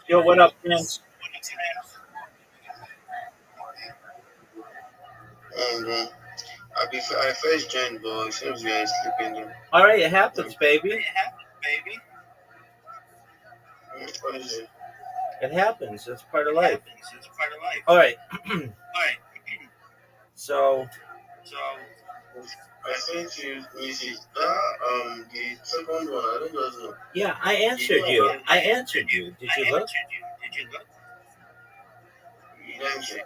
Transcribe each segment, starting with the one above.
Yo, what up, Prince? Bro, I first joined, but it seems we are sleeping though. All right, it happens, baby. What is it? It happens. It's part of life. All right. So, I sent you message. The second one, I don't just know. yeah, I answered you. I answered you. Did you look? You didn't check.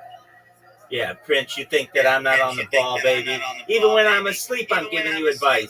Yeah, Prince, you think that I'm not on the ball, baby? Even when I'm asleep, I'm giving you advice.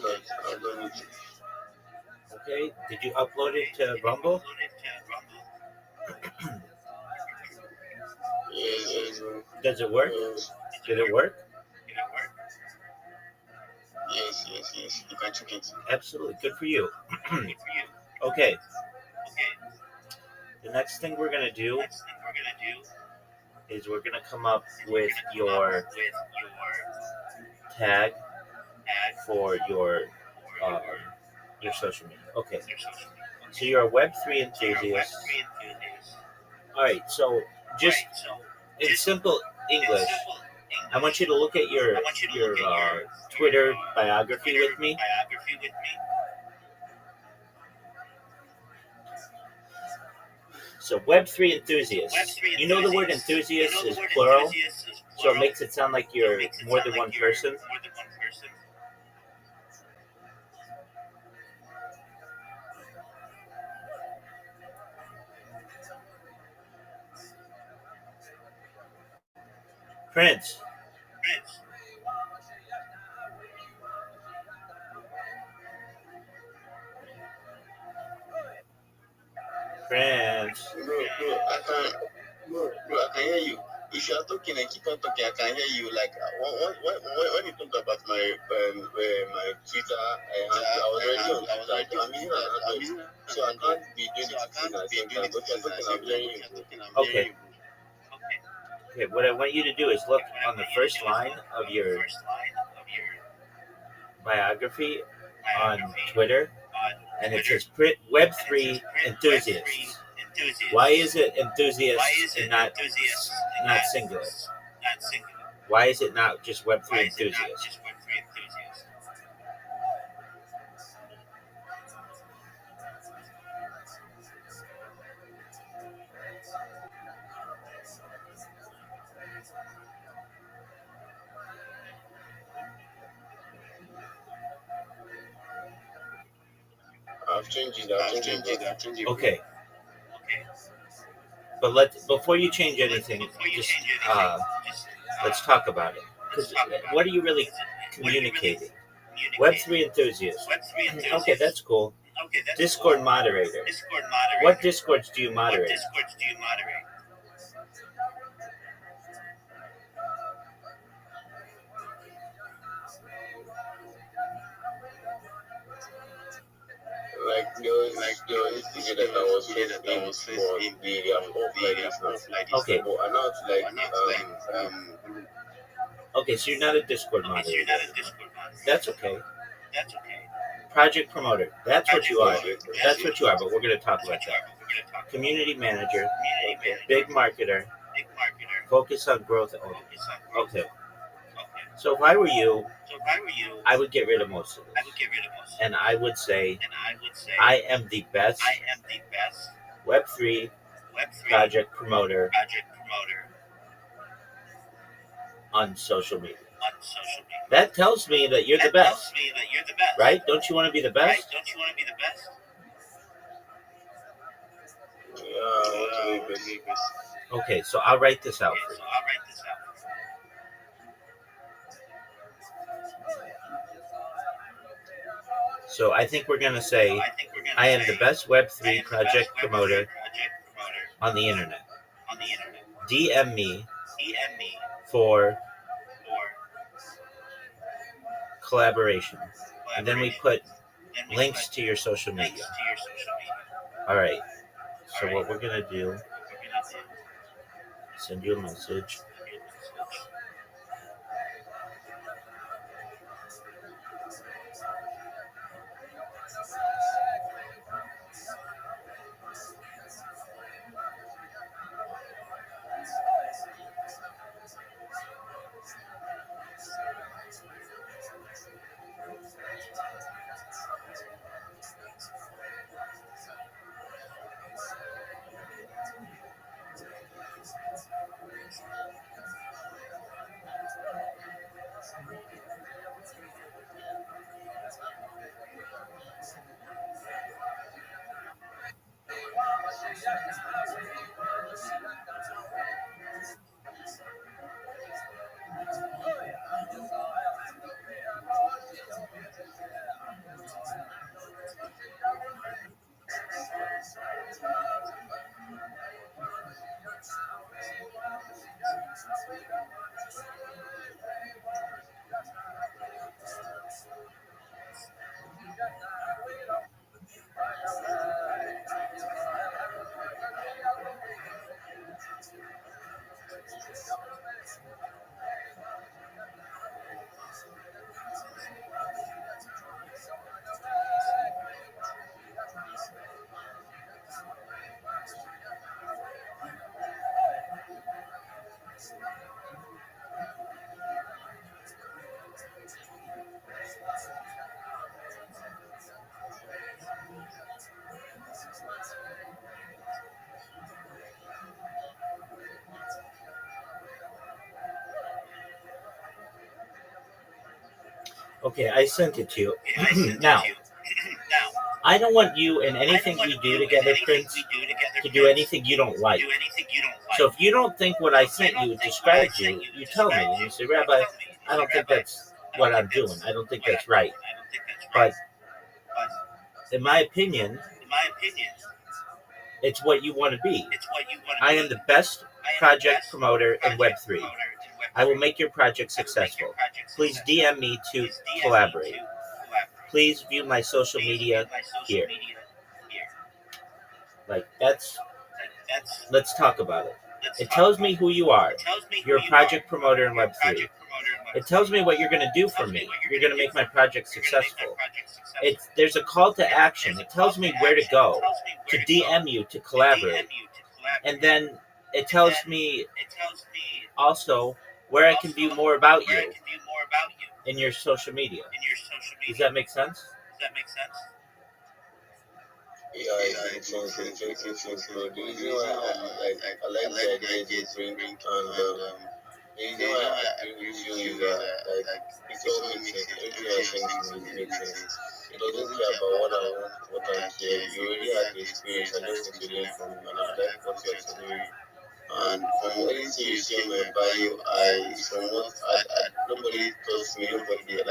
I've done it. Okay. Did you upload it to Rumble? Yes, Does it work? yes, Did it work? yes. You can check it. Absolutely. Good for you. Okay. The next thing we're gonna do is we're gonna come up with tag for um, your social media. Okay. So you're a Web3 enthusiast. All right. So just in simple English, I want you to look at your Twitter biography with me. So Web3 enthusiast. You know the word enthusiast is plural, so it makes it sound like you're more than one person. Prince. Prince. Bro, I can hear you. If you are talking and keep on talking, I can hear you. Like when you talk about my Twitter, I was already on Twitter. I'm using so I can't be doing it at the same time. But you're talking, I'm hearing you. Okay. Okay. What I want you to do is look on the first line of your biography on Twitter, and it says Web3 enthusiasts. Why is it enthusiasts and not singular? Why is it not just Web3 enthusiasts? I've changed it. Okay. But before you change anything, just let's talk about it. Because what are you really communicating? Web3 enthusiast. Okay, that's cool. Discord moderator. What Discords do you moderate? There was this video that I was first in, but they are off like this now. Okay. But I know it's Okay, so you're not a Discord moderator. That's okay. Project promoter. That's what you are. That's what you are, but we're going to talk about that. Community manager. Big marketer. Focus on growth only. Okay. So if I were you, I would get rid of most of this. And I would say, I am the best Web3 project promoter on social media. That tells me that you're the best, right? Don't you want to be the best? Yeah, I want to be best. Okay, so I'll write this out for you. So I think we're going to say, I am the best Web3 project promoter on the internet. DM me for collaboration. And then we put links to your social media. All right. So what we're going to do, send you a message. Okay, I sent it to you. Now, I don't want you in anything we do together, Prince, to do anything you don't like. So if you don't think what I sent you describes you, you tell me. And you say, Rabbi, I don't think that's what I'm doing. I don't think that's right. But in my opinion, it's what you want to be. I am the best project promoter in Web3. I will make your project successful. Please DM me to collaborate. Please view my social media here. Like, let's talk about it. It tells me who you are. You're a project promoter in Web3. It tells me what you're going to do for me. You're going to make my project successful. There's a call to action. It tells me where to go, to DM you, to collaborate. And then it tells me also where I can view more about you in your social media. Does that make sense? Yeah, it makes sense. The reason why I like the idea you bring, and the reason why I agree with you is that it all makes sense. Everything you're saying to me makes sense. It doesn't care about what I want, what I'm here. You already have the experience. I just need to learn from you, and I like what you're telling me. And from anything you see in my bio, from what nobody tells me, nobody I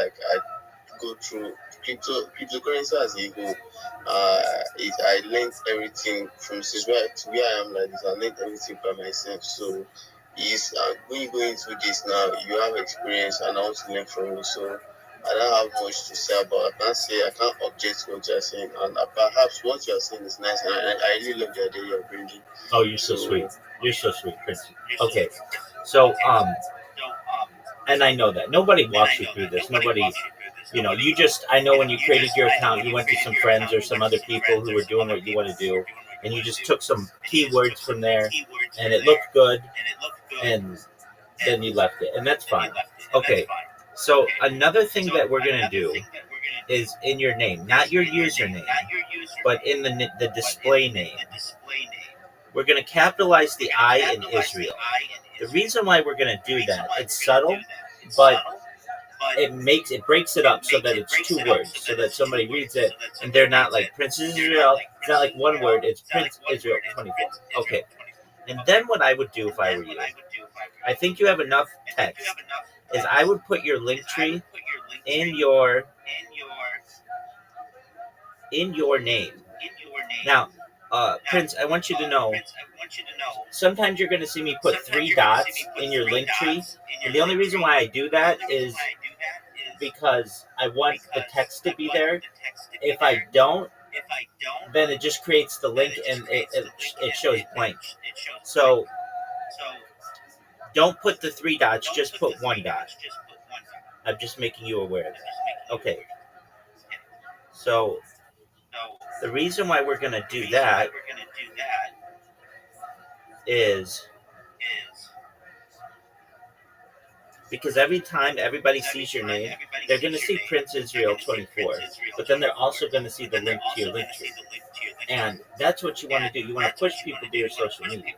go through cryptocurrency as a whole. I learned everything from since where to where I am like this. I learned everything by myself. So when you go into this now, you have experience, and I want to learn from you. So I don't have much to say about. I can't object to what you're saying, and perhaps what you're saying is nice, and I really love the idea you're bringing. Oh, you're so sweet. You're so sweet, Prince. Okay, so and I know that nobody walks you through this. Nobody, I know when you created your account, you went to some friends or some other people who were doing what you want to do, and you just took some keywords from there, and it looked good, and then you left it, and that's fine. Okay, so another thing that we're gonna do is in your name, not your username, but in the display name. We're going to capitalize the I in Israel. The reason why we're going to do that, it's subtle, but it breaks it up so that it's two words, so that somebody reads it and they're not like Prince Israel. It's not like one word. It's Prince Israel 24. Okay. And then what I would do if I were you, I think you have enough text, is I would put your link tree in your name. Now, Prince, I want you to know, sometimes you're going to see me put 3 dots in your link tree, and the only reason why I do that is because I want the text to be there. If I don't, then it just creates the link and it shows blank. So don't put the 3 dots, just put 1 dot. I'm just making you aware of that. Okay. So the reason why we're going to do that is because every time everybody sees your name, they're going to see Prince Israel 24, but then they're also going to see the link to your link tree. And that's what you want to do. You want to push people to your social media.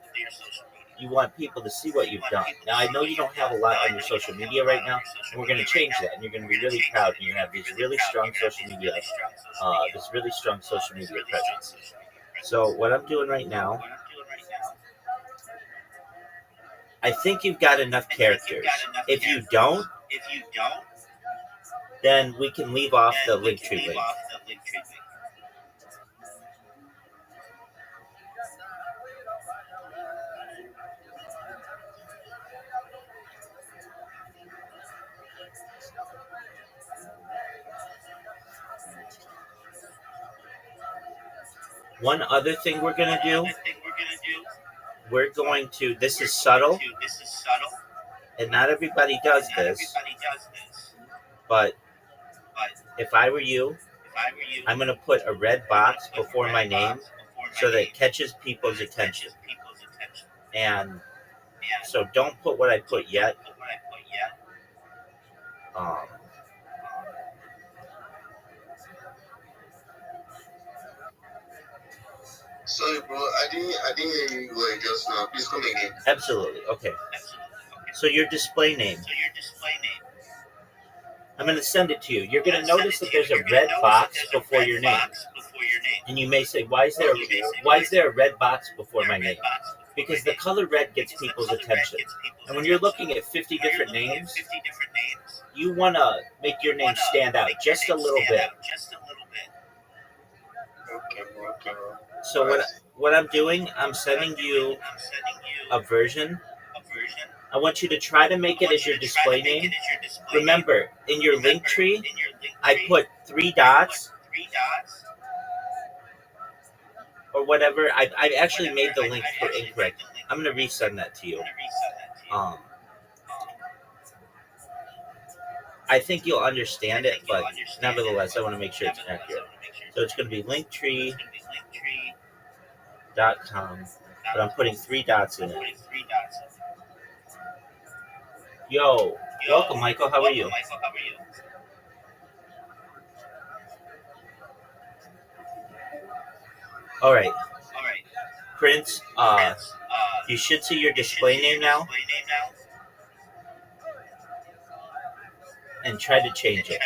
You want people to see what you've done. Now, I know you don't have a lot on your social media right now, and we're going to change that. And you're going to be really proud. And you're going to have this really strong social media presence. So what I'm doing right now, I think you've got enough characters. If you don't, then we can leave off the link tree link. One other thing we're going to do, this is subtle, and not everybody does this, but if I were you, I'm going to put a red box before my name so that it catches people's attention. And so don't put what I put yet. Sorry, bro. I didn't hear you well just now. Please come again. Absolutely. Okay. So your display name. I'm going to send it to you. You're going to notice that there's a red box before your name. And you may say, why is there a red box before my name? Because the color red gets people's attention. And when you're looking at 50 different names, you want to make your name stand out just a little bit. Okay. So what I'm doing, I'm sending you a version. I want you to try to make it as your display name. Remember, in your link tree, I put 3 dots or whatever. I actually made the link incorrect. I'm going to resend that to you. I think you'll understand it, but nevertheless, I want to make sure it's accurate. So it's going to be linktree.com, but I'm putting 3 dots in it. Yo, welcome, Michael. How are you? All right, Prince. You should see your display name now, and try to change it.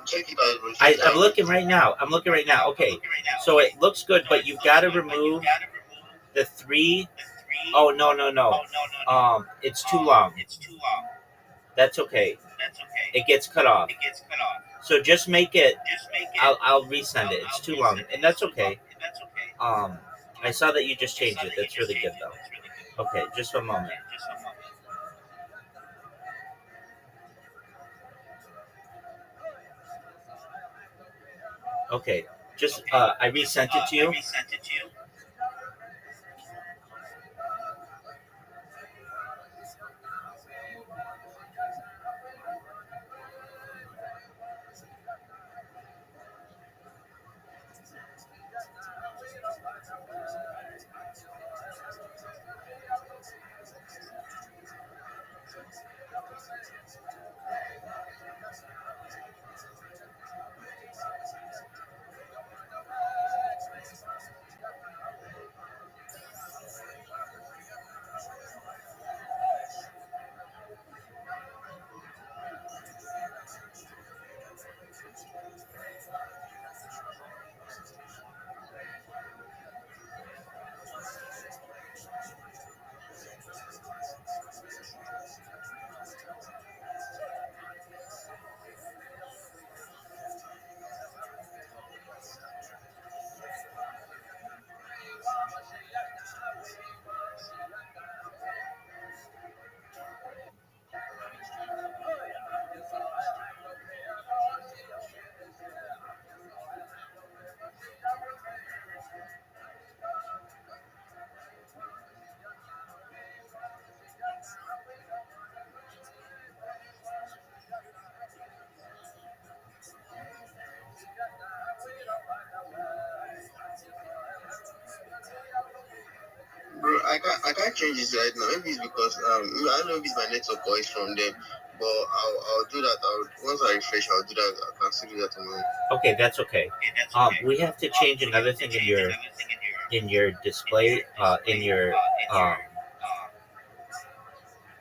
Check it out. I'm looking right now. Okay, so it looks good, but you've got to remove the 3. Oh, no. It's too long. That's okay. It gets cut off. So just make it. I'll resend it. It's too long, and that's okay. I saw that you just changed it. That's really good, though. Okay, just 1 moment. Okay, just I resent it to you. Bro, I can't change this right now. Maybe it's because I don't know if it's my network or it's from them. But I'll do that. Once I refresh, I'll do that. I can still do that tomorrow. Okay, that's okay. We have to change another thing in your display.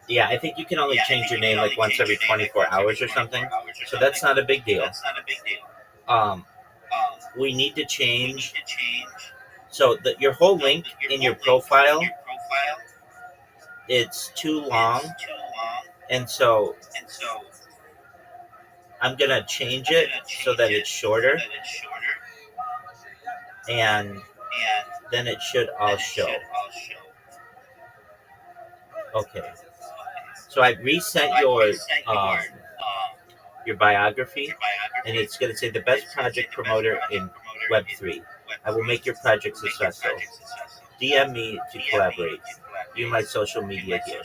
Yeah, I think you can only change your name like once every 24 hours or something. So that's not a big deal. We need to change. So your whole link in your profile, it's too long, and so I'm gonna change it so that it's shorter, and then it should all show. Okay. So I resent your biography, and it's gonna say the best project promoter in Web3. I will make your project successful. DM me to collaborate. View my social media here.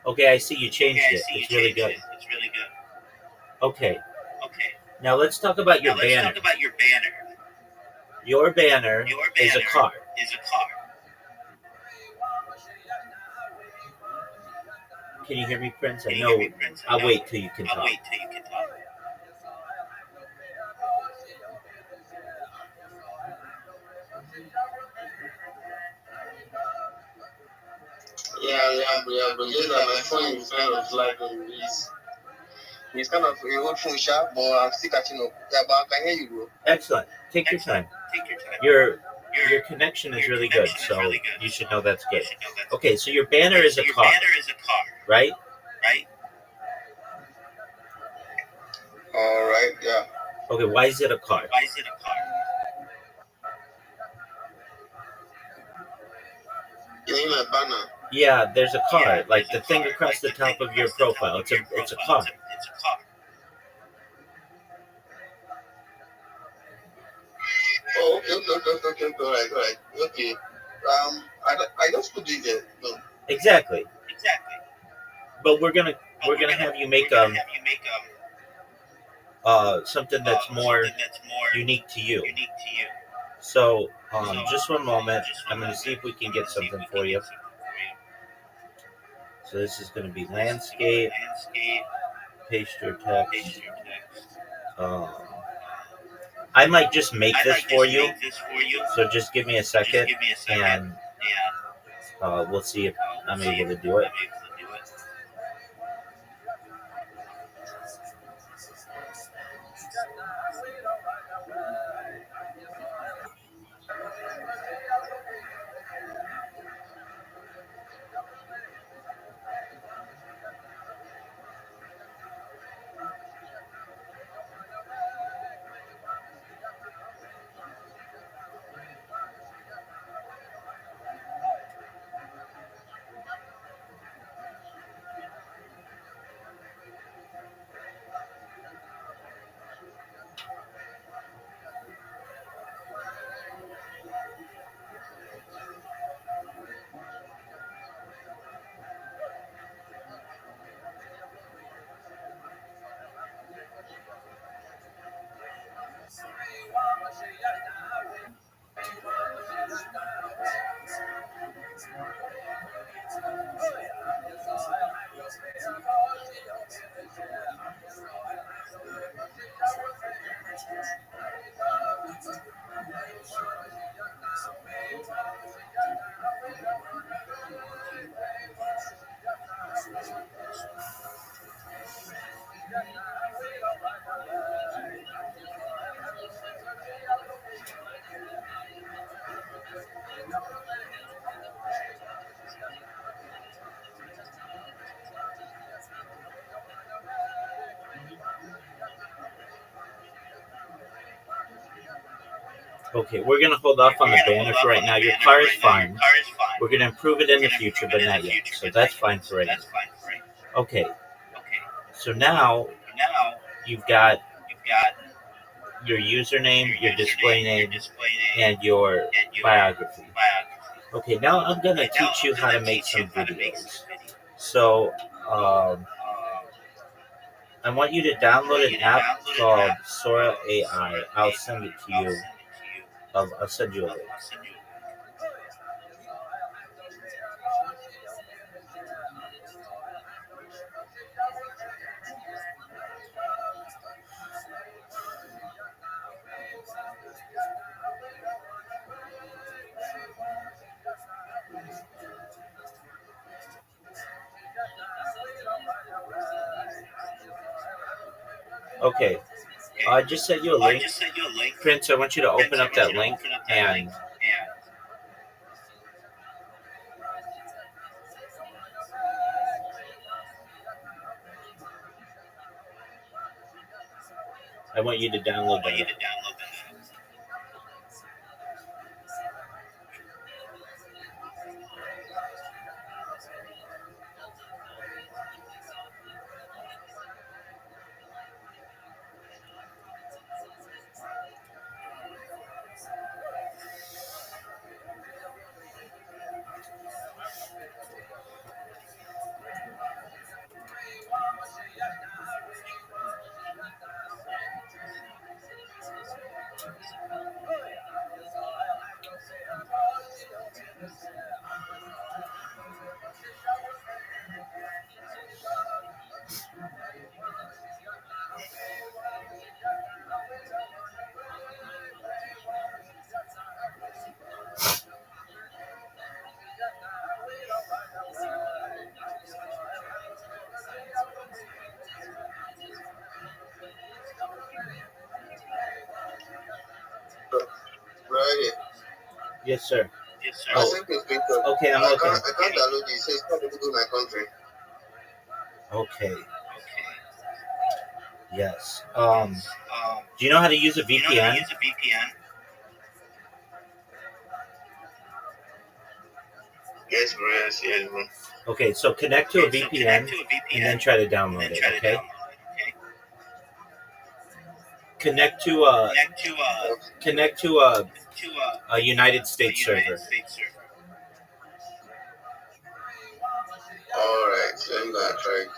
Okay, I see you changed it. It's really good. Okay. Now let's talk about your banner. Your banner is a car. Can you hear me, Prince? I know. I'll wait till you can talk. Yeah, but just that my phone is kind of like it's kind of a old phone sharp, but I'm still catching up. Yeah, but I can hear you, bro. Excellent. Take your time. Your connection is really good, so you should know that's good. Okay, so your banner is a car, right? All right, yeah. Okay, why is it a car? You mean my banner? Yeah, there's a car, like the thing across the top of your profile. It's a car. Oh, okay. All right. Okay. I just put it there. No. Exactly. But we're gonna have you make something that's more unique to you. So just one moment. I'm gonna see if we can get something for you. So this is gonna be landscape. Paste your text. Um, I might just make this for you. So just give me a second, and we'll see if I'm able to do it. Okay, we're gonna hold off on the banner for right now. Your car is fine. We're gonna improve it in the future, but not yet. So that's fine for right now. Okay. So now you've got your username, your display name, and your biography. Okay, now I'm gonna teach you how to make some videos. So I want you to download an app called Sora AI. I'll send it to you. I'll send you a link. Okay. I just sent you a link. Prince, I want you to open up that link and I want you to download that. Right. Yes, sir. I sent you a picture. Okay, I'm looking. I can't download it. It says it's not available in my country. Okay. Yes. Do you know how to use a VPN? Yes, bro. Yes, bro. Okay, so connect to a VPN and then try to download it. Okay. Connect to a United States server. All right. So I'm gonna try it.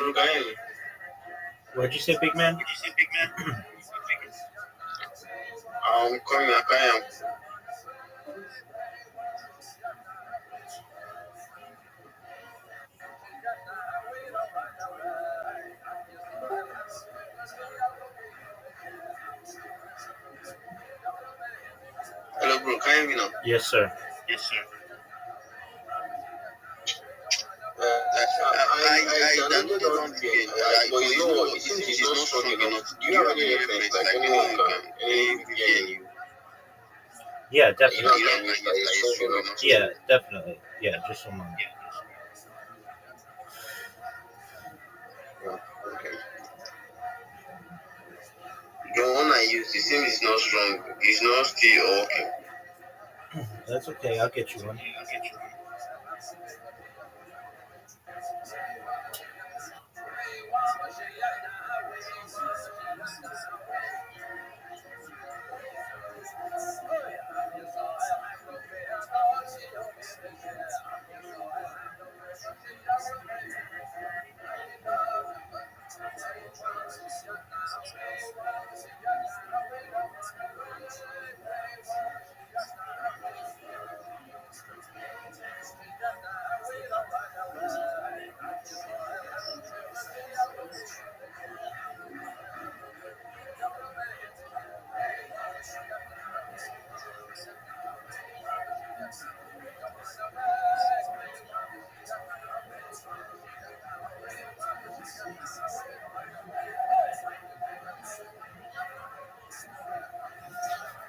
bro, can you hear me? What'd you say, big man? I'm coming, I can't. Hello, bro, can you hear me now? Yes, sir. I downloaded one VPN, but you know what? It seems it's not strong enough. Do you have any reference, like anyone any VPN Yeah, you definitely. know can use that is strong enough? Yeah, definitely. Yeah, just a moment. Oh, okay. The one I use, it seems it's not strong. It's not still working. That's okay. I'll get you one.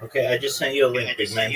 Okay, I just sent you a link, big man.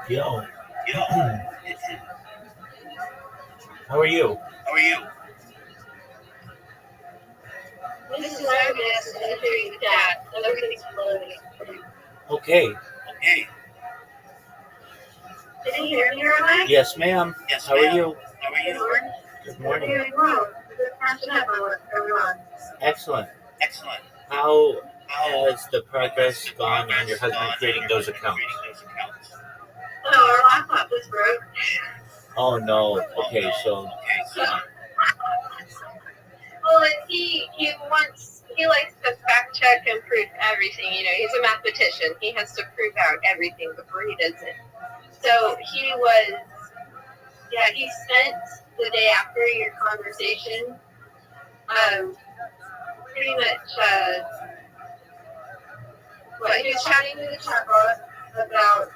Yo, how are you? This is Agnes entering the chat. Everything's loading. Okay. Can you hear me all right? Yes, ma'am. How are you? Good morning. Good morning. Doing well. Just catching up on what's going on. Excellent. How has the progress gone on your husband creating those accounts? So our laptop just broke. Oh no. Okay, so Well, and he likes to fact check and prove everything. You know, he's a mathematician. He has to prove out everything before he does it. So he spent the day after your conversation, pretty much, he was chatting with the chatbot about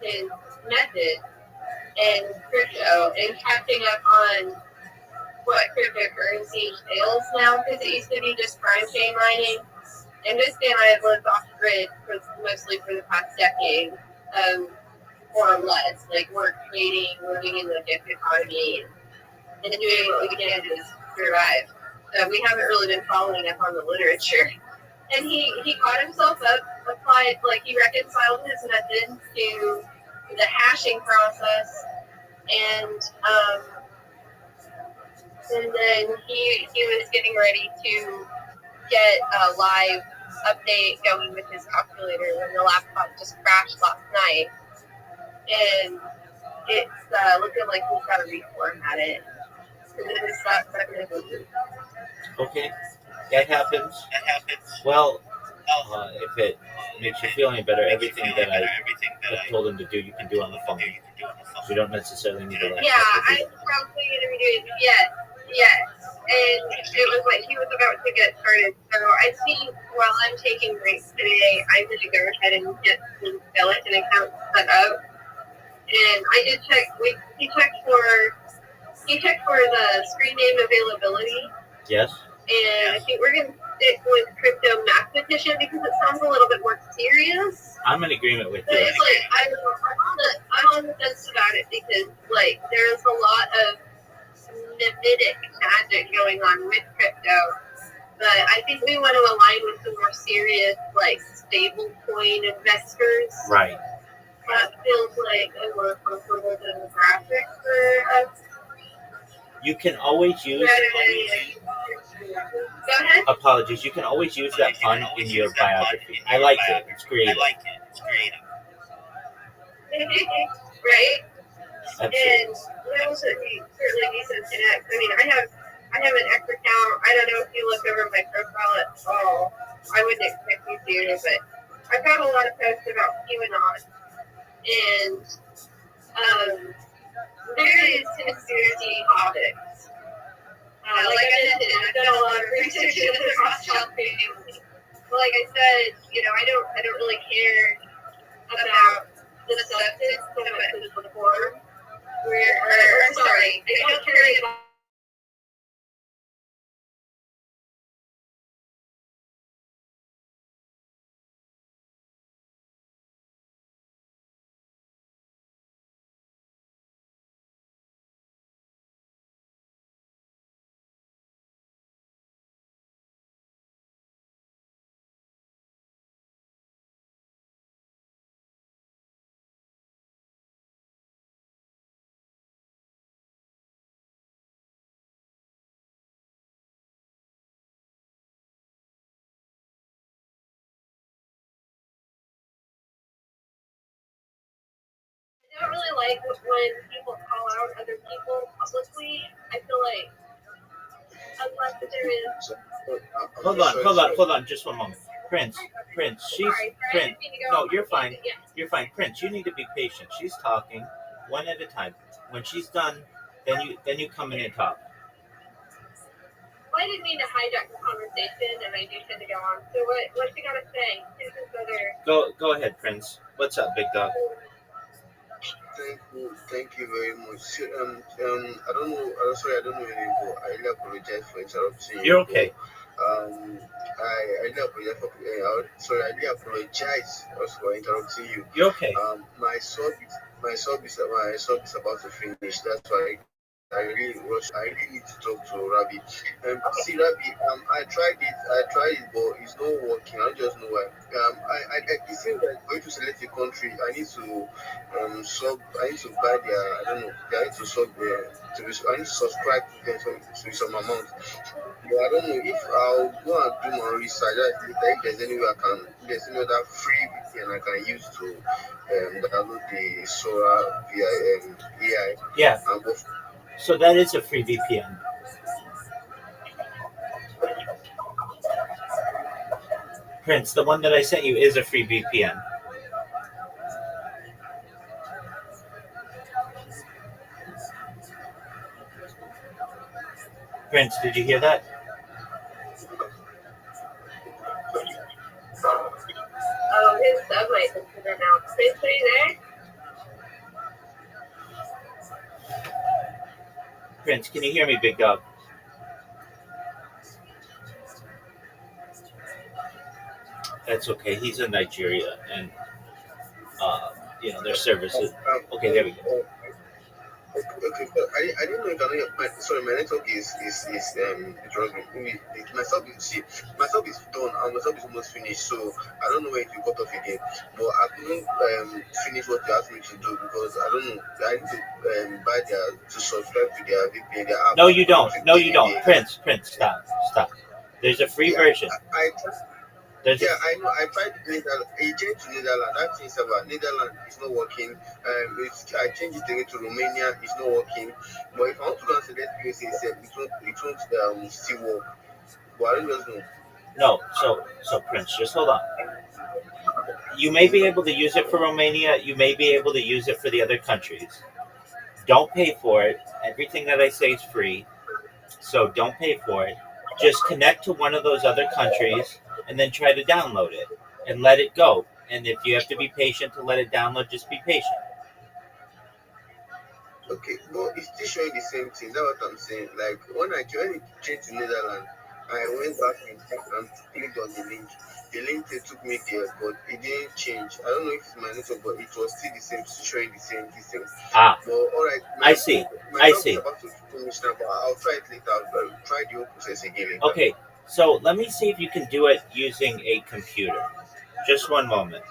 his method and crypto and catching up on what cryptocurrency entails now, because it used to be just prime chain mining. And this guy and I have lived off grid mostly for the past decade, or less. Like we're trading, living in the gift economy, and doing what we can to survive. So we haven't really been following up on the literature. And he caught himself up, applied, like he reconciled his methods to the hashing process, and then he was getting ready to get a live update going with his calculator when the laptop just crashed last night, and it's looking like he's got to reformat it. okay, that happens. Well, if it makes you feel any better, everything that I have told him to do, you can do on the phone. You don't necessarily need a laptop. Yeah, I'm probably going to be doing yes. And it was like he was about to get started. So I think while I'm taking breaks today, I'm going to go ahead and get the skeleton account set up. And I did check. He checked for the screen name availability. Yes. And I think we're going to stick with crypto mathematician because it sounds a little bit more serious. I'm in agreement with But you. it's like I'm on the fence about it because like there's a lot of mimetic magic going on with crypto. But I think we want to align with the more serious, like stable coin investors. Right. That feels like a more comfortable demographic for us. You can always use Go ahead. apologies. You can always use that pun in your biography. I like it. It's creative. Right? Absolutely. And that will certainly be some connect. I mean, I have an X account. I don't know if you look over my profile at all. I wouldn't expect you to, but I've got a lot of posts about QAnon, and various conspiracy topics. Like I mentioned, I've done a lot of research into the Rothschild family. But like I said, I don't really care about the substance, but the form. Sorry, I don't care about. I don't really like when people call out other people publicly. I feel like unless there is. Hold on, just one moment. Prince, she's Prince. No, you're fine. You're fine, Prince. You need to be patient. She's talking one at a time. When she's done, then you come in and talk. Well, I didn't mean to hijack the conversation, and I do tend to go on. So what you gotta say? Go ahead, Prince. What's up, big dog? Thank you very much. So, I don't know. Sorry, I don't know your name, but I really apologize for interrupting you. You're okay. I really apologize for. Sorry, I really apologize also for interrupting you. You're okay. My sub is about to finish. That's why I really need to talk to Rabbi. See, Rabbi, I tried it, but it's not working. I don't just know why. It seems like for you to select a country, I need to buy their, I don't know, I need to I need to subscribe to them to some amount. But I don't know if I'll go and do my research. If there's any way there's any other free VPN I can use to download the Sora via AI. Yeah. And go. So that is a free VPN. Prince, the one that I sent you is a free VPN. Prince, did you hear that? Oh, his subway systems are now. Prince, are you there? Prince, can you hear me, big dog? That's okay. He's in Nigeria, and their services. Okay, there we go. Okay, but I didn't know my network is it was my sub is done and my sub is almost finished, so I don't know when it will cut off again. But I couldn't finish what you asked me to do because I don't know. I need to buy to subscribe to their VPN, their app. No, you don't. Prince, stop. There's a free version. I know. I tried Netherlands. I changed to Netherlands. That thing's about Netherlands is not working. I changed it again to Romania. It's not working. But if I want to go and select USA itself, it won't still work. But I don't just know. No, so Prince, just hold on. You may be able to use it for Romania. You may be able to use it for the other countries. Don't pay for it. Everything that I say is free, so don't pay for it. Just connect to one of those other countries and then try to download it and let it go. And if you have to be patient to let it download, just be patient. Okay, but it's still showing the same thing. That's what I'm saying. Like when I changed to Netherlands, I went back and clicked on the link. The link they took me there, but it didn't change. I don't know if it's my network, but it was still the same, still showing the same. But all right, I see. My job is about to finish now, but I'll try it later. I'll try the whole process again later. Okay, so let me see if you can do it using a computer. Just one moment.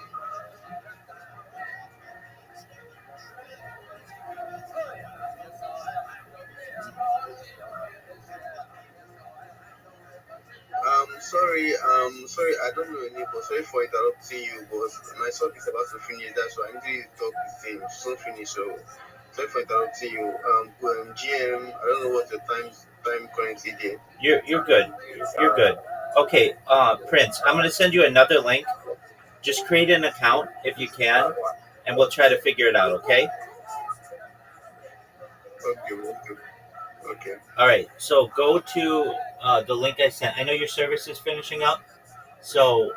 Sorry, I don't know your name, but sorry for interrupting you, but my talk is about to finish. That's why I need to talk the same. So finish. So sorry for interrupting you. GM, I don't know what your time currently there. You're good. You're good. Okay, Prince, I'm gonna send you another link. Just create an account if you can, and we'll try to figure it out. Okay. Okay. All right. So go to the link I sent. I know your service is finishing up, so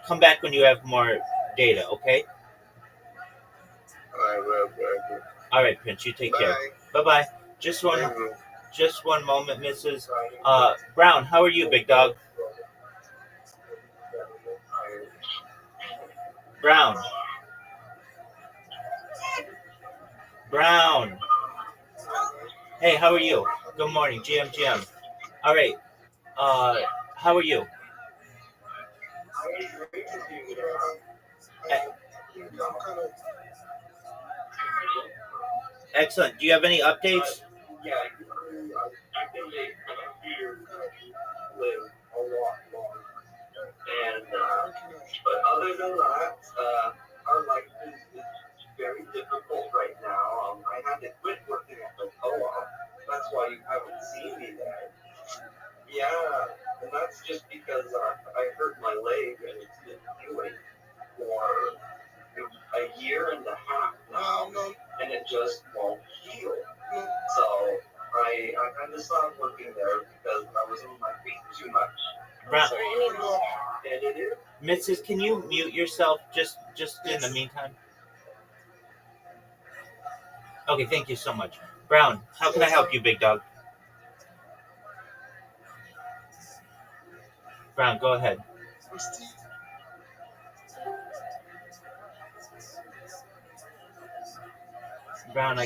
come back when you have more data. Okay. Well. All right, Prince. You take care. Bye bye. Just one. Bye, bro. Just one moment, Mrs. Brown. How are you, big dog? Brown. Brown. Hey, how are you? Good morning, GM. All right. How are you? Excellent. Do you have any updates? And but other than that, our life is very difficult right now. I had to quit working at the co-op. That's why you haven't seen me there. Yeah, and that's just because I hurt my leg and it's been healing for a year and a half now, and it just won't heal. So I kind of stopped working there because I was on my feet too much. Brown. And it is. Mrs., can you mute yourself just in the meantime? Okay, thank you so much. Brown, how can I help you, big dog? Brown, go ahead. Brown,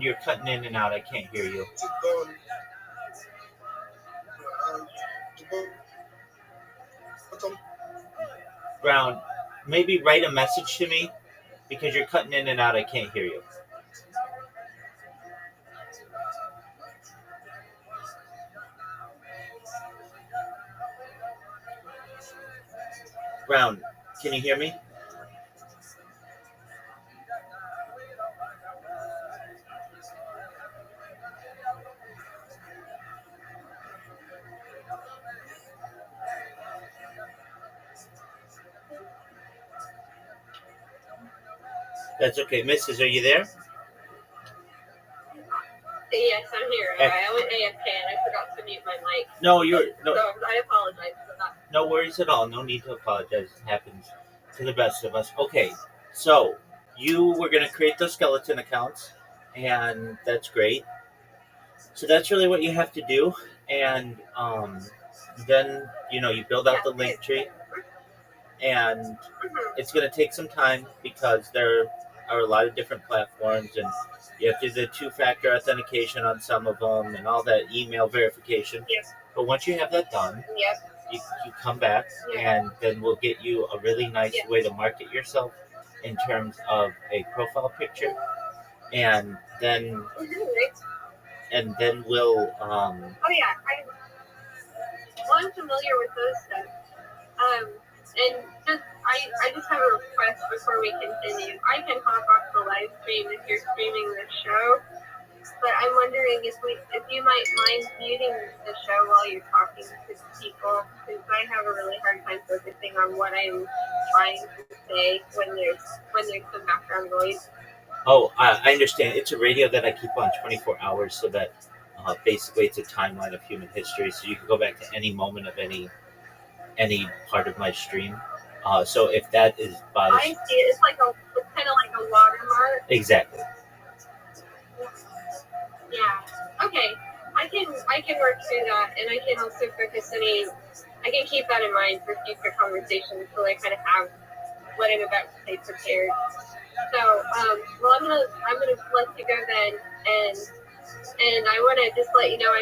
you're cutting in and out. I can't hear you. Brown, maybe write a message to me because you're cutting in and out. I can't hear you. Brown, can you hear me? That's okay. Mrs., are you there? Yes, I'm here. I went AFK and I forgot to mute my mic. No, So I apologize for that. no worries at all. No need to apologize. It happens to the best of us. Okay, so you were going to create those skeleton accounts, and that's great. So that's really what you have to do, and then you build out the link tree, and it's going to take some time because there are a lot of different platforms, and you have to do the two-factor authentication on some of them, and all that email verification. Yes. But once you have that done, Yes. you come back, and then we'll get you a really nice way to market yourself in terms of a profile picture, and then we'll Oh yeah, I'm familiar with those stuff. And I just have a request before we continue. I can hop off the live stream if you're streaming the show, but I'm wondering if you might mind muting the show while you're talking to people, because I have a really hard time focusing on what I'm trying to say when there's some background noise. Oh, I understand. It's a radio that I keep on 24 hours, so that basically it's a timeline of human history. So you can go back to any moment of any part of my stream. So if that is biased, I see it. It's kind of like a watermark. Exactly. Yeah. Okay. I can work through that, and I can also focus I can keep that in mind for future conversations, so I kind of have what I'm about to say prepared. So, well, I'm gonna let you go then, and I want to just let you know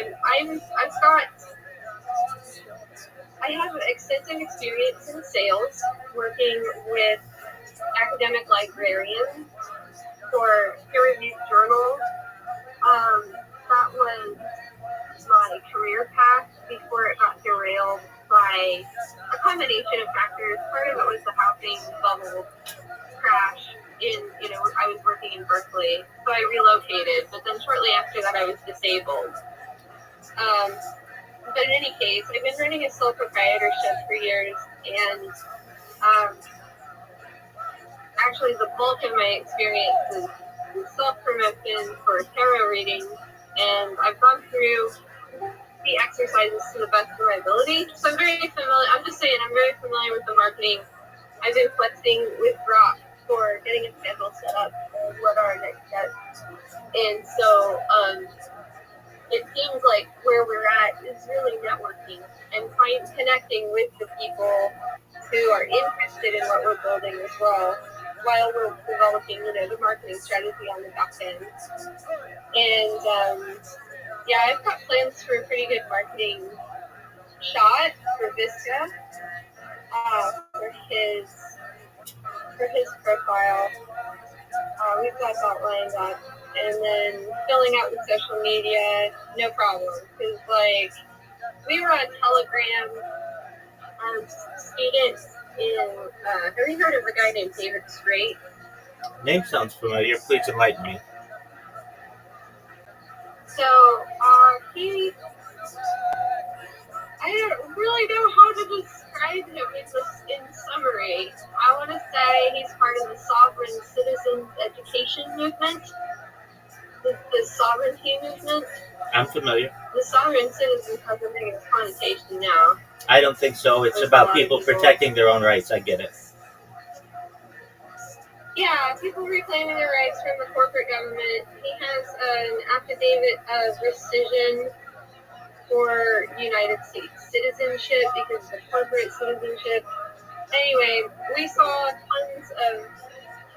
I have extensive experience in sales, working with academic librarians for peer-reviewed journals. That was my career path before it got derailed by a combination of factors. Part of it was the housing bubble crash I was working in Berkeley, so I relocated, but then shortly after that I was disabled. But in any case, I've been running a sole proprietorship for years, and actually the bulk of my experience is self-promotion for tarot reading, and I've gone through the exercises to the best of my ability. So I'm very familiar, I'm very familiar with the marketing. I've been flexing with Brock for getting a schedule set up and what are our next steps. And so it seems like where we're at is really networking and connecting with the people who are interested in what we're building as well, while we're developing, the marketing strategy on the back end. And I've got plans for a pretty good marketing shot for Visca, for his profile. We've got that lined up, and then filling out the social media, no problem. Because we were on Telegram. Students in have you heard of a guy named David Strait? Name sounds familiar. Please enlighten me. So I don't really know how to describe him in summary. I want to say he's part of the sovereign citizens education movement, the sovereignty movement. I'm familiar. The sovereign citizens has a negative connotation now. I don't think so. It's about people protecting their own rights. I get it. Yeah, people reclaiming their rights from the corporate government. He has an affidavit of rescission for United States citizenship because of the corporate citizenship. Anyway, we saw tons of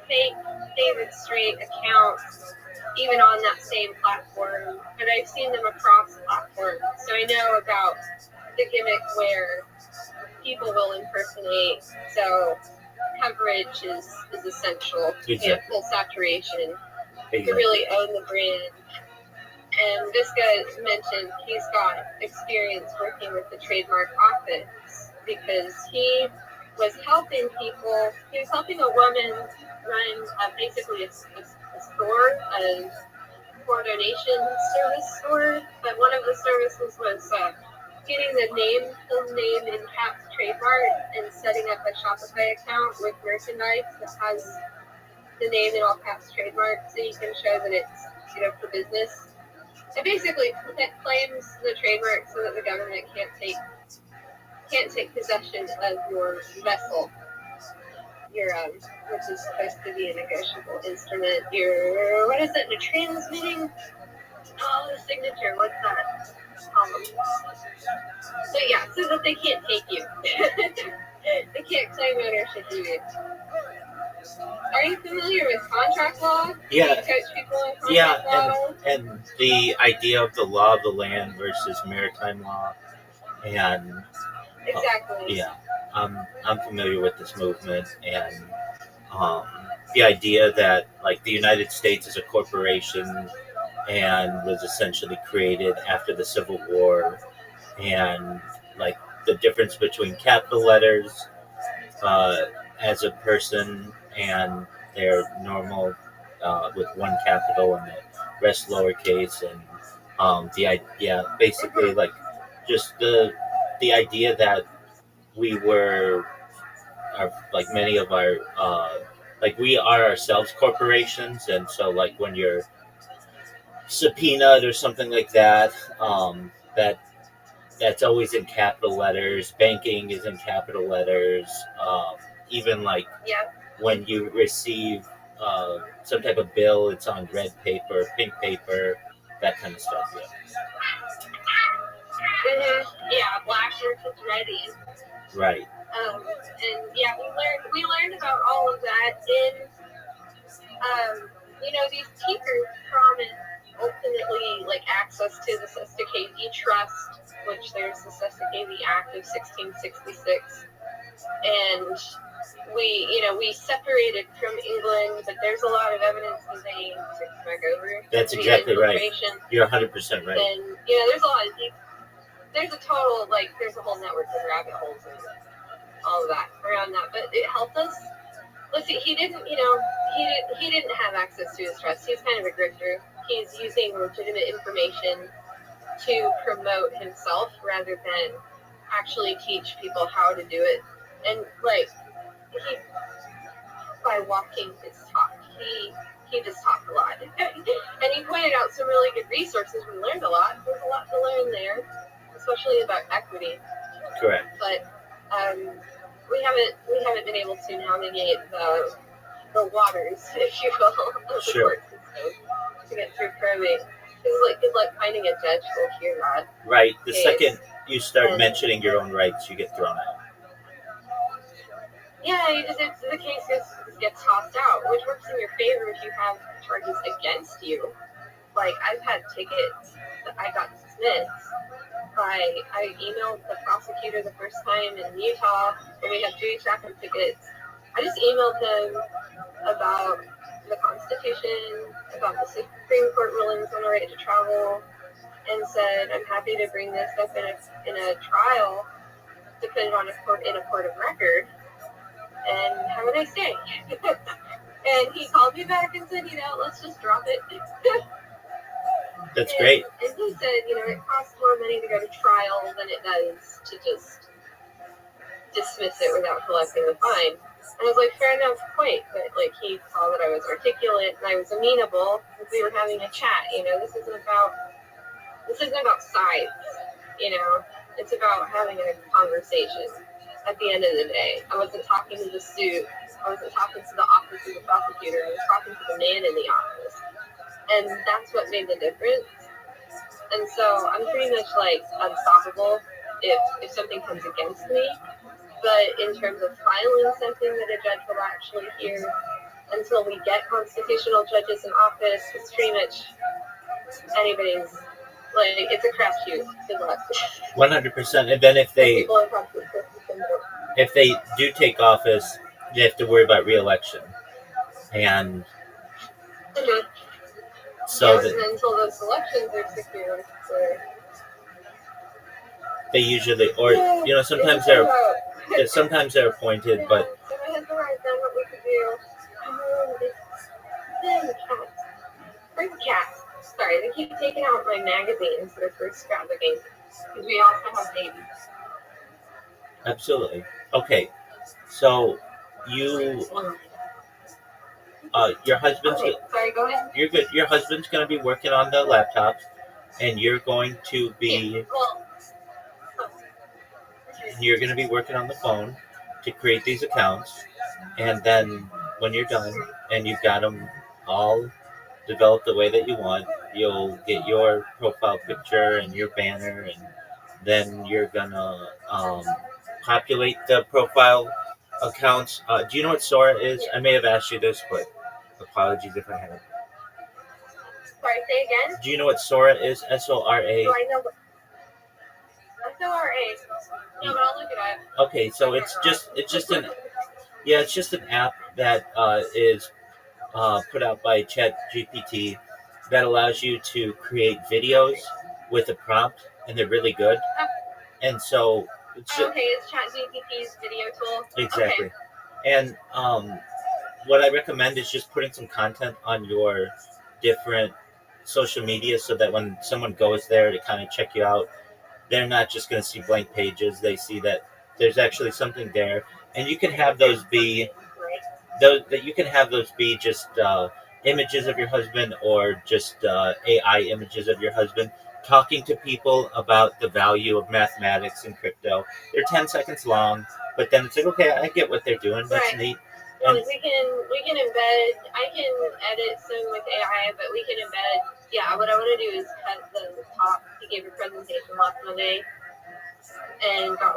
fake David Strait accounts even on that same platform, but I've seen them across platforms, so I know about the gimmick where people will impersonate. So coverage is essential. Exactly. Full saturation Exactly. to really own the brand. And Visca mentioned he's got experience working with the trademark office because he was helping people. He was helping a woman run basically a store, a for donation service store. But one of the services was getting the full name in caps trademark and setting up a Shopify account with merchandise that has the name in all caps trademark, so you can show that it's for business. It basically claims the trademark so that the government can't take possession of your vessel, your which is supposed to be a negotiable instrument. Your what is it? The transmitting? Oh, the signature. What's that? So yeah, so that they can't take you. They can't claim ownership of you. Are you familiar with contract law? Yeah. Do you coach people in contract law? And the idea of the law of the land versus maritime law, and exactly. I'm familiar with this movement, and the idea that the United States is a corporation and was essentially created after the Civil War, and the difference between capital letters as a person and their normal with one capital and the rest lowercase, and basically just the idea that we were many of our we are ourselves corporations, and so when you're subpoenaed or something like that, that's always in capital letters. Banking is in capital letters. Even when you receive some type of bill, it's on red paper, pink paper, that kind of stuff. Yeah, black versus red. Right. And we learned about all of that in these teachers promise ultimately access to the Sestakavy Trust, which there's the Sestakavy Act of 1666, and we separated from England, but there's a lot of evidence that they took back over. That's the exactly right. infiltration. You're 100% right. And there's a lot of there's a total there's a whole network of rabbit holes and all of that around that. But it helped us. Let's see, he didn't have access to his trust. He's kind of a grifter. He's using legitimate information to promote himself rather than actually teach people how to do it. And he, by walking his talk, he just talked a lot. And he pointed out some really good resources. We learned a lot. There's a lot to learn there, especially about equity. Correct. But we haven't been able to navigate the waters, if you will, of the court system to get through probate. It's good luck finding a judge who'll hear that. Right. The second you start mentioning your own rights, you get thrown out. Yeah, the case gets tossed out, which works in your favor if you have charges against you. I've had tickets that I got dismissed. I emailed the prosecutor the first time in Utah when we had 3 traffic tickets. I just emailed him about the Constitution, about the Supreme Court rulings on the right to travel, and said I'm happy to bring this up in a trial to put it on in a court of record. And have a nice day. And he called me back and said, let's just drop it. That's great. And he said, it costs more money to go to trial than it does to just dismiss it without collecting the fine. And I was like, fair enough point. But he saw that I was articulate and I was amenable because we were having a chat. This isn't about sides. It's about having a conversation. At the end of the day, I wasn't talking to the suit. I wasn't talking to the office of the prosecutor. I was talking to the man in the office. And that's what made the difference. And so I'm pretty much unstoppable if something comes against me. But in terms of filing something that a judge will actually hear, until we get constitutional judges in office, it's pretty much anybody's. It's a crapshoot. Good luck. 100%. And then if they do take office, you have to worry about re-election. And so until those elections are secure, they usually, sometimes they're appointed, but. So my husband writes down what we could do. Bring the cats. Sorry, they keep taking out my magazines that are for scrapbooking because we also have babies. Absolutely. Okay, so your husband's. Okay, sorry, go ahead. You're good. Your husband's going to be working on the laptops, and you're going to be. You're going to be working on the phone to create these accounts, and then when you're done and you've got them all developed the way that you want, you'll get your profile picture and your banner, and then you're gonna populate the profile accounts. Do you know what Sora is? I may have asked you this, but apologies if I haven't. Sorry, say again? Do you know what Sora is? S-O-R-A. Do I know what S-O-R-A? No, but I'll look it up. Okay, so it's just an app that is put out by ChatGPT that allows you to create videos with a prompt, and they're really good. And so it's ChatGPT's video tool. Exactly. Okay. And what I recommend is just putting some content on your different social media so that when someone goes there to kind of check you out, they're not just going to see blank pages. They see that there's actually something there, and you can have those be just images of your husband, or just AI images of your husband talking to people about the value of mathematics and crypto. They're 10 seconds long, but then it's like, okay, I get what they're doing. That's neat. And we can embed. I can edit some with AI, but we can embed. Yeah, what I want to do is cut the top. He gave a presentation last Monday, and got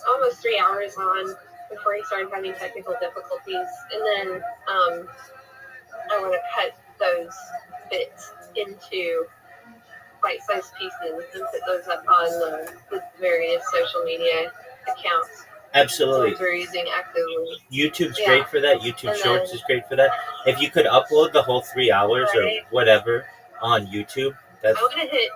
almost 3 hours on before he started having technical difficulties. And then I want to cut those bits into bite-sized pieces and put those up on the various social media accounts. Absolutely. ones we're using actively. YouTube's Yeah. great for that. YouTube And Shorts then- is great for that. If you could upload the whole 3 hours or Right. whatever on YouTube, that's I'm gonna hit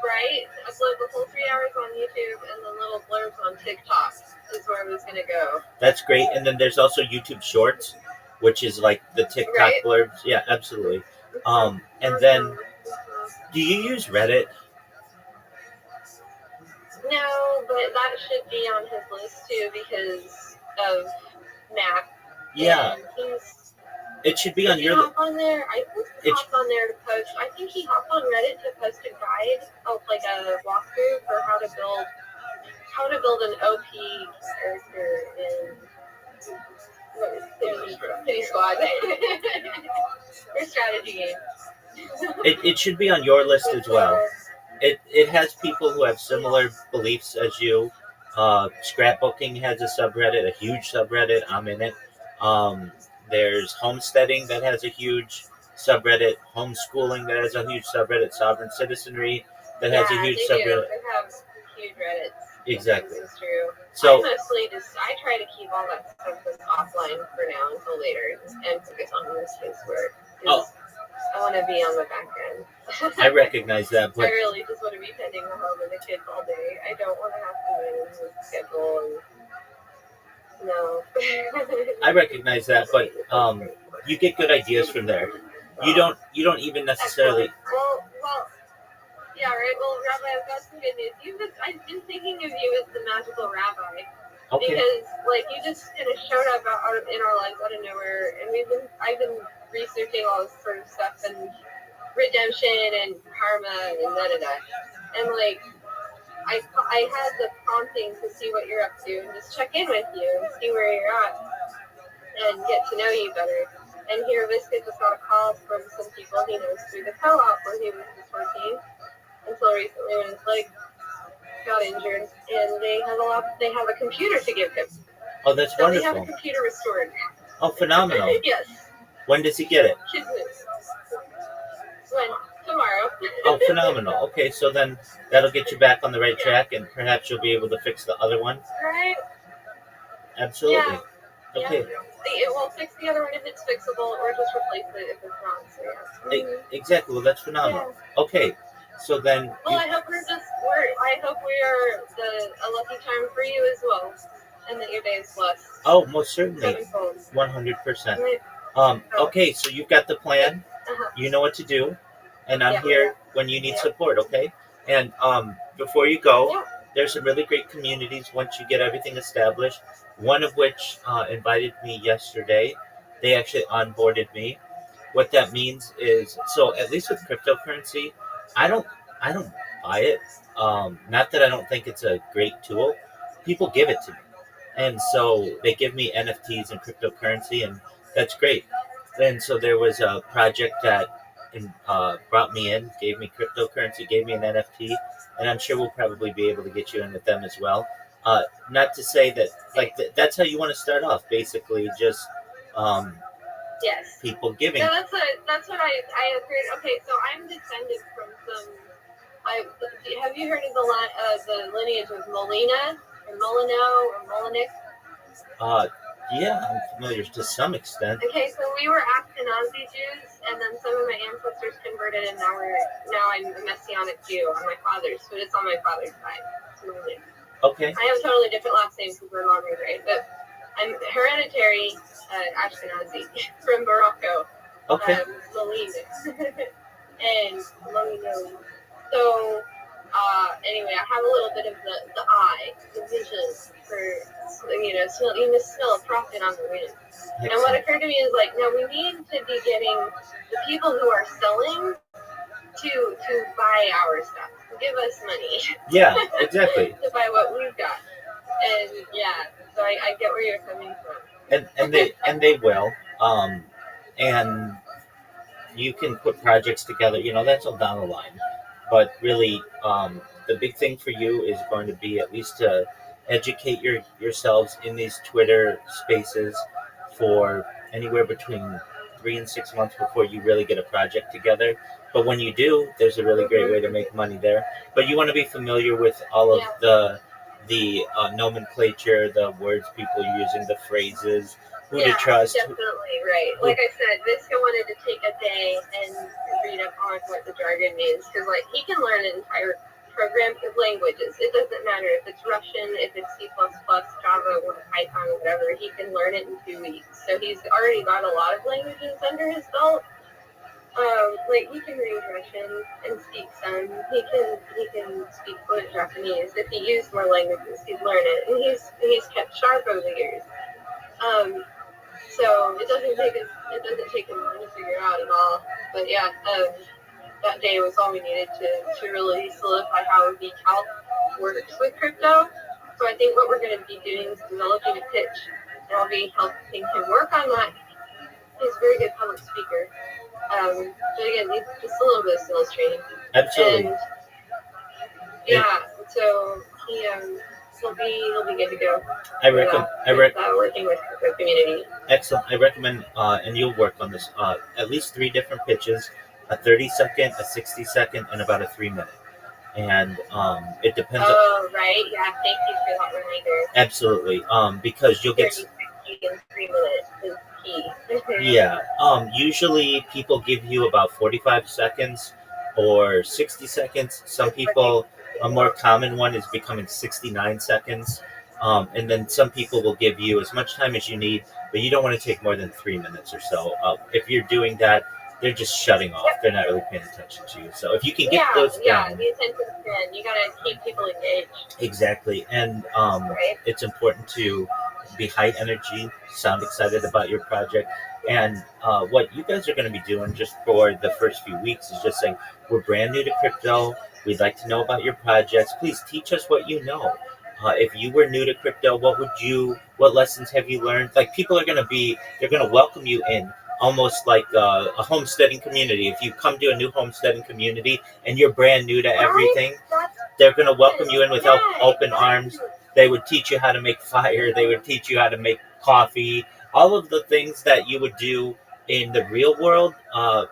right, upload the whole 3 hours on YouTube, and the little blurbs on TikTok is where I was gonna go. that's great. And then there's also YouTube Shorts, which is like the TikTok Right. blurbs. Yeah, absolutely. And then, do you use Reddit? No, but that should be on his list too because of Mac. Yeah, And he's it should be on Did your. he hop on there? I think he It- hopped on there to post. I think he hopped on Reddit to post a guide of like a walkthrough for how to build an OP character in what is it, City Squad or strategy game. It should be on your list as well. It has people who have similar beliefs as you. Scrapbooking has a subreddit, a huge subreddit. I'm in it. There's homesteading that has a huge subreddit. Homeschooling that has a huge subreddit. Sovereign citizenry that has a huge they subreddit. do. They have huge Reddits. Exactly. This is true. So I mostly I try to keep all that stuff just offline for now until later and focus on this space work. Oh. I want to be on the back end. I recognize that, I but really just want to be tending the home and the kids all day. I don't want to have to manage the schedule and no. I recognize that, but you get good ideas from there. You don't even necessarily. Well, yeah, right. Well, Rabbi, I've got some good news. I've been thinking of you as the magical rabbi Okay. because, like, you just kind of showed up in our lives out of nowhere, and I've been researching all this sort of stuff and redemption and karma and and like, I had the prompting to see what you're up to and just check in with you and see where you're at and get to know you better. And here, Visca just got a call from some people he knows through the co-op where he was just working until recently when his leg got injured, and they have a computer to give him. Oh, that's So they have a wonderful. computer restored. Oh, phenomenal. Yes. When does he get it? Kids news. When? Tomorrow. Oh, phenomenal. Okay, so then that'll get you back on the right track, and perhaps you'll be able to fix the other one. Right? Absolutely. Yeah. Okay. It will fix the other one if it's fixable, or just replace it if it's not. So, yeah. Exactly. Well, that's phenomenal. Okay, so then. Well, I hope I hope we are a lucky charm for you as well, and that your day is blessed. Oh, most certainly. Sevenfold. 100%. Okay, so you've got the plan. Uh-huh. You know what to do, and I'm Yeah. here when you need Yeah. support. Okay, and before you go, Yeah. there's some really great communities once you get everything established. One of which invited me yesterday. They actually onboarded me. What that means is, so at least with cryptocurrency, I don't buy it. Not that I don't think it's a great tool. People give it to me, and so they give me NFTs and cryptocurrency, and that's great. And so there was a project that brought me in, gave me cryptocurrency, gave me an NFT, and I'm sure we'll probably be able to get you in with them as well. Not to say that, like, that's how you want to start off, basically, just Yes. people giving. No, that's what I agreed. Okay, so I'm descended from some. Have you heard of the lineage of Molina or Molino or Molinik? Yeah, I'm familiar to some extent. Okay, so we were Ashkenazi Jews, and then some of my ancestors converted, and now I'm a Messianic Jew on my father's, but it's on my father's side. Okay. I have a totally different last name because we're long right? But I'm hereditary Ashkenazi from Morocco. Okay. Moline. And Molino. So, anyway, I have a little bit of the eye, the vision for, you smell a prophet on the wind. And what occurred to me is like, no, we need to be getting the people who are selling to buy our stuff. Give us money. Yeah, exactly. To buy what we've got. And yeah, so I get where you're coming from. And they will. And you can put projects together, that's all down the line. But really, the big thing for you is going to be at least to educate yourselves in these Twitter spaces for anywhere between 3 and 6 months before you really get a project together. But when you do, there's a really great way to make money there. But you want to be familiar with all of the the nomenclature, the words people are using, the phrases, who to Yeah, trust. definitely, right. Like I said, Visca wanted to take a day and read up on what the jargon means, because like he can learn an entire program of languages. It doesn't matter if it's Russian, if it's C++, Java, or Python, or whatever. He can learn it in 2 weeks. So he's already got a lot of languages under his belt. Like he can read Russian and speak some. He can speak fluent Japanese. If he used more languages, he'd learn it, and he's kept sharp over the years. So it doesn't take him long to figure out at all. But yeah, that day was all we needed to really solidify how VCalc works with crypto. So I think what we're going to be doing is developing a pitch, and I'll be helping him work on that. He's a very good public speaker. But again, just a little bit of sales training. Absolutely. And yeah, so he'll be good to go. I recommend working with the community. Excellent. I recommend, and you'll work on this, at least 3 different pitches: a 30-second, a 60-second, and about a 3-minute. And it depends. Oh, right. Yeah. Thank you for that reminder. Absolutely. Because you'll get 30, 60, and 3 minutes is key. Yeah. Usually people give you about 45 seconds or 60 seconds. Some people, a more common one is becoming 69 seconds. And then some people will give you as much time as you need, but you don't want to take more than 3 minutes or so. If you're doing that, they're just shutting off. They're not really paying attention to you. So if you can get those down. The attention span. You got to keep people engaged. Exactly. And Right. it's important to be high energy, sound excited about your project. And what you guys are going to be doing just for the first few weeks is just saying, we're brand new to crypto. We'd like to know about your projects. Please teach us what you know. If you were new to crypto, what lessons have you learned? Like people are going to they're going to welcome you in almost like a homesteading community. If you come to a new homesteading community and you're brand new to everything, they're going to welcome you in with open arms. They would teach you how to make fire. They would teach you how to make coffee. All of the things that you would do in the real world,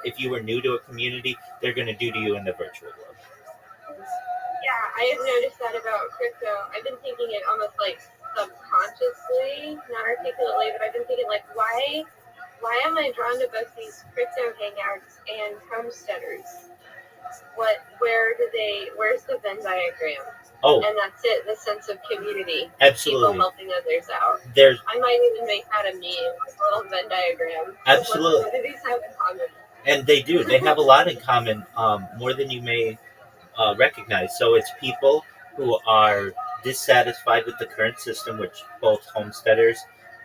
if you were new to a community, they're going to do to you in the virtual world. Yeah, I have noticed that about crypto. I've been thinking it almost like subconsciously, not articulately, but I've been thinking like, why am I drawn to both these crypto hangouts and homesteaders? Where's the Venn diagram? Oh, and that's it, the sense of community. Absolutely. People helping others out. I might even make that a meme, a little Venn diagram. Absolutely. What do these have in common? And they do. They have a lot in common, more than you may recognize. So it's people who are dissatisfied with the current system, which both homesteaders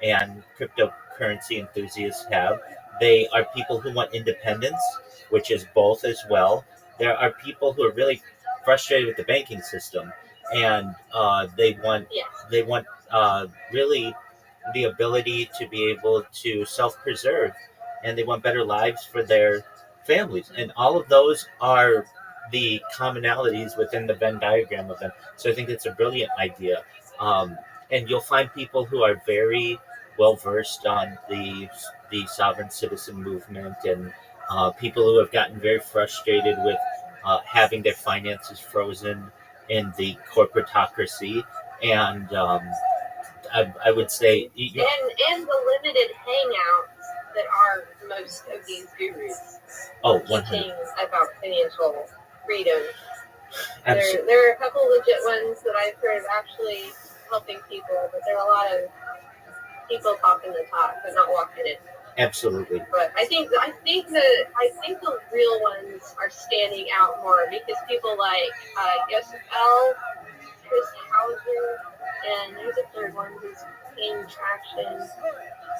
and cryptocurrency enthusiasts have. They are people who want independence, which is both as well. There are people who are really frustrated with the banking system, and they want really the ability to be able to self-preserve, and they want better lives for their families. And all of those are the commonalities within the Venn diagram of them. So I think it's a brilliant idea. And you'll find people who are very well versed on the sovereign citizen movement, and people who have gotten very frustrated with having their finances frozen in the corporatocracy. And I would say, and the limited hangouts that are most of these gurus. Teaching about financial freedom. There are a couple legit ones that I've heard actually helping people, but there are a lot of people talking the talk but not walking it. Absolutely. But I think the real ones are standing out more because people like Joseph L., Chris Hauser, and there's a third one who's gaining traction.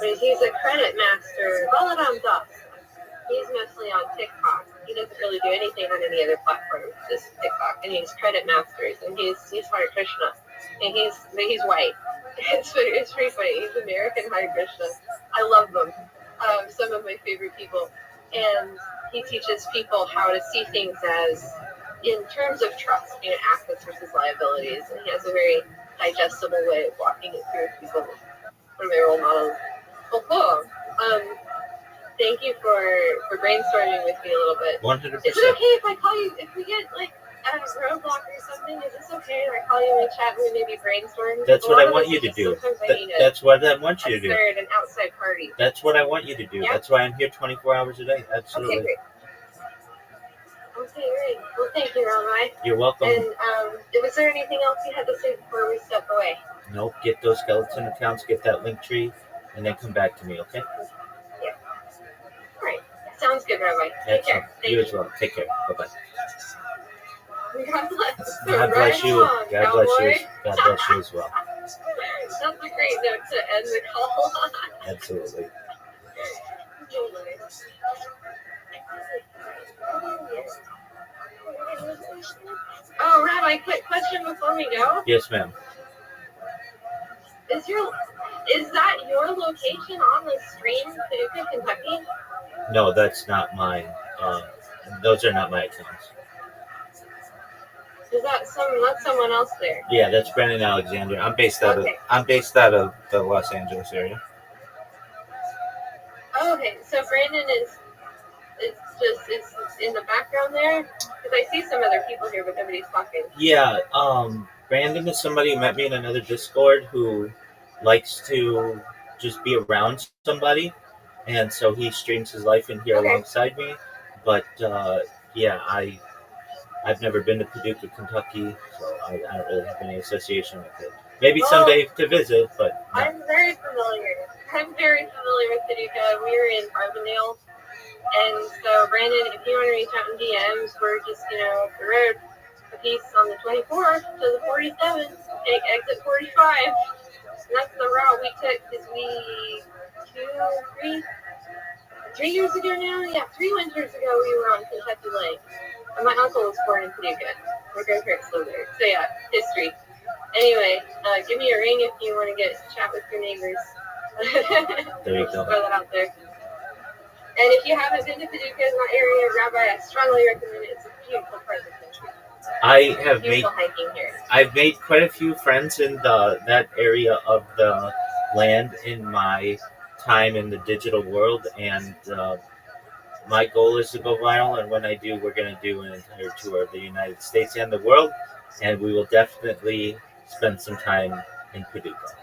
But he's a credit master. Balaram Das. He's mostly on TikTok. He doesn't really do anything on any other platform, just TikTok. And he's credit masters, and he's Hare Krishna, and he's white. It's pretty funny. He's American Hare Krishna. I love them. Some of my favorite people, and he teaches people how to see things as in terms of trust, assets versus liabilities, and he has a very digestible way of walking it through people. One of my role models. Well, cool. Thank you for brainstorming with me a little bit. 100%. Is it okay if I call you, if we get a roadblock or something, is this okay? Or call you in a chat and we maybe brainstorm? That's A what lot I of want this you is to just do. sometimes I need a That's what I want you to do. third, an outside party. That's what I want you to do. Yeah. That's why I'm here 24 hours a day. Okay, Absolutely. great. Okay, great. Well, thank you, Rabbi. You're welcome. And was there anything else you had to say before we step away? Nope. Get those skeleton accounts, get that link tree, and then come back to me, okay? Yeah. All right. Sounds good, Rabbi. Take care. Thank You as well. Take care. Bye-bye. God bless. God bless Right you. on, God bless you. cowboy. God bless you as well. That's a great note to end the call on. Absolutely. Oh, Rabbi, quick question before we go. Yes, ma'am. Is that your location on the stream, Paducah, Kentucky? No, that's not mine. Those are not my accounts. Is that that's someone else there? Yeah, that's Brandon Alexander. I'm based out of the Los Angeles area. Okay, so Brandon is it's in the background there? Because I see some other people here, but nobody's talking. Yeah, Brandon is somebody who met me in another Discord who likes to just be around somebody, and so he streams his life in here alongside me. But yeah, I've never been to Paducah, Kentucky, so I don't really have any association with it. Maybe someday to visit, but no. I'm very familiar with Paducah. We were in Carbondale. And so, Brandon, if you want to reach out in DMs, we're just, up the road a piece on the 24th to the 47th, take exit 45. And that's the route we took because three years ago now? Yeah, 3 winters ago we were on Kentucky Lake. And my uncle was born in Paducah. My grandparents live there. So yeah, history. Anyway, give me a ring if you want to chat with your neighbors. There you go. Throw that out there. And if you haven't been to Paducah in that area, Rabbi, I strongly recommend it. It's a beautiful part of the country. I've made quite a few friends in that area of the land in my time in the digital world, and my goal is to go viral. And when I do, we're going to do an entire tour of the United States and the world, and we will definitely spend some time in Paducah.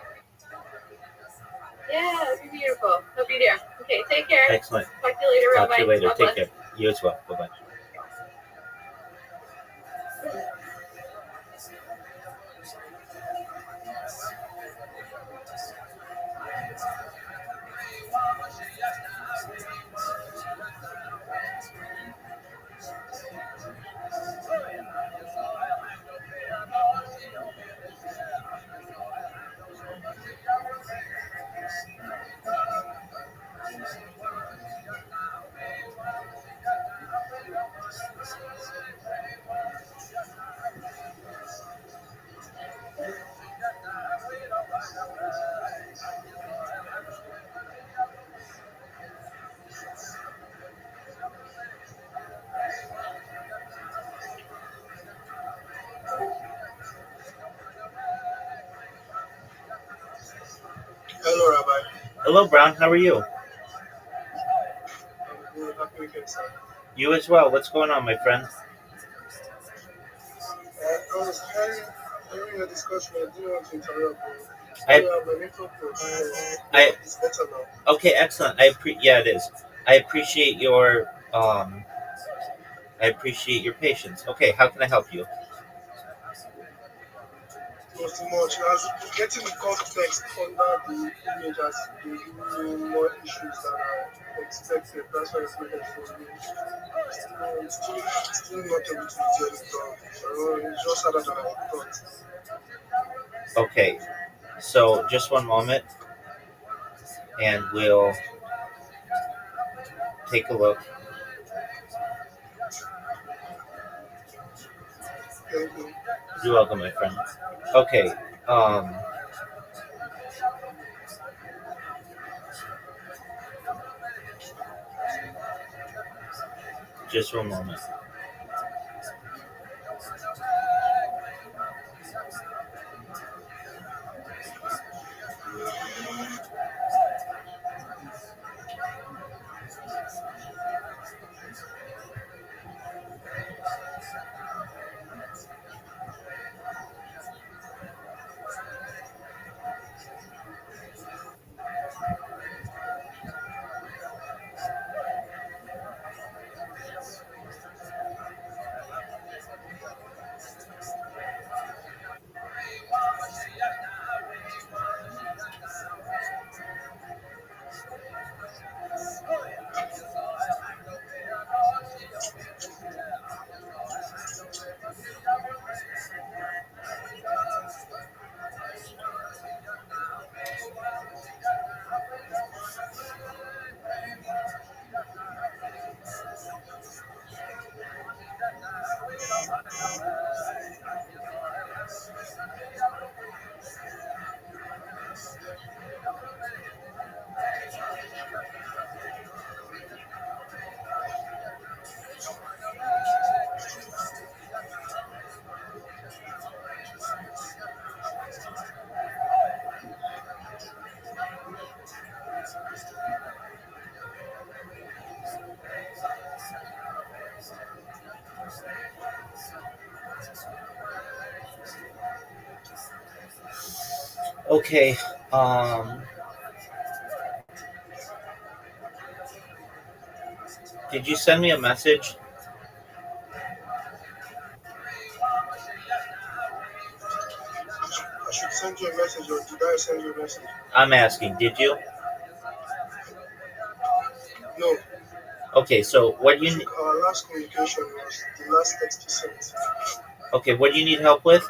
Yeah, it'd be beautiful. Hope you're there. Okay, take care. Excellent. Talk to you later, Rabbi. Talk to you later. Take care. You as well. Bye-bye. Hello, Rabbi. Hello, Brown. How are you? I'm good. Happy weekend, sir. You as well. What's going on, my friend? I was hearing your discussion. I didn't want to interrupt you. It's better now. Okay, excellent. It is. I appreciate your patience. Okay, how can I help you? Not too much. As getting the context under the image has been more issues than I expected. That's why I played for me. Still not able to get it done. It's just harder than I thought. Okay, so just one moment, and we'll take a look. Thank you. You're welcome, my friend. Okay, just one moment. Okay. Um, did you send me a message? I should send you a message, or did I send you a message? I'm asking. Did you? No. Okay. So what I do you? think our last communication was the last text you sent. Okay. What do you need help with?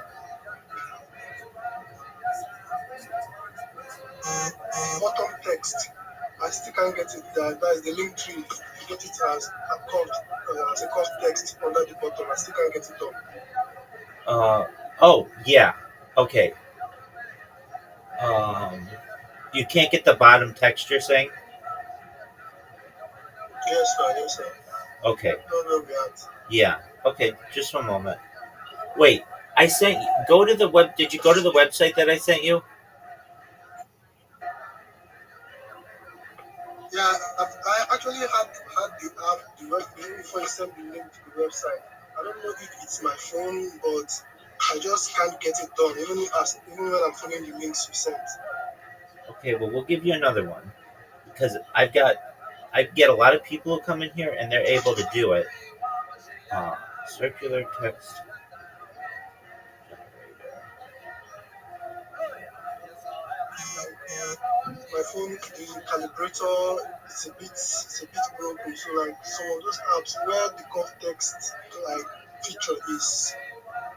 Bottom text. I still can't get it. That is the link tree. You get it as a conf text under the bottom. I still can't get it up. Uh. Oh yeah. Okay. Um. You can't get the bottom text. You're saying? Yes, sir. Yes, sir. Okay. No, no, we are. Yeah. Okay. Just one moment. Wait. I sent. Go to the web. Did you go to the website that I sent you? Yeah, I actually had the app, the web, before you sent the link to the website. I don't know if it's my phone, but I just can't get it done, even when I'm following the links you sent. Okay. Well, we'll give you another one because I get a lot of people who come in here and they're able to do it. Uh, circular text. My phone, the calibrator is a bit broken. So like some of those apps where the context like feature is,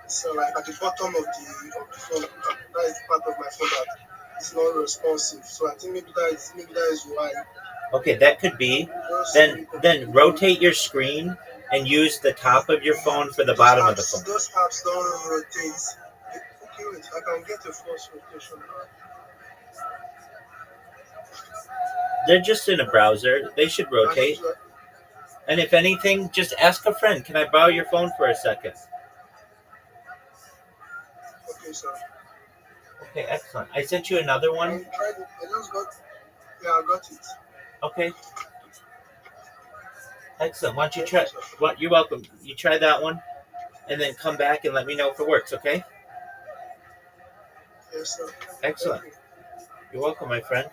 so like at the bottom of the phone, that is part of my phone that is not responsive. So I think maybe that is why. Okay, that could be. Just Then rotate your screen and use the top of your phone for the bottom of the phone. those apps don't rotate. Okay, wait, I can get a force rotation app. They're just in a browser. They should rotate. And if anything, just ask a friend. Can I borrow your phone for a second? Okay, sir. Okay, excellent. I sent you another I one. tried it. I just got. Yeah, I got it. Okay, excellent. Why don't you Thank try? you, sir. What? You're welcome. You try that one, and then come back and let me know if it works. Okay. Yes, sir. Thank Excellent. you. You're welcome, my friend.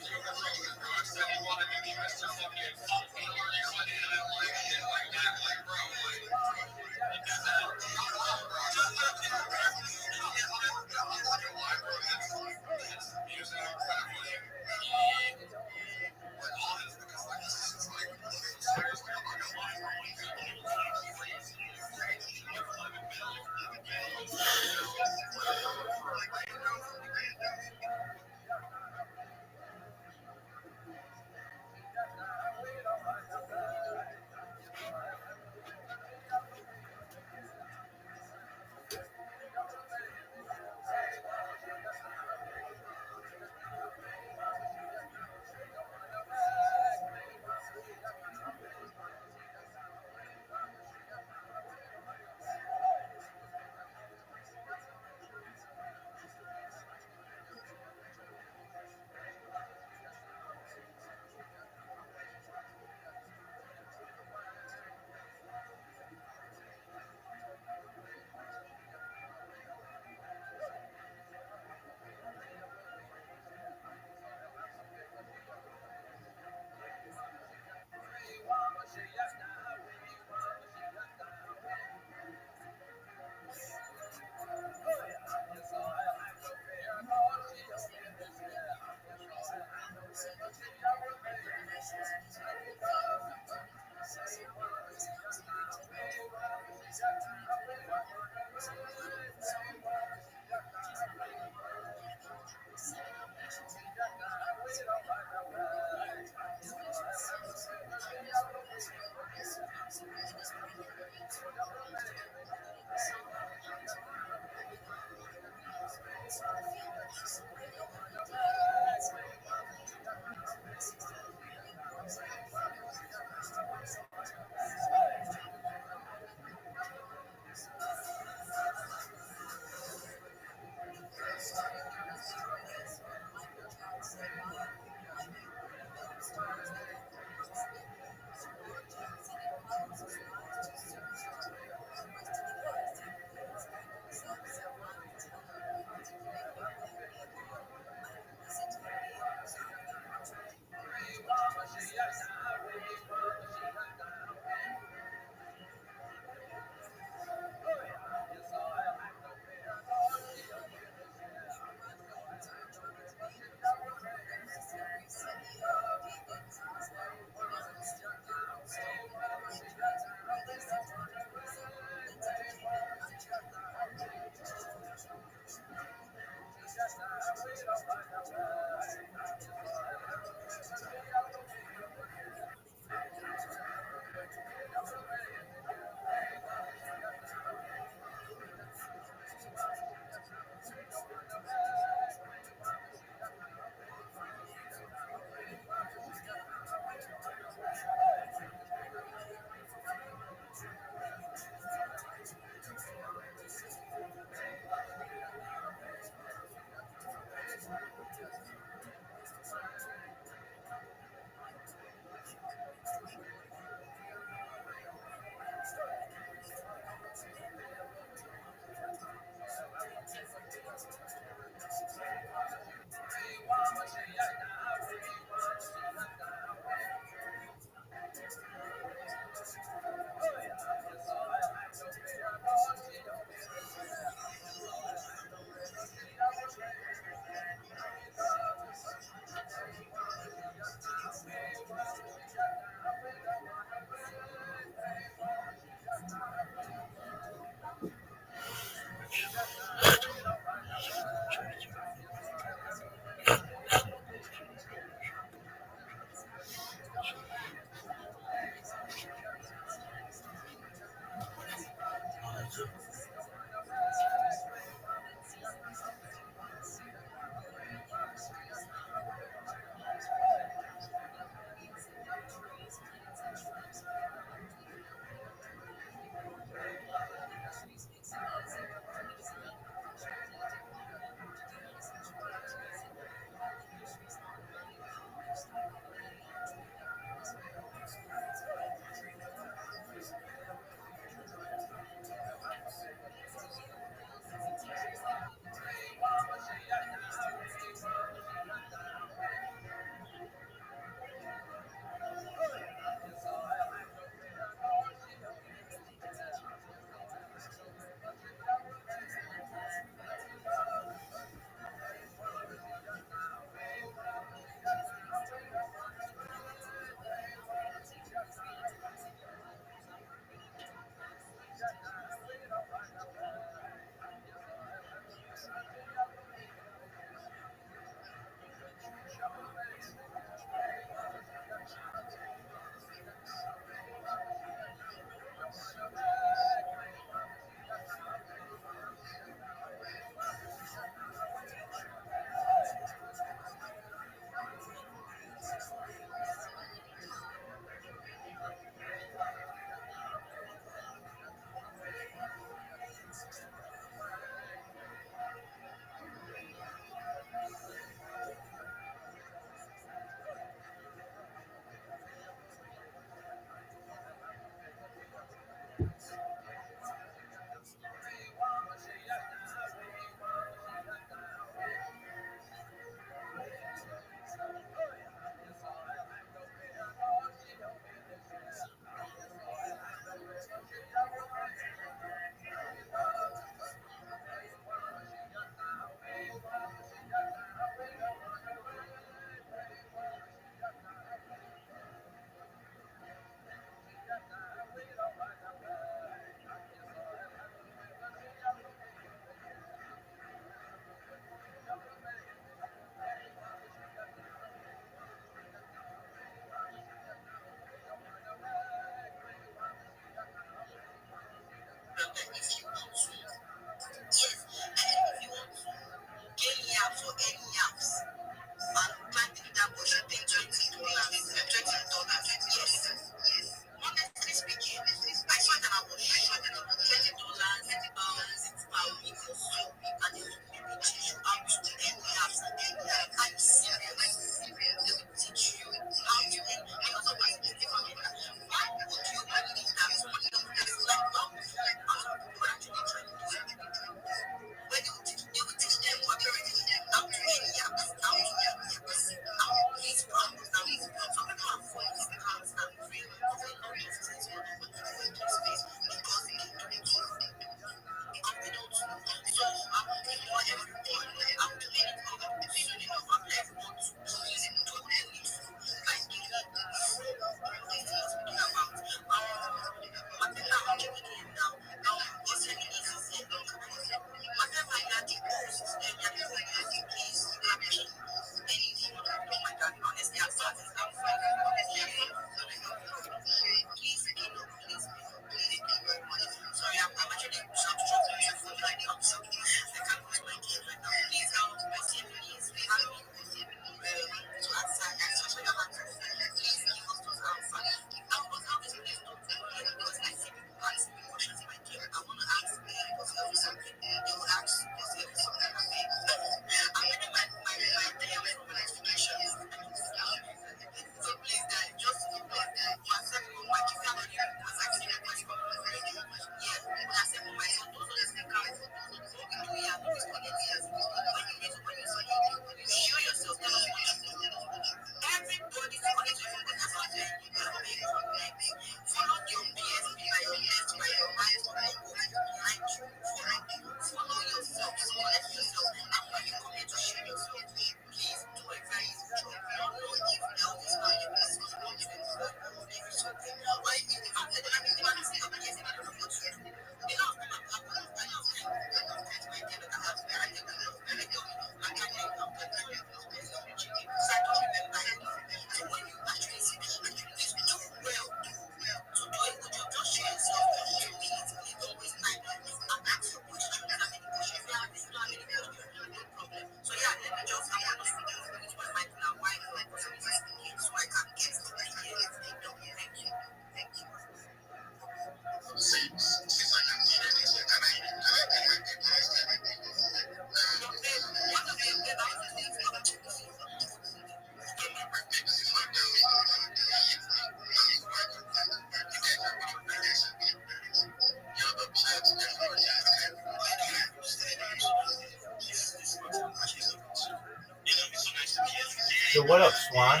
So what up, Swan?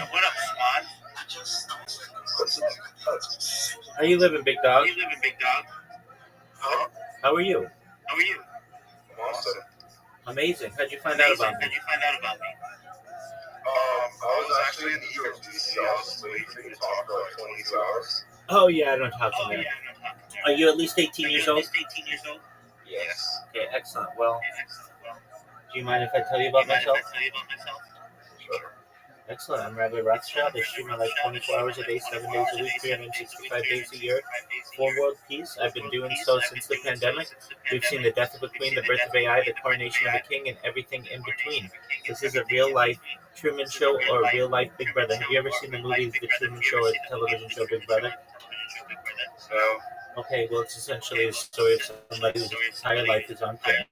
What's up? How you living, big dog? Huh? How are you? I'm awesome. Amazing. How'd you find out about me? I was actually in the EOTC. I was waiting for you to talk for like 22 hours. Oh yeah, I don't talk to them. Are you at least 18 years old? Yes. Okay, excellent. Well, do you mind if I tell you about myself? Sure. Excellent. I'm Rabbi Rothschild. I stream my life 24 hours a day, 7 days a week, 365 days a year for world peace. I've been doing so since the pandemic. We've seen the death of a queen, the birth of AI, the coronation of a king, and everything in between. This is a real-life Truman Show or a real-life Big Brother. Have you ever seen the movie The Truman Show or the television show Big Brother? No. Okay, well, it's essentially a story of somebody whose entire life is on camera.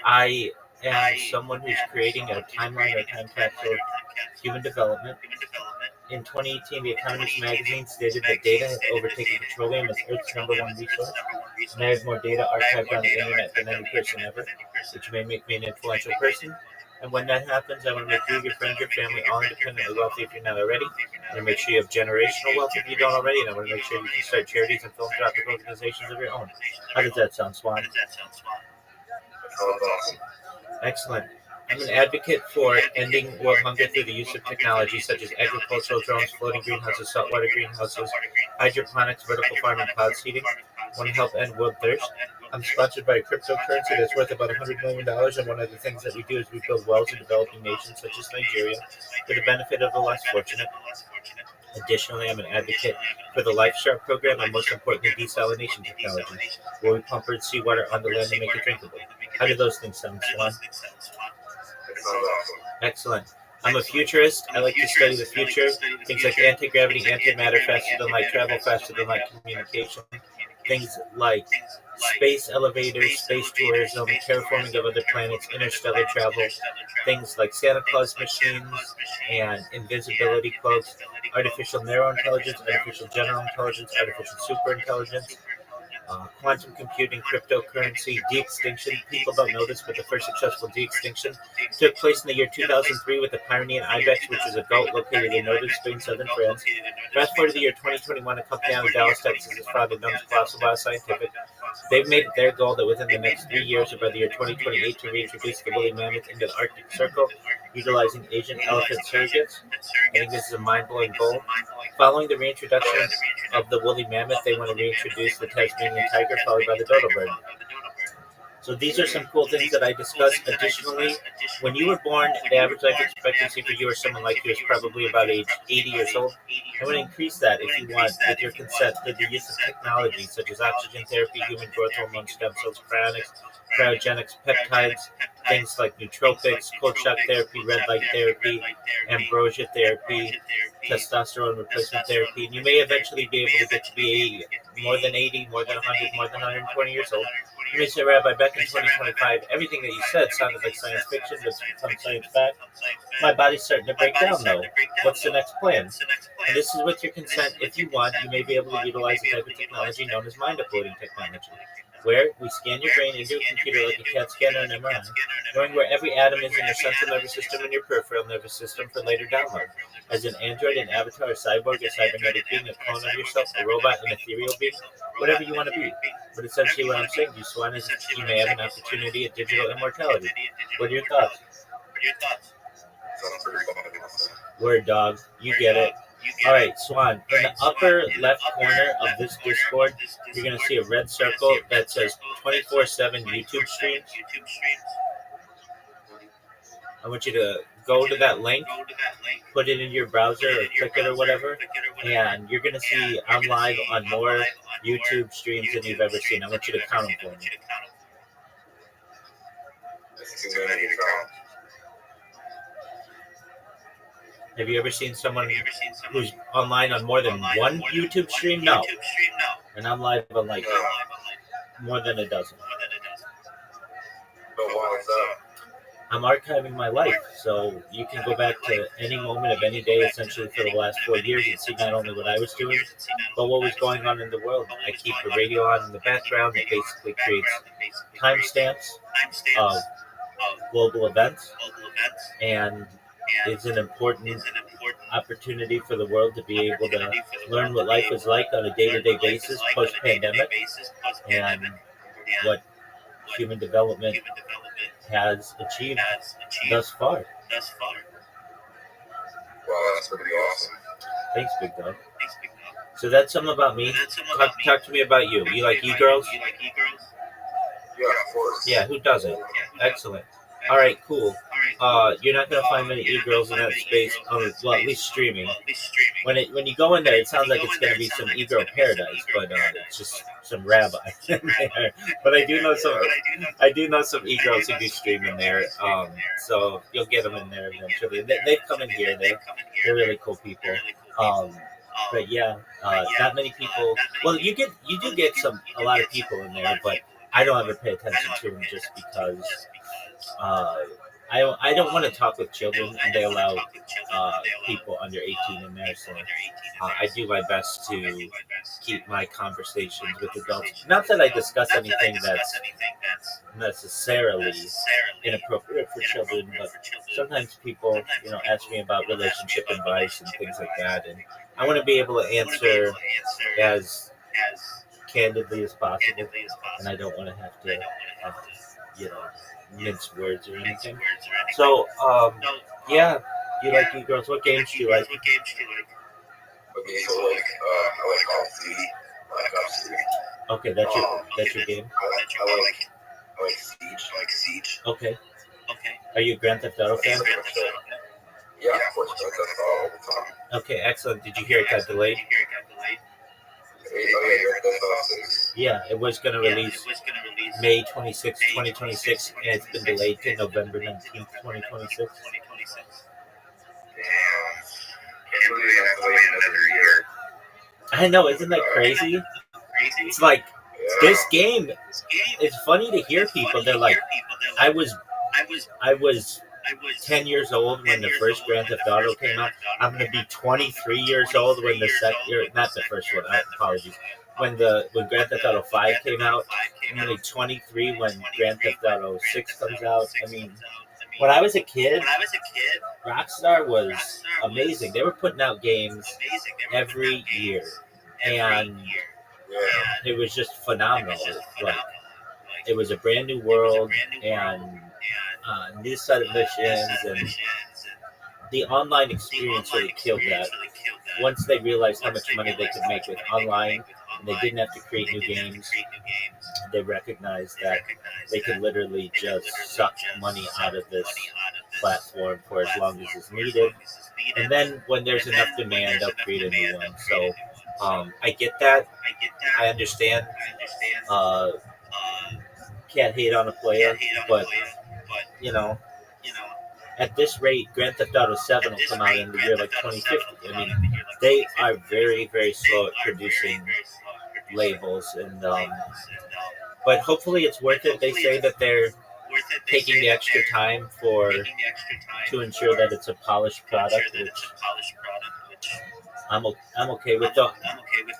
I am someone who's creating a timeline or a time capsule of human development. In 2018, The Economist magazine stated that data has overtaken petroleum as Earth's #1 resource, and I have more data archived on the internet than any person ever, which may make me an influential person. And when that happens, I want to make you, your friends, your family all independently wealthy if you're not already. I want to make sure you have generational wealth if you don't already, and I want to make sure you can start charities and philanthropic organizations of your own. How does that sound, Swan? That sounds awesome. Excellent. I'm an advocate for ending world hunger through the use of technology such as agricultural drones, floating greenhouses, saltwater greenhouses, hydroponics, vertical farming, cloud seeding. I want to help end world thirst. I'm sponsored by a cryptocurrency that's worth about $100 million, and one of the things that we do is we build wells in developing nations such as Nigeria for the benefit of the less fortunate. Additionally, I'm an advocate for the Life Shark program and most importantly, desalination technology, where we pump seawater onto land and make it drinkable. How do those things sound, Swan? That sounds awesome. Excellent. I'm a futurist. I like to study the future. Things like anti-gravity, antimatter, faster than light travel, faster than light communication. Things like space elevators, space tourism, terraforming of other planets, interstellar travel. Things like Santa Claus machines and invisibility cloaks. Artificial narrow intelligence, artificial general intelligence, artificial superintelligence. Quantum computing, cryptocurrency, de-extinction. People don't know this, but the first successful de-extinction took place in the year 2003 with the Pyrenean ibex, which is a goat located in northern Spain, southern France. Fast forward to the year 2021, a company out of Dallas, Texas is founded known as Colossal Bioscientific. They've made it their goal that within the next 3 years, or by the year 2028, to reintroduce the woolly mammoth into the Arctic Circle, utilizing Asian elephant surrogates. I think this is a mind-blowing goal. Following the reintroduction of the woolly mammoth, they want to reintroduce the Tasmanian tiger, followed by the dodo bird. So these are some cool things that I discussed. Additionally, when you were born, the average life expectancy for you or someone like you is probably about age 80 years old. I would increase that if you want, with your consent, through the use of technology such as oxygen therapy, human growth hormone, stem cells, cryogenics, peptides, things like nootropics, cold shock therapy, red light therapy, ambrosia therapy, testosterone replacement therapy. And you may eventually be able to get to be more than 80, more than 100, more than 120 years old. You may say, Rabbi, back in 2025, everything that you said sounded like science fiction, but it's become science fact. My body's starting to break down, though. What's the next plan? And this is with your consent. If you want, you may be able to utilize a type of technology known as mind uploading technology, where we scan your brain into a computer like a CAT scan or an MRI, knowing where every atom is in your central nervous system and your peripheral nervous system for later download. As an android, an avatar, a cyborg, a cybernetic being, a clone of yourself, a robot, an ethereal being, whatever you want to be. But essentially what I'm saying to you, Swan, is you may have an opportunity at digital immortality. What are your thoughts? Sounds pretty fun. Word, dog. You get it. All right, Swan. In the upper left corner of this Discord, you're going to see a red circle that says 24/7 YouTube streams. I want you to go to that link, put it in your browser or click it or whatever, and you're going to see I'm live on more YouTube streams than you've ever seen. I want you to count them for me. That's too many to count. Have you ever seen someone who's online on more than one YouTube stream? No. And I'm live on like more than a dozen. But why is that? I'm archiving my life, so you can go back to any moment of any day, essentially for the last 4 years, and see not only what I was doing, but what was going on in the world. I keep the radio on in the background that basically creates timestamps of global events, and it's an important opportunity for the world to be able to learn what life is like on a day-to-day basis post-pandemic, and what human development has achieved thus far. Wow, that's pretty awesome. Thanks, big dog. So that's something about me. Talk to me about you. You like e-girls? Yeah, of course. Yeah, who doesn't? Excellent. All right, cool. You're not gonna find many e-girls in that space. Well, at least streaming. When you go in there, it sounds like it's gonna be some e-girl paradise, but it's just some rabbis in there. But I do know some e-girls who do stream in there. So you'll get them in there eventually. They've come in here. They're really cool people. But yeah, not many people. Well, you do get a lot of people in there, but I don't ever pay attention to them just because I don't want to talk with children, and they allow people under 18 in there. So I do my best to keep my conversations with adults. Not that I discuss anything that's necessarily inappropriate for children, but sometimes people, ask me about relationship advice and things like that, and I want to be able to answer as candidly as possible, and I don't want to have to mince words or anything. So, yeah, you like e-girls. What games do you like? Okay, so I like Call of Duty. Okay, that's your game. I like Siege. Okay. Are you a Grand Theft Auto fan? Yeah, of course, all the time. Okay, excellent. Did you hear it got delayed? Yeah, it was going to release May 26, 2026, and it's been delayed to November 19th, 2026. Damn. Can't believe I have to wait another year. I know, isn't that crazy? It's like, this game, it's funny to hear people, they're like, I was 10 years old when the first Grand Theft Auto came out. I'm going to be 23 years old when the second, not the first one, apologies. When Grand Theft Auto 5 came out, I'm going to be 23 when Grand Theft Auto 6 comes out. I mean, when I was a kid, Rockstar was amazing. They were putting out games every year, and it was just phenomenal. Like, it was a brand new world, and new set of missions, and the online experience really killed that. Once they realized how much money they could make with online, and they didn't have to create new games, they recognized that they could literally just suck money out of this platform for as long as is needed. And then when there's enough demand, they'll create a new one. So I get that. I understand. Can't hate on a player, but at this rate, Grand Theft Auto 7 will come out in the year like 2050. I mean, they are very, very slow at producing labels, and but hopefully it's worth it. They say that they're taking the extra time to ensure that it's a polished product, which I'm okay with. I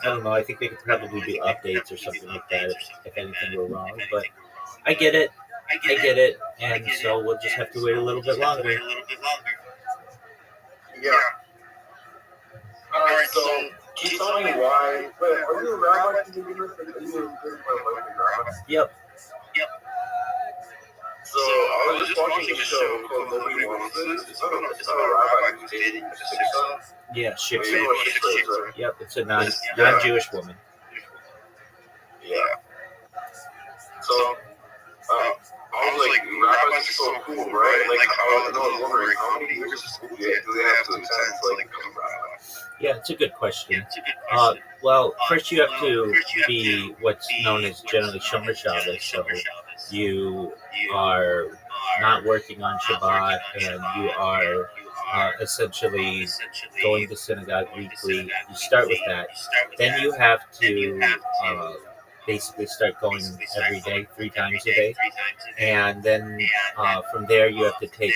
don't know. I think they could probably do updates or something like that if anything were wrong, but I get it, and so we'll just have to wait a little bit longer. Yeah. Alright, so can you tell me why? Wait, are you a rabbi to begin with? Yep. So I was just watching a show called Nobody Wants This. It's about a rabbi who's dating a shiksa. Yeah, shiksa. Yep, it's a non-Jewish woman. Yeah. So I was like, rabbis are so cool, right? Like, I was wondering, how many years of school do they have to attend to become rabbi? Yeah, it's a good question. Well, first you have to be what's known as generally Shomer Shabbos, so you are not working on Shabbat, and you are essentially going to synagogue weekly. You start with that. Then you have to basically start going every day, 3 times a day. And then from there you have to take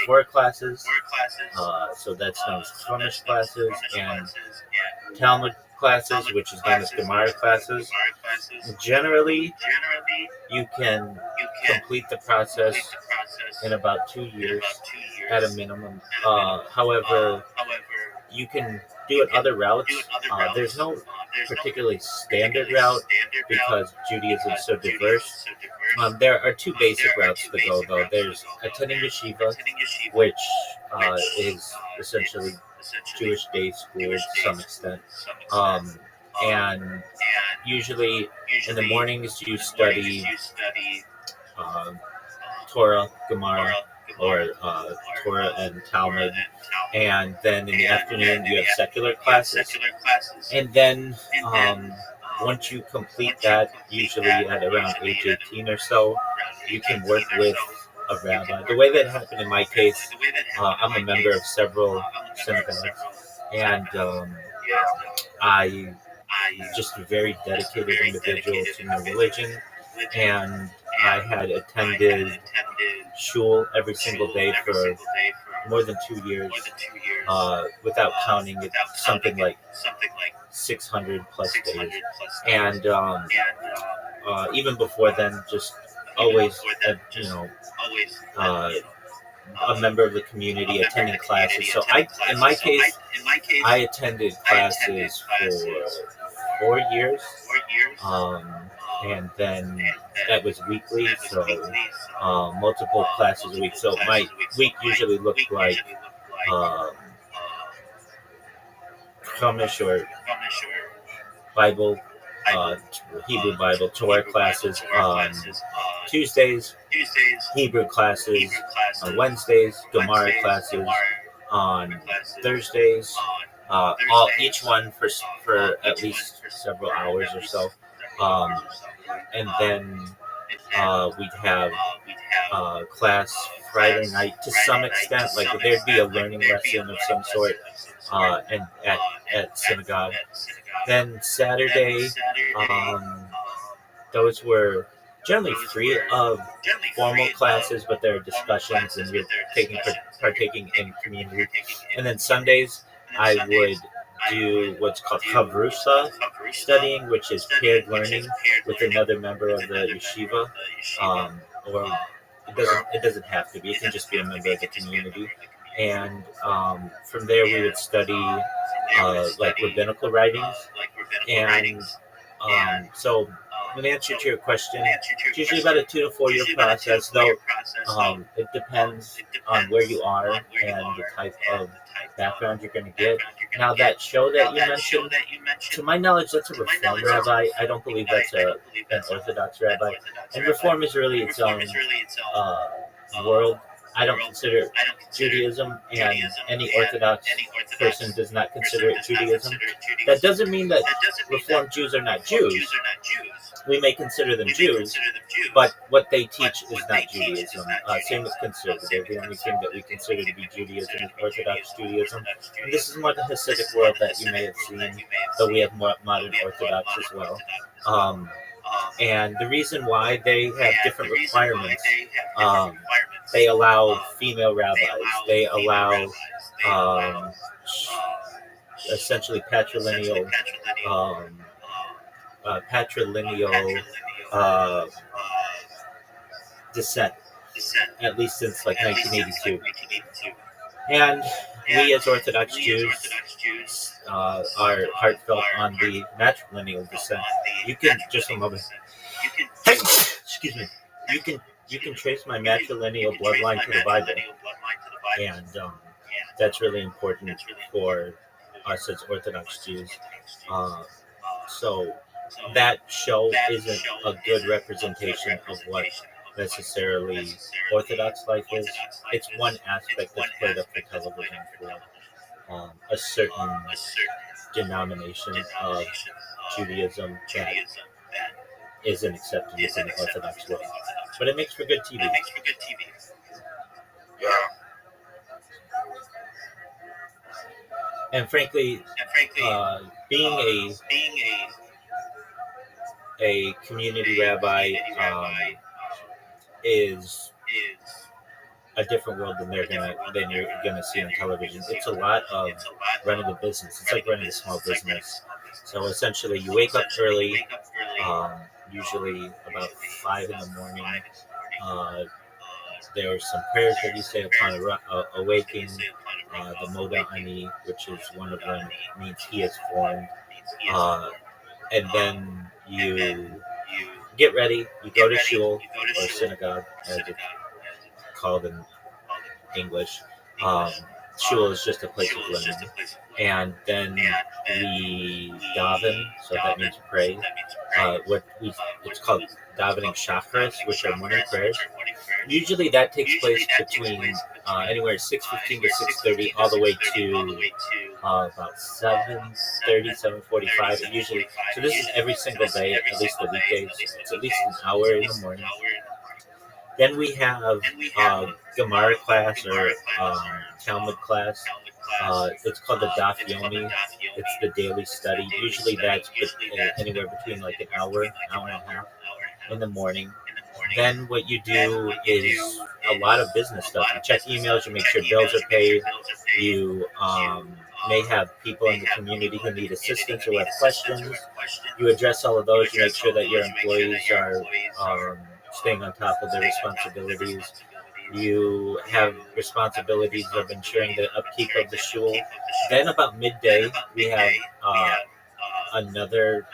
Torah classes, so that's known as Chumash classes, and Talmud classes, which is known as Gemara classes. Generally, you can complete the process in about 2 years at a minimum. However, you can do it other routes. There's no particularly standard route because Judaism is so diverse. There are two basic routes to go, though. There's attending yeshiva, which is essentially Jewish day school to some extent. And usually in the mornings you study Torah, Gemara, or Torah and Talmud, and then in the afternoon you have secular classes. And then once you complete that, usually at around age 18 or so, you can work with a rabbi. The way that happened in my case, I'm a member of several synagogues, and I just a very dedicated individual to my religion, and I had attended shul every single day for more than 2 years, without counting it, something like 600 plus days. And even before then, just always, a member of the community attending classes. So in my case, I attended classes for 4 years, and then that was weekly, so multiple classes a week. So my week usually looked like Chumash or Bible, Hebrew Bible, Torah classes on Tuesdays, Hebrew classes on Wednesdays, Gemara classes on Thursdays, each one for at least several hours or so. And then we'd have class Friday night to some extent, like there'd be a learning lesson of some sort, and at synagogue. Then Saturday, those were generally free of formal classes, but there are discussions and you're partaking in community. And then Sundays, I would do what's called Chavrusa studying, which is paired learning with another member of the yeshiva, or it doesn't have to be. It can just be a member of the community. And from there, we would study like rabbinical writings. And so, in answer to your question, it's usually about a 2 to 4 year process, though it depends on where you are and the type of background you're going to get. Now, that show that you mentioned, to my knowledge, that's a Reform rabbi. I don't believe that's an Orthodox rabbi. And Reform is really its own world. I don't consider Judaism, and any Orthodox person does not consider it Judaism. That doesn't mean that Reform Jews are not Jews. We may consider them Jews, but what they teach is not Judaism. Same with conservative. The only thing that we consider to be Judaism is Orthodox Judaism. And this is more the Hasidic world that you may have seen, though we have more modern Orthodox as well. And the reason why they have different requirements, they allow female rabbis, they allow essentially patrilineal descent, at least since like 1982. And we as Orthodox Jews are heartfelt on the matrilineal descent. You can, just a moment, excuse me, you can trace my matrilineal bloodline to the Bible, and that's really important for us as Orthodox Jews. So that show isn't a good representation of what necessarily Orthodox life is. It's one aspect that's played up for television for a certain denomination of Judaism that isn't accepted within the Orthodox world. But it makes for good TV. Yeah. And frankly, being a community rabbi is a different world than you're gonna see on television. It's a lot of running a business. It's like running a small business. So essentially, you wake up early, usually about 5 in the morning. There's some prayers that you say upon awaking. The Moda Ani, which is one of them, means he is formed. And then you get ready. You go to shul or synagogue, as it's called in English. Shul is just a place of learning. And then we daven, so that means pray. It's called davening chakras, which are morning prayers. Usually that takes place between anywhere 6:15 to 6:30, all the way to about 7:30, 7:45. Usually, so this is every single day, at least the weekdays. It's at least an hour in the morning. Then we have Gemara class or Talmud class. It's called the Daf Yomi. It's the daily study. Usually that's anywhere between like an hour and a half in the morning. Then what you do is a lot of business stuff. You check emails, you make sure bills are paid. You may have people in the community who need assistance or have questions. You address all of those. You make sure that your employees are staying on top of their responsibilities. You have responsibilities of ensuring the upkeep of the shul. Then about midday, we have another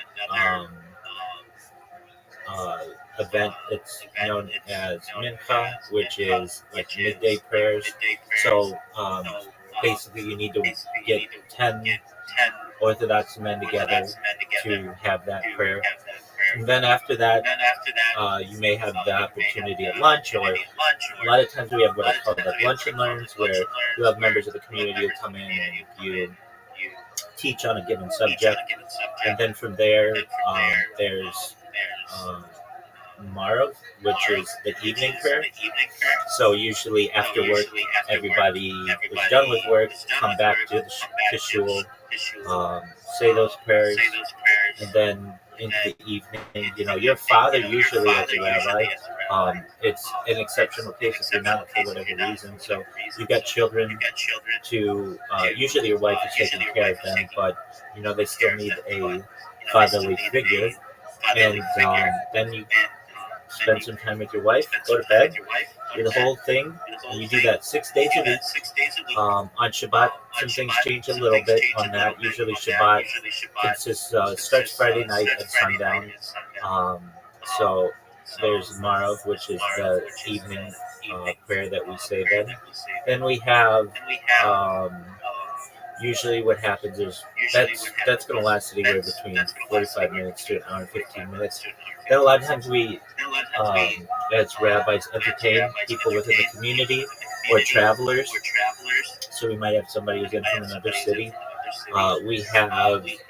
event. It's known as Mincha, which is like midday prayers. So basically, you need to get 10 Orthodox men together to have that prayer. And then after that, you may have the opportunity at lunch, or a lot of times we have what I call like lunch and learns, where you have members of the community who come in and you teach on a given subject. And then from there, there's Marav, which is the evening prayer. So usually after work, everybody is done with work, come back to the shul, say those prayers, and then into the evening, your father usually as a rabbi, it's an exceptional case if you're not for whatever reason. So you've got children to, usually your wife is taking care of them, but they still need a fatherly figure. And then you spend some time with your wife, go to bed, do the whole thing, and you do that 6 days a week. On Shabbat, some things change a little bit on that. Usually Shabbat starts Friday night at sundown. So there's Marav, which is the evening prayer that we say then. Then we have usually what happens is that's going to last anywhere between 45 minutes to an hour and 15 minutes. Then a lot of times we, as rabbis, entertain people within the community or travelers. So we might have somebody who's in from another city. We have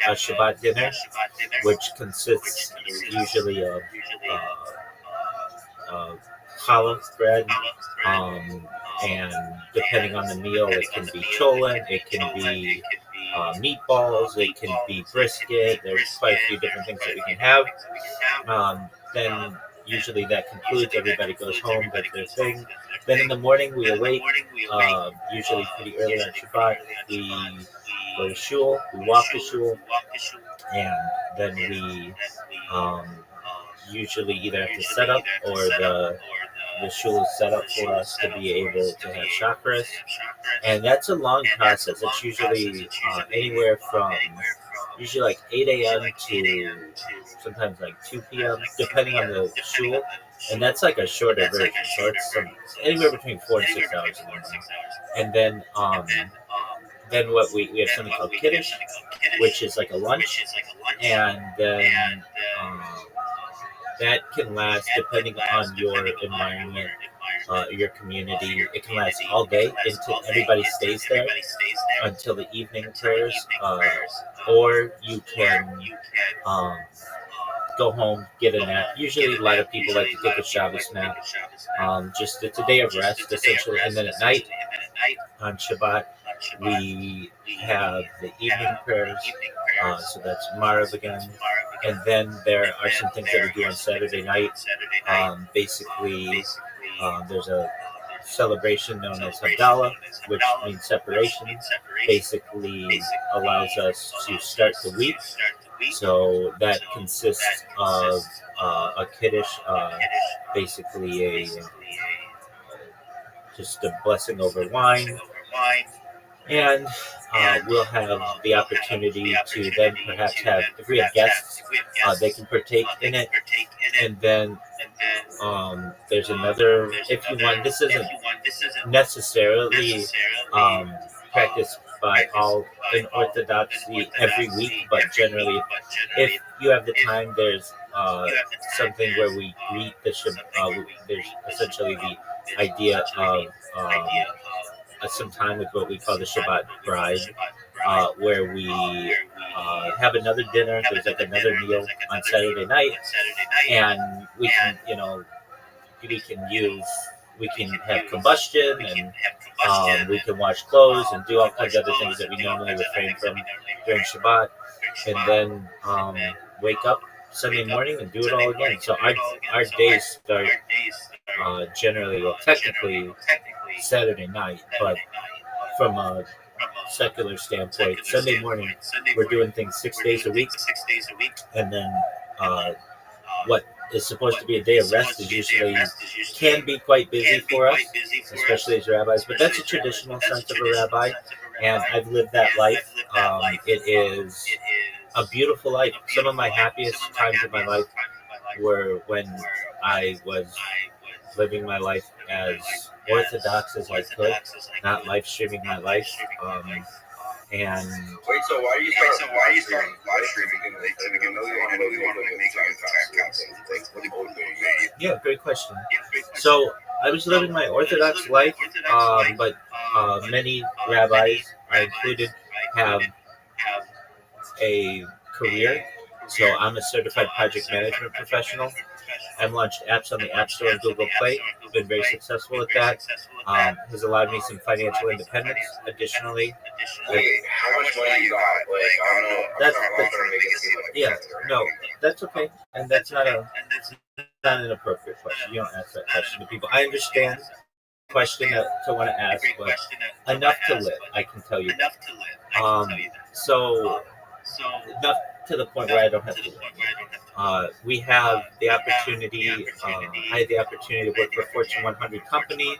a Shabbat dinner, which consists usually of challah bread, and depending on the meal, it can be cholent, it can be meatballs, it can be brisket. There's quite a few different things that we can have. Then usually that concludes. Everybody goes home, does their thing. Then in the morning we awake, usually pretty early on Shabbat. We go to shul, we walk to shul, and then we usually either have to set up or the shul is set up for us to be able to have chakras. And that's a long process. It's usually anywhere from usually like 8 a.m. to sometimes like 2 p.m. depending on the shul. And that's like a shorter version. So it's anywhere between 4 and 6 hours in the morning. And then what we have something called Kiddush, which is like a lunch. And then that can last, depending on your environment, your community. It can last all day until everybody stays there until the evening prayers, or you can go home, get a nap. Usually a lot of people like to take a Shabbos nap. Just it's a day of rest, essentially. And then at night, on Shabbat, we have the evening prayers. So that's Marav again. And then there are some things that we do on Saturday night. Basically, there's a celebration known as Havdalah, which means separation. Basically allows us to start the week. So that consists of a Kiddush, basically just a blessing over wine, and we'll have the opportunity to then perhaps have, if we have guests, they can partake in it, and then there's another, if you want, this isn't necessarily practiced by all in Orthodoxy every week, but generally, if you have the time, there's something where we greet the Shabbat. There's essentially the idea of some time with what we call the Shabbat bride, where we have another dinner. There's like another meal on Saturday night, and we can, we can have combustion, and we can wash clothes and do all kinds of other things that we normally refrain from during Shabbat, and then wake up Sunday morning and do it all again. So our days start generally, well, technically Saturday night, but from a secular standpoint, Sunday morning we're doing things 6 days a week, and then what is supposed to be a day of rest is usually can be quite busy for us, especially as rabbis. But that's a traditional sense of a rabbi, and I've lived that life. It is a beautiful life. Some of my happiest times of my life were when I was living my life as orthodox as I could, not live streaming my life. And wait, so why are you starting live streaming? I know you want to make an entire content. Yeah, great question. So I was living my Orthodox life, but many rabbis, I included, have a career. So I'm a certified project management professional. I've launched apps on the App Store and Google Play. I've been very successful at that. Has allowed me some financial independence. Additionally, how much money you got? Like, I don't know. No, that's okay, and that's not an appropriate question. You don't ask that question to people. I understand the question to want to ask, but enough to live, I can tell you that. So enough to the point where I don't have to live. We have the opportunity. I had the opportunity to work for a Fortune 100 company.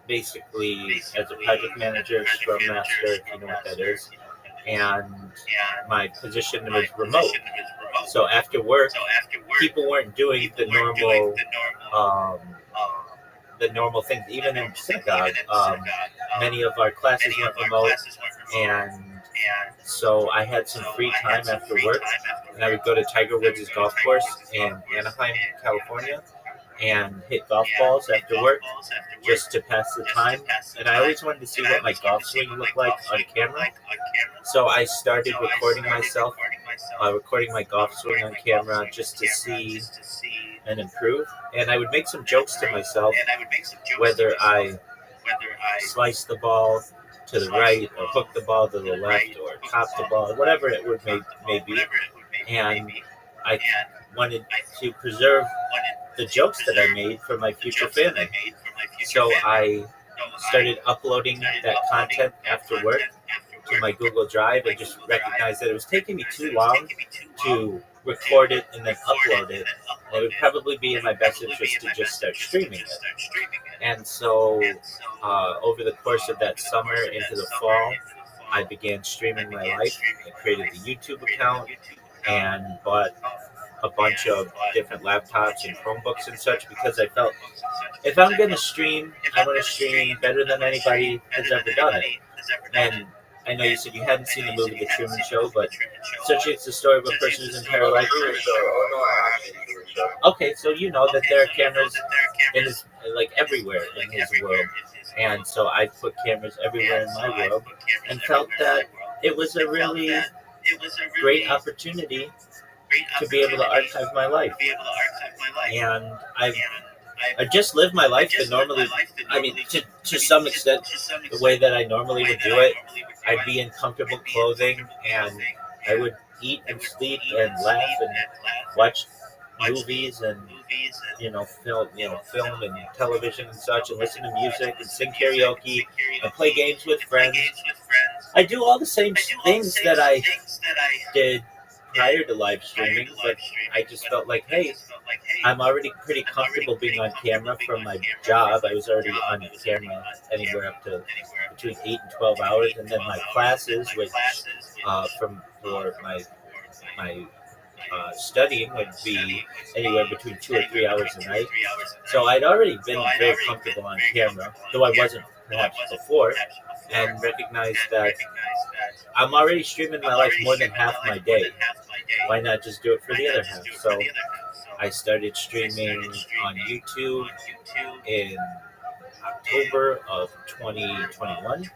Basically, as a project manager, Scrum Master, if you know what that is, and my position was remote. So after work, people weren't doing the normal things. Even in synagogue, many of our classes went remote, and so I had some free time after work, and I would go to Tiger Woods' golf course in Anaheim, California, and hit golf balls after work just to pass the time. And I always wanted to see what my golf swing looked like on camera. So I started recording myself, recording my golf swing on camera just to see and improve. And I would make some jokes to myself, whether I sliced the ball to the right or hooked the ball to the left or topped the ball, whatever it would may be. And I wanted to preserve the jokes that I made for my future family. So I started uploading that content after work to my Google Drive, and just recognized that it was taking me too long to record it and then upload it. And it would probably be in my best interest to just start streaming it. And so over the course of that summer into the fall, I began streaming my life. I created the YouTube account and bought a bunch of different laptops and Chromebooks and such, because I felt if I'm going to stream, I want to stream better than anybody has ever done it. And I know you said you hadn't seen the movie The Truman Show, but essentially it's the story of a person whose entire life. Okay, so you know that there are cameras in his, like, everywhere in his world, and so I put cameras everywhere in my world, and felt that it was a really great opportunity to be able to archive my life. And I just lived my life the normally, I mean, to some extent, the way that I normally would do it. I'd be in comfortable clothing, and I would eat and sleep and laugh and watch movies and film and television and such, and listen to music and sing karaoke and play games with friends. I do all the same things that I did prior to live streaming, but I just felt like, hey, I'm already pretty comfortable being on camera from my job. I was already on camera anywhere up to between 8 and 12 hours, and then my classes, which for my studying would be anywhere between 2 or 3 hours a night. So I'd already been very comfortable on camera, though I wasn't perhaps before, and recognized that I'm already streaming my life more than half my day. Why not just do it for the other half? So I started streaming on YouTube in October of 2021,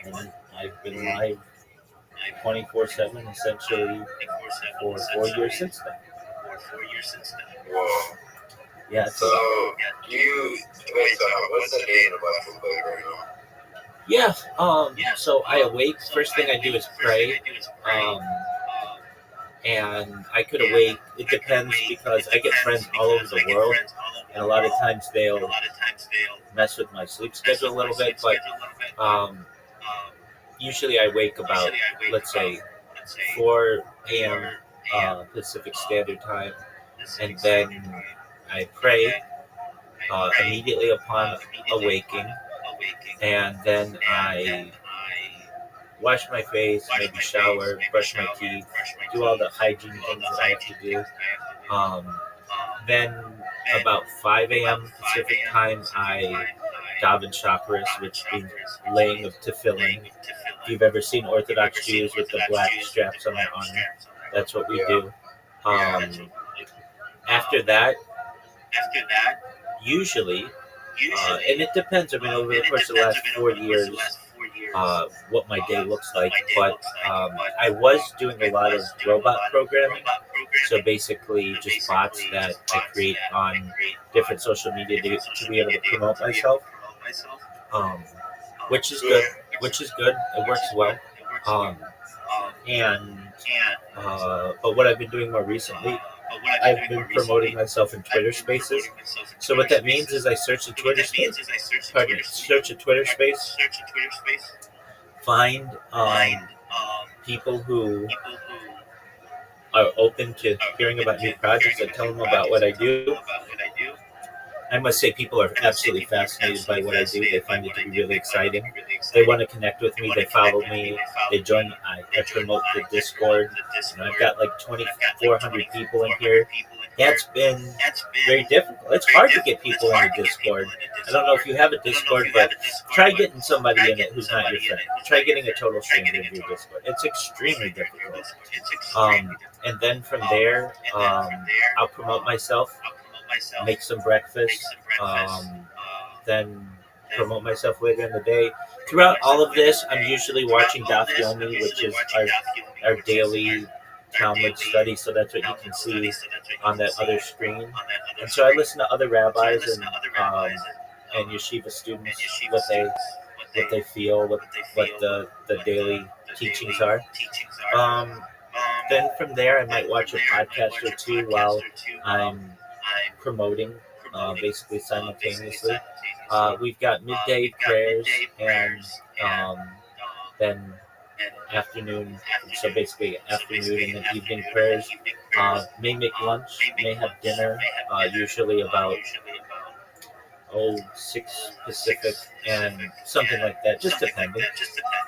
and I've been live 24/7 essentially for 4 years since then. Whoa. Yeah. So, what's the day in the basketball right now? Yeah. So I awake. First thing I do is pray. And I could awake. It depends because I get friends all over the world, and a lot of times they'll mess with my sleep schedule a little bit. But usually I wake about, let's say, 4 a.m. Pacific Standard Time, and then I pray immediately upon awaking, and then I wash my face, maybe shower, brush my teeth, do all the hygiene things that I have to do. Then about 5 a.m. Pacific Time, I daven chakras, which means laying of tefillin. If you've ever seen Orthodox Jews with the black straps on their arm, that's what we do. After that, usually, and it depends. I mean, over the course of the last 4 years, what my day looks like. But I was doing a lot of robot programming. So basically, just bots that I create on different social media to be able to promote myself, which is good. It works well. But what I've been doing more recently, I've been promoting myself in Twitter Spaces. So what that means is I search a Twitter space. Find people who are open to hearing about new projects. I tell them about what I do. I must say, people are absolutely fascinated by what I do. They find it to be really exciting. They want to connect with me. They follow me. They join. I promote the Discord. I've got like 2,400 people in here. That's been very difficult. It's hard to get people in the Discord. I don't know if you have a Discord, but try getting somebody in it who's not your friend. Try getting a total stranger into your Discord. It's extremely difficult. And then from there, I'll promote myself, make some breakfast, then promote myself later in the day. Throughout all of this, I'm usually watching Daf Yomi, which is our daily Talmud study, so that's what you can see on that other screen. And so I listen to other rabbis and yeshiva students, what they feel, what the daily teachings are. Then from there, I might watch a podcast or two while I'm promoting, basically simultaneously. We've got midday prayers and then afternoon, so basically afternoon and then evening prayers. May make lunch, may have dinner, usually about 6 Pacific and something like that, just depending.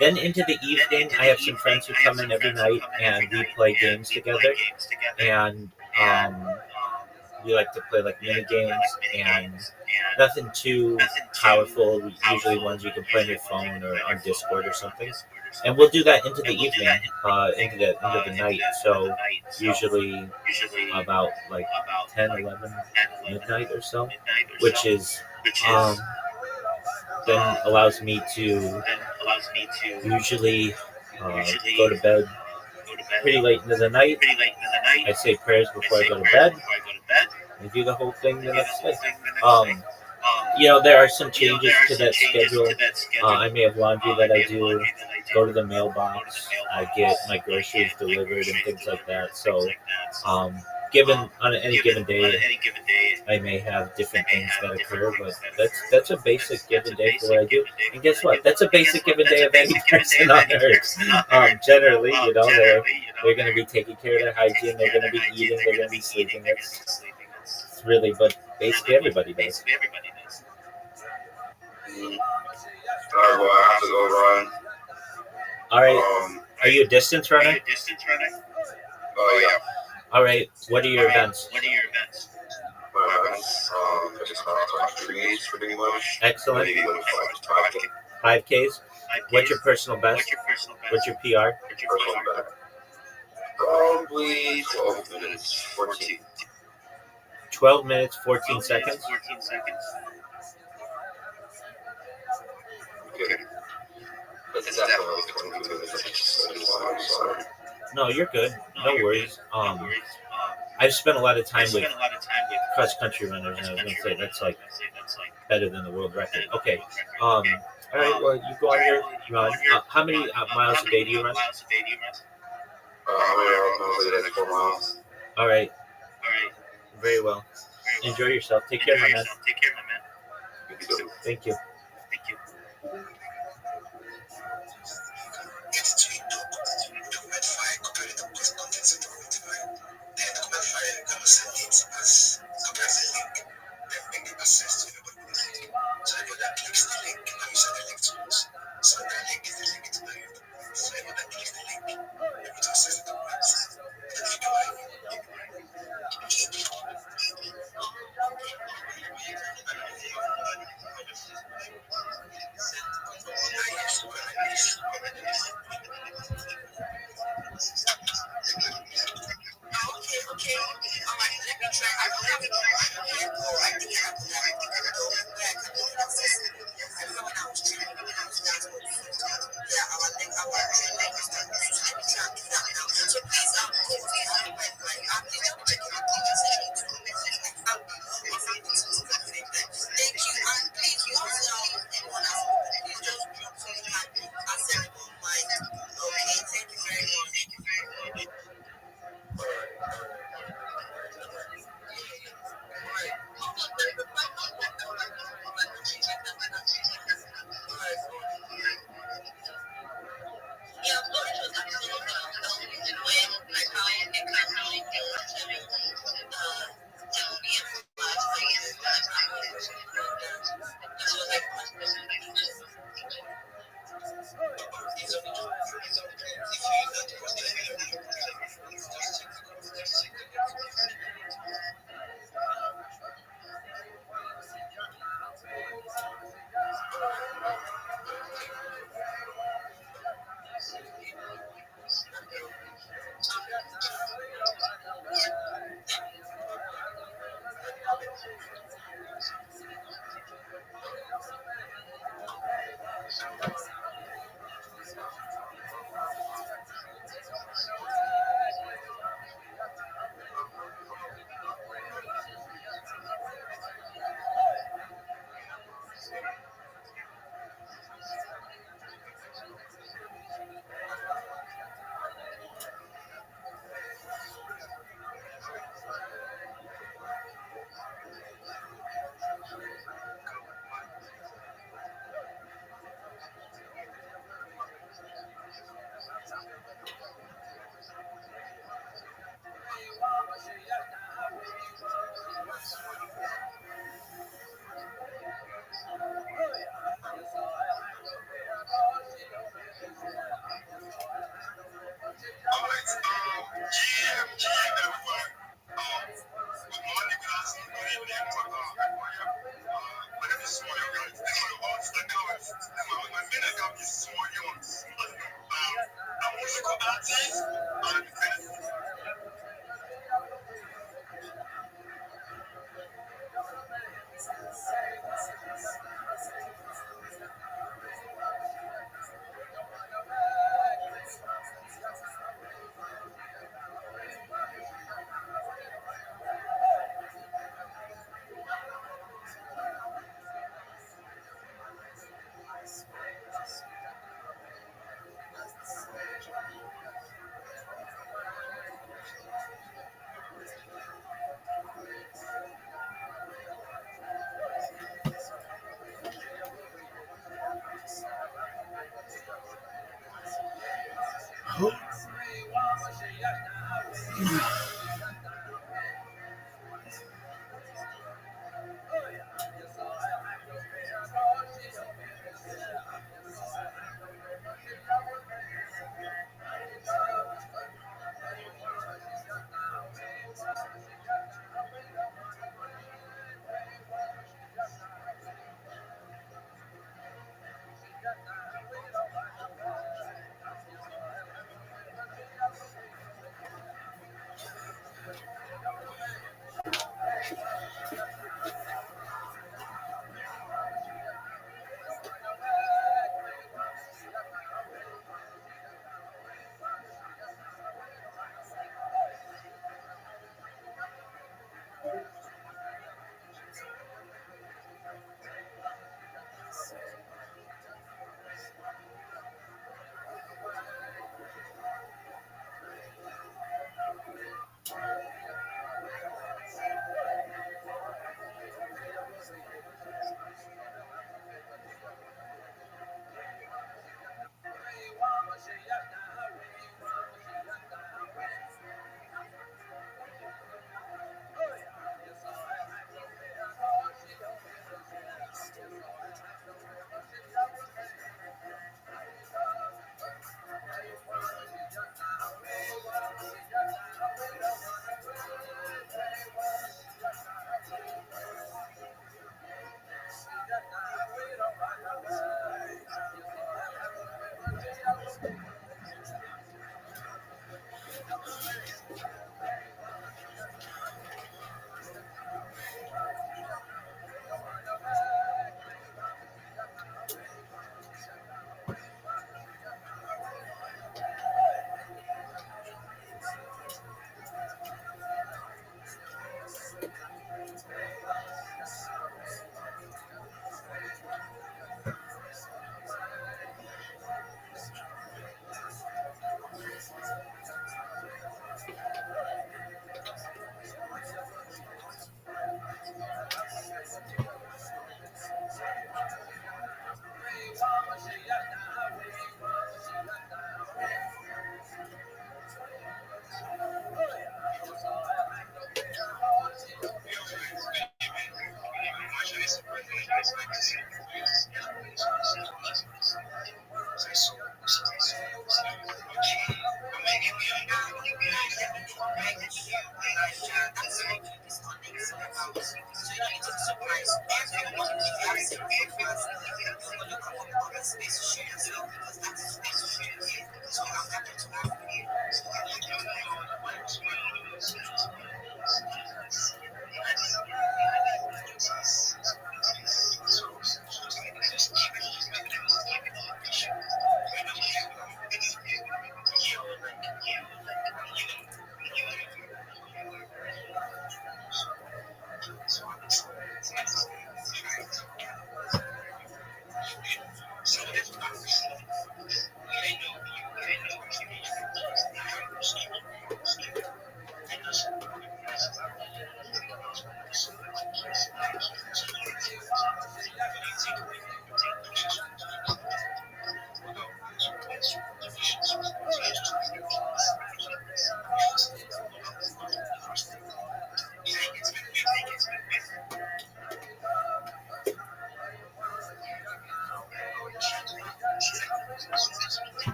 Then into the evening, I have some friends who come in every night and we play games together, and we like to play like mini games and nothing too powerful, usually ones you can play on your phone or on Discord or something. And we'll do that into the evening, into the night. So usually about like 10, 11, midnight or so, which is then allows me to usually go to bed pretty late into the night. I say prayers before I go to bed. I do the whole thing the next day. There are some changes to that schedule. I may have laundry that I do, go to the mailbox, I get my groceries delivered and things like that. So, given on any given day, I may have different things that occur, but that's a basic given day for what I do. And guess what? That's a basic given day of any person on earth. Generally, they're going to be taking care of their hygiene, they're going to be eating, they're going to be sleeping. really, but basically everybody does. Alright, well, I have to go run. All right. Are you a distance runner? Oh, yeah. All right. What are your events? My events, just about 3 days pretty much. Excellent. Maybe like 5K. 5Ks. What's your personal best? What's your PR? Personal best. Probably 12 minutes, 14. 12 minutes, 14 seconds. Okay. But it's definitely 22 minutes. I'm sorry. No, you're good. No worries. I've spent a lot of time with cross country runners, and I was gonna say that's like better than the world record. Okay. All right. Well, you go on your run. How many miles a day do you run? How many miles a day? Like 4 miles. All right. Very well. Enjoy yourself. Take care, my man. You too. Thank you.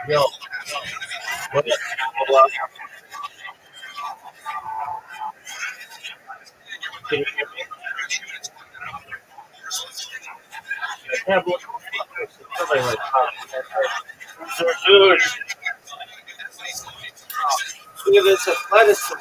Yo, what up? Hold on. Can you hear me? I can't believe somebody like dude, look at this athleticism.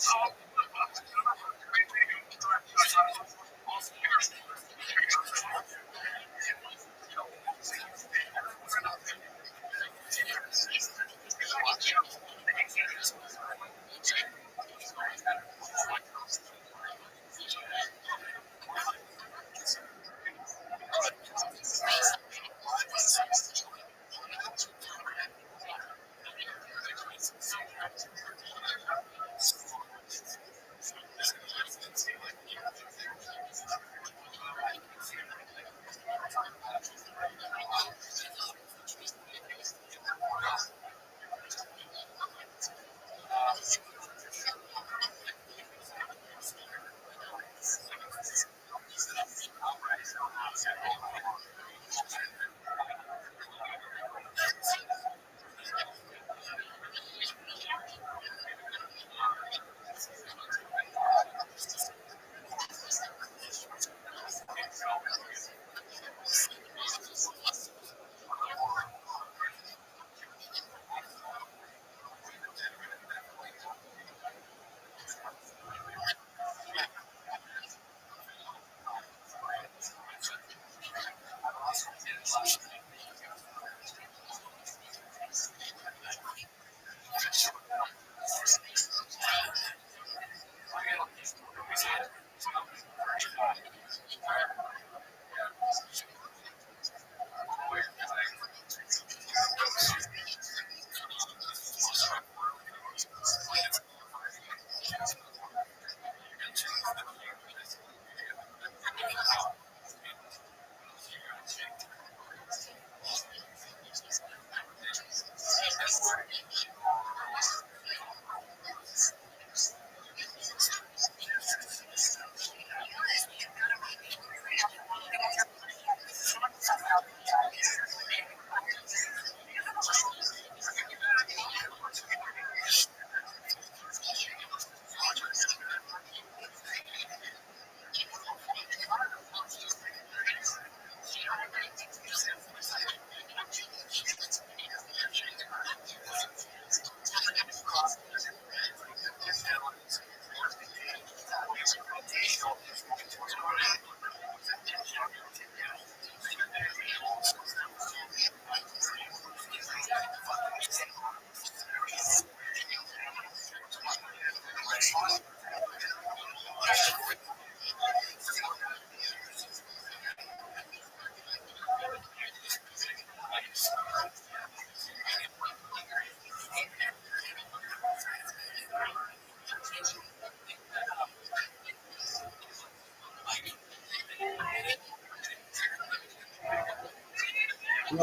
Well,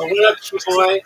what up, boy?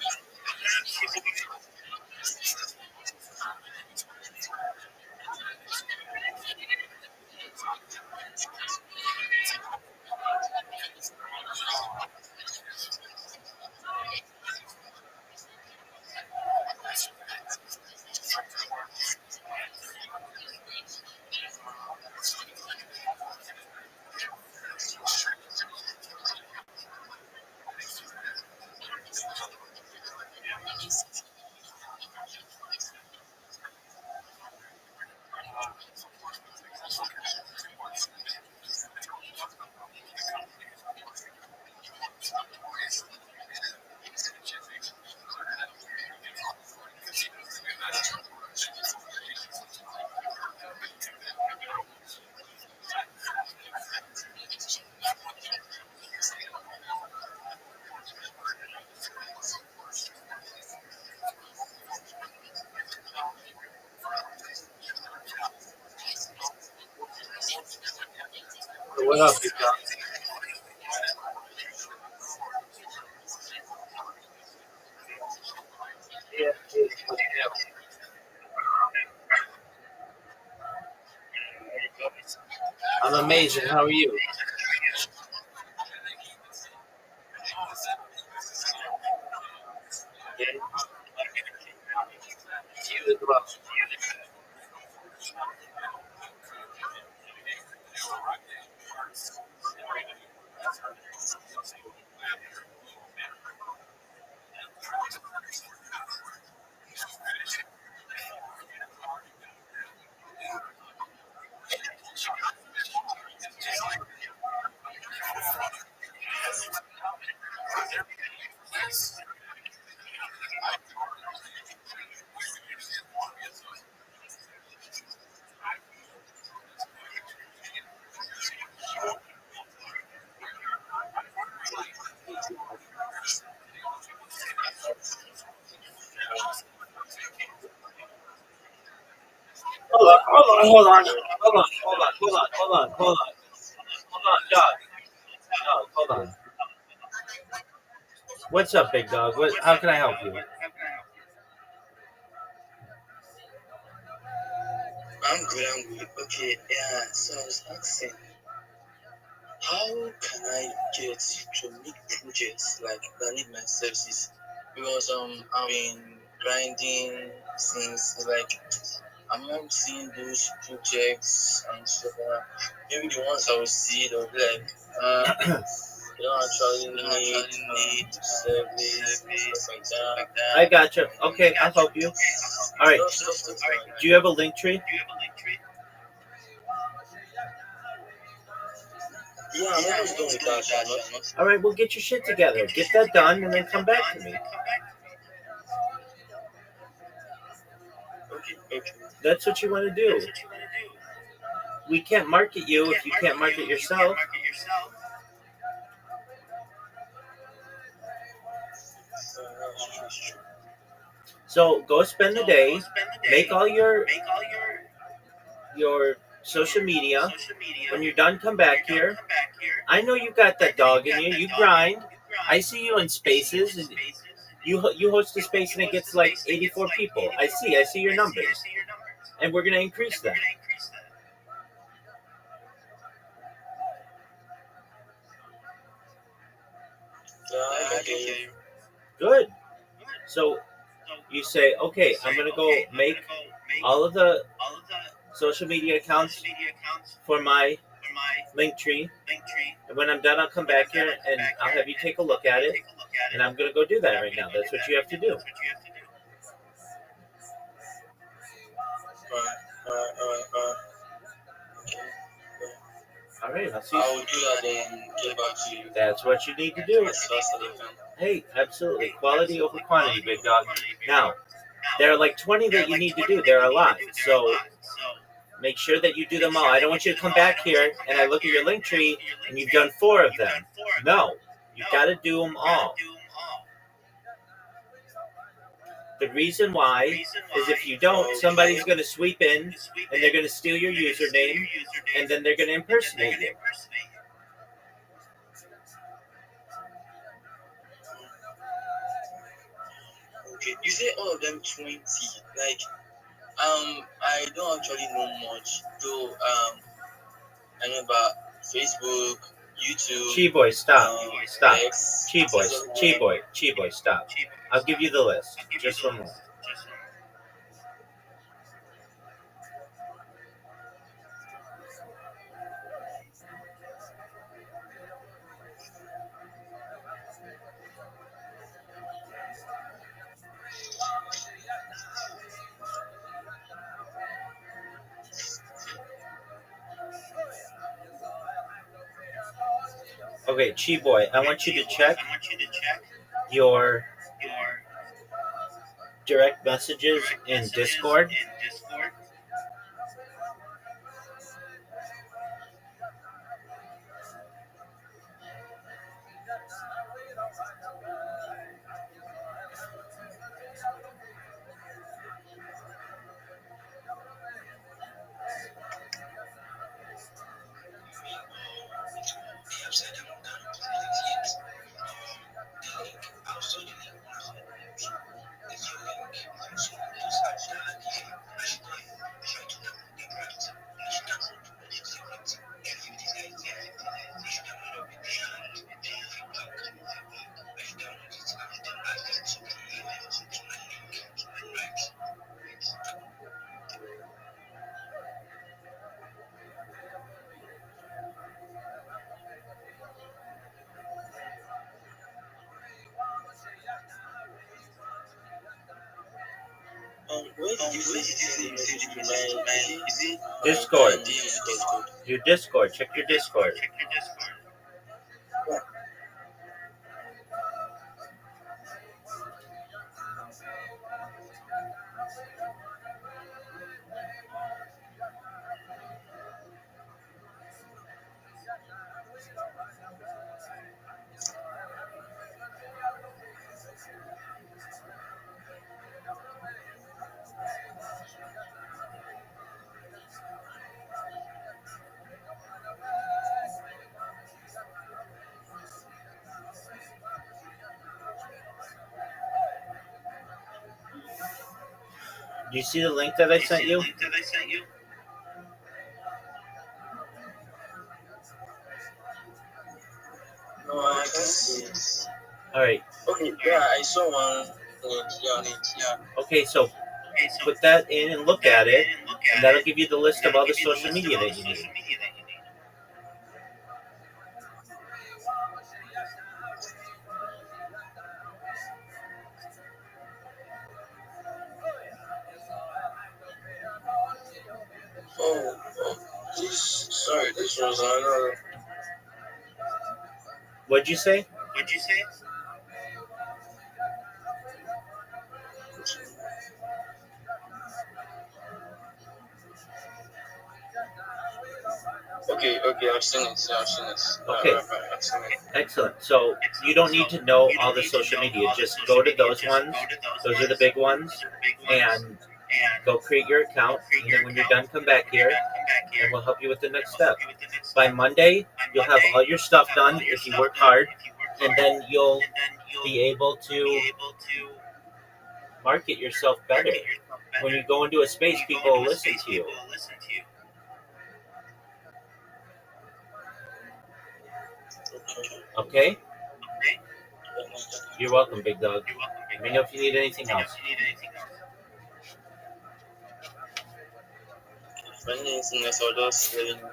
What up, big dog? I'm amazing. How are you? You as well. Hold on. What's up, big dog? How can I help you? I'm good, I'm good. Okay, yeah, so I was asking, how can I get to make projects like that need my services? Because I've been grinding since like I'm not seeing those projects and stuff like that. Maybe the ones I will see, they'll be like, you don't actually need service and stuff like that. I gotcha. Okay, I'll help you. All right. Do you have a link tree? Yeah, I'm almost done with that. All right, we'll get your shit together. Get that done, and then come back to me. Okay. That's what you want to do. We can't market you if you can't market yourself. So go spend the day, make all your social media. When you're done, come back here. I know you got that dog in you. You grind. I see you in spaces. And you host a space and it gets like 84 people. I see your numbers, and we're gonna increase that. Good. So you say, okay, I'm gonna go make all of the social media accounts for my link tree, and when I'm done, I'll come back here and I'll have you take a look at it. And I'm gonna go do that right now. That's what you have to do. All right, I'll see you. I will do that and get back to you. That's what you need to do. Hey, absolutely. Quality over quantity, big dog. Now, there are like 20 that you need to do. There are a lot. So make sure that you do them all. I don't want you to come back here and I look at your link tree and you've done 4 of them. No, you've got to do them all. The reason why is if you don't, somebody's going to sweep in and they're going to steal your username and then they're going to impersonate you. Okay, you say all of them 20. Like, I don't actually know much. Though, I know about Facebook, YouTube. Chi-boy, stop. Stop. X, Chi-boy, stop. I'll give you the list. Just one more. Okay, Chi-boy, I want you to check your direct messages in Discord. Where did you say you send it to my? Is it Discord. Your Discord. Check your Discord. Do you see the link that I sent you? No, I can't see it. All right. Okay, yeah, I saw one link. Yeah. Okay, so put that in and look at it, and that'll give you the list of all the social media that you need. This was another. What'd you say? Okay, I've seen it. Okay. I've seen it. Excellent. So you don't need to know all the social media. Just go to those ones. Those are the big ones. And go create your account. And then when you're done, come back here and we'll help you with the next step. By Monday, you'll have all your stuff done if you work hard. And then you'll be able to market yourself better. When you go into a space, people will listen to you. Okay? You're welcome, big dog. Let me know if you need anything else. If anything else, I'll just let you know.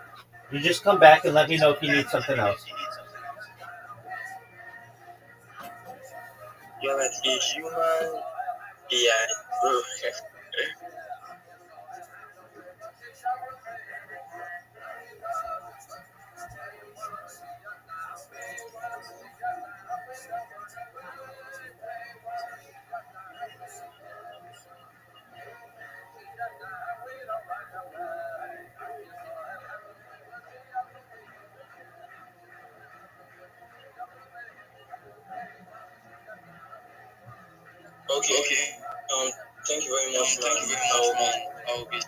You just come back and let me know if you need something else. You're like a human AI, bro. Okay. Thank you very much, man. I'll be.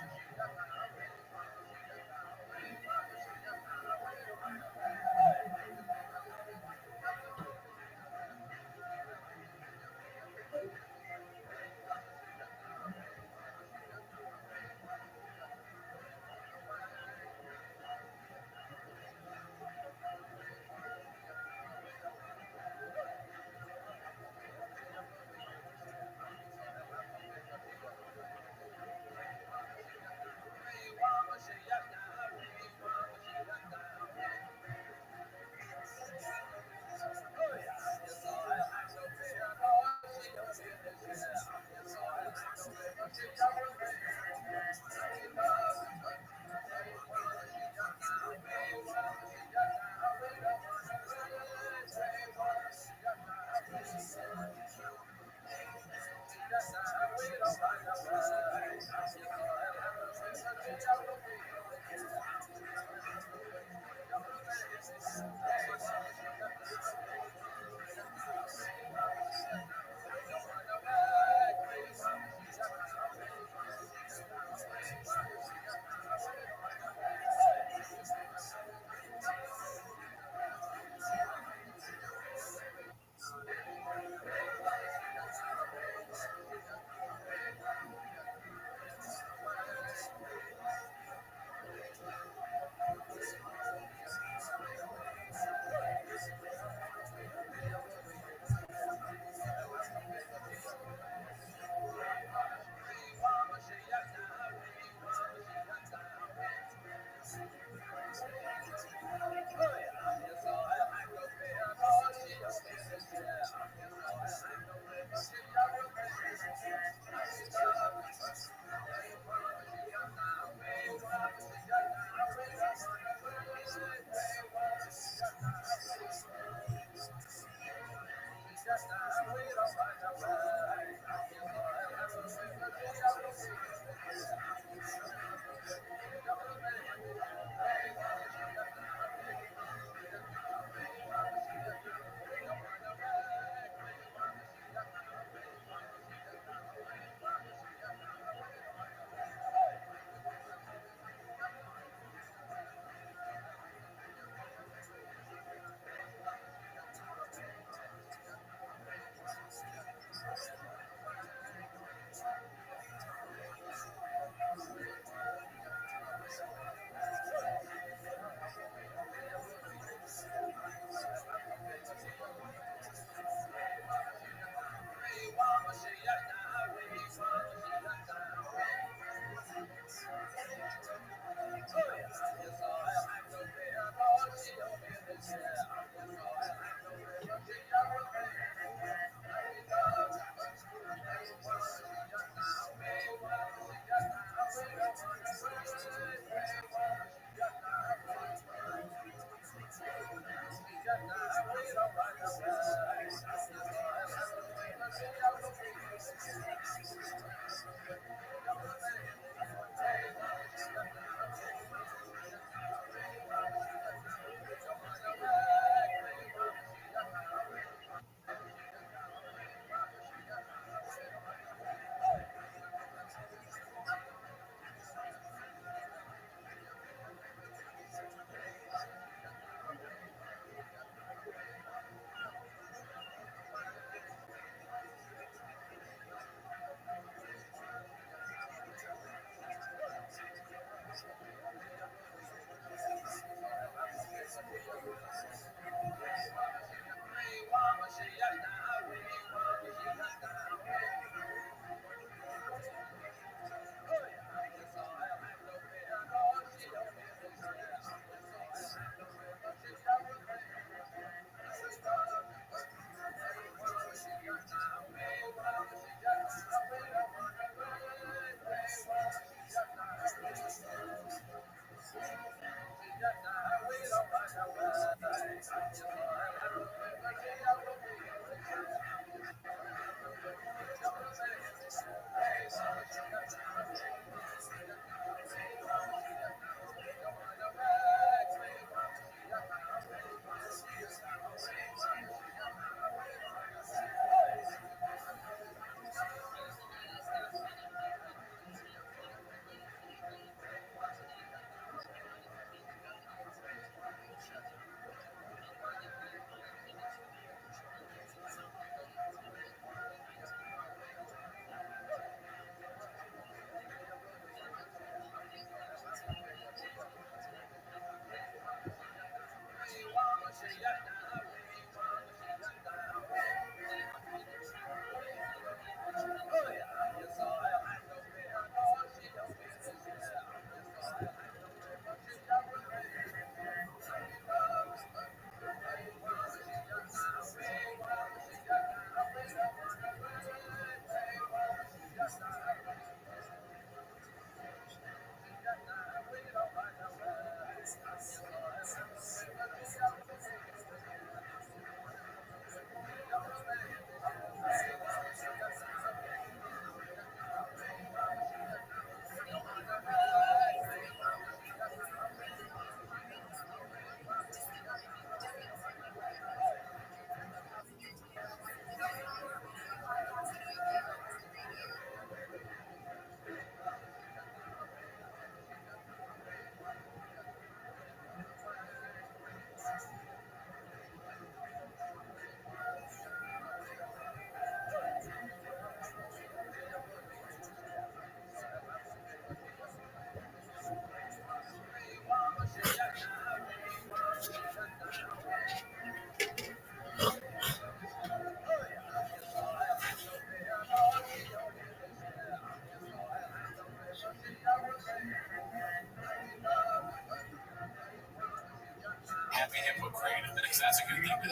happy hippo creative, because that's a good thing to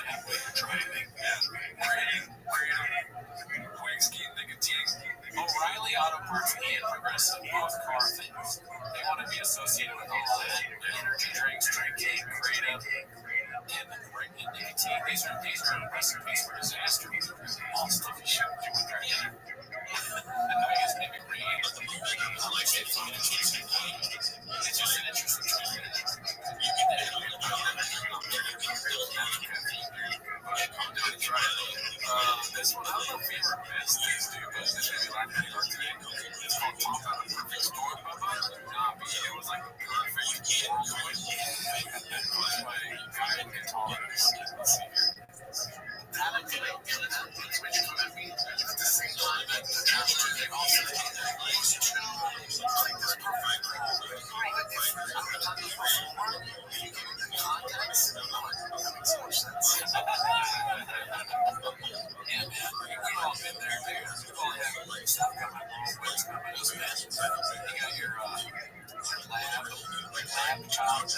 have way to try anything. Creative, quick ski, nicotine. O'Reilly Auto Parts and Progressive, both car things. They want to be associated with all that. Energy drinks, drinking, creative, and nicotine. These are recipes for disaster. All stuff you shouldn't do with their dinner. I guess maybe creative. Like say fun. It's just an interesting trend. You can this one, I don't know if we were best things to do, but this maybe like that today. It's called Talk on a Perfect Storm, it was like the perfect storm. That was my guy in guitar. Let's see here. Which could be at the same time that the chapter they also like this perfect yeah, man, we've all been there, dude. We've all had stuff coming along ways coming us, man. You got your lab job, and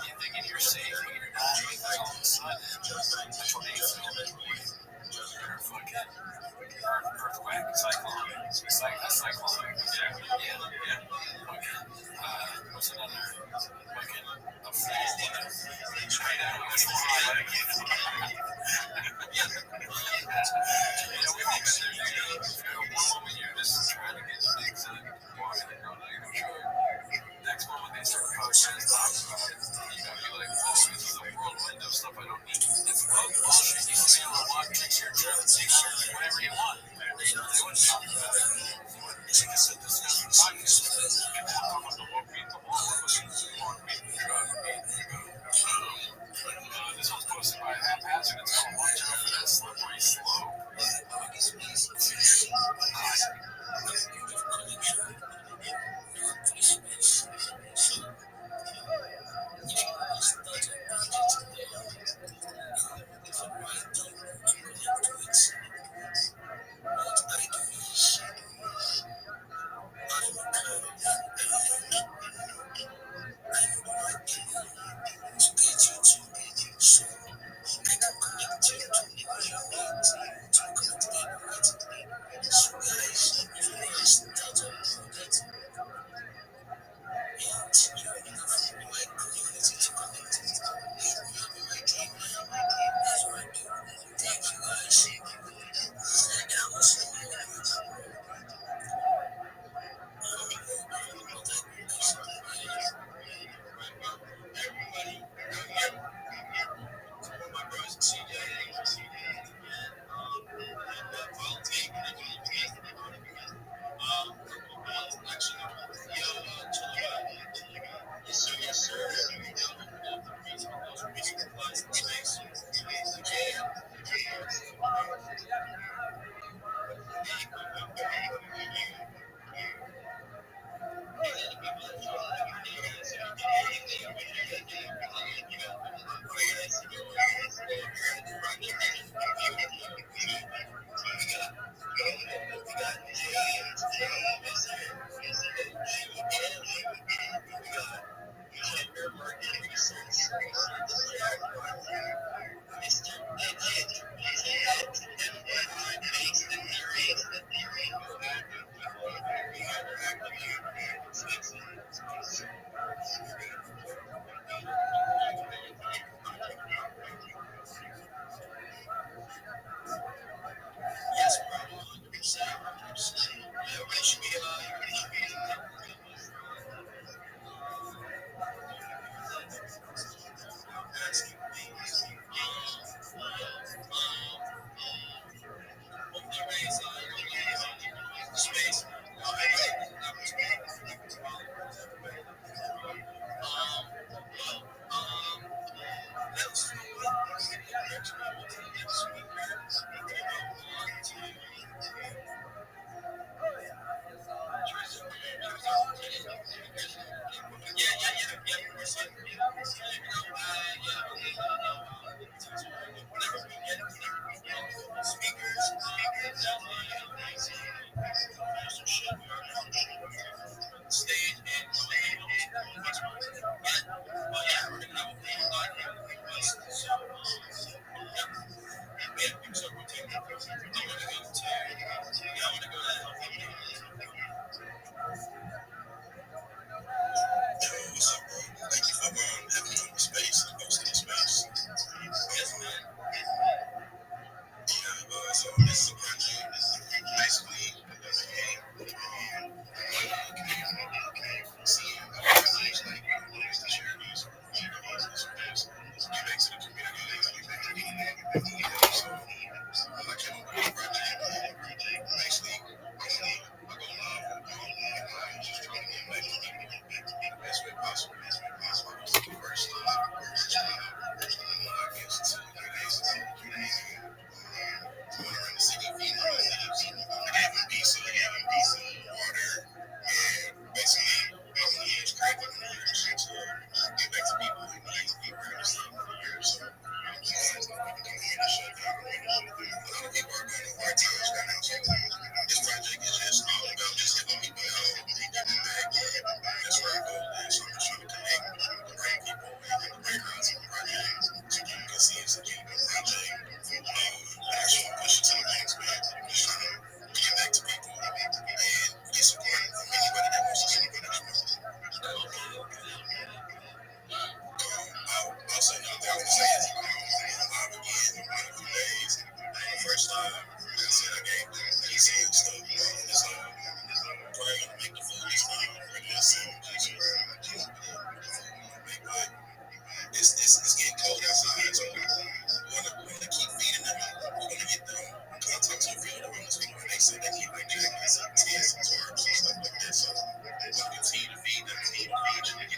you're thinking you're safe when you're not, because all of a sudden, a tornado, or a fucking earthquake, cyclone. A cyclone. Yeah. What's another? Fucking a fall. Straight out of the we've all been there. One moment you're just trying to get things done, walking and going out your truck. Next moment they start posting and talking about it. You're like, this is a whirlwind of stuff I don't need. It's bullshit. You can be on a walk, picture, whatever you want. They wouldn't talk about it. They just sit this down and talk.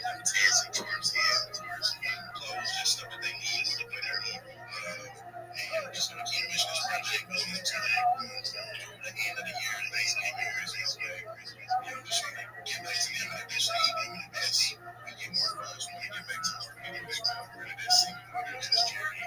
fancy cars here, clothes, just stuff that they need for the winter. And just gonna finish this project going into the end of the year, basically New Year's Eve. Just trying to get back to the end of this evening as we get more funds, we get back to rid of this thing, rid of this charity.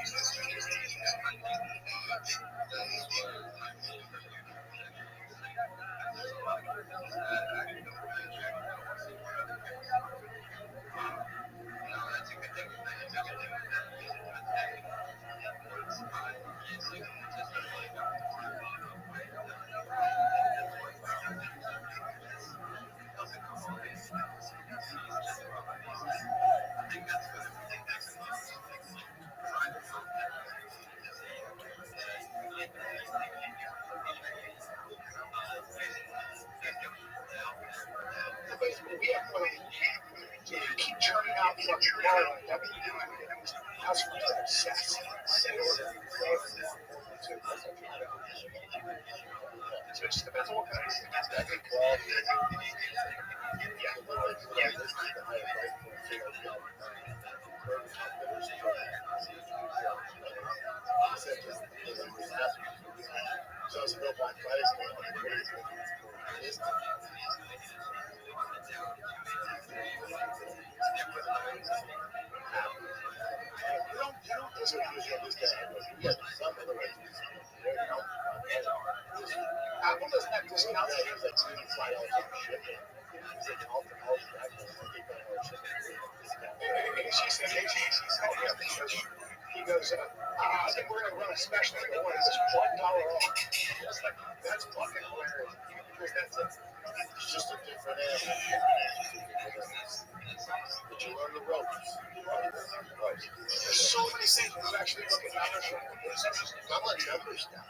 We have money to keep churning out fucking water. Customers are obsessed. So it just depends on what kind of thing. I think quality. So it's no Black Friday. You don't disagree with this guy. Yeah, some other ways. Apple doesn't have discounts. They have like $25 for shipping. It's like all for all and she said, hey, he goes, I think we're going to run a special. I go, what is this? $1 off. That's fucking hilarious. Because that's it. It's just a different animal. But you learn the ropes. There's so many things when you actually look at numbers. I'm on numbers now.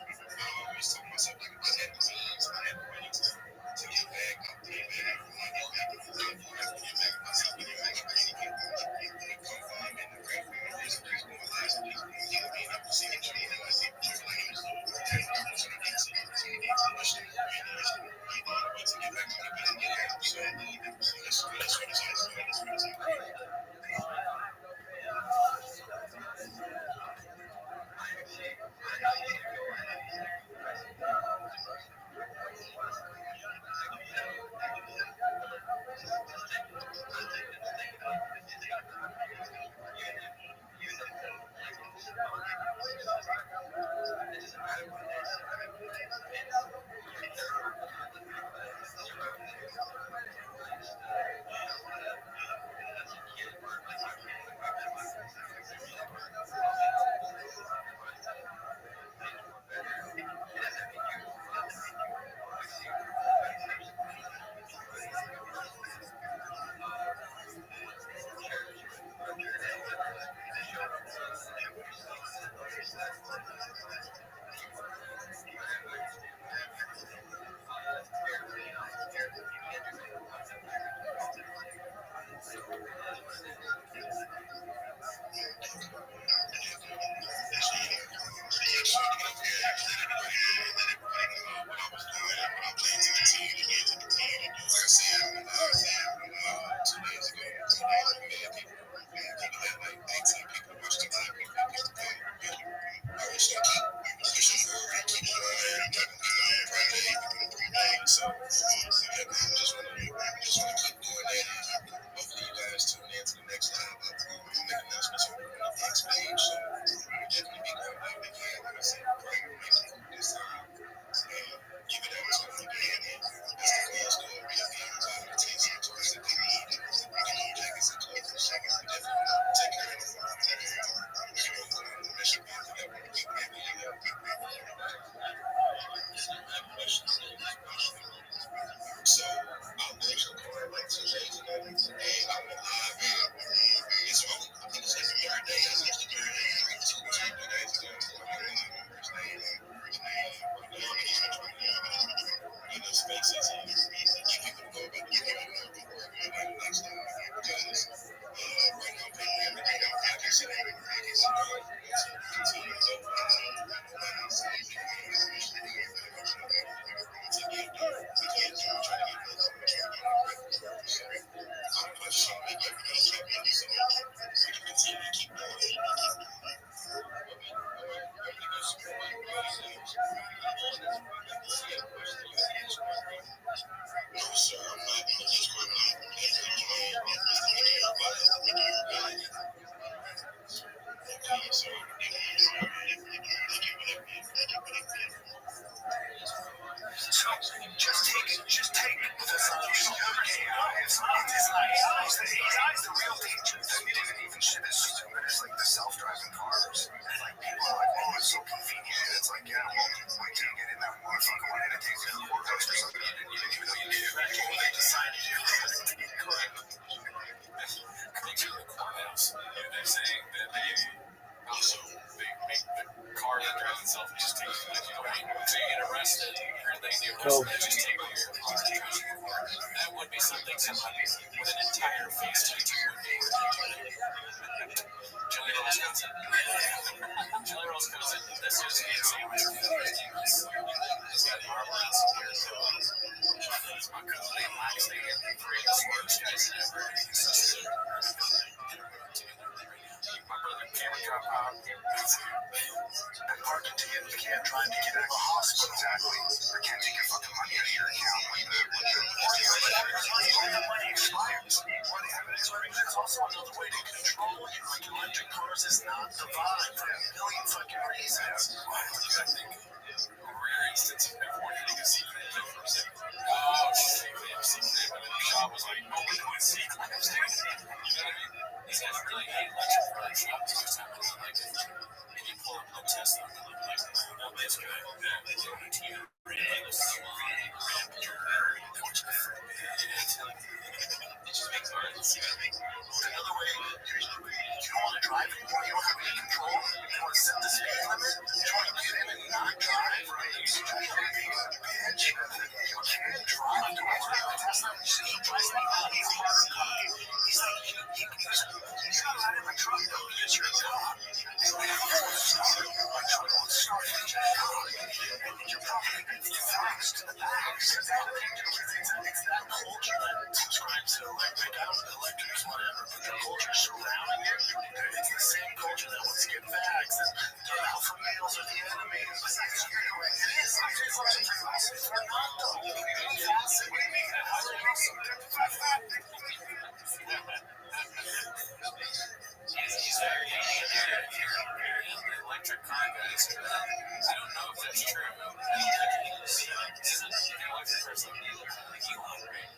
Just take the assumption. AI's the real danger. Even shit is stupid. It's like the self-driving cars. Like people are like, oh, it's so convenient. It's like, yeah, well, I can't get in that motherfucker when it takes you to the courthouse or something. Even though you did it, they decided to do it. Correct. Going to the courthouse, they're saying that they also make the car that drives itself and just takes you. So you get arrested, or they get arrested, just take over your car. That would be something somebody with an entire face tattoo would be. Julie Rose comes in. Julie Rose comes in. This is the sandwich. He's got the arm around some here. It's my cousin. They likes to get three of the smartest guys ever. My brother Cameron dropped out. Argentina began trying to get out of the hospital. Exactly. Or can't take your fucking money out of your account when the money expires. There's also another way to control it. Like electric cars is not the vibe for a million fucking reasons. I think rare instance of everyone hitting a secret for a second. Oh shit, secret. And the shop was like, oh, we're doing secret. You know what I mean? These guys really hate electric cars. Like, and you pull up the Tesla and they're like, oh, this guy, another way, you don't want to drive anymore, you don't have any control, you want to set the speed limit, you want to get in and not drive, right? You should be a bitch. You can't drive. Tesla, he drives me out. He's a harder car. He's like, he's got to ride in my truck, though, because you're a cop. And when I start, my truck won't start. And you're probably going to be fast to the back. It's that culture that subscribes to electric, electrics, whatever, but the culture surrounding it, it's the same culture that wants to get vaxxed, and the alpha males are the enemy. It is. We're not, though. We're fascinating. How are you so electric car guys. I don't know if that's true. I don't think it is. Isn't an electric person either? Like Elon, right?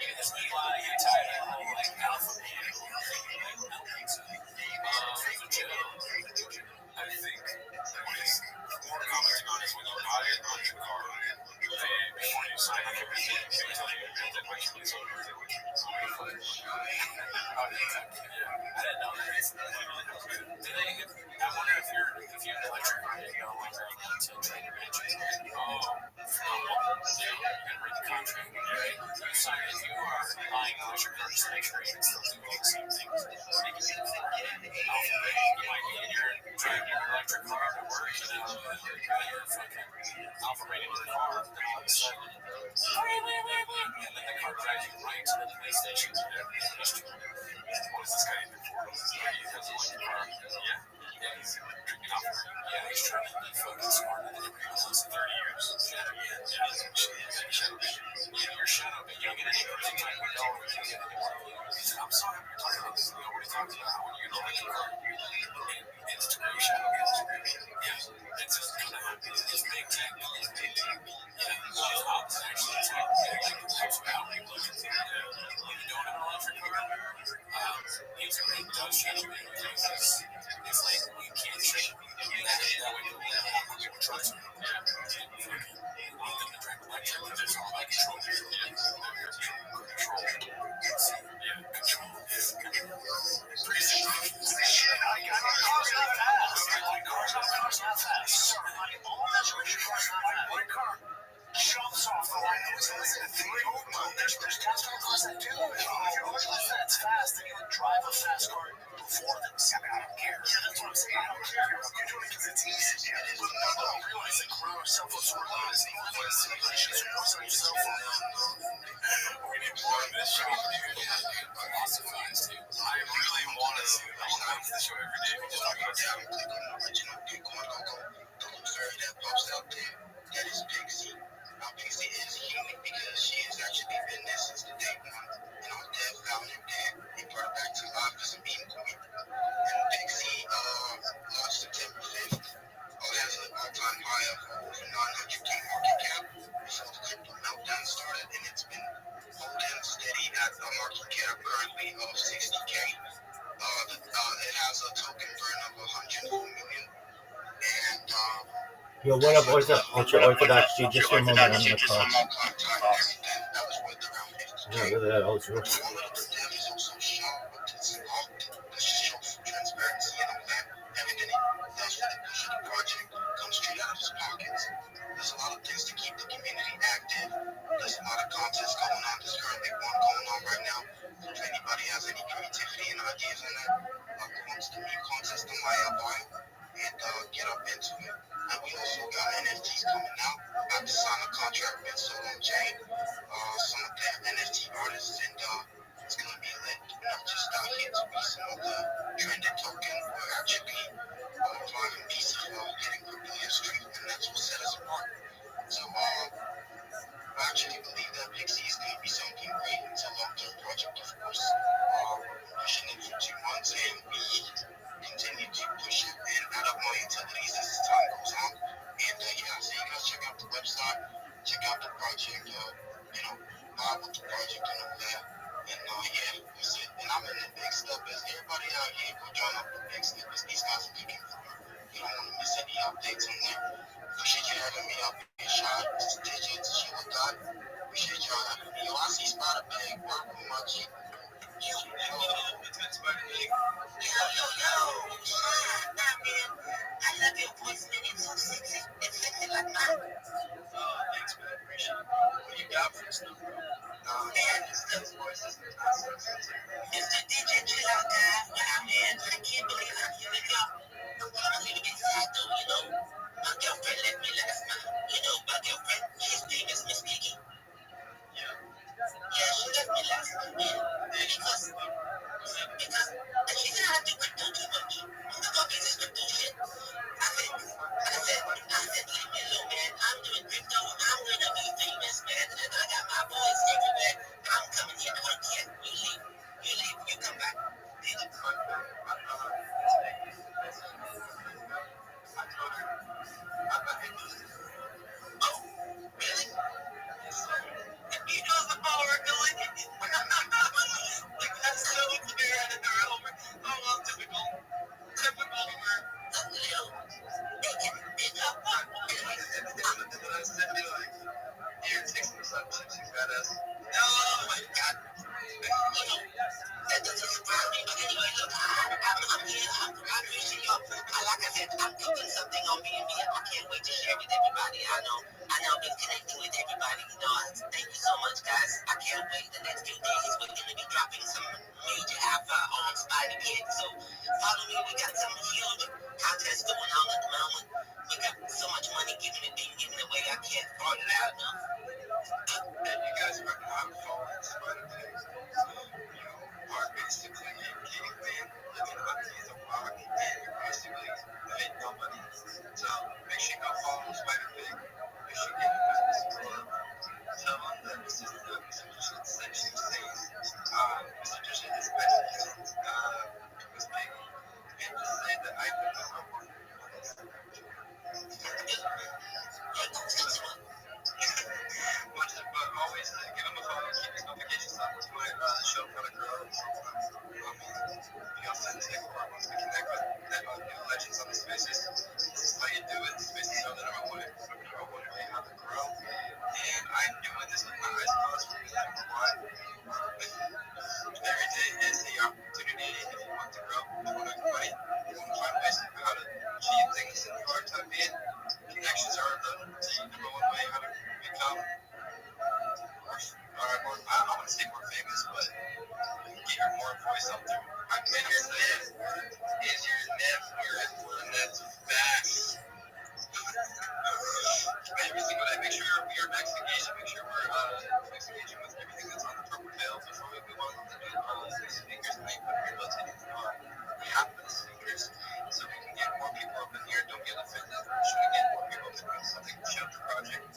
Even this Elon, you tied that whole like alpha man. I don't think so. I think what is more commenting on is when you buy an electric car, before you sign up for it, they tell you that my kid is over. I didn't know that. I wonder if you're an electric car, you no longer allowed to trade your engine. Oh, you're gonna read the contract. You sign if you are buying an electric car, just make sure you can still do all the same things. You might be in your driving your electric car to work, and now you're fucking alpha rated your car, and all of a sudden, and then the car drives you right to the police station. What is this guy in the portal? He has a electric car. Yeah, he's drinking alpha. Yeah, he's trying to be fucking smarter than everyone else in 30 years. You're shadow, but you don't get any person like we know. I'm sorry, I'm talking about this. Nobody talks about how when you get an electric car, Instagram shadow gets. Yeah, it's just gonna happen. It's big tech. Well, Hobbs actually talked about people looking for it. When you don't have an electric car, Instagram does shadow because it's like you can't shake that way. People trust me. You want them to drive electric because it's all about control. Control. Yeah. cap currently of 60K. It has a token burn of 104 million. And Yo, what up, Ultra Orthodox G? Just for a moment, I'm gonna call. that was worth around 50K. Yeah, look at that Ultra. All of the dev is also shown with this locked. This just shows transparency and all that. Everything he does for the push of the project comes straight out of his pockets. There's a lot of things to keep the community active. There's a lot of contests going on. There's currently one going on right now. So if anybody has any creativity and ideas on that, go into the meme contest on my bio and get up into it. And we also got NFTs coming out. We're about to sign a contract with Solo Jane, some of the NFT artists, and it's going to be lit. We're not just out here to be some of the trended token. We're actually driving piece of getting crypto history, and that's what set us apart. So I actually believe that Pixie is going to be something great. It's a long-term project, of course. We're pushing it for 2 months, and we continue to push it and add up more utilities as time goes on. And yeah, so you guys check out the website, check out the project, vibe with the project and all that. And yeah, that's it. And I'm in the big stuff as everybody out here go join up the big stuff as these guys are cooking for. You don't want to miss any updates on that. Appreciate you having me up here, Sean, Mr. Digits, Sheila God. Appreciate y'all having me. Yo, I see Spider Pig, work with my chick. Yo, it's been Spider Pig. Yo, man. I love your voice, man. It's so sexy. It's sexy like mine. Thanks, man. Appreciate it. What you got for us, bro? Man, this voice is not so sexy. Mr. DJ, chill out, guys. Wow, man. I can't believe I'm here with y'all. I'm trying to get sad, though, you know. My girlfriend left me last night. You know, my girlfriend, his name is Miss Piggy. Yeah. Yeah, she left me last night, man. Because she said I do crypto too much. What the fuck is this crypto shit? I said, leave me alone, man. I'm doing crypto. I'm gonna be famous, man. And I got my boys everywhere. I'm coming here to work here. You leave. You come back. Did you come back? I told her, I'm not interested. Oh, really? Yes, sir. You know the power going. Like that's so clear out of her over. Oh, typical. Man. A little. It's up. And then I said, like, you're texting something. She's badass. Oh my God. That doesn't surprise me, but anyway, look, I'm here. I appreciate y'all. Like I said, I'm cooking something on me and me. I can't wait to share with everybody. I know I've been connecting with everybody. You know, thank you so much, guys. I can't wait. The next few days, we're going to be dropping some major alpha on Spider Kid. So follow me. We got some huge contests going on at the moment. We got so much money being given away. I can't fart it out enough. And you guys are not following Spider Kid. Are basically getting banned, living up to the rock, and you're basically ain't nobody. So make sure you go follow Spider Pig. Make sure you get a business club. Tell them that this is the Mr. Digit section says, Mr. Digit is best friends with Miss Piggy. And just say that I put this up on Instagram. But always give them a follow, keep his notifications up to my show for the girls. Authentic or wants to connect with new legends on the spaces. This is how you do it. Spaces are the number one way how to grow. And I'm doing this with my eyes closed for number one. Every day is the opportunity if you want to grow. You want to money. You want to find ways how to achieve things in your lifetime. Connections are the number one way how to become I want to say more famous, but get your more voice out there. I'm in your network. Is your network, and that's fast. Every single day, make sure we are max engaged. Make sure we're max engaging with everything that's on the proper tail before we move on to do speakers. And I put your rotating half of the speakers so we can get more people up in here. Don't get offended. We're trying to get more people up in here so they can show the project.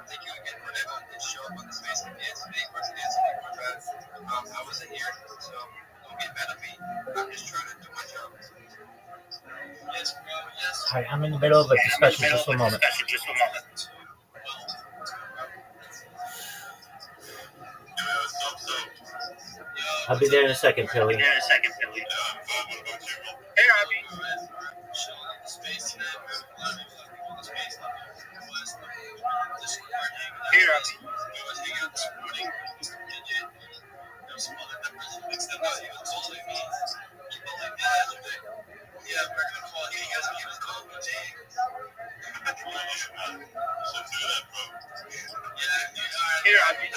Thank you again for everyone that showed up on the space and dance today. I wasn't here, so don't get mad at me. I'm just trying to do my job. Yes, bro. Yes. Hi, I'm in the middle of a discussion. Just a moment. Yo, I'll be there in a second, Pilly. Hey, Robbie. Hey, Robbie. Hey, Robbie. Robbie.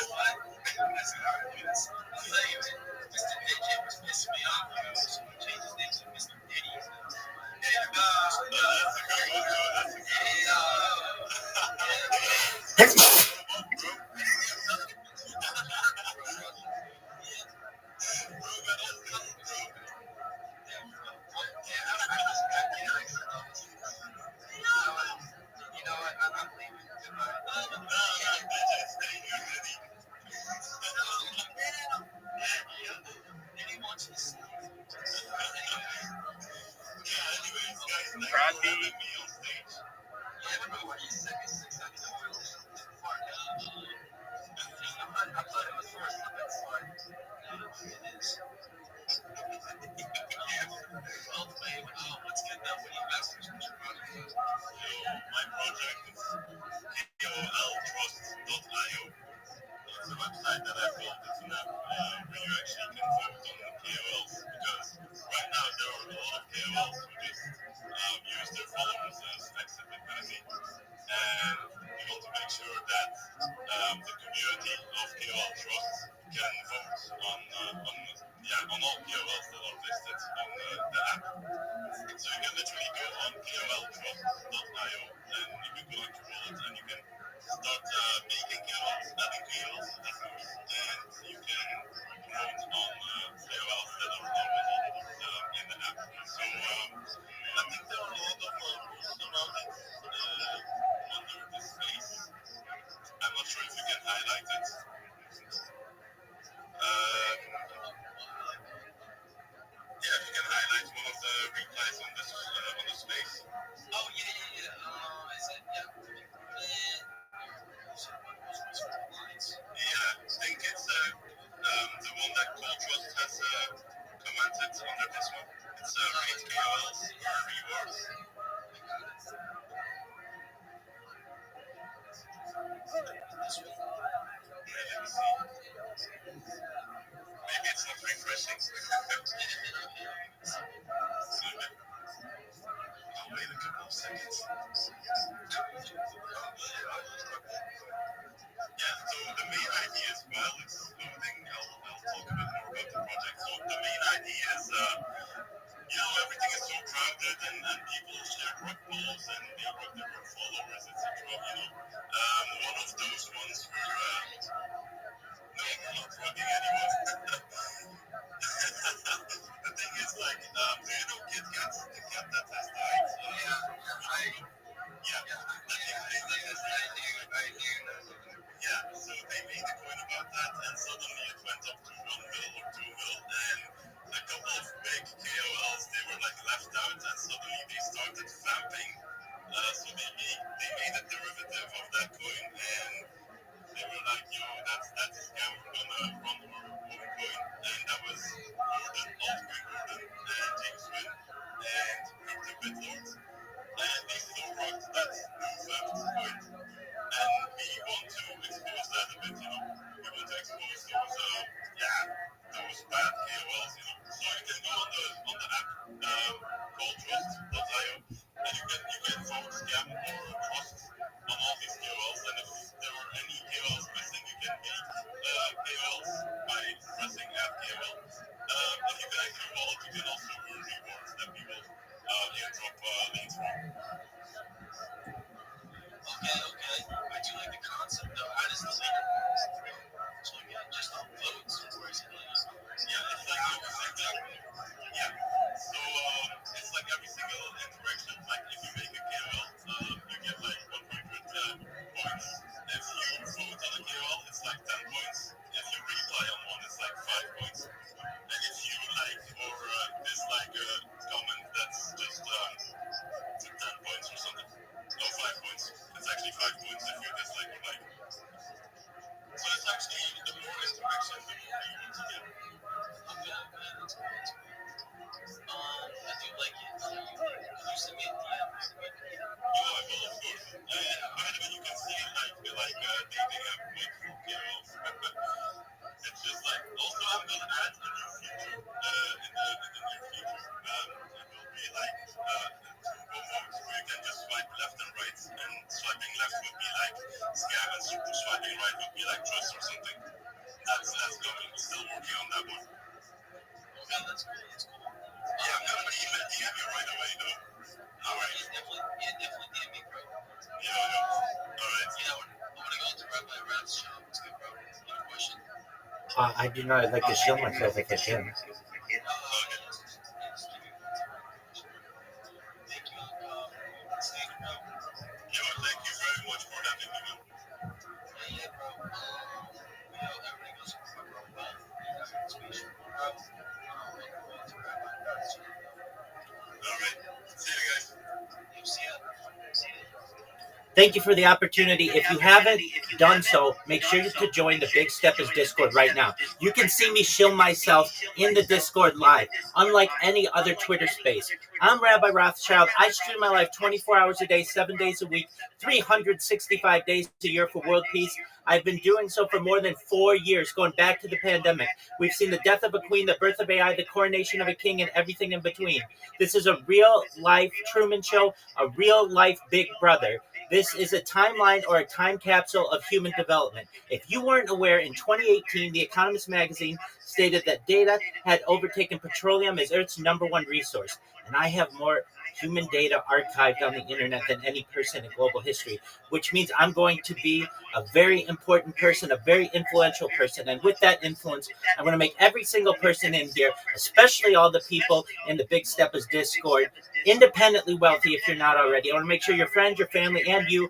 My project is KOLtrust.io. It's a website that I built. It's an app where you actually can vote on KOLs, because right now there are a lot of KOLs who just use their followers as exit liquidity, and we want to make sure that the community of KOL Trust can vote on all KOLs that are listed on the app. So you can literally go on KOLtrust.io and you can go into wallet and you can start making KOLs, adding KOLs, and you can promote on KOLs that are already in the app. So I think there are a lot of rules around it under this space. I'm not sure if you can highlight it. Yeah, if you can highlight one of the replies on the space. Oh yeah. Is it? Yeah, I think it's the one that Cold Trust has commented under this one. It's rate KOLs or rewards. Let me see. Maybe it's not refreshing. I'll wait a couple of seconds. Yeah, so the main idea as well is loading. I'll talk a bit more about the project. So the main idea is, everything is so crowded and people share group goals and they group their group followers, etc. One of those ones where, no, we're not rubbing anyone. The thing is, like, do you know Kit Kat? The cat that has died? Yeah, so they made a coin about that, and suddenly it went up to 1 mil or 2 mil, and a couple of big KOLs, they were like left out, and suddenly they started vamping. So they made a derivative of that coin, and they were like, that's a scam, we're gonna run our coin, and that was Gordon, altcoin Gordon, and James Wynn, and Crypto BitLords, and they still rocked that new vamped coin. And we want to expose that a bit, We want to expose those bad KOLs, So you can go on the app called Trust.io, and you can vote, scam, or trust on all these KOLs. And if there are any KOLs missing, you can beat KOLs by pressing add KOL. If you connect your wallet, you can also earn rewards that we will airdrop links from. Okay. I do like the concept though. How does the leader so just uploads or is it it's like So it's like every single interaction. Like if you make a KOL, you get like 100 points. If you vote on a KOL, it's like 10 points. If you reply on one, it's like 5 points. And if you like or dislike a comment, that's just 10 points or something. No, 5 points. It's actually 5 points if you dislike or like. So it's like I do not like to shield myself if I can. Thank you very much for having me. All right. See you guys. Thank you for the opportunity. If you haven't done so, make sure to join the Big Steppers Discord right now. You can see me shield myself in the Discord live, unlike any other Twitter space. I'm Rabbi Rothschild. I stream my life 24 hours a day, 7 days a week, 365 days a year for world peace. I've been doing so for more than 4 years, going back to the pandemic. We've seen the death of a queen, the birth of AI, the coronation of a king, and everything in between. This is a real life Truman Show, a real life Big Brother. This is a timeline or a time capsule of human development. If you weren't aware, in 2018, The Economist magazine stated that data had overtaken petroleum as Earth's #1 resource. And I have more human data archived on the internet than any person in global history, which means I'm going to be a very important person, a very influential person. And with that influence, I'm going to make every single person in here, especially all the people in the Big Steppers Discord, independently wealthy if you're not already. I want to make sure your friends, your family, and you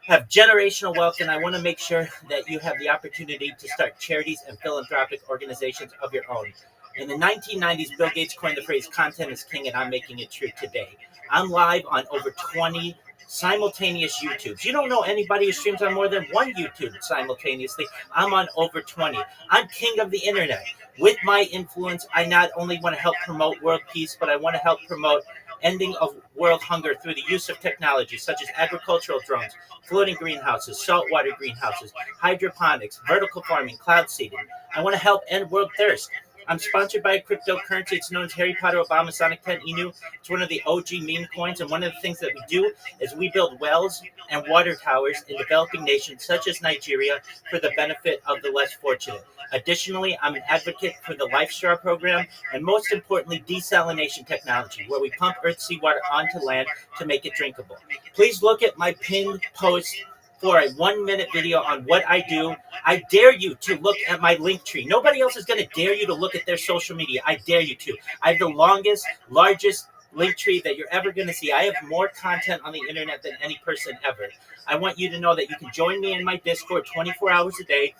have generational wealth, and I want to make sure that you have the opportunity to start charities and philanthropic organizations of your own. In the 1990s, Bill Gates coined the phrase content is king, and I'm making it true today. I'm live on over 20 simultaneous YouTubes. You don't know anybody who streams on more than one YouTube simultaneously. I'm on over 20. I'm king of the internet. With my influence, I not only want to help promote world peace, but I want to help promote ending of world hunger through the use of technology such as agricultural drones, floating greenhouses, saltwater greenhouses, hydroponics, vertical farming, cloud seeding. I want to help end world thirst. I'm sponsored by a cryptocurrency. It's known as Harry Potter Obama Sonic 10 Inu. It's one of the OG meme coins, and one of the things that we do is we build wells and water towers in developing nations such as Nigeria for the benefit of the less fortunate. Additionally, I'm an advocate for the Life Straw program, and most importantly, desalination technology, where we pump Earth seawater onto land to make it drinkable. Please look at my pinned post for a 1-minute video on what I do. I dare you to look at my link tree. Nobody else is going to dare you to look at their social media. I dare you to. I have the longest, largest link tree that you're ever going to see. I have more content on the internet than any person ever. I want you to know that you can join me in my Discord 24 hours a day.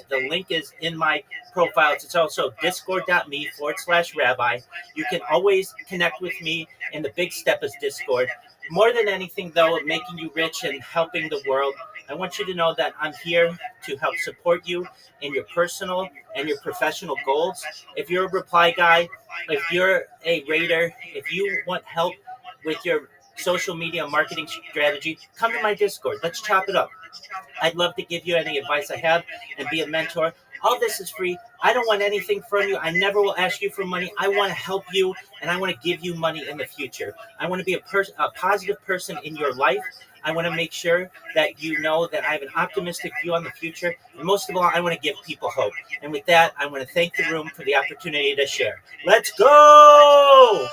The link is in my profile. It's also discord.me/rabbi. You can always connect with me in the Big Steppers Discord. More than anything, though, of making you rich and helping the world, I want you to know that I'm here to help support you in your personal and your professional goals. If you're a reply guy, if you're a raider, if you want help with your social media marketing strategy, come to my Discord. Let's chop it up. I'd love to give you any advice I have and be a mentor. All this is free. I don't want anything from you. I never will ask you for money. I want to help you, and I want to give you money in the future. I want to be a positive person in your life. I want to make sure that you know that I have an optimistic view on the future. And most of all, I want to give people hope. And with that, I want to thank the room for the opportunity to share. Let's go!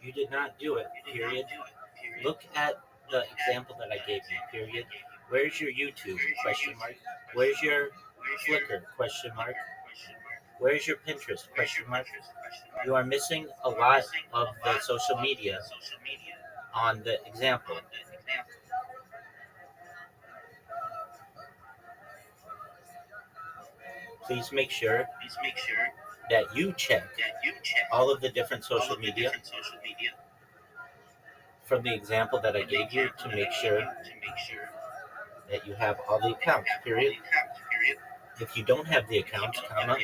You did not do it, period. Look at the example that I gave you, period. Where's your YouTube? Question mark. Where's your Flickr? Question mark. Where's your Pinterest? Question mark. You are missing a lot of the social media on the example. Please make sure that you check all of the different social media from the example that I gave you to make sure that you have all the accounts, period. If you don't have the accounts, comma,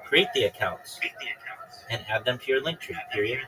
create the accounts and add them to your link tree, period.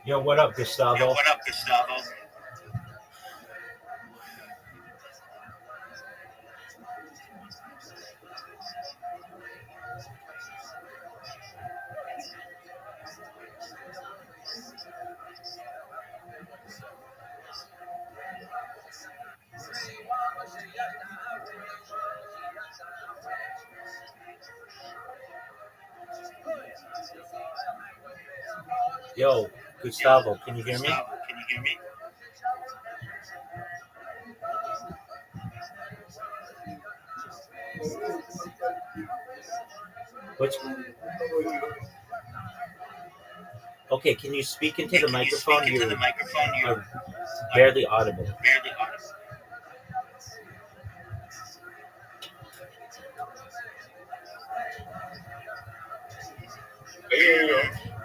Yo, what up, Gustavo? Yo, Gustavo, can you hear me? What's okay? Can you speak into the microphone? You are barely audible.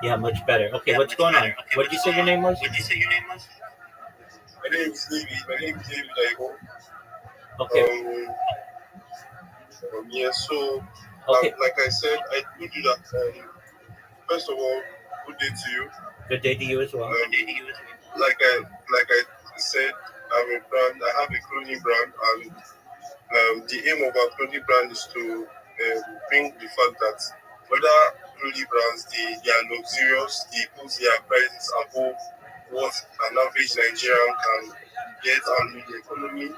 Yeah, much better. Okay, what's going on? What did you say your name was? My name is David. My name is David Aigo. Okay. Yeah, so Okay. like I said, I told you that first of all, good day to you. Good day to you as well. Like I said, I'm a brand. I have a clothing brand, and the aim of our clothing brand is to bring the fact that other clothing brands, they are luxurious. They put their prices above what an average Nigerian can get, and with the economy,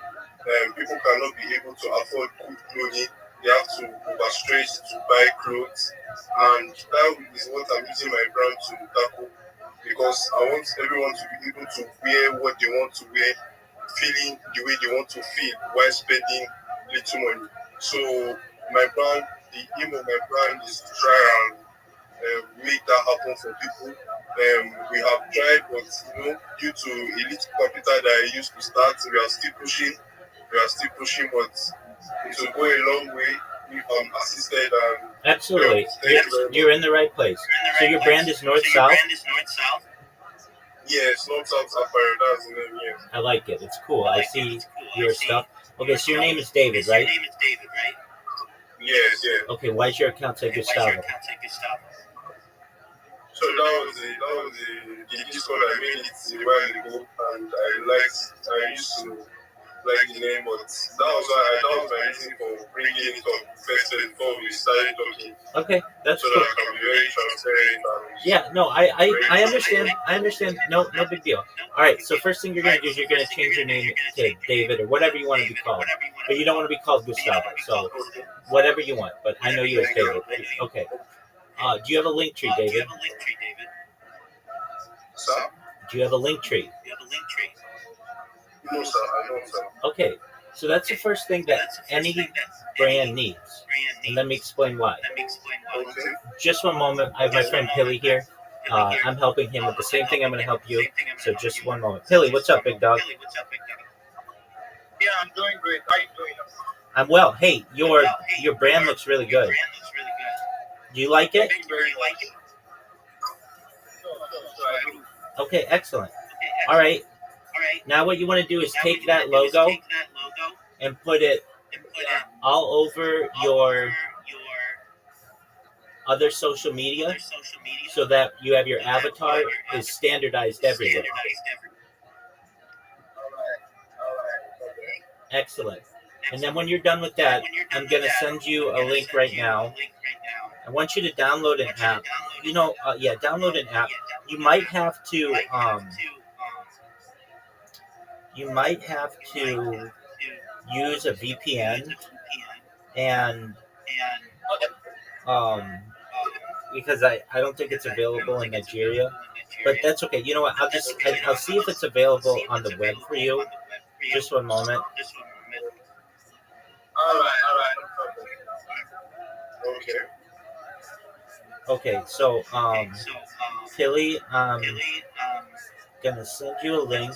people cannot be able to afford good clothing. They have to overstretch to buy clothes, and that is what I'm using my brand to tackle, because I want everyone to be able to wear what they want to wear, feeling the way they want to feel while spending little money. So my brand, the aim of my brand is to try and make that happen for people. We have tried, but due to a little capital that I used to start, we are still pushing, but it will go a long way if I'm assisted. And Absolutely, you're in the right place. So your brand is North South. Yes, North South Sapphire. That's the name. Yes. I like it. It's cool. I see your stuff. Okay, so your name is David, right? Yes, yes. Okay, why is your account say Gustavo? So that was the Discord I made it a while ago, and I used to like the name, but that was my reason for bringing it up first before we started talking. Okay, that's so cool. that I can be very transparent. And yeah, no, I understand. I understand. No big deal. All right, so first thing you're gonna do is you're gonna change your name to David or whatever you want to be called, but you don't want to be called Gustavo. So whatever you want, but I know you as David. Okay. Do you have a link tree, David? Sir? Do you have a link tree? No, sir. I don't, sir. Okay, so that's the first thing that any brand needs, and let me explain why. Okay. Just one moment. I have my friend Pilly here. I'm helping him with the same thing I'm going to help you. So just one moment. Pilly, what's up, big dog? Yeah, I'm doing great. How are you doing? I'm well. Hey, your brand looks really good. Do you like it? Okay, excellent. All right. Now what you want to do is take that logo and put it all over your other social media so that you have your avatar is standardized everywhere. Excellent. And then when you're done with that, I'm going to send you a link right now. I want you to download an app. Download an app. You might have to use a VPN and because I don't think it's available in Nigeria, but that's okay. You know what? I'll see if it's available on the web for you. Just one moment. All right. Okay, so Tilly, gonna send you a link.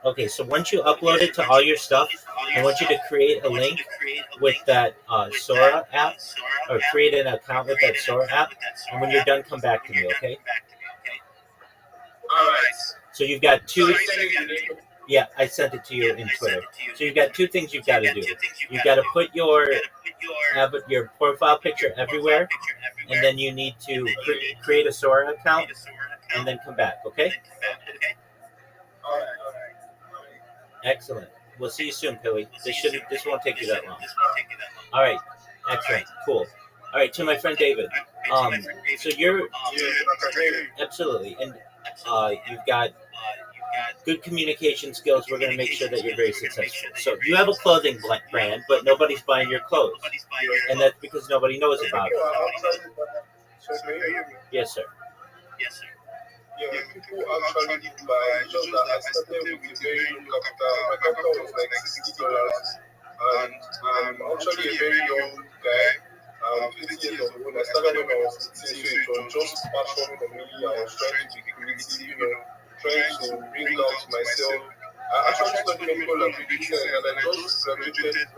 Okay, so once you upload it to all your stuff, I want you to create a link with that Sora app, or create an account with that Sora app, and when you're done, come back to me, okay? All right. So you've got two. Yeah, I sent it to you in Twitter. So you've got two things you've got to do. You've got to put your profile picture everywhere, and then you need to create a Sora account, and then come back, okay? All right. Excellent. We'll see you soon, Pilly. This won't take you that long. All right. Excellent. Cool. All right, to my friend David. So you're absolutely, and you've got good communication skills. We're going to make sure that you're very successful. So you have a clothing brand, but nobody's buying your clothes, and that's because nobody knows about it. can you hear me? Yes, sir. Yeah, people actually did buy. It's just that I started with a very low capital. My capital was like $60, and I'm actually a very young guy. I'm 50 years old. I started when I was 18, so it was just passion for me. I was trying to be creative, trying to bring out myself. I actually studied medical laboratory and I just graduated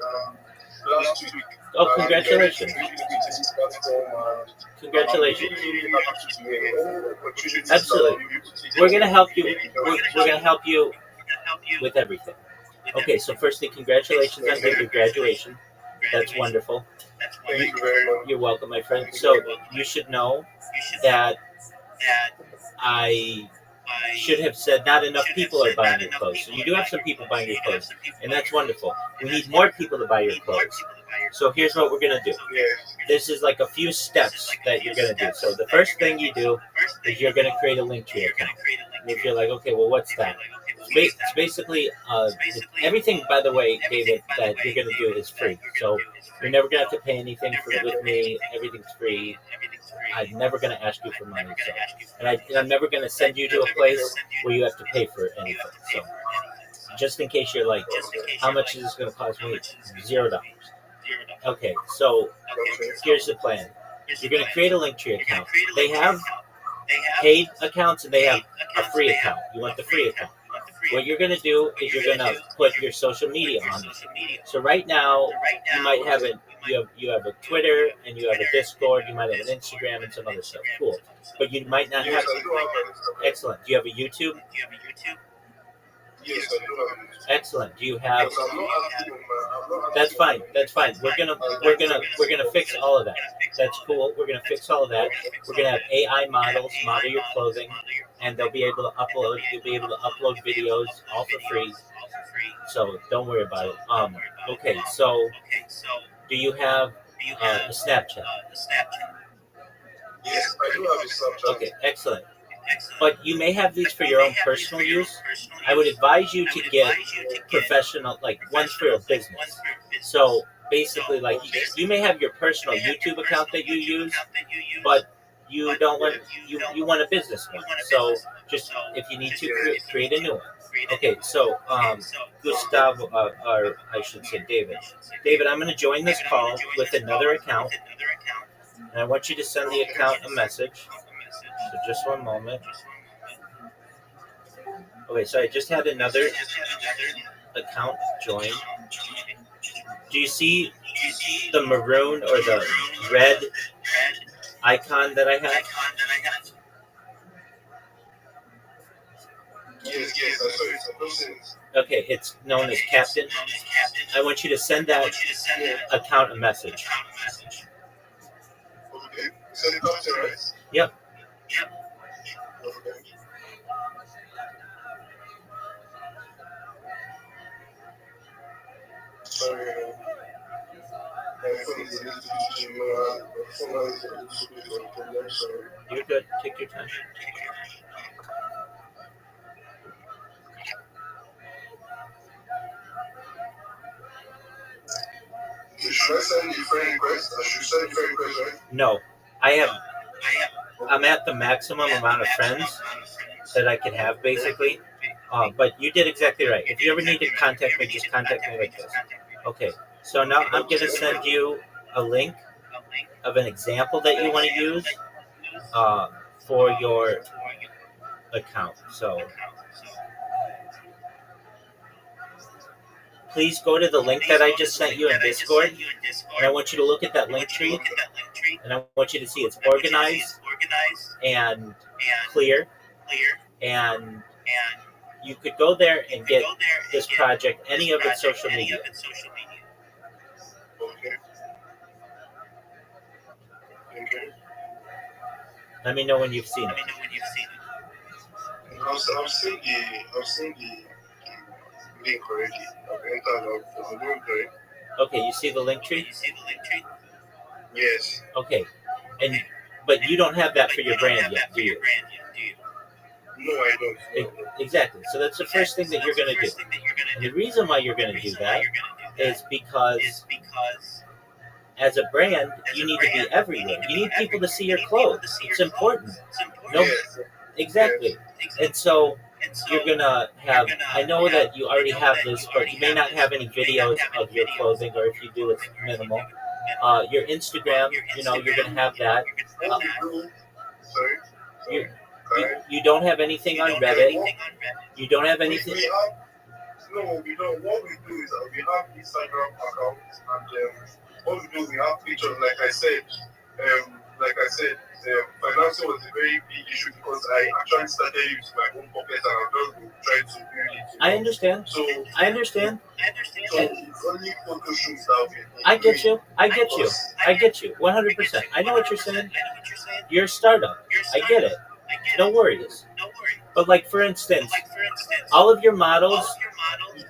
last week. Oh, congratulations. I'm very grateful to this platform and Congratulations. I'm really happy to be here. All opportunities Absolutely. that you take We're gonna help you. really We're gonna help you with everything. Okay, so firstly, congratulations on your graduation. That's wonderful. Thank you very much. You're welcome, my friend. So you should know that I should have said not enough people are buying your clothes. So you do have some people buying your clothes, and that's wonderful. We need more people to buy your clothes. So here's what we're gonna do. Yes. This is like a few steps that you're gonna do. So the first thing you do is you're gonna create a Linktree account. And if you're like, okay, well, what's that? It's basically everything. By the way, David, that you're gonna do is free. So you're never gonna have to pay anything with me. Everything's free. I'm never gonna ask you for money. So, and I'm never gonna send you to a place where you have to pay for anything. So just in case you're like, how much is this gonna cost me? $0. Okay, so here's the plan. You're going to create a Linktree account. They have paid accounts and they have a free account. You want the free account. What you're going to do is you're going to put your social media on it. So right now, you might have you have a Twitter and you have a Discord. You might have an Instagram and some other stuff. Cool, but you might not have. Yes, I do have it. Excellent. Do you have a YouTube? Yes, I do have it. Excellent. Do you have? Because I'm not active on my. That's fine. That's fine. We're gonna fix all of that. That's cool. We're gonna fix all of that. We're gonna have AI models model your clothing, and they'll be able to upload. You'll be able to upload videos all for free. So don't worry about it. Okay. So do you have a Snapchat? Yes, I do have a Snapchat. Okay. Excellent. But you may have these for your own personal use. I would advise you to get professional, like ones for your business. So basically, like you may have your personal YouTube account that you use, but you don't want you want a business one. So just if you need to create a new one. Okay, so Gustavo, or I should say David. David, I'm going to join this call with another account, and I want you to send the account a message. So just one moment. Okay, so I just had another account join. Do you see the maroon or the red icon that I have? Yes, I saw it. I posted it. Okay, it's known as Captain. I want you to send that account a message. Okay. So the captain, right? Yep. Okay. Sorry. My phone is a little bit my phone is a little bit of a problem, sorry. You're good. Take your time. Should I send a friend request? I should send a friend request, right? No, I'm at the maximum amount of friends that I can have, basically. But you did exactly right. If you ever need to contact me, just contact me like this. Okay, so now I'm going to send you a link of an example that you want to use for your account. So please go to the link that I just sent you in Discord, and I want you to look at that link tree, and I want you to see it's organized and clear, and you could go there and get this project, any of its social media. Okay. Okay. Let me know when you've seen it. I've seen the link already. I've entered. I'm doing great. Okay, you see the link tree? Yes. Okay, but you don't have that for your brand yet, do you? No, I don't. Exactly. So that's the first thing that you're going to do. And the reason why you're going to do that is because as a brand, you need to be everywhere. You need people to see your clothes. It's important. No, Yes. exactly. And so you're gonna have. I know that you already have this, but you may not have any videos of your clothing, or if you do, it's minimal. Your Instagram, you're gonna have that. What we do, sorry, You, sorry. you don't have anything on Reddit. You don't have anything. We have, no, we don't. What we do is we have Instagram accounts, and what we do, we have pictures. Like I said, financing was a very big issue because I actually started using my own pocket and I'm just trying to build it. I understand. So I understand. it's only photo shoots that we. I get you. I get you. I get you. 100%. I know what you're saying. You're a startup. I get it. No worries. But like for instance, all of your models.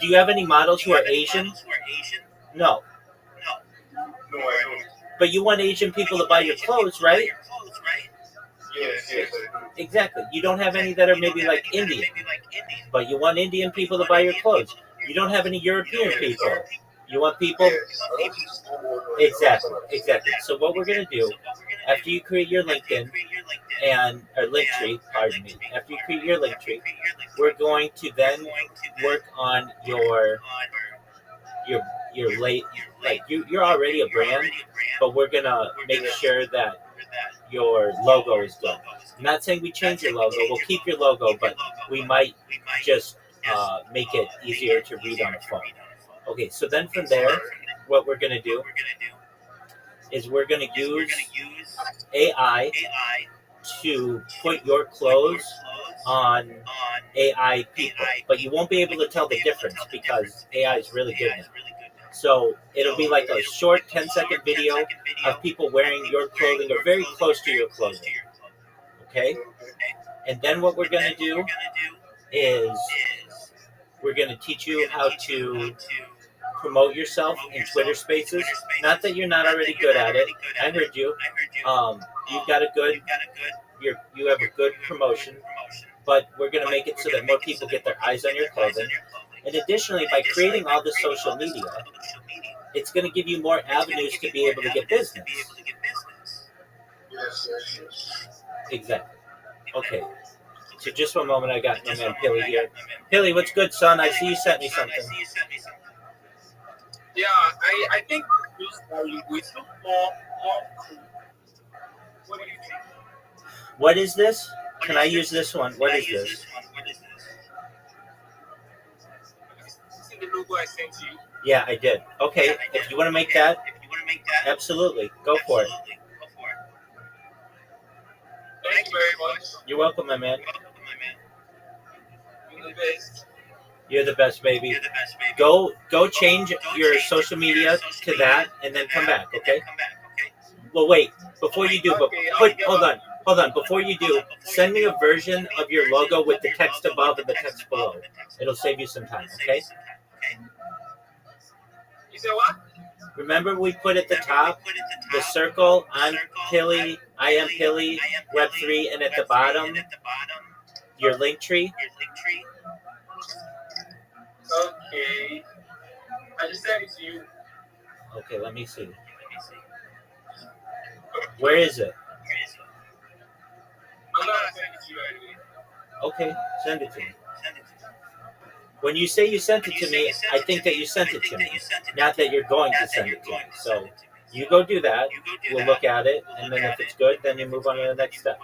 Do you have any models who are Asian? No. No, I don't. But you want Asian people to buy your clothes, right? Yes, I do. Exactly. You don't have any that are maybe like Indian, but you want Indian people to buy your clothes. You don't have any European people. You want people. Exactly. So what we're gonna do after you create your LinkedIn or Linktree, pardon me. After you create your Linktree, we're going to then work on your late. Like you're already a brand, but we're gonna make sure that your logo is good. I'm not saying we change your logo. We'll keep your logo, but we might just make it easier to read on the phone. Okay, so then from there, what we're going to do is we're going to use AI to put your clothes on AI people, but you won't be able to tell the difference because AI is really good now. So it'll be like a short 10-second video of people wearing your clothing or very close to your clothing. Okay? And then what we're going to do is we're going to teach you how to promote yourself in Twitter Spaces. Not that you're not already good at it. I heard you. You've got you have a good promotion, but we're going to make it so that more people get their eyes on your clothing. And additionally, by creating all this social media, it's going to give you more avenues to be able to get business. Yes. Exactly. Okay. So just one moment, I got my man Pilly here. Pilly, what's good, son? I see you sent me something. Yeah, I think we look more cool. What do you think? What is this? Can I use this one? What is this? See the logo I sent you? Yeah, I did. Okay, if you want to make that, absolutely. Go for it. Thank you very much. You're welcome, my man. You're the best. You're the best, baby. Go change your social media to that and then come back, okay? Well, wait. Before you do, hold on. Before you do, send me a version of your logo with the text above and the text below. It'll save you some time, okay? You said what? Remember we put at the top the circle, I'm Pilly, I am Pilly, Web3, and at the bottom, your link tree. Okay. I just sent it to you. Okay, let me see. Where is it? I'm gonna send it to you anyway. Okay, send it to me. When you say you sent it to me, I think that you sent it to me, not that you're going to send it to me. So you go do that. We'll look at it, and then if it's good, then you move on to the next step.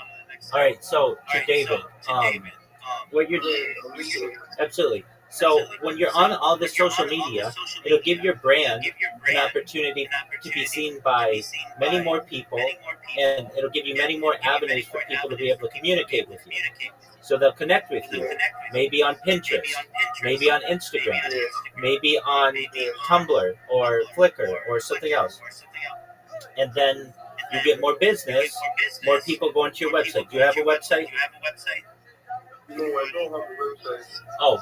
All right. So to David, what you're doing? Absolutely. So when you're on all the social media, it'll give your brand an opportunity to be seen by many more people, and it'll give you many more avenues for people to be able to communicate with you. So they'll connect with you, maybe on Pinterest, maybe on Instagram, maybe on Tumblr or Flickr or something else. And then you get more business, more people going to your website. Do you have a website? No, I don't have a website. Oh,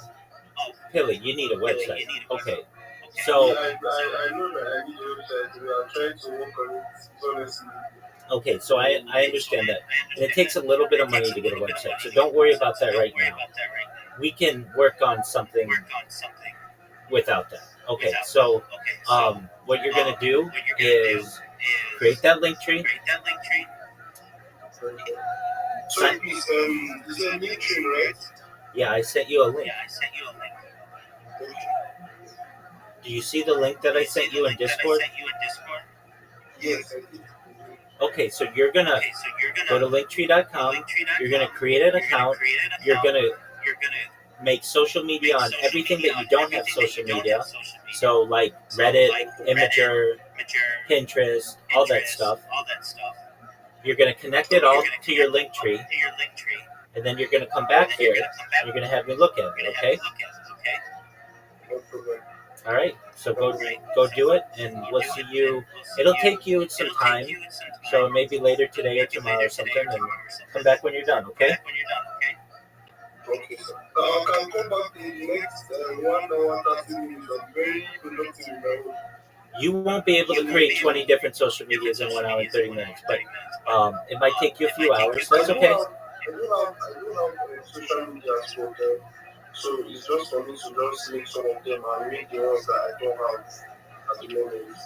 Pilly, you need a website. Okay. So, I know that I need a website. We are trying to work on it, honestly. okay, so I understand that. And it takes a little bit of money to get a website. So don't worry about that right now. We can work on something without that. Okay, so what you're going to do is create that link tree. So is a link tree, right? Yeah, I sent you a link. Do you see the link that I sent you in Discord? Yes. Okay, so you're gonna go to linktree.com. You're gonna create an account. You're gonna make social media on everything that you don't have social media. So like Reddit, Imager, Pinterest, all that stuff. You're gonna connect it all to your link tree, and then you're gonna come back here. And you're gonna have me look at it. Okay? No problem. All right. So go do it, and we'll see you. It'll take you some time, so maybe later today or tomorrow or something, and come back when you're done. Okay? Okay, sir. I can come back in the next 1 hour, 30 minutes. I'm very productive in my work. You won't be able to create 20 different social medias in 1 hour and 30 minutes, but it might take you a few hours. That's okay. I do have social media as well, so it's just for me to just make some of them and make the ones that I don't have at the moment.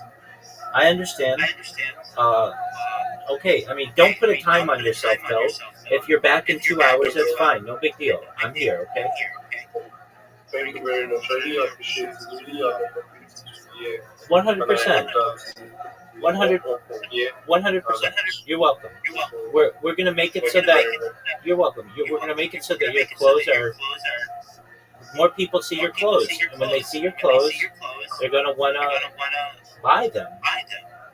I understand. Okay, I mean, don't put a time on yourself, though. If you're back in 2 hours, that's fine. No big deal. I'm here, okay? Thank you very much. I really appreciate it. It's really an opportunity to hear. 100%. 100%. You're welcome. We're gonna make it so that you're welcome. We're gonna make it so that your clothes are more people see your clothes, and when they see your clothes, they're gonna wanna buy them.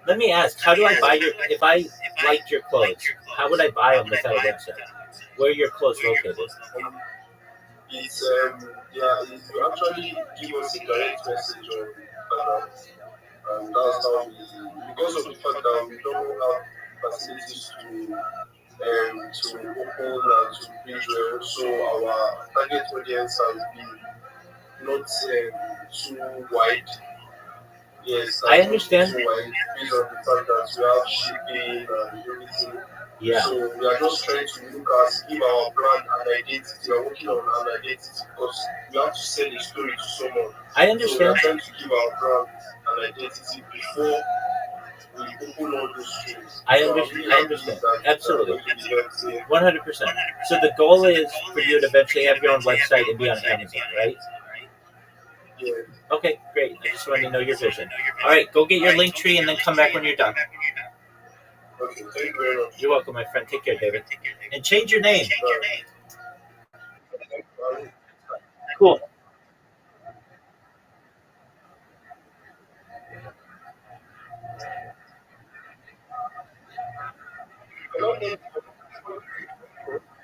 Let me ask, how do I buy your? If I liked your clothes, how would I buy them without a website? Where are your clothes located? It's if you actually give us a direct message on Instagram, and that's how because of the fact that we don't have facilities to open and to preach well, so our target audience has been not too wide. Yes, I understand. Too wide based on the fact that we have shipping and everything. Yeah. So we are just trying to look at give our brand an identity. We are working on an identity because we have to sell a story to someone. I So we understand. are trying to give our brand an identity before we open all those streams. I So understand. I understand. Absolutely. 100%. 100%. So the goal is for you to eventually have your own website and be on Amazon, right? Yeah. Okay, great. I just wanted to know your vision. All right, go get your link tree and then come back when you're done. Okay, thank you very much. You're welcome, my friend. Take care, David. And change your name. Cool.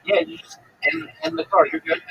Yeah, you just in the car. You're good.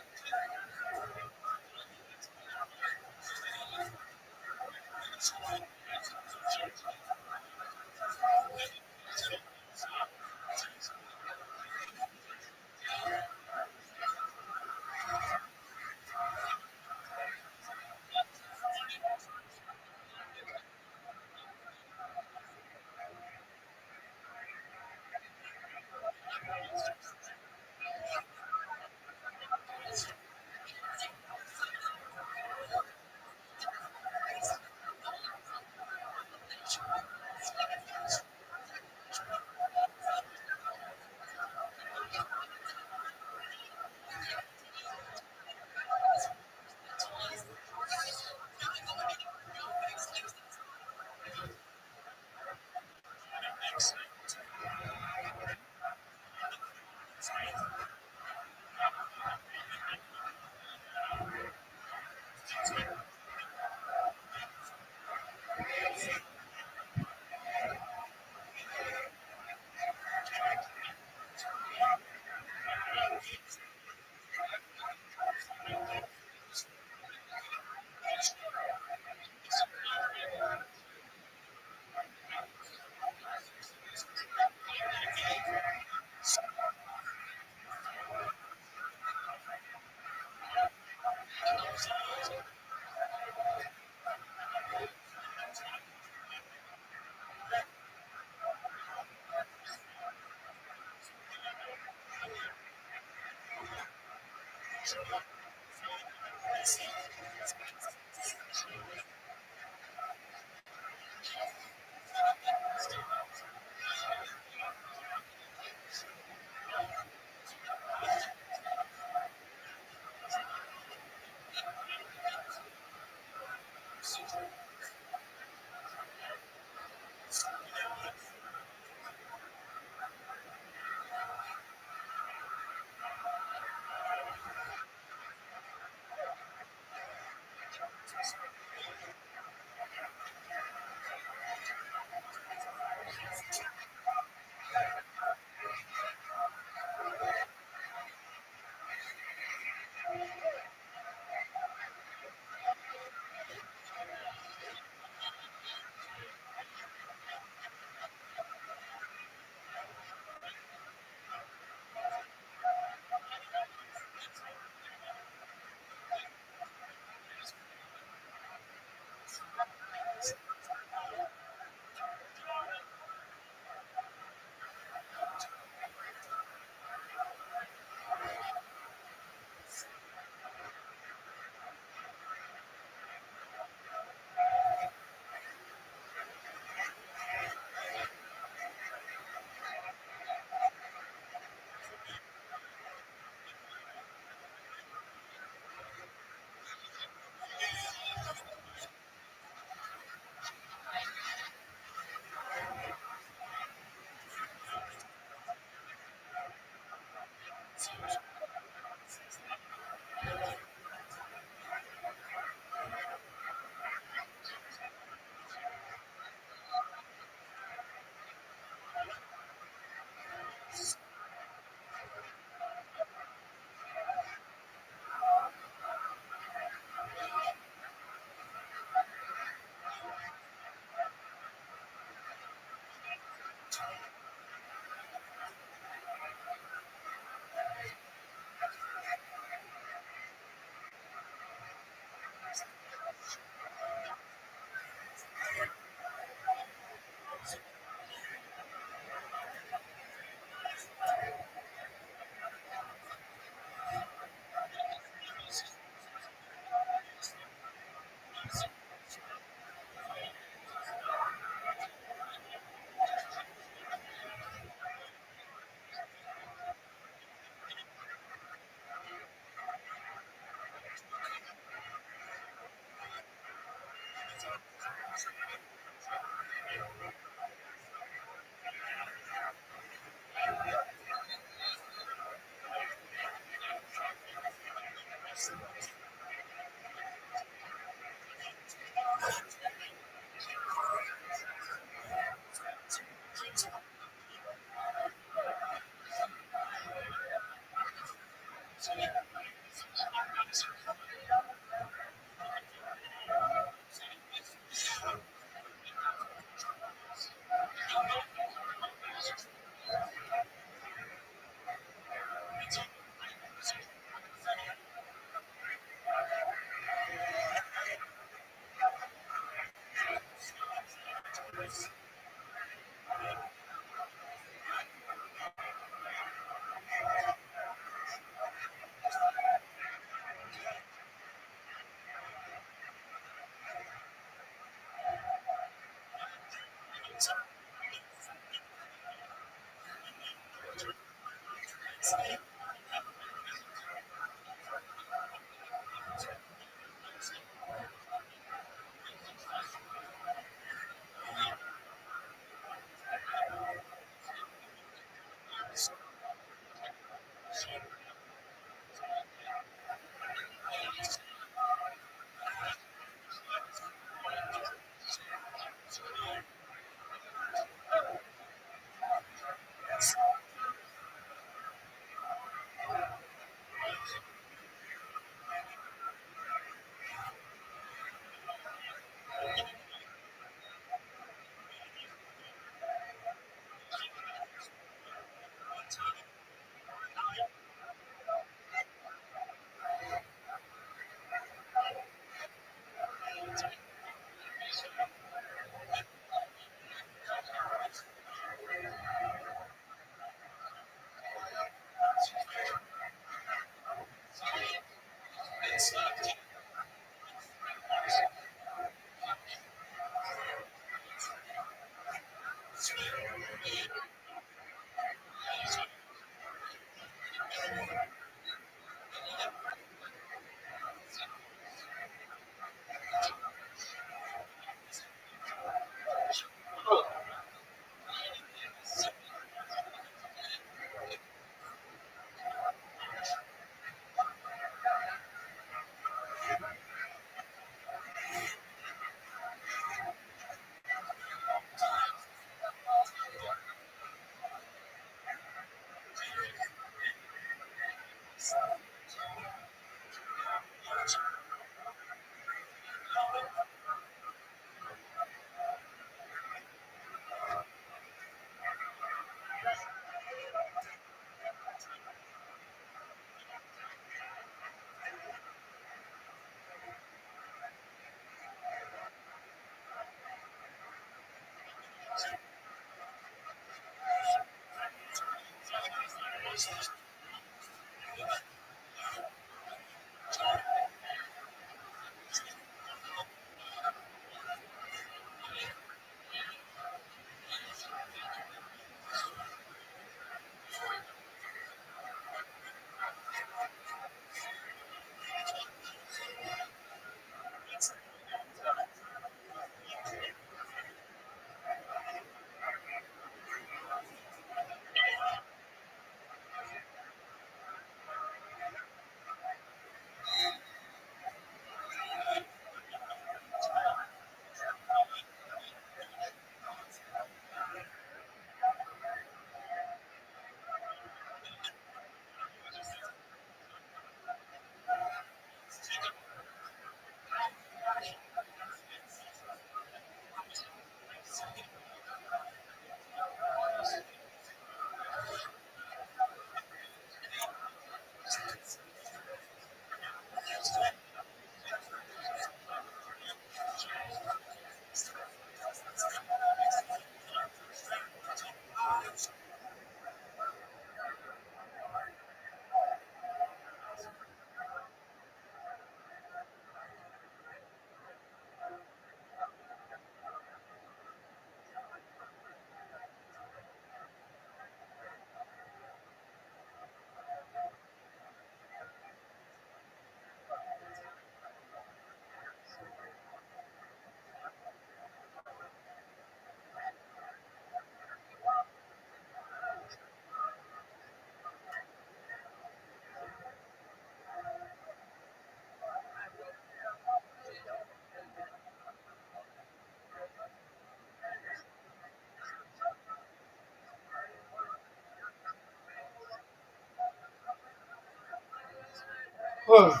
Oh.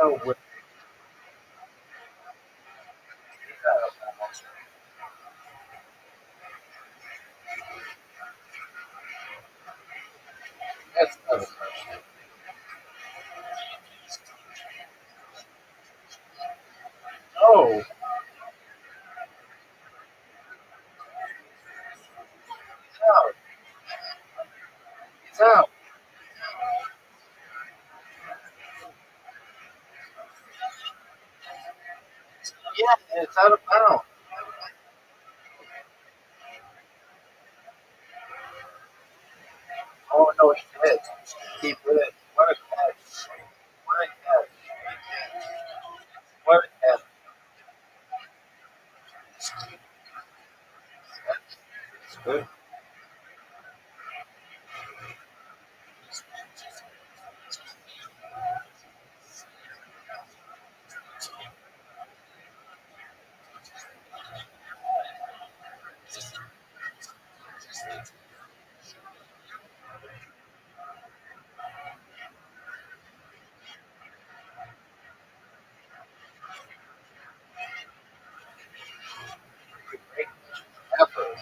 Oh, with that's another question. Oh, it's out. It's out. Yeah, it's out of bounds. Oh no, he did. He did. What a catch! What a catch! What a catch! That's good. Great effort.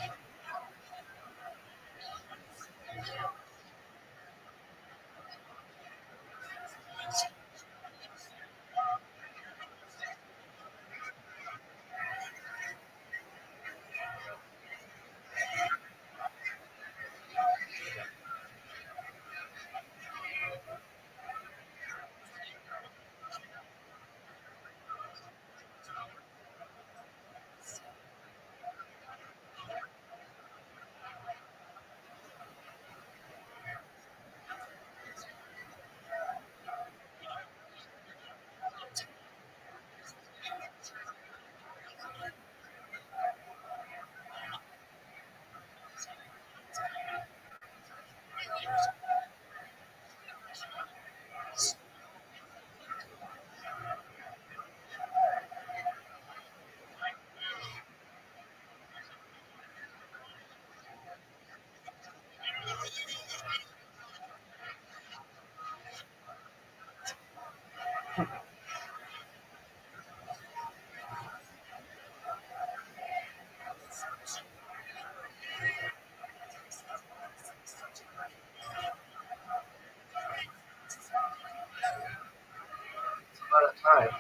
A lot of time.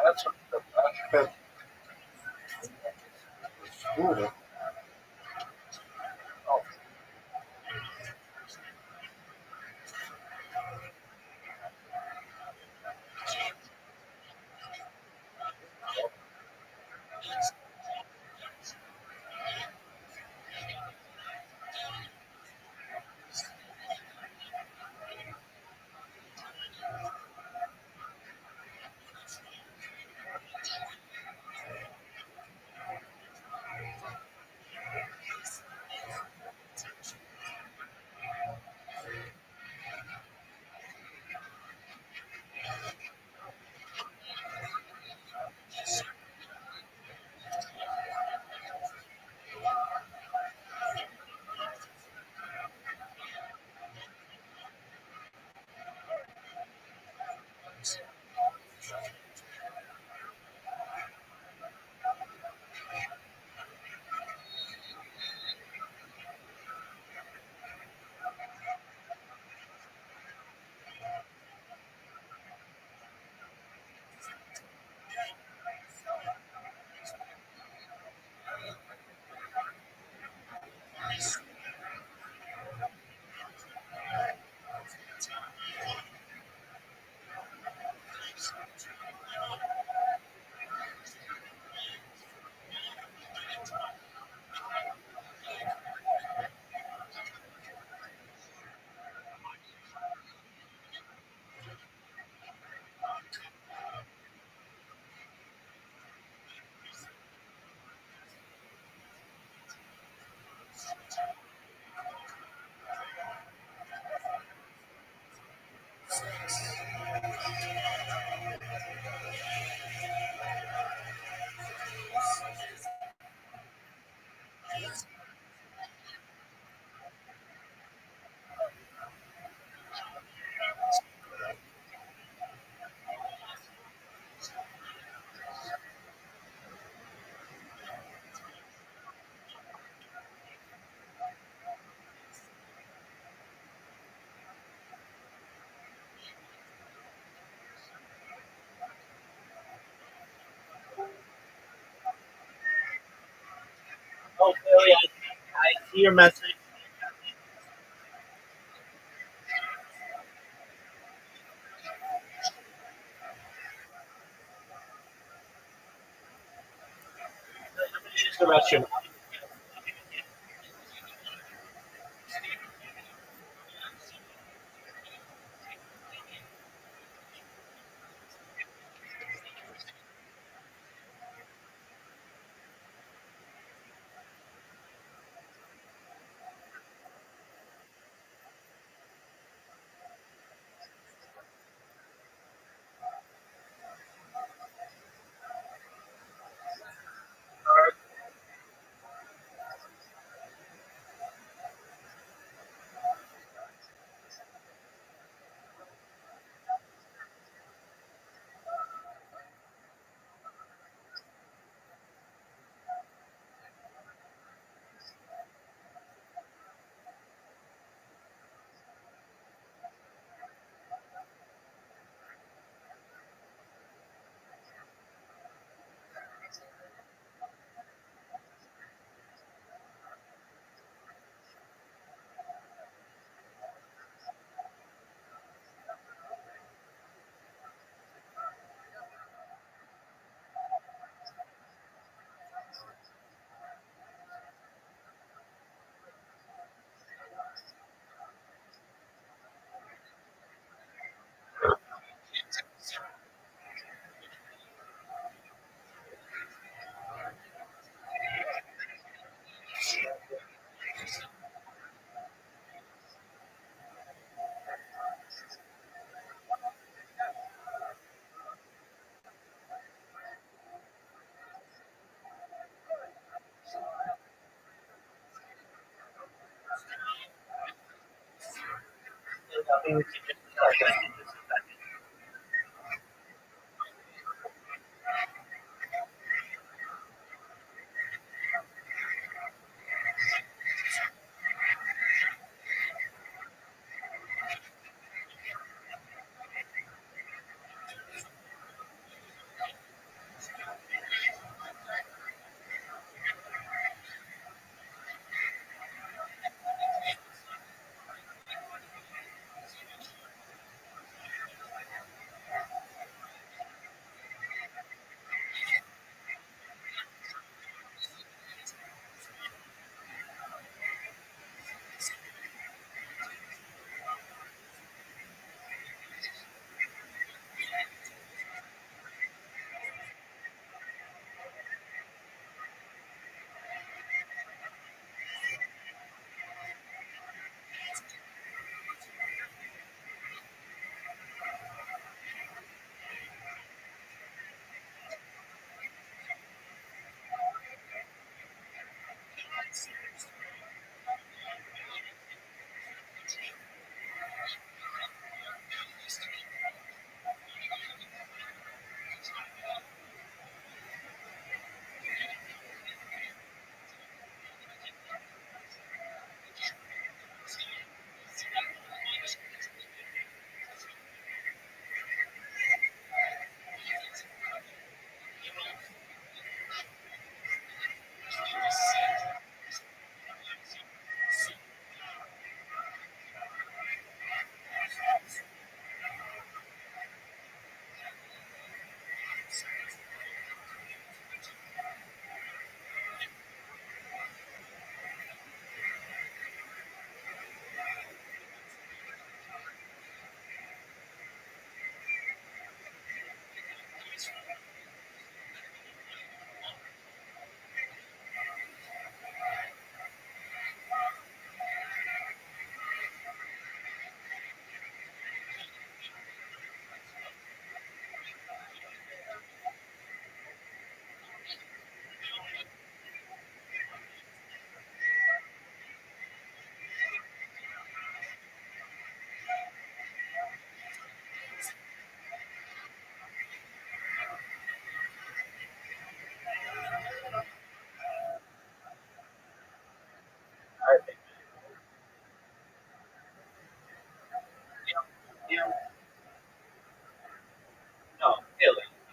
That's what the best school. Oh, Oh, Billy, I see your message. Use the restroom.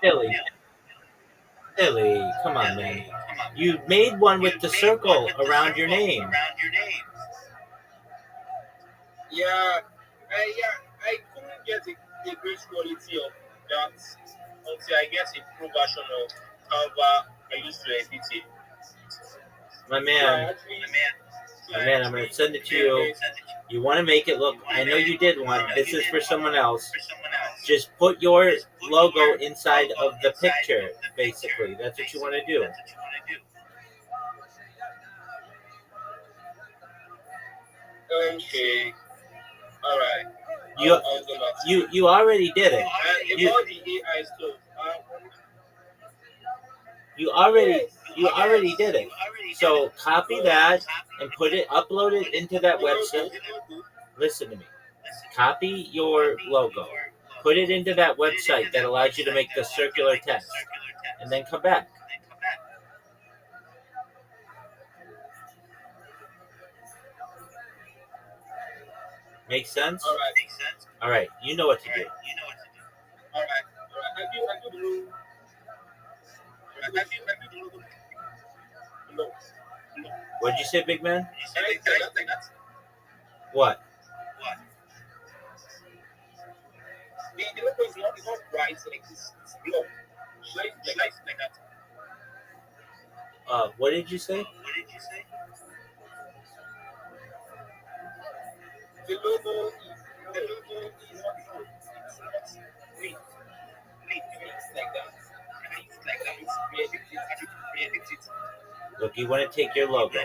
Billy, Billy, come on, man. You made one with the circle around your name. Yeah, I couldn't get a great quality of that until I get a pro version of Canva I used to edit it. My So I man, actually, I'm going to send it to you. You want to make it look, I know you did one. This is for someone else. Just put your logo inside of the picture, basically. That's what you want to do. okay, all right. You I'll go back to you already did it. And about the AI stuff, You already did it. So copy that and upload it into that website. Listen to me. Copy your logo. Put it into that website that allows you to make the circular text. And then come back. Make sense? All right. You know what to do. all right. Have you no. What'd you say, big man? Can I say that? What? The logo is not bright like this. It's blue. Should I like that? What did you say? The logo is not blue. It's green. It's like that. It's Look, you want to take your logo,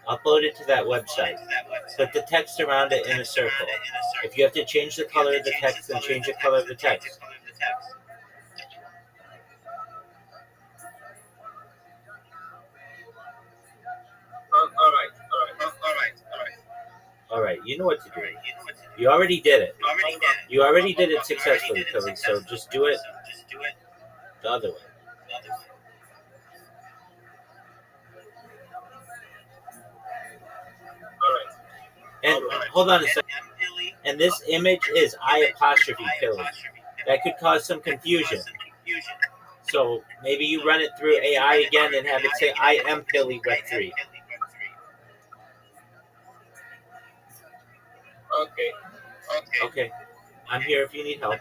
upload it to that website, put the text around it in a circle. If you have to change the color of the text, then change the color of the text. All right, you know what to do. You already did it. You already did it successfully, Billy, so just do it the other way. And hold on a second. And this image is I apostrophe Billy. That could cause some confusion. So maybe you run it through AI again and have it say I am Billy Web3. Okay. I'm here if you need help.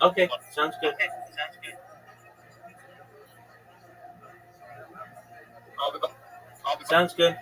Okay, sounds good. Sounds good.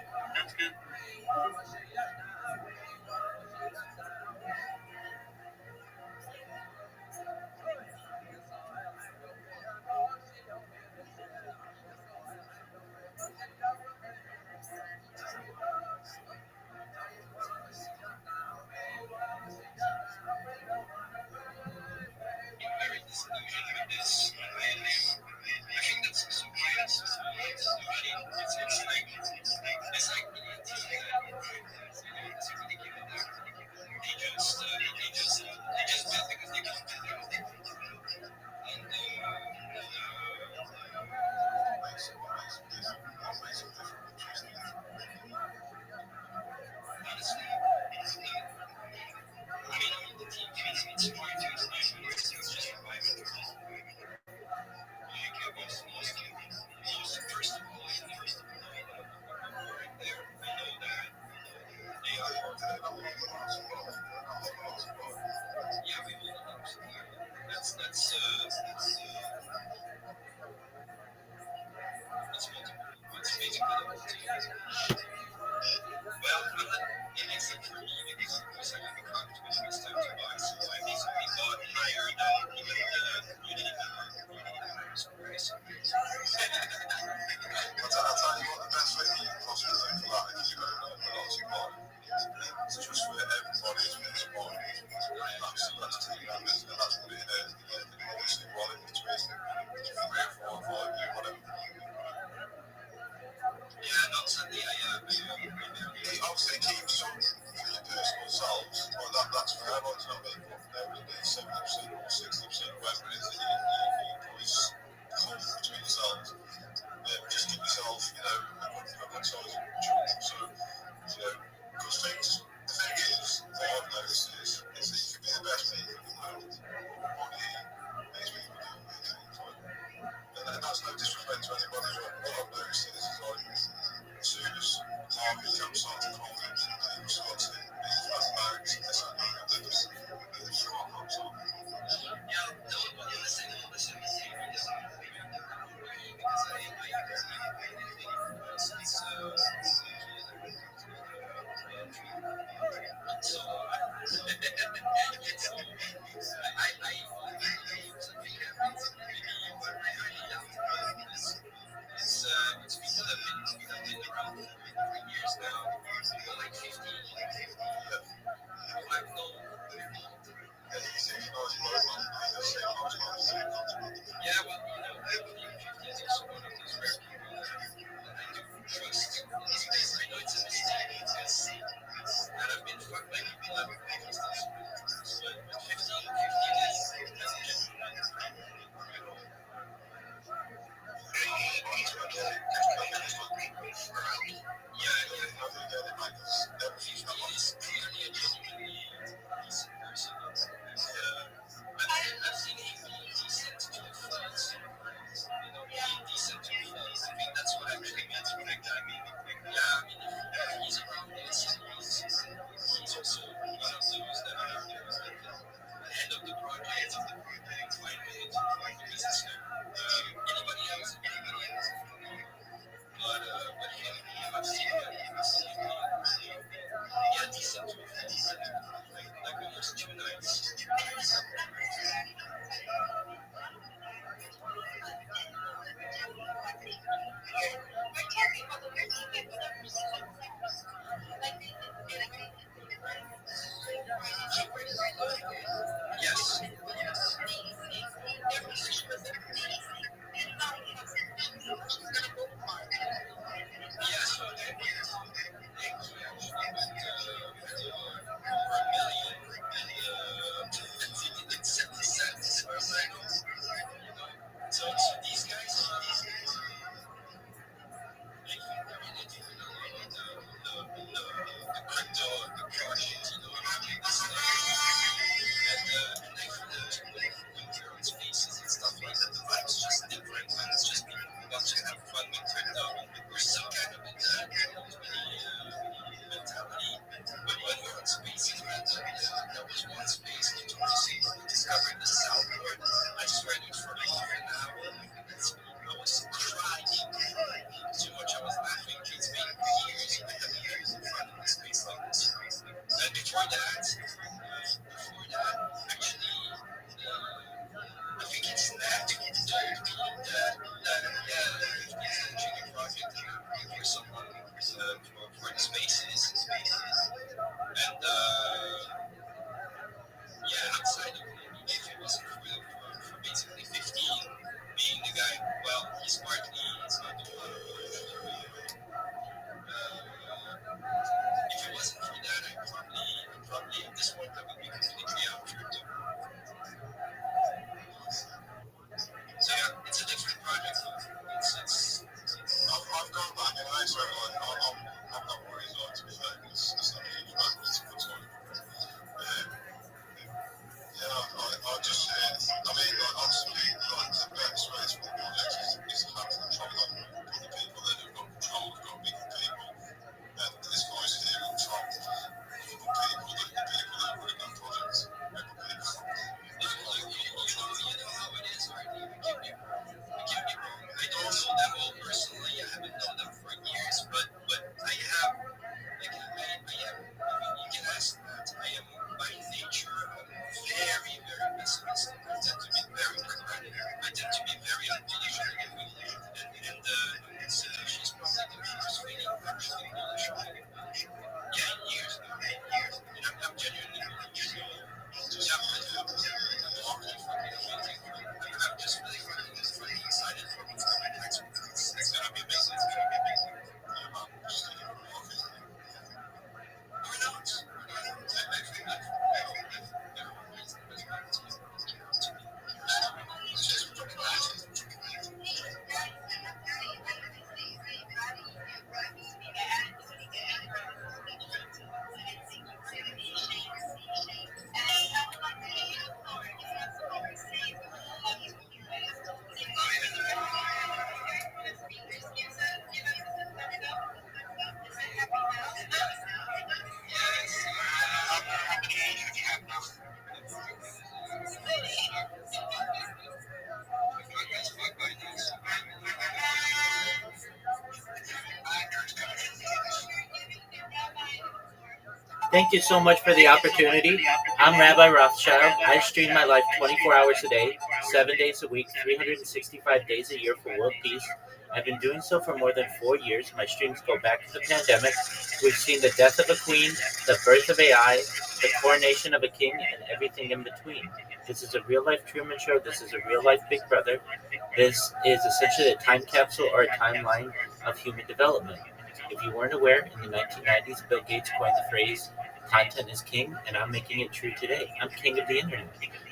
Thank you so much for the opportunity. I'm Rabbi Rothschild. I stream my life 24 hours a day, 7 days a week, 365 days a year for world peace. I've been doing so for more than 4 years. My streams go back to the pandemic. We've seen the death of a queen, the birth of AI, the coronation of a king, and everything in between. This is a real-life Truman Show. This is a real-life Big Brother. This is essentially a time capsule or a timeline of human development. If you weren't aware, in the 1990s, Bill Gates coined the phrase, "Content is king," and I'm making it true today. I'm king of the internet.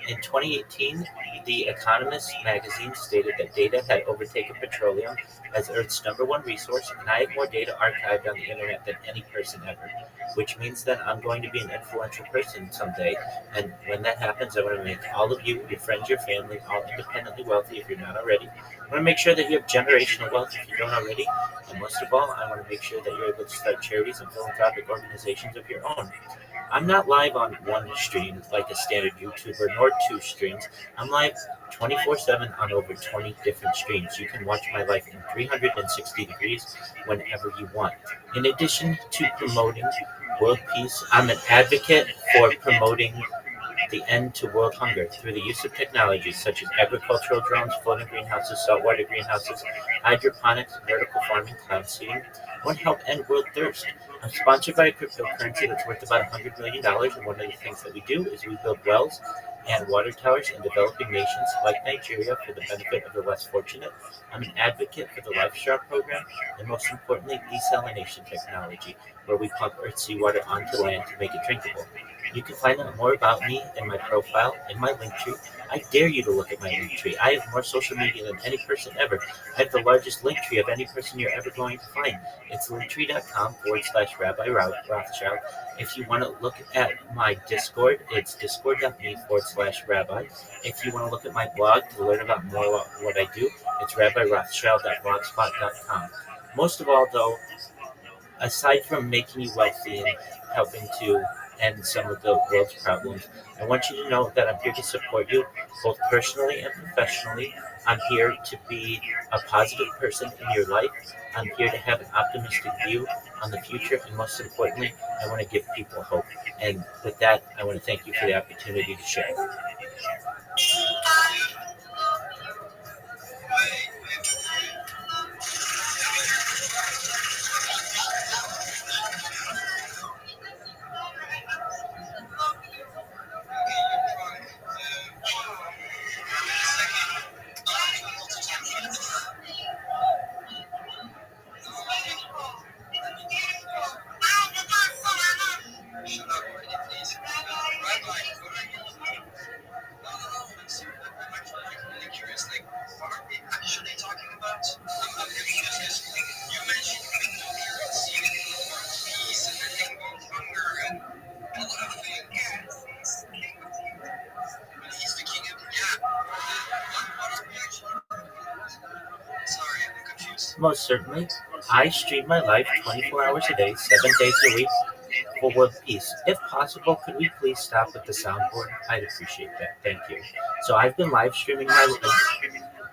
In 2018, The Economist magazine stated that data had overtaken petroleum as Earth's #1 resource, and I have more data archived on the internet than any person ever, which means that I'm going to be an influential person someday. And when that happens, I want to make all of you, your friends, your family, all independently wealthy if you're not already. I want to make sure that you have generational wealth if you don't already. And most of all, I want to make sure that you're able to start charities and philanthropic organizations of your own. I'm not live on one stream like a standard YouTuber, nor 2 streams. I'm live 24/7 on over 20 different streams. You can watch my life in 360 degrees whenever you want. In addition to promoting world peace, I'm an advocate for promoting the end to world hunger through the use of technologies such as agricultural drones, floating greenhouses, saltwater greenhouses, hydroponics, vertical farming, cloud seeding. I want to help end world thirst. I'm sponsored by a cryptocurrency that's worth about $100 million, and one of the things that we do is we build wells and water towers in developing nations like Nigeria for the benefit of the less fortunate. I'm an advocate for the LifeStar program, and most importantly, desalination technology, where we pump earth seawater onto land to make it drinkable. You can find out more about me in my profile, in my link tree. I dare you to look at my link tree. I have more social media than any person ever. I have the largest link tree of any person you're ever going to find. It's linktree.com/Rabbi Rothschild. If you want to look at my Discord, it's discord.me/Rabbi. If you want to look at my blog to learn about more about what I do, it's rabbirothschild.blogspot.com. Most of all, though, aside from making you wealthy and helping to end some of the world's problems, I want you to know that I'm here to support you, both personally and professionally. I'm here to be a positive person in your life. I'm here to have an optimistic view on the future, and most importantly, I want to give people hope. And with that, I want to thank you for the opportunity to share. Shut up already, please. Rabbi, what are you? No, I'm serious. I'm actually really curious. Like, what are we actually talking about? I'm confused because you mentioned peace and ending world hunger and a lot of things. But he's the king of what are we actually talking about? Sorry, I'm confused. Most certainly, I stream my life 24 hours a day, 7 days a week, for world peace. If possible, could we please stop with the soundboard? I'd appreciate that. Thank you. So I've been live streaming my life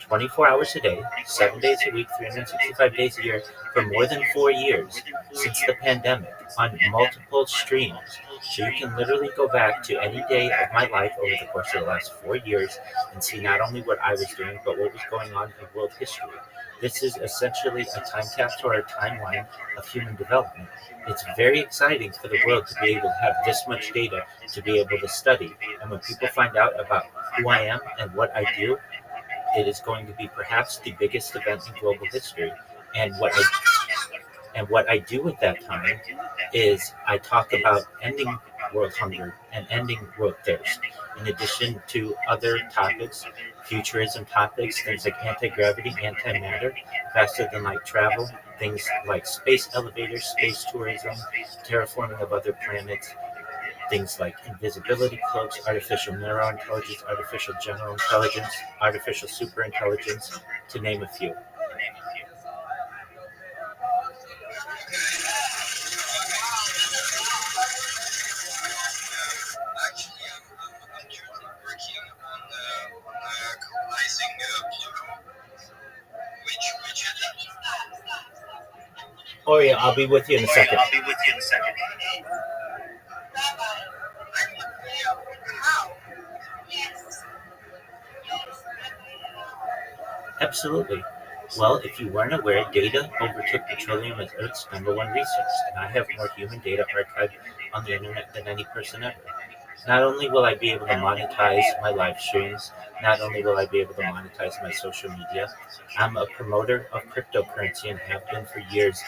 24 hours a day, 7 days a week, 365 days a year for more than 4 years since the pandemic on multiple streams. So you can literally go back to any day of my life over the course of the last 4 years and see not only what I was doing, but what was going on in world history. This is essentially a time capsule or a timeline of human development. It's very exciting for the world to be able to have this much data to be able to study. And when people find out about who I am and what I do, it is going to be perhaps the biggest event in global history. And what I do at that time is I talk about ending world hunger and ending world thirst, in addition to other topics, futurism topics, things like anti-gravity, antimatter, faster than light travel, things like space elevators, space tourism, terraforming of other planets, things like invisibility cloaks, artificial neurointelligence, artificial general intelligence, artificial superintelligence, to name a few. Actually, I'm currently working on colonizing Pluto, which Oh yeah, I'll be with you in a second. Absolutely. Well, if you weren't aware, data overtook petroleum as Earth's number one resource, and I have more human data archived on the internet than any person ever. Not only will I be able to monetize my live streams, not only will I be able to monetize my social media, I'm a promoter of cryptocurrency and have been for years.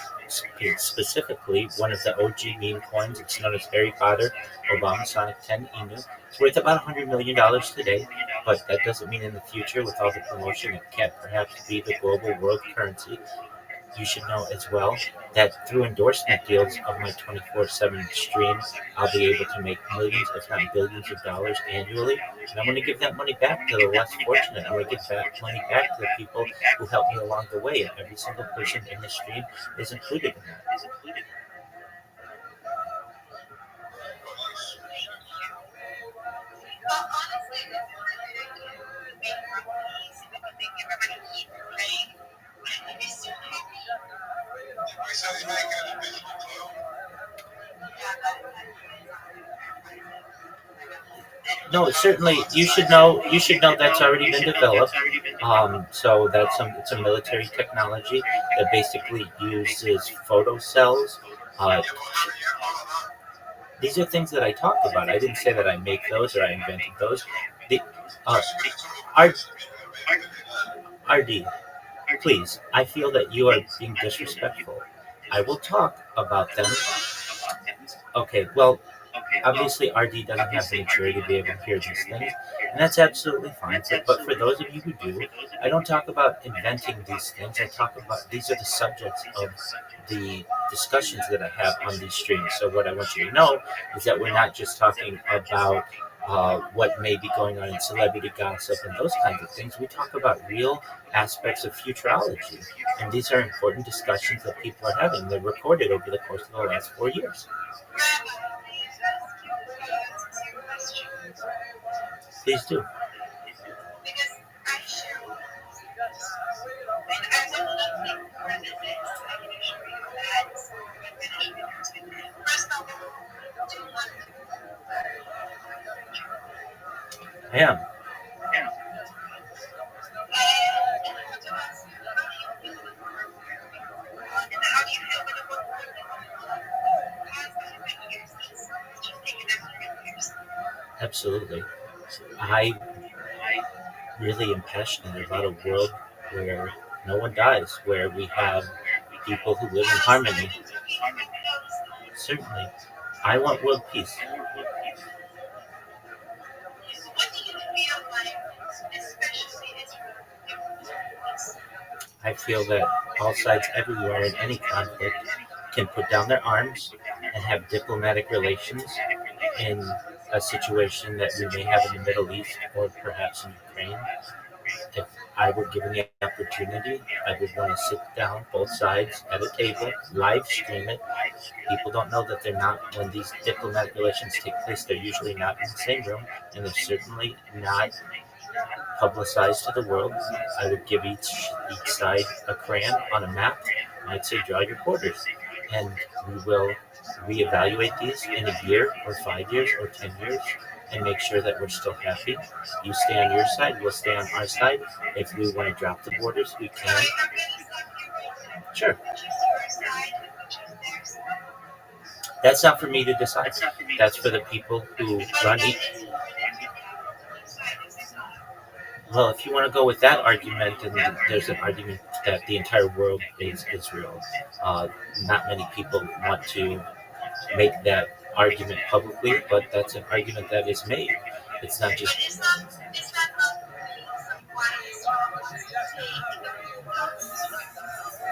Specifically, one of the OG meme coins, it's known as Harry Potter Obama Sonic 10 Inu. It's worth about $100 million today, but that doesn't mean in the future, with all the promotion, it can't perhaps be the global world currency. You should know as well that through endorsement deals of my 24/7 stream, I'll be able to make millions, if not billions of dollars annually. And I'm going to give that money back to the less fortunate. I'm going to give that money back to the people who helped me along the way. And every single person in the stream is included in that. Well, honestly, that's one of the make more peace because they give everybody eat, right? I'd be so happy. No, certainly you should know. You should know that's already been developed. So it's a military technology that basically uses photocells. Uh, these are things that I talked about. I didn't say that I make those or I invented those. The, uh, R- RD, please. I feel that you are being disrespectful. I will talk about them. Okay, well, obviously RD doesn't have the maturity to be able to hear these things, and that's absolutely fine. But for those of you who do, I don't talk about inventing these things. I talk about these are the subjects of the discussions that I have on these streams. So what I want you to know is that we're not just talking about what may be going on in celebrity gossip and those kinds of things. We talk about real aspects of futurology, and these are important discussions that people are having. They're recorded over the course of the last 4 years. Please do. Because I share and I would love to more than this. I can assure you that first of all, do want I am. and how do you feel with the book? Has been years since just taken after years. Absolutely. I really am passionate about a world where no one dies, where we have people who live in harmony. Certainly. I want world peace. What do you feel like, especially Israel? I feel that all sides everywhere in any conflict can put down their arms and have diplomatic relations in a situation that we may have in the Middle East or perhaps in Ukraine. If I were given the opportunity, I would want to sit down, both sides, at a table, live stream it. People don't know that they're not, when these diplomatic relations take place, they're usually not in the same room, and they're certainly not publicized to the world. I would give each side a crayon on a map. I'd say draw your borders, and we will reevaluate these in a year or 5 years or 10 years, and make sure that we're still happy. You stay on your side, we'll stay on our side. If we want to drop the borders, we can. Sure. That's not for me to decide. That's for the people who run each. Well, if you want to go with that argument, and there's an argument that the entire world is Israel, uh, not many people want to make that argument publicly, but that's an argument that is made. It's not just.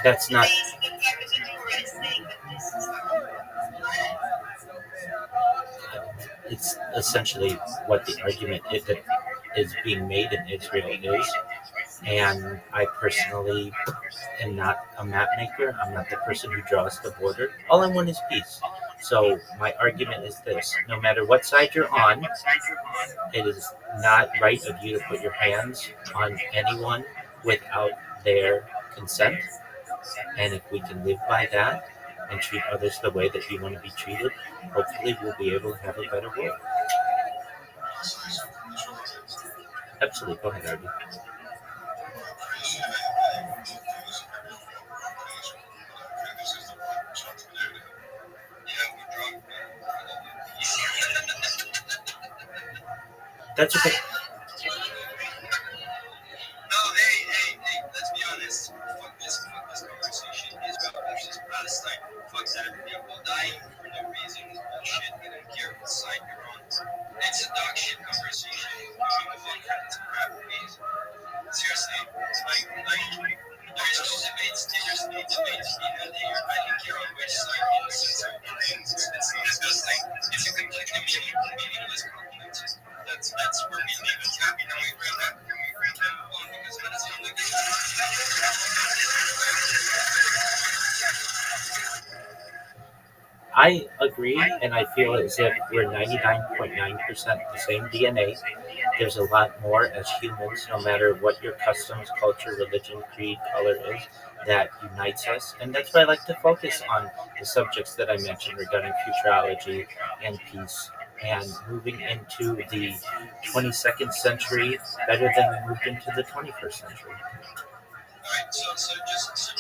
That's not. It's essentially what the argument is that is being made in Israel is. And I personally am not a map maker. I'm not the person who draws the border. All I want is peace. So my argument is this: no matter what side you're on, it is not right of you to put your hands on anyone without their consent. And if we can live by that and treat others the way that you want to be treated, hopefully we'll be able to have a better world. Absolutely. Go ahead, Arby. That's okay. No, hey, let's be honest. Fuck this conversation. Israel versus Palestine. Fuck that. People dying for no reason is bullshit. I don't care what side you're on. It's a dog shit conversation. Moving the fuck out to crap, please. Seriously, there's no debates. There's no debates being here. I don't care on which side in the sense of it's disgusting. It's a completely meaningless conflict. That's where we leave it. Can we agree on that? Can we agree on that? Well, because that's not like I agree, and I feel as if we're 99.9% the same DNA. There's a lot more as humans, no matter what your customs, culture, religion, creed, color is, that unites us. And that's why I like to focus on the subjects that I mentioned regarding futurology and peace and moving into the 22nd century better than we moved into the 21st century. Alright, so just so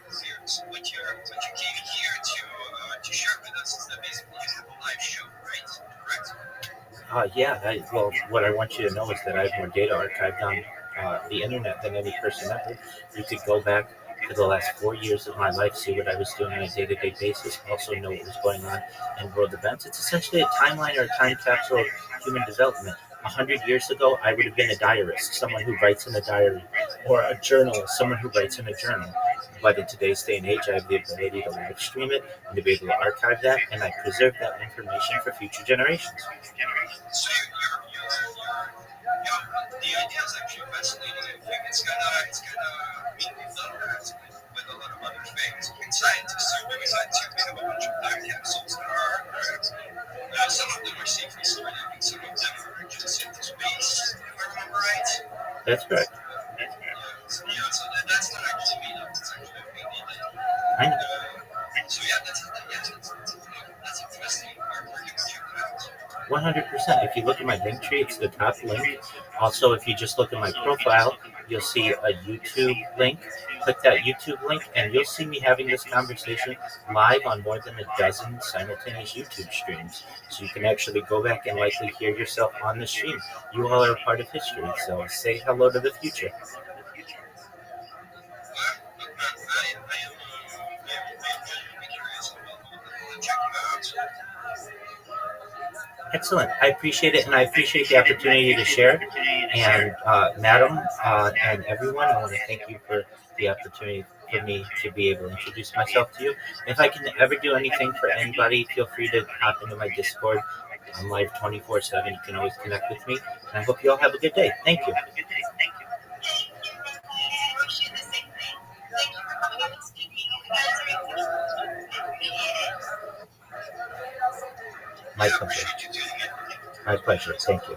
clear, so what you came here to share with us is that basically you have a live show, right? Correct? Well, what I want you to know is that I have more data archived on the internet than any person ever. You could go back to the last 4 years of my life, see what I was doing on a day-to-day basis, also know what was going on in world events. It's essentially a timeline or a time capsule of human development. 100 years ago, I would have been a diarist, someone who writes in a diary, or a journalist, someone who writes in a journal. But in today's day and age, I have the ability to live stream it and to be able to archive that, and I preserve that information for future generations. So the idea is actually fascinating. I think it's kind of, I mean, we've done that with a lot of other things. In scientists are doing that too. We have a bunch of time capsules that are some of them are safely stored, and some of them are just sent to space, if I remember right. That's correct. So that's not actually made up. It's actually a thing they did. I know. So that's interesting. Where can we check it out? 100%. If you look at my link tree, it's the top link. Also, if you just look at my profile, you'll see a YouTube link. Click that YouTube link, and you'll see me having this conversation live on more than a dozen simultaneous YouTube streams. So you can actually go back and likely hear yourself on the stream. You all are a part of history, so say hello to the future. Excellent. I appreciate it, and I appreciate the opportunity to share. And Madam and everyone, I want to thank you for the opportunity for me to be able to introduce myself to you. If I can ever do anything for anybody, feel free to hop into my Discord. I'm live 24/7. You can always connect with me. And I hope you all have a good day. Thank you. My pleasure. My pleasure. Thank you.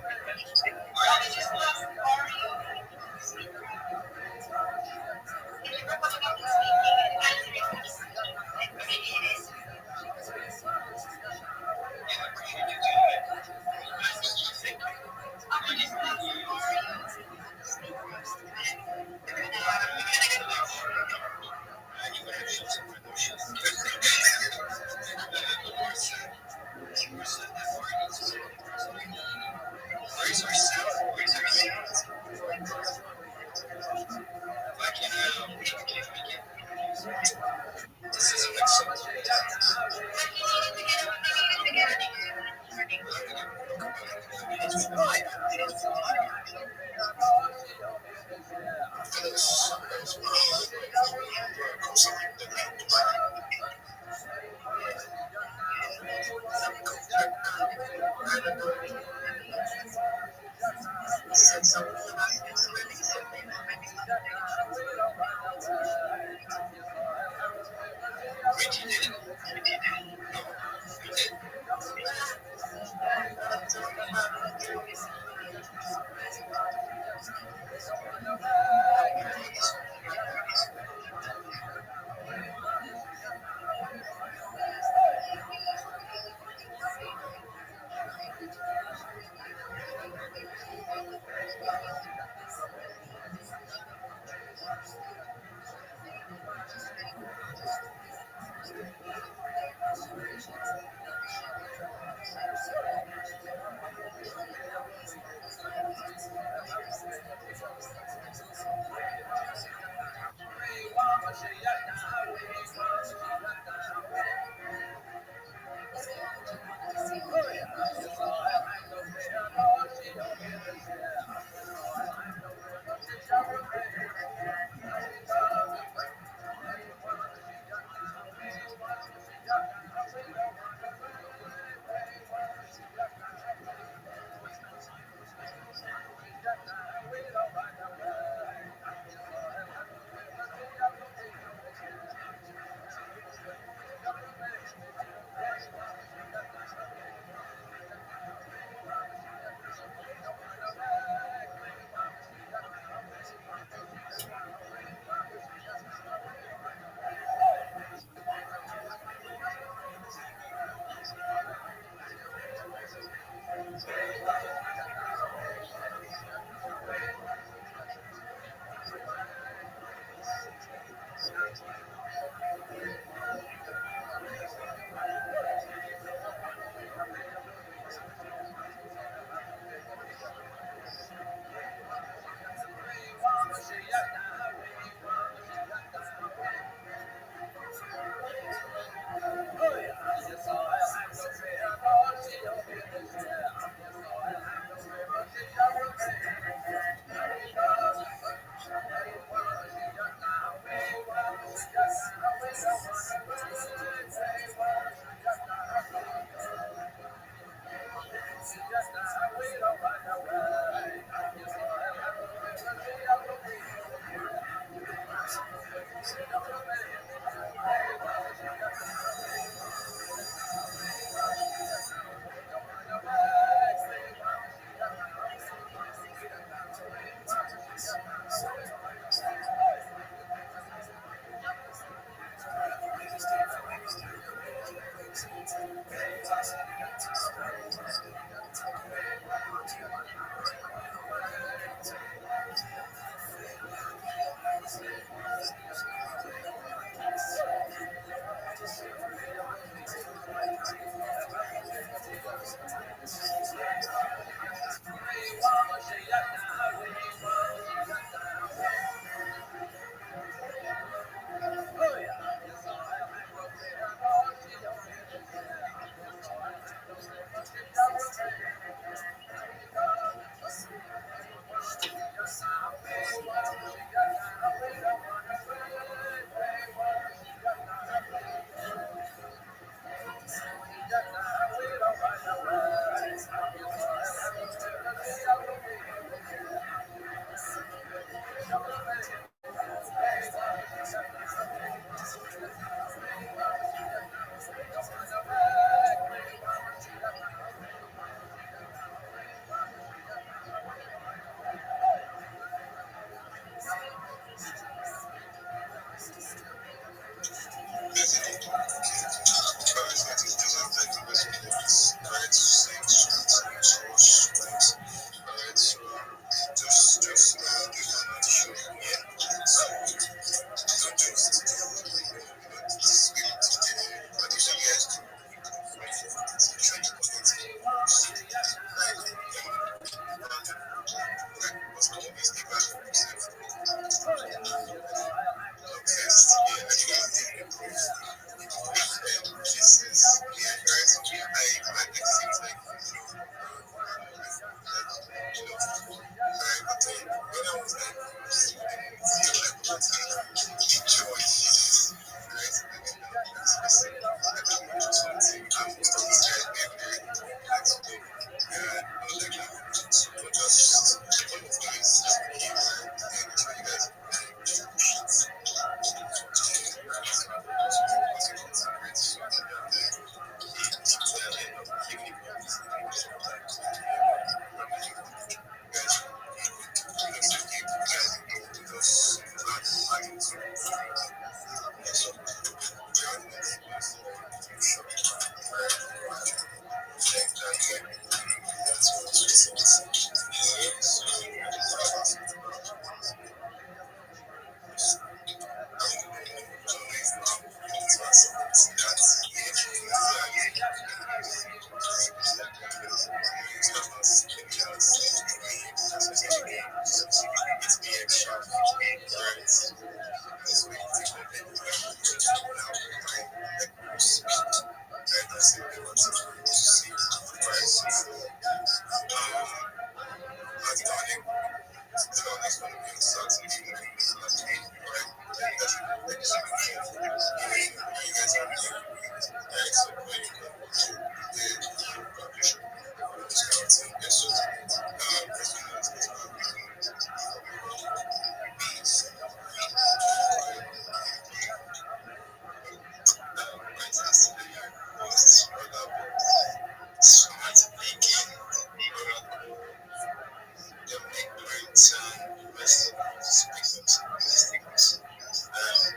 West stigmas.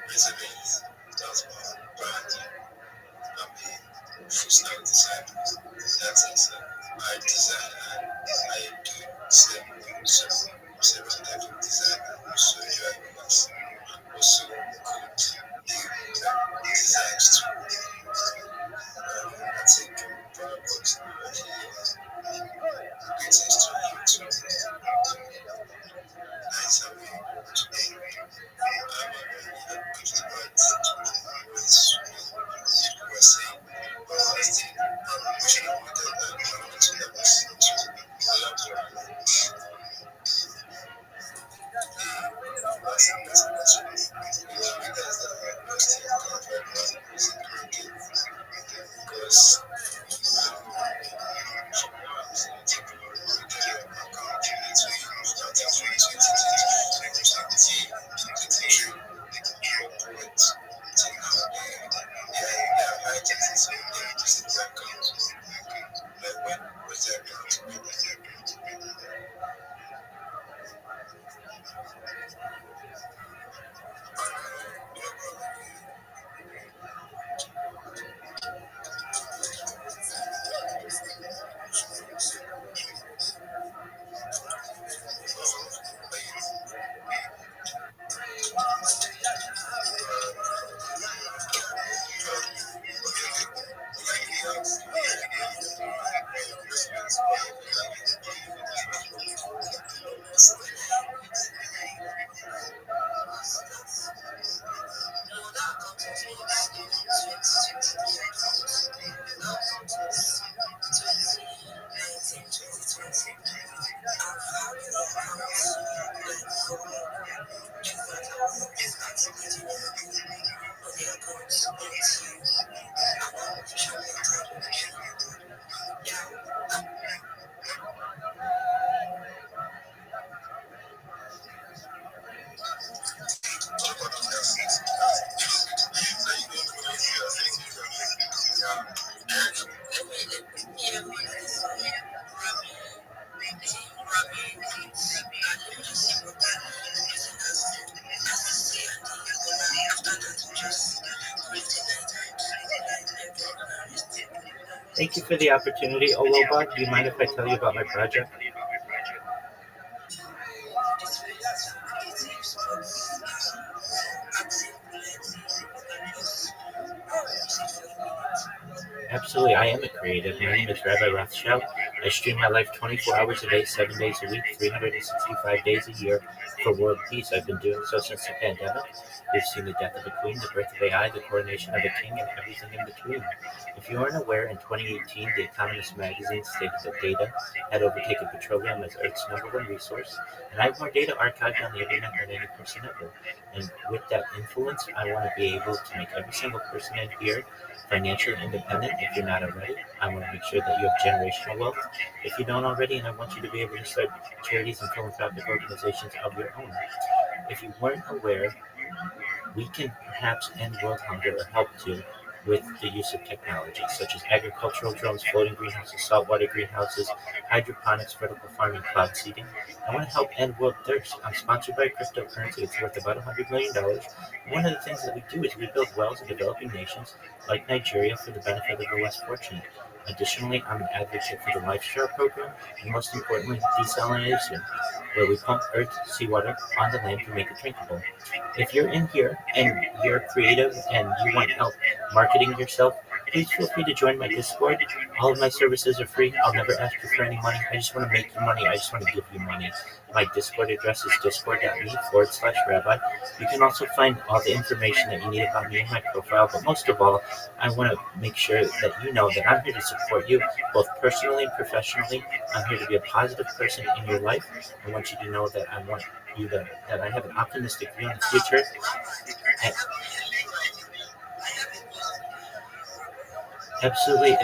Resumes, that's my brand. I'm a full stack designer. That is, I design and I do several types of design and also UI UX. Also code the designs too. I take products and greetings to you too. Nice having you today. I'm a very good debate with people were saying last thing which I wanted to that was to elaborate the last meeting you realize that you're still covered by music currently because Thank you for the opportunity, Oloba. Do you mind if I tell you about my project? Absolutely, I am a creative. My name is Rabbi Rothschild. I stream my life 24 hours a day, 7 days a week, 365 days a year for world peace. I've been doing so since the pandemic. We've seen the death of a queen, the birth of AI, the coronation of a king, and everything in between. If you aren't aware, in 2018, The Economist magazine stated that data had overtaken petroleum as Earth's #1 resource, and I have more data archived on the internet than any person ever. And with that influence, I want to be able to make every single person in here financially independent if you're not already. I want to make sure that you have generational wealth if you don't already, and I want you to be able to start charities and philanthropic organizations of your own. If you weren't aware, we can perhaps end world hunger or help to with the use of technology such as agricultural drones, floating greenhouses, saltwater greenhouses, hydroponics, vertical farming, cloud seeding. I want to help end world thirst. I'm sponsored by a cryptocurrency. It's worth about $100 million. One of the things that we do is we build wells in developing nations like Nigeria for the benefit of the less fortunate. Additionally, I'm an advocate for the LifeShare program and most importantly, desalination, where we pump earth seawater on the land to make it drinkable. If you're in here and you're creative and you want help marketing yourself, please feel free to join my Discord. All of my services are free. I'll never ask you for any money. I just want to make you money. I just want to give you money. My Discord address is discord.me/rabbi. You can also find all the information that you need about me in my profile. But most of all, I want to make sure that you know that I'm here to support you, both personally and professionally. I'm here to be a positive person in your life. I want you to know that I want you that I have an optimistic view on the future. And absolutely,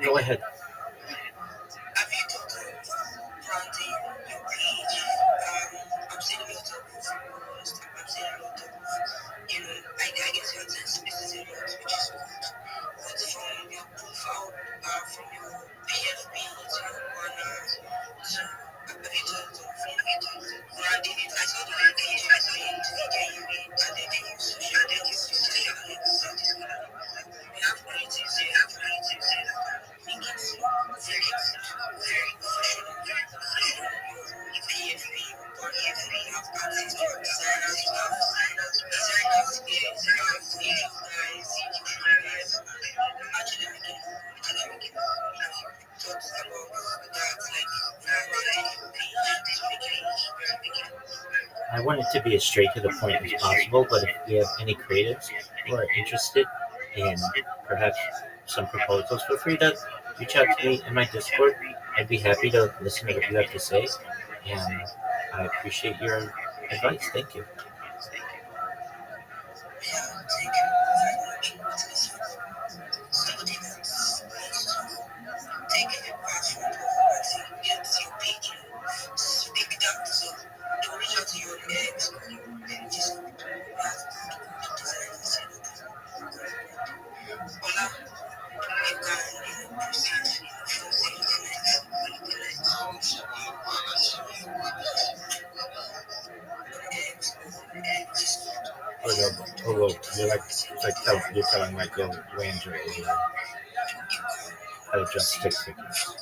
go ahead. I want it to be as straight to the point as possible, but if we have any creatives who are interested in perhaps some proposals, feel free to reach out to me in my Discord. I'd be happy to listen to what you have to say, and I appreciate your advice. Thank you. You're telling like your Angela how to just stick figures.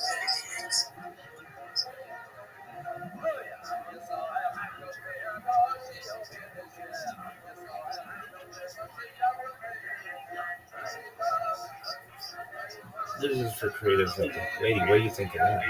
This is for creatives. Lady, what are you thinking now?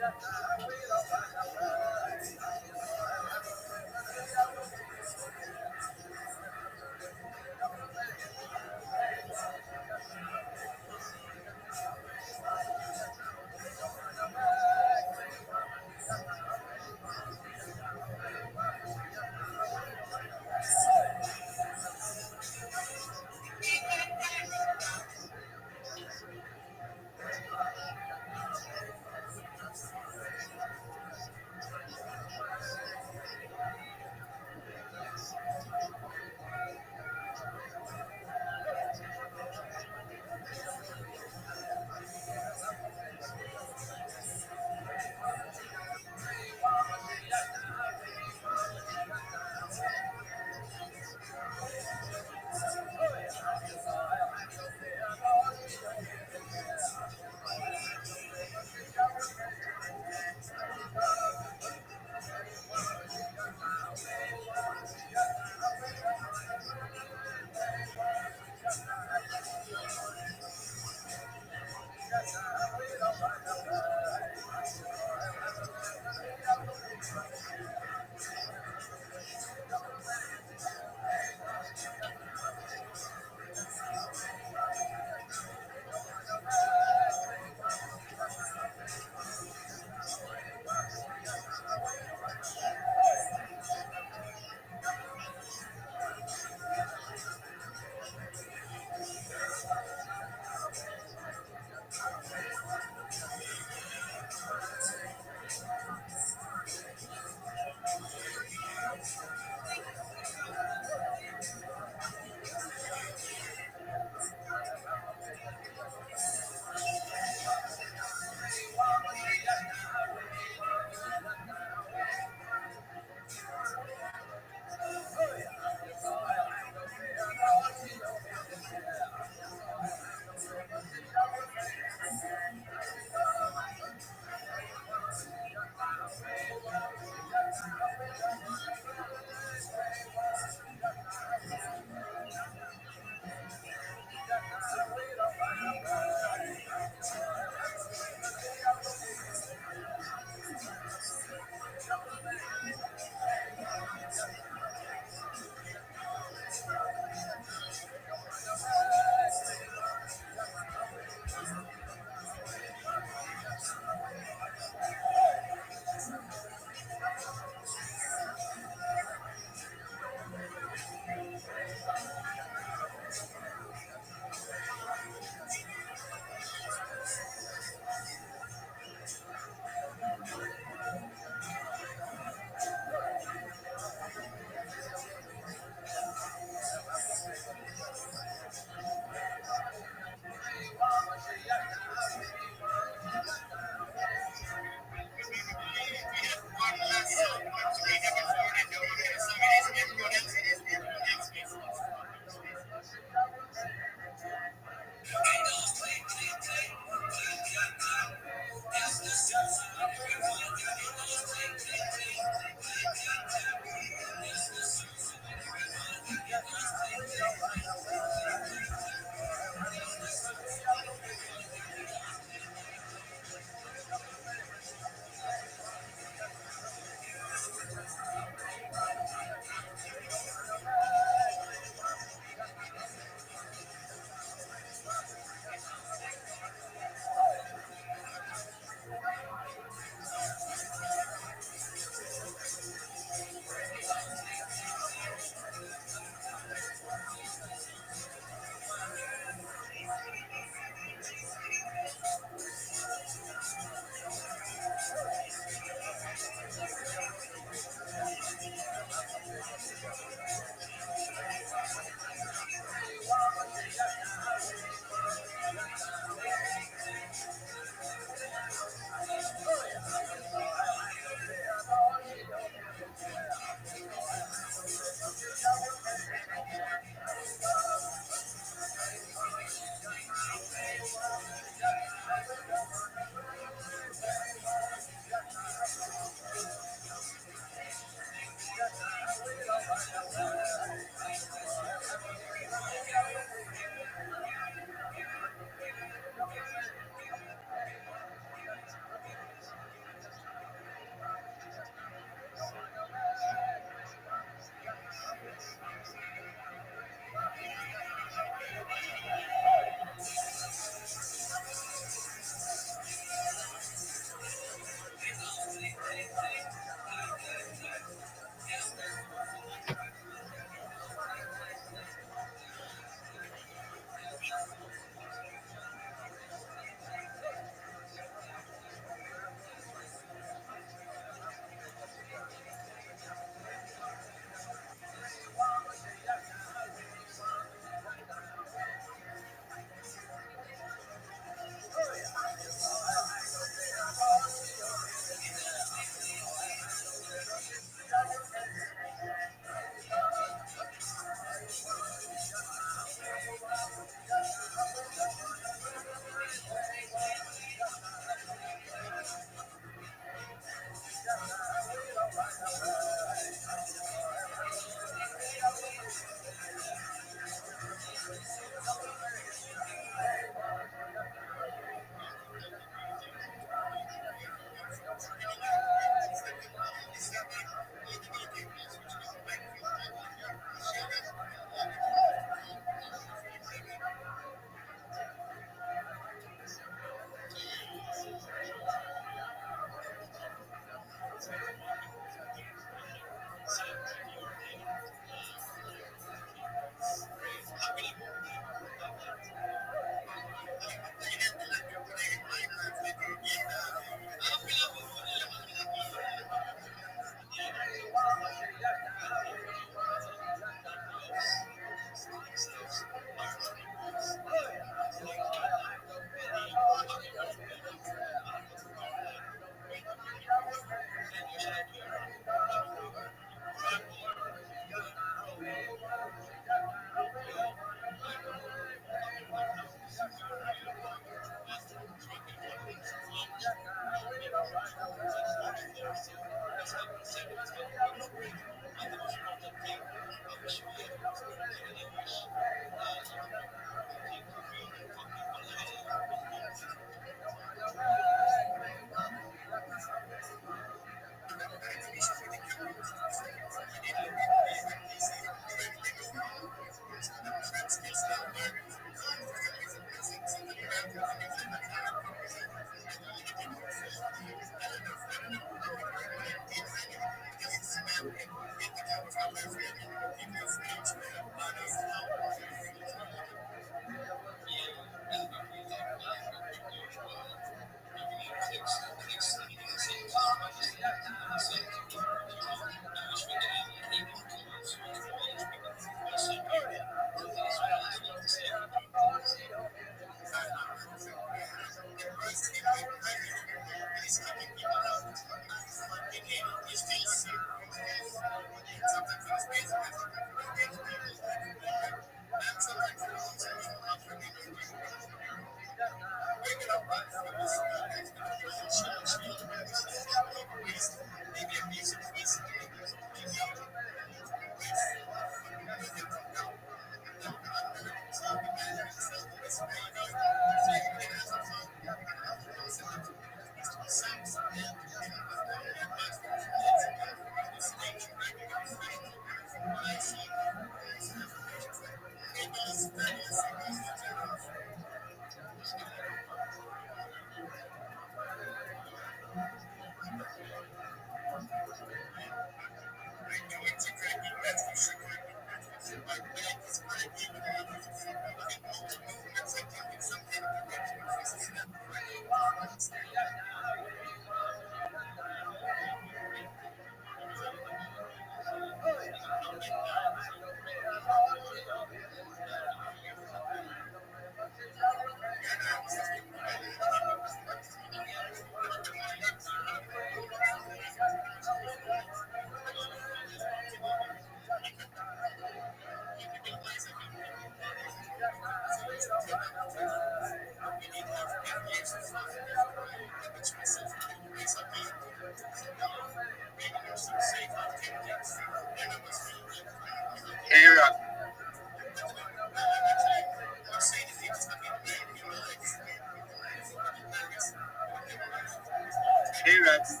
Hey, Rex.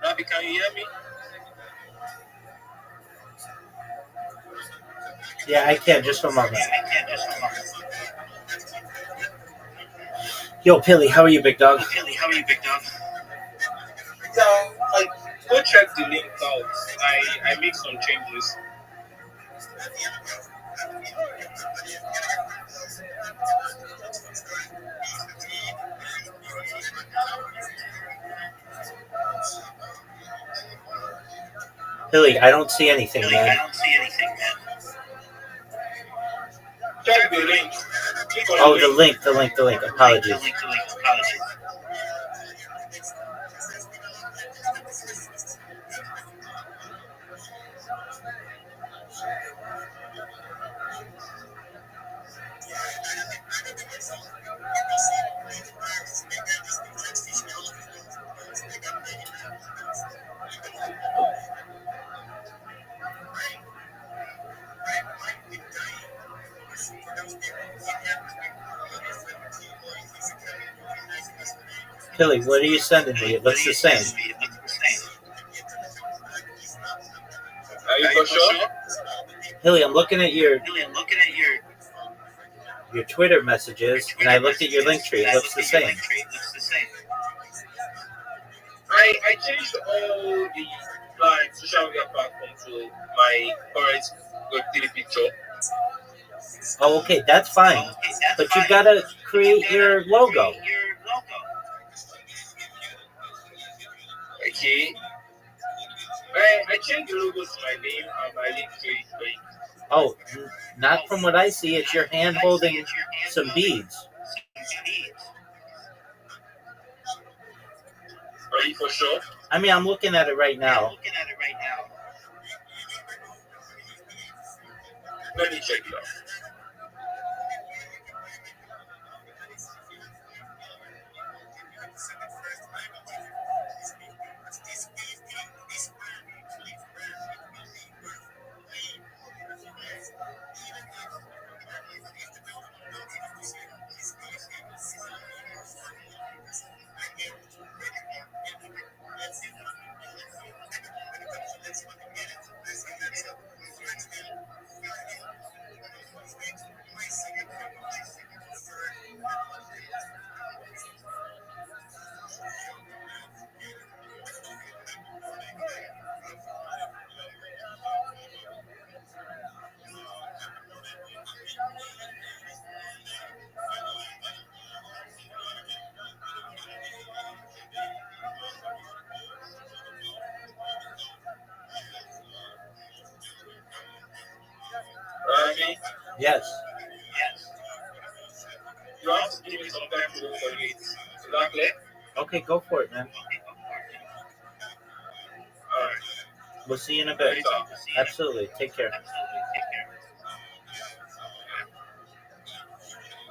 Rabbi, can you hear me? Yeah, I can. Just a moment. Yo, Pilly, how are you, big dog? Yeah, like, go check the link out. I make some changes. Pilly, I don't see anything, man. Check the link. Click on Oh, the the link. Apologies. Pilly, what are you sending me? It looks the same. Are you for sure? Pilly, I'm looking at your Twitter messages, and I looked at your link tree. It looks the same. I changed all the social media platforms to my current Web3 picture. Oh, okay, that's fine. But you gotta create your logo. Okay. I changed the logo to my name and my link tree. Oh, not from what I see. It's your hand holding some beads. Are you for sure? I mean, I'm looking at it right now. Let me check it out. Ravi, Yes. you have to give me some time to look for it. Is that clear? Okay, go for it, man. Alright. We'll see you in a bit. Later. Absolutely. Take care.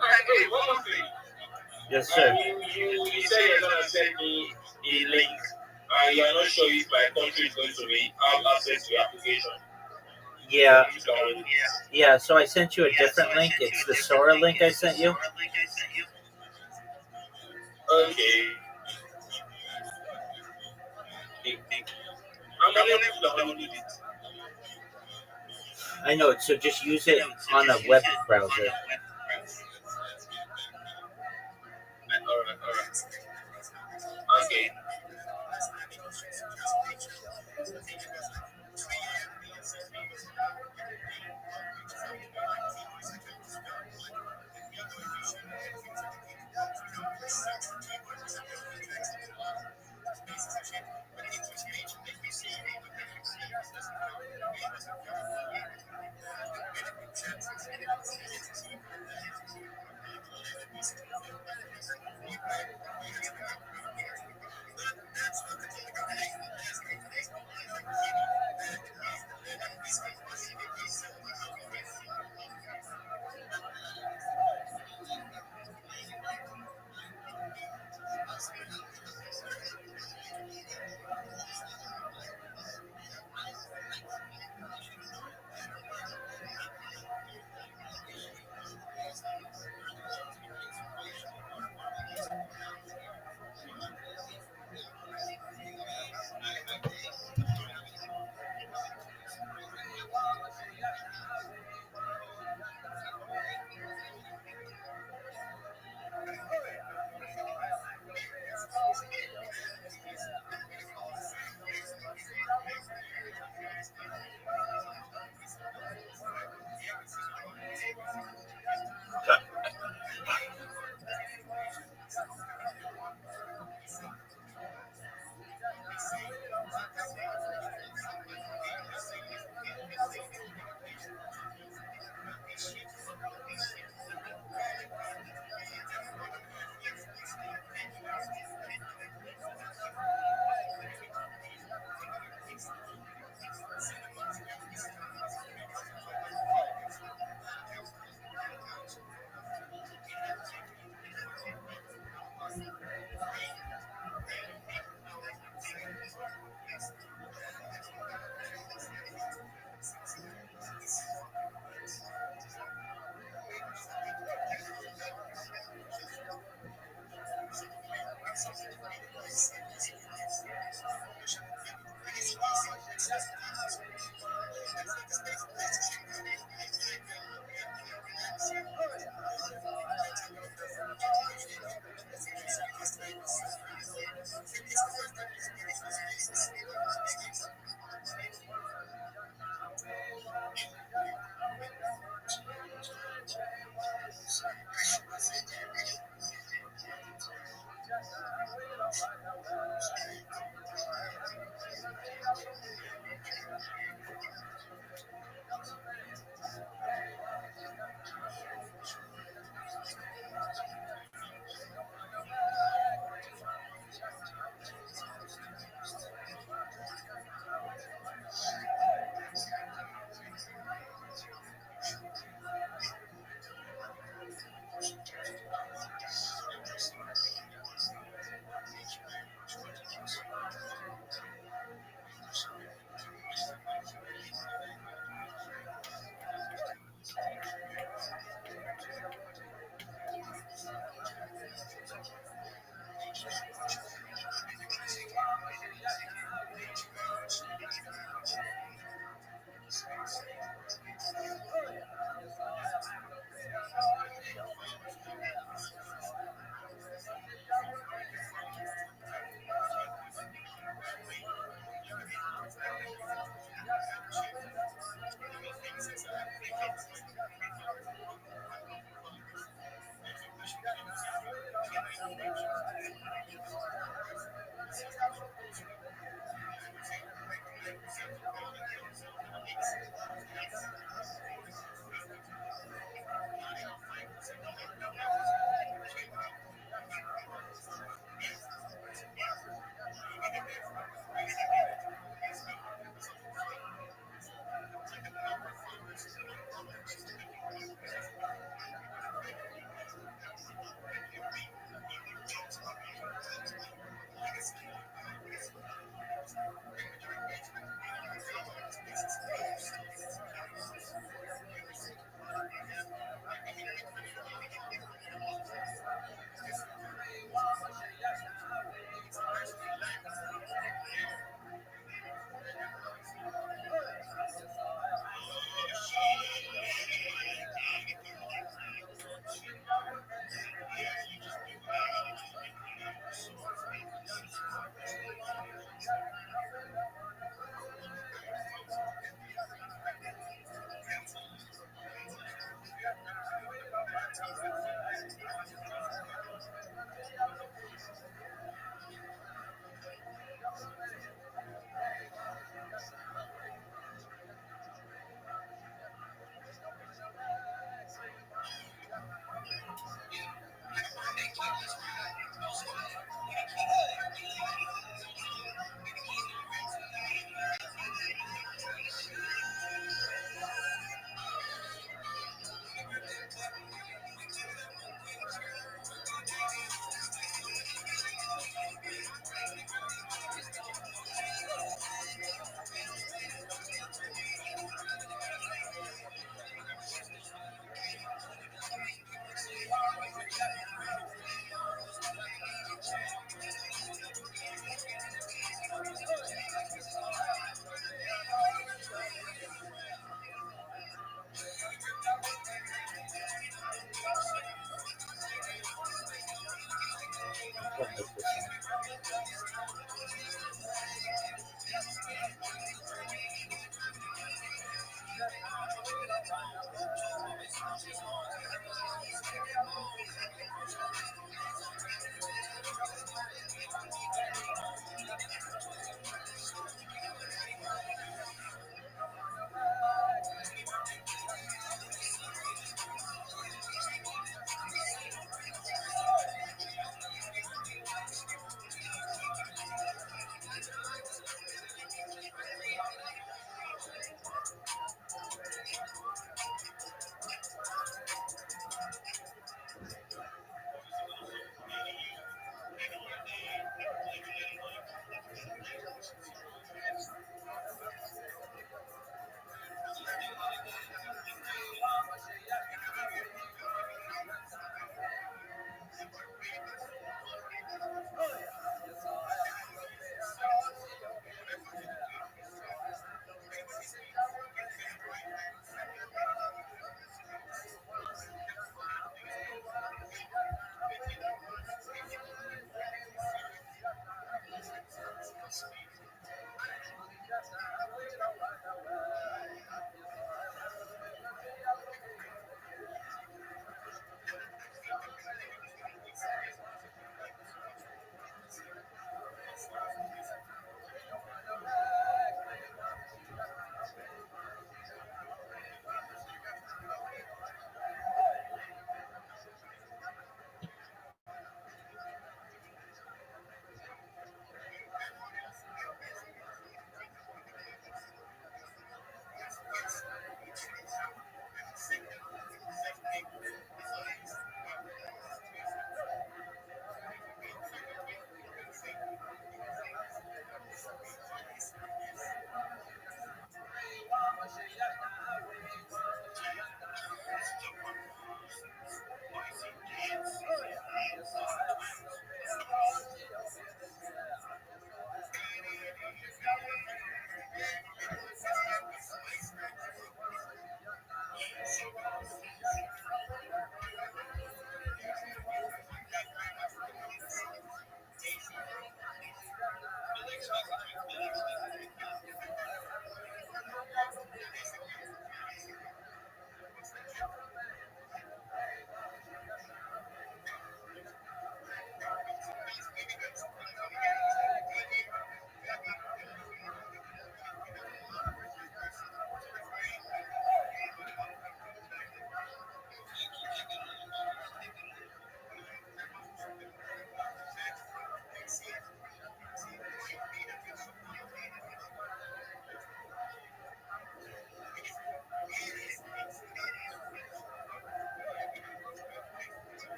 Alright, hey, one more thing. Yes, sir. You said you're gonna send me a link. You're not sure if my country is going to be have access to your application. Yeah. You can already- Yeah. So I sent you a different link. It's the Sora link I sent you. Okay. I'm unable to download it. I know. So just use it on a web browser. Alright. Okay.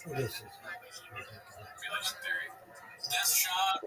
This is Legendary. This shot.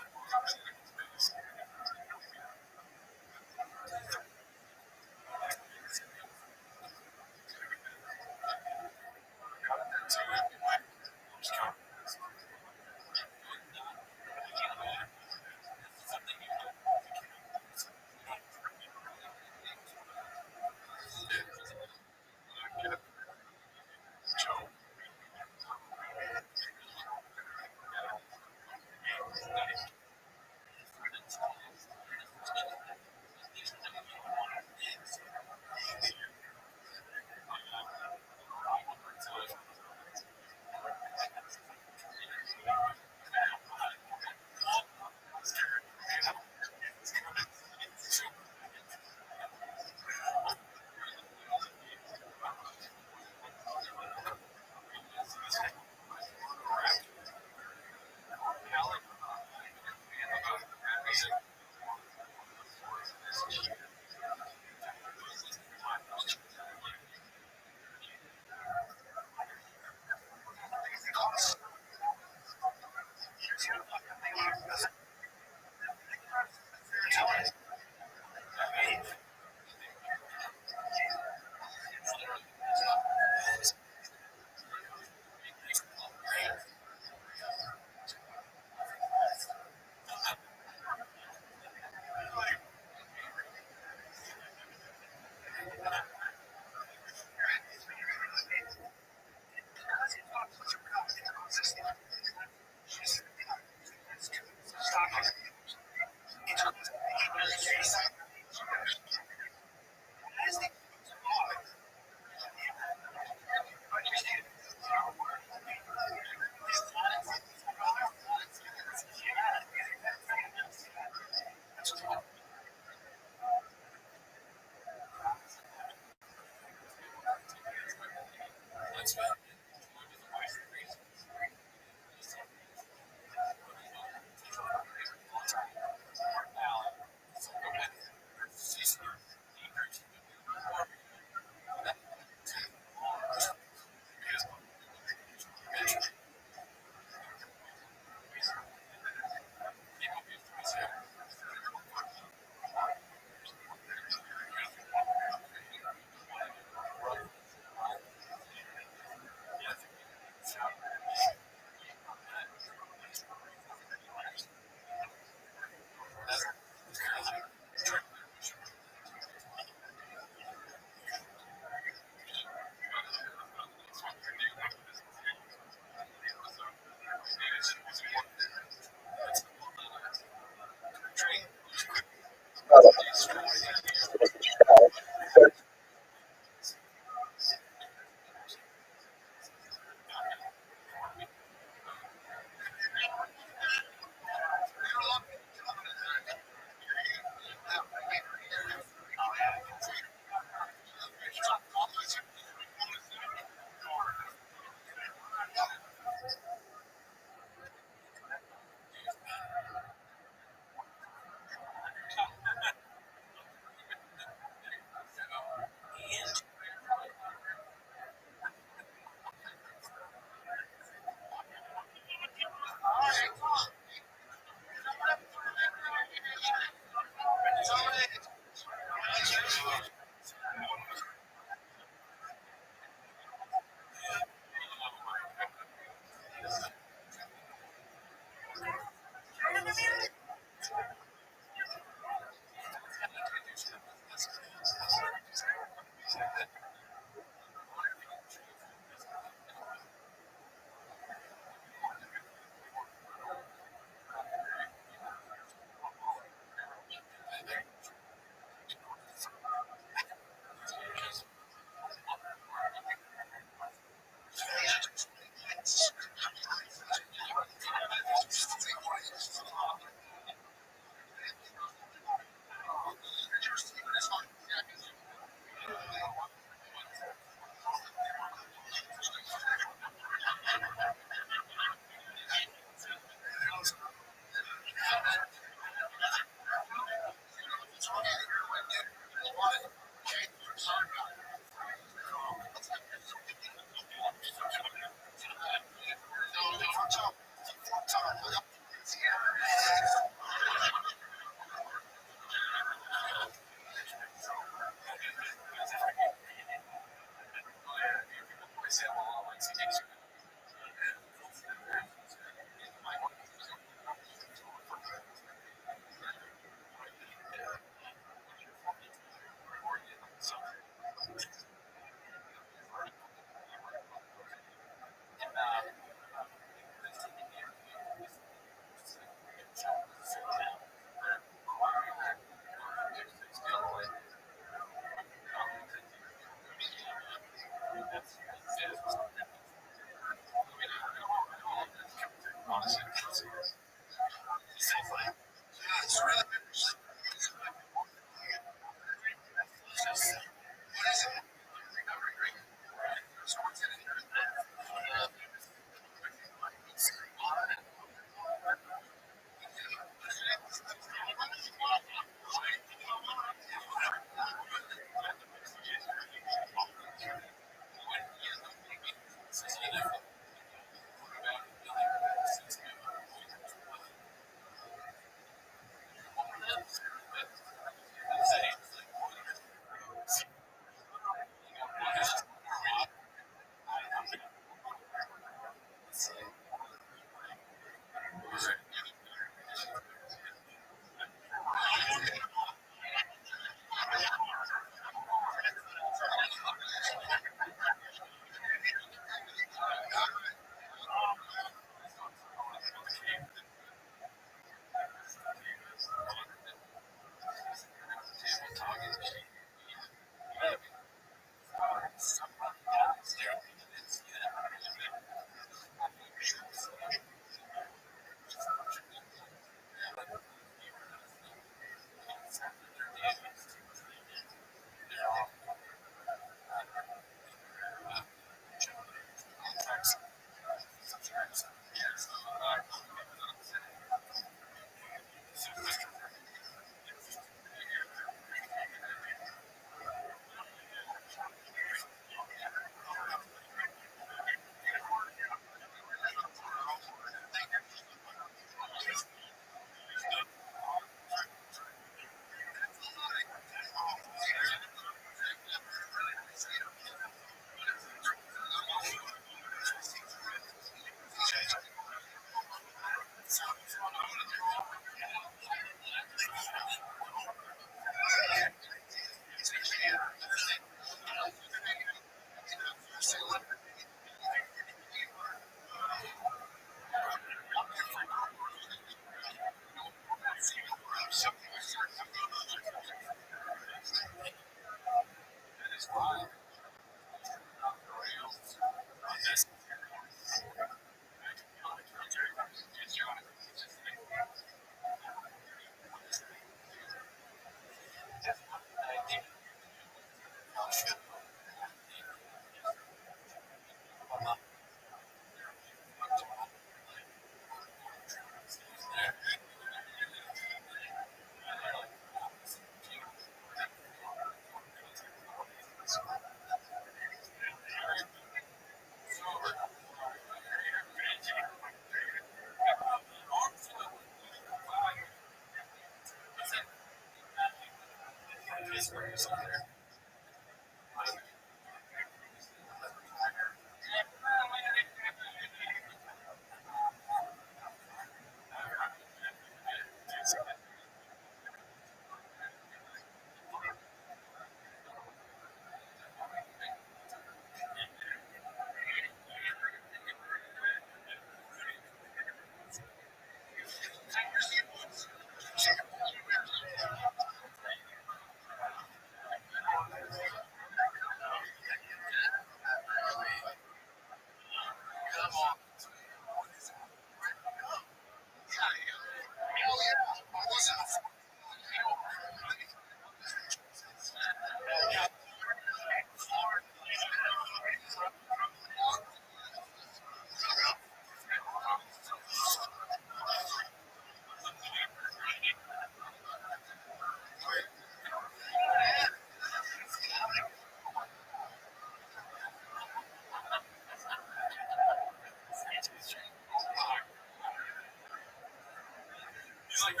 still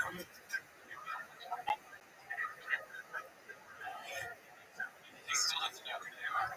have to know who they are.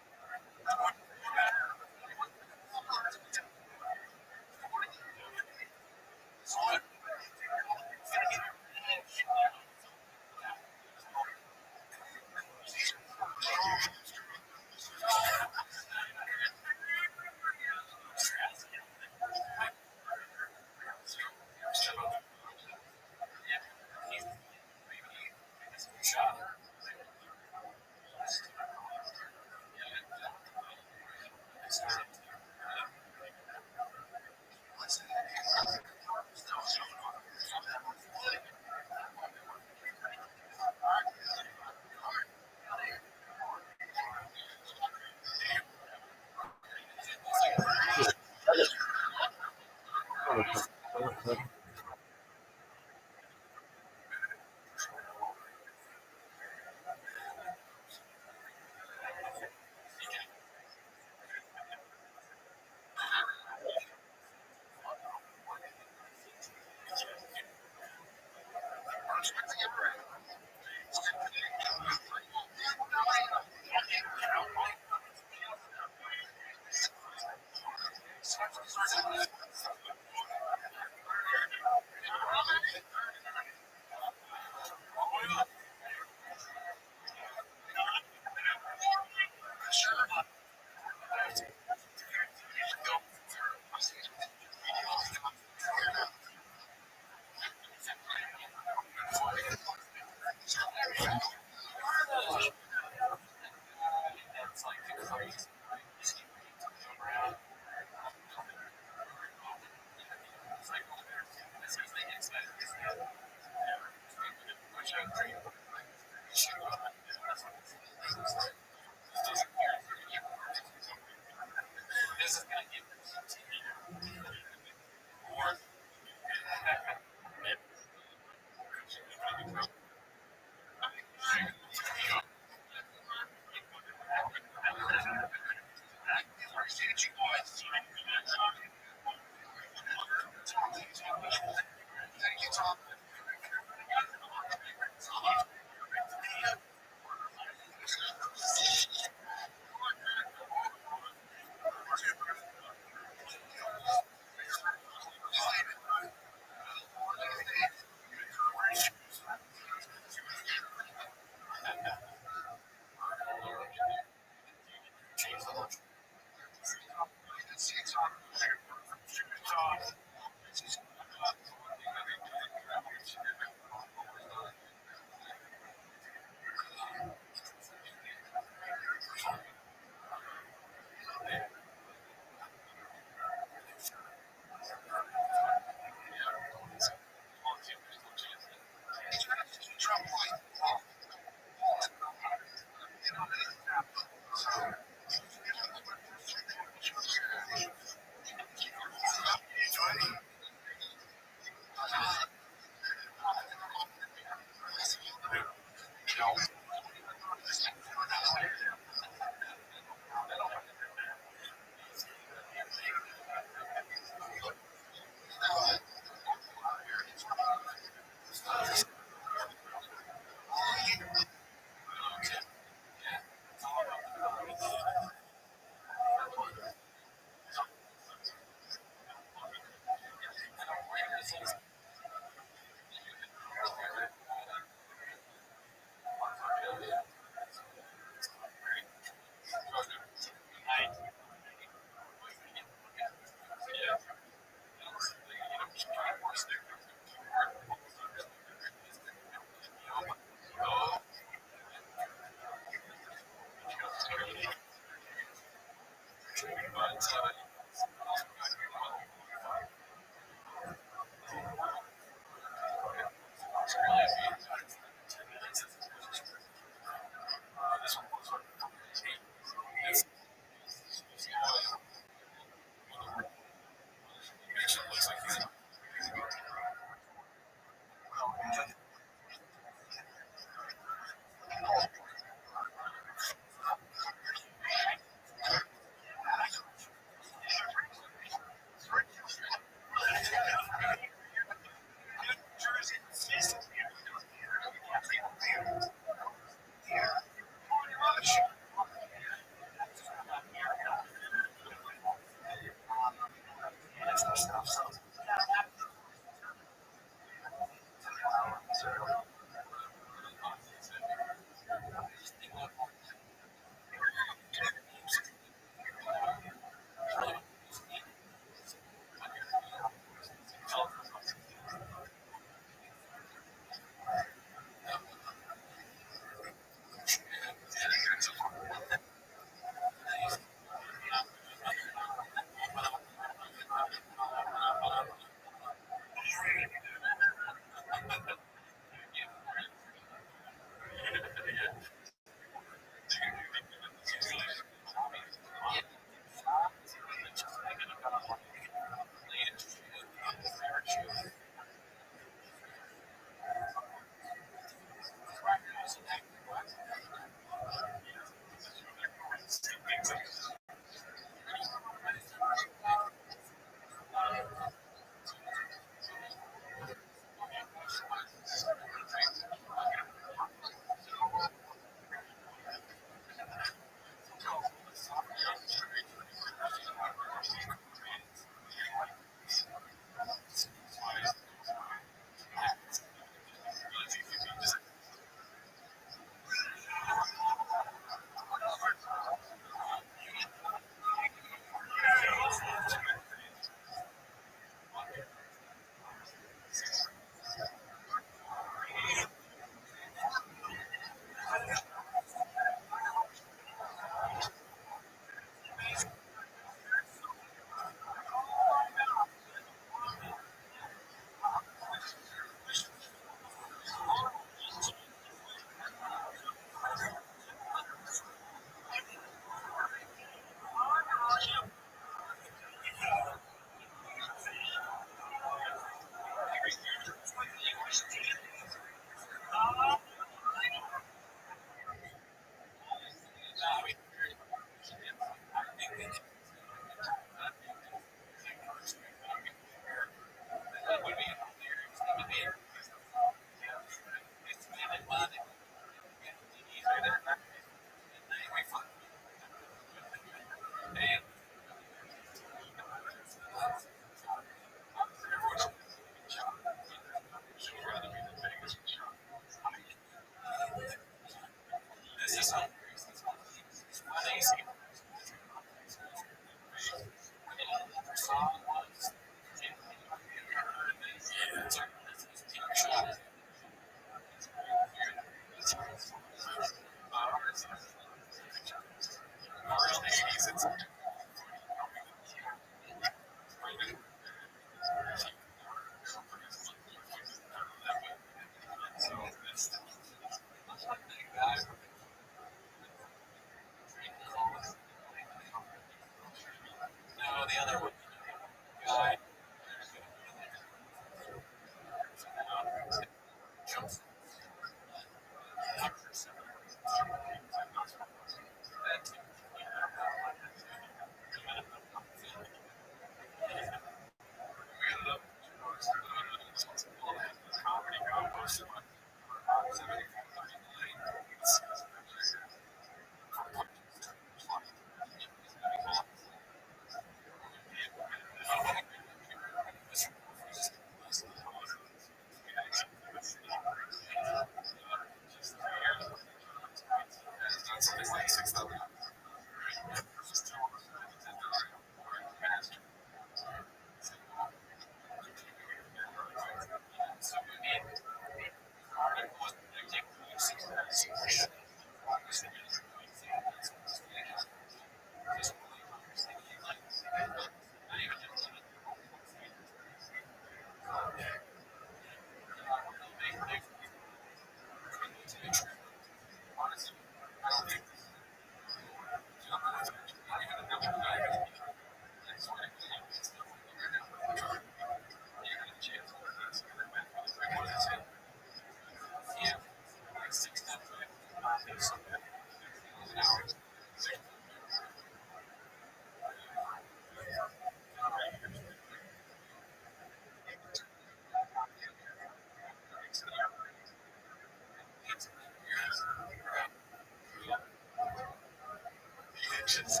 directions.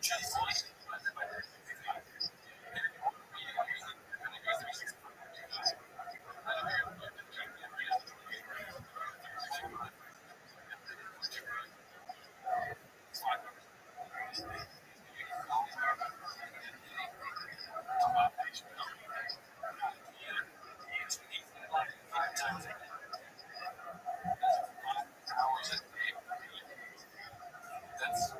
Choose one. That's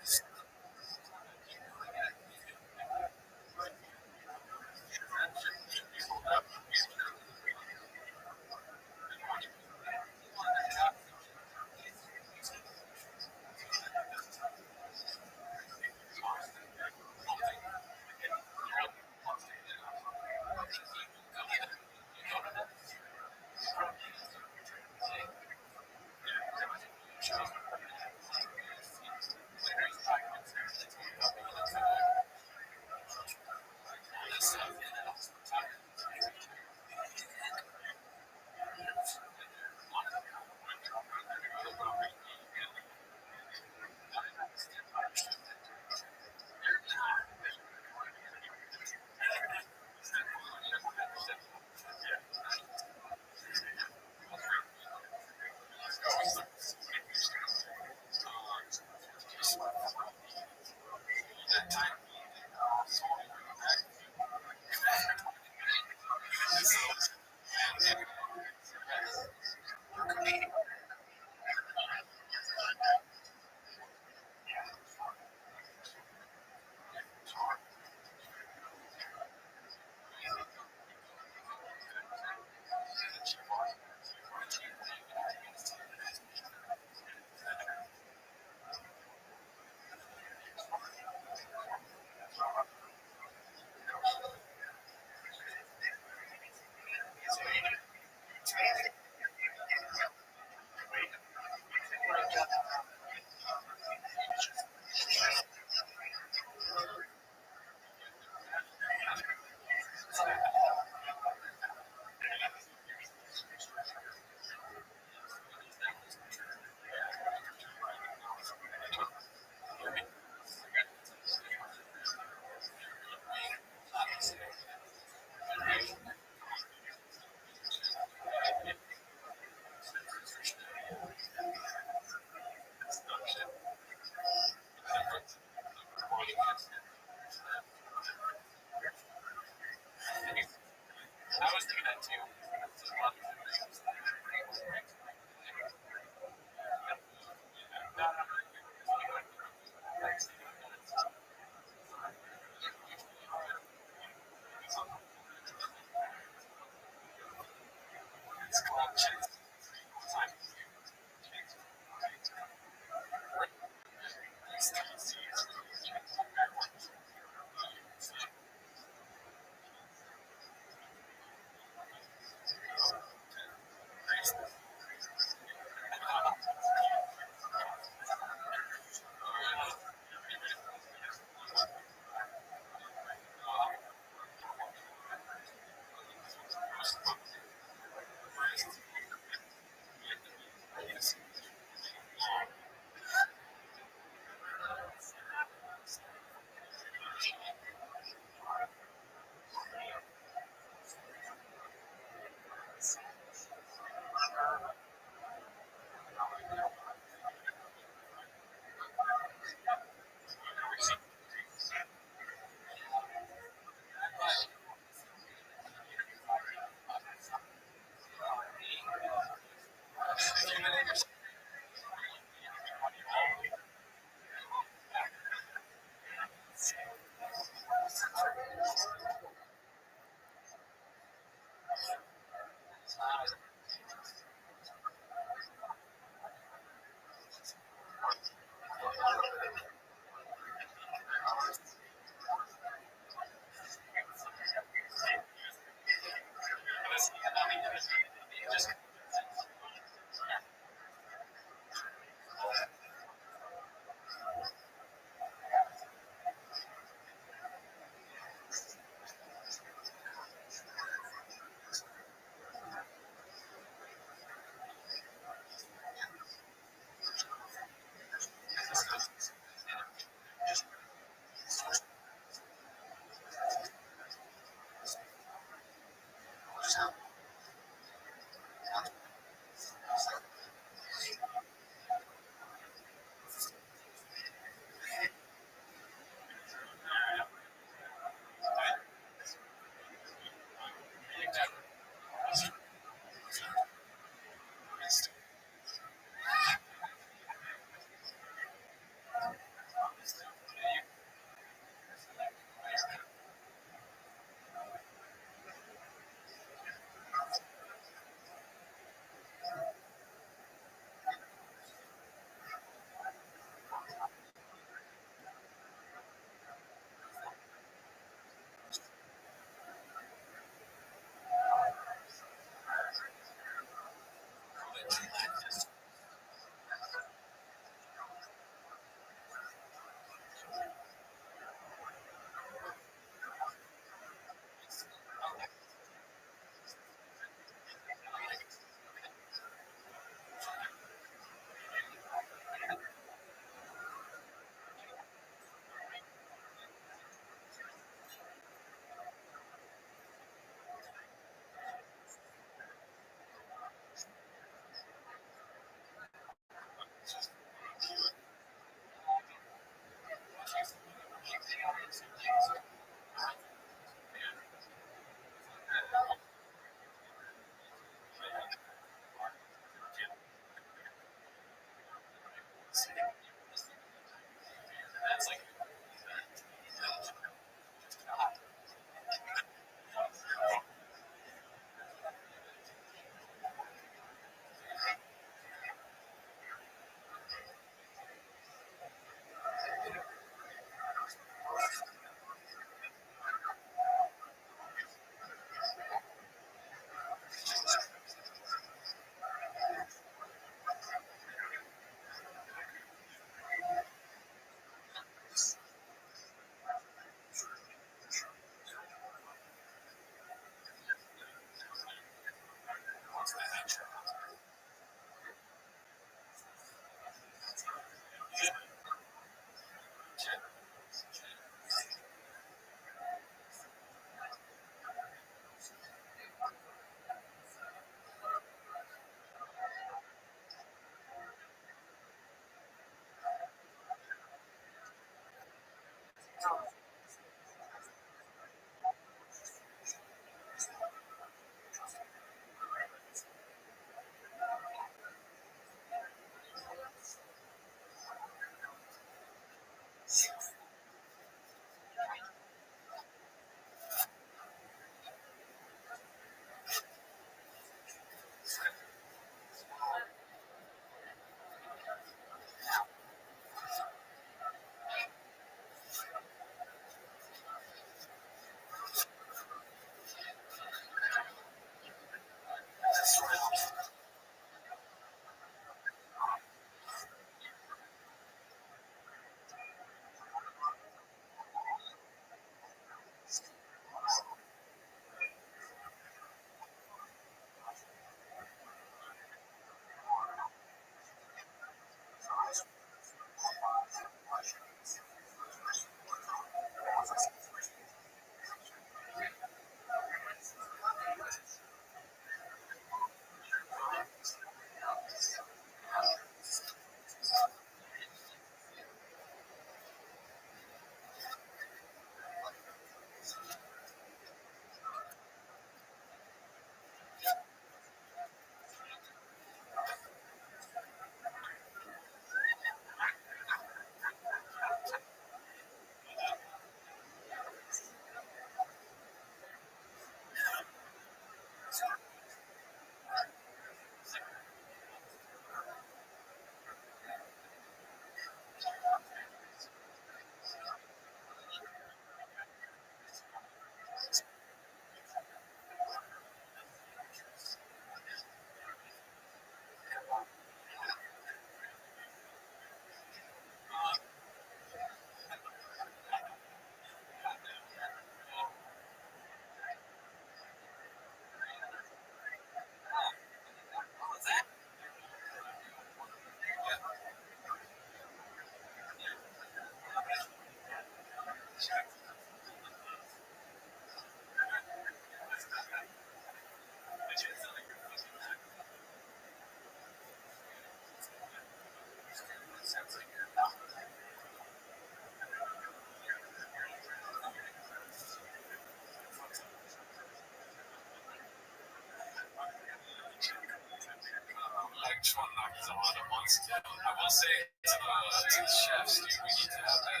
I'll say to the chefs, dude, we need to have that.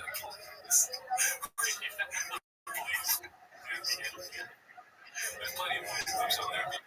There's plenty of clips on there.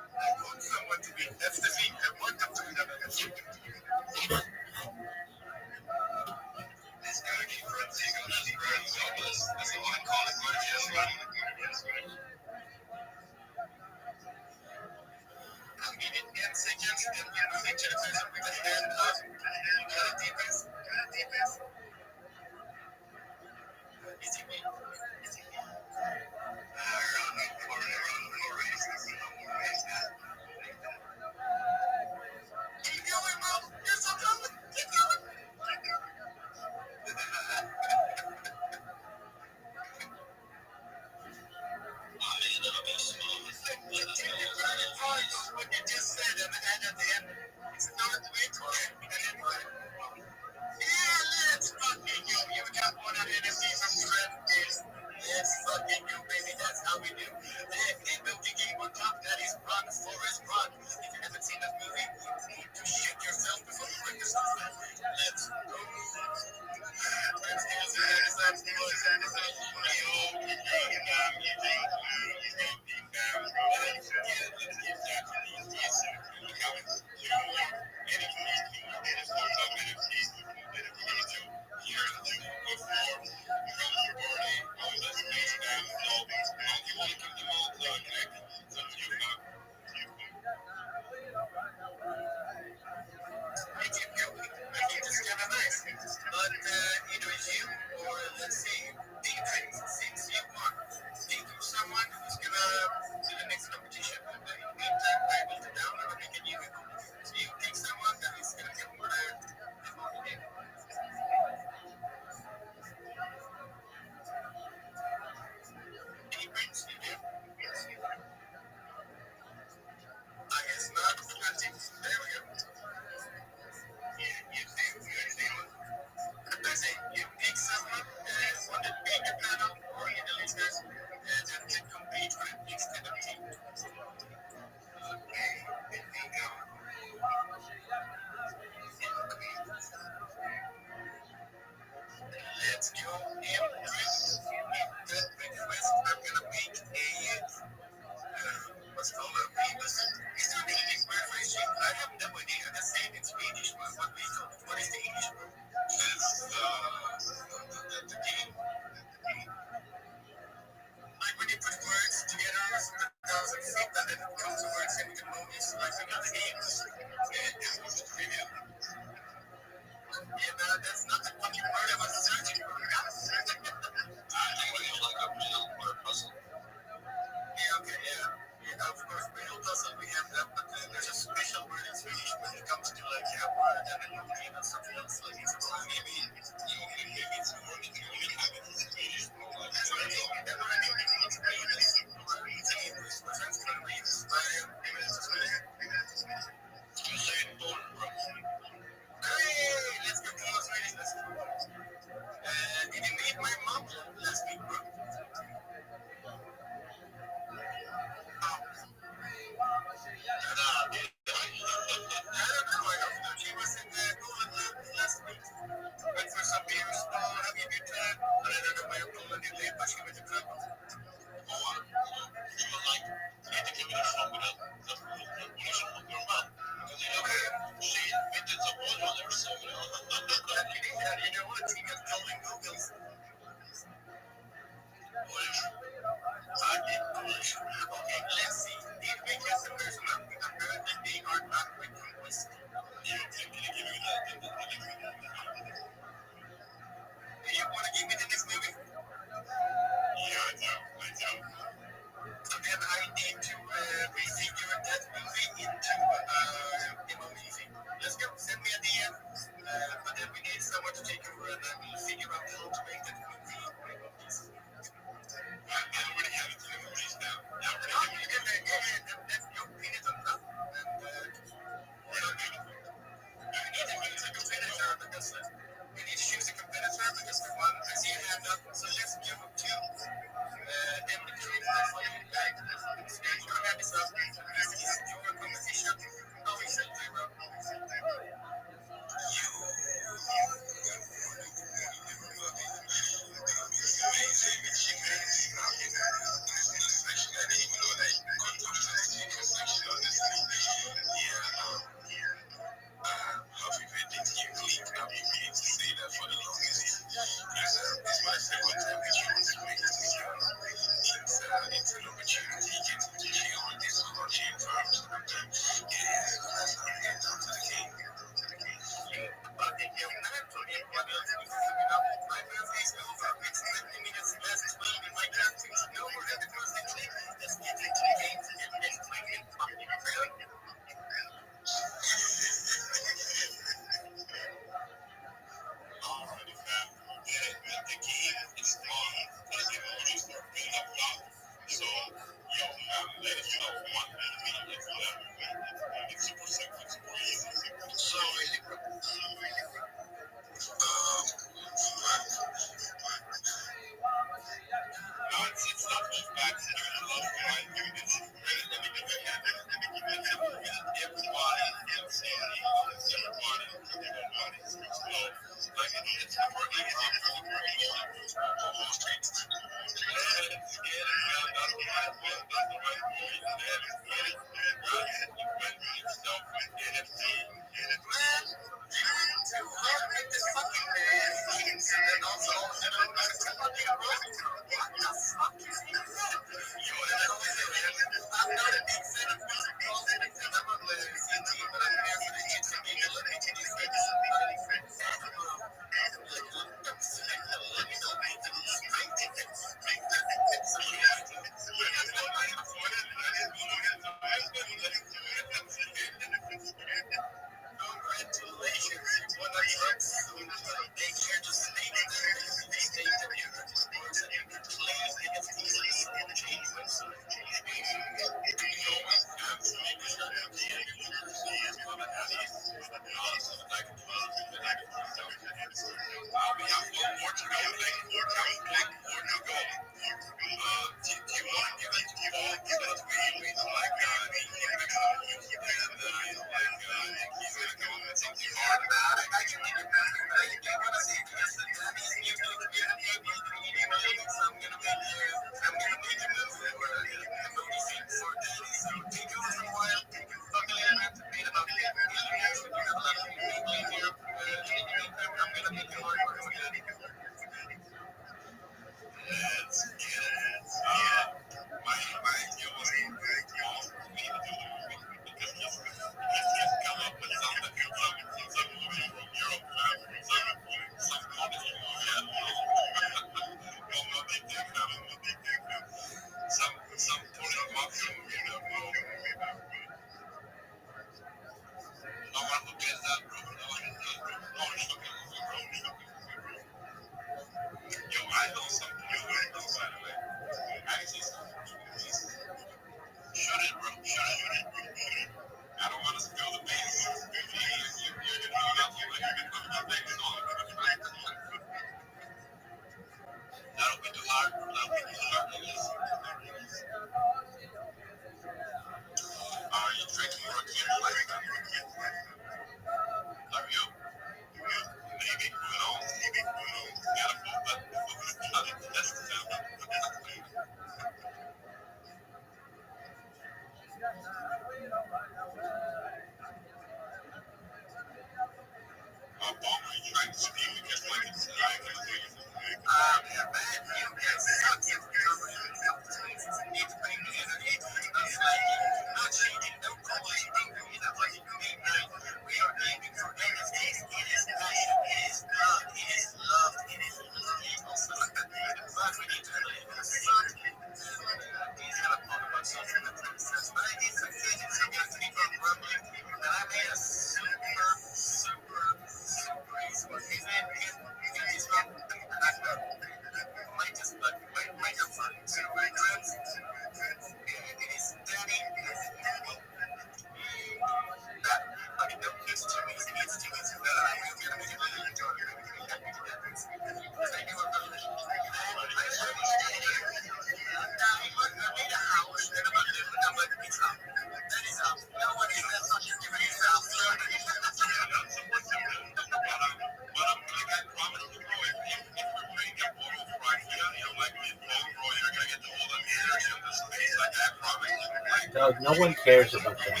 Doug, no one cares about that.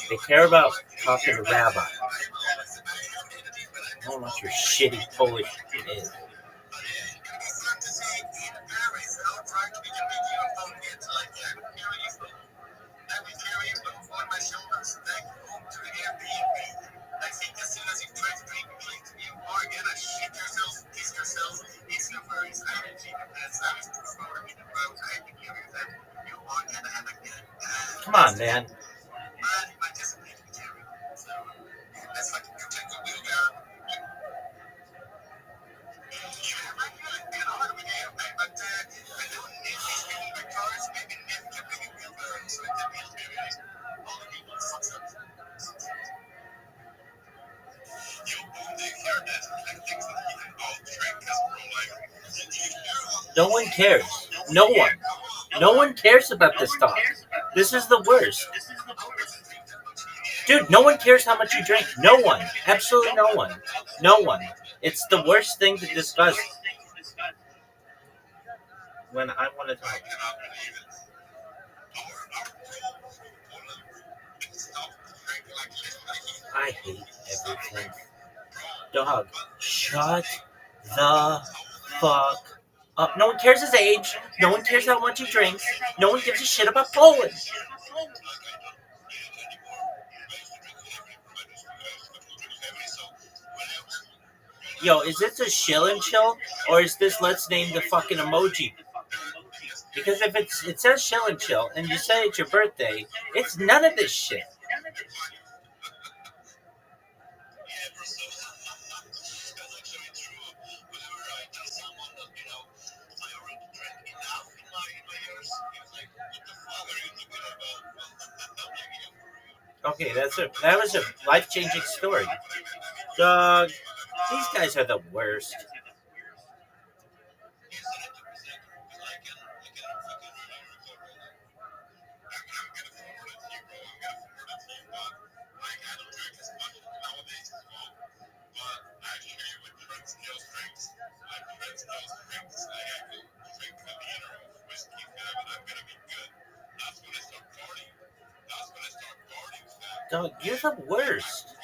They care about talking to Rabbi. I don't know what your shitty Polish shit is. Come on, man. No one cares. No one. No one cares about this talk. This is the worst. Dude, no one cares how much you drink. No one. Absolutely no one. No one. It's the worst thing to discuss when I want to talk. I hate everything. Dog, shut the fuck up. No one cares his age. No one cares how much he drinks. No one gives a shit about Poland. Yo, is this a shill and chill, or is this let's name the fucking emoji? Because if it says shill and chill, and you say it's your birthday, it's none of this shit. Okay, that was a life-changing story. Dog, these guys are the worst. Dog, you're the worst.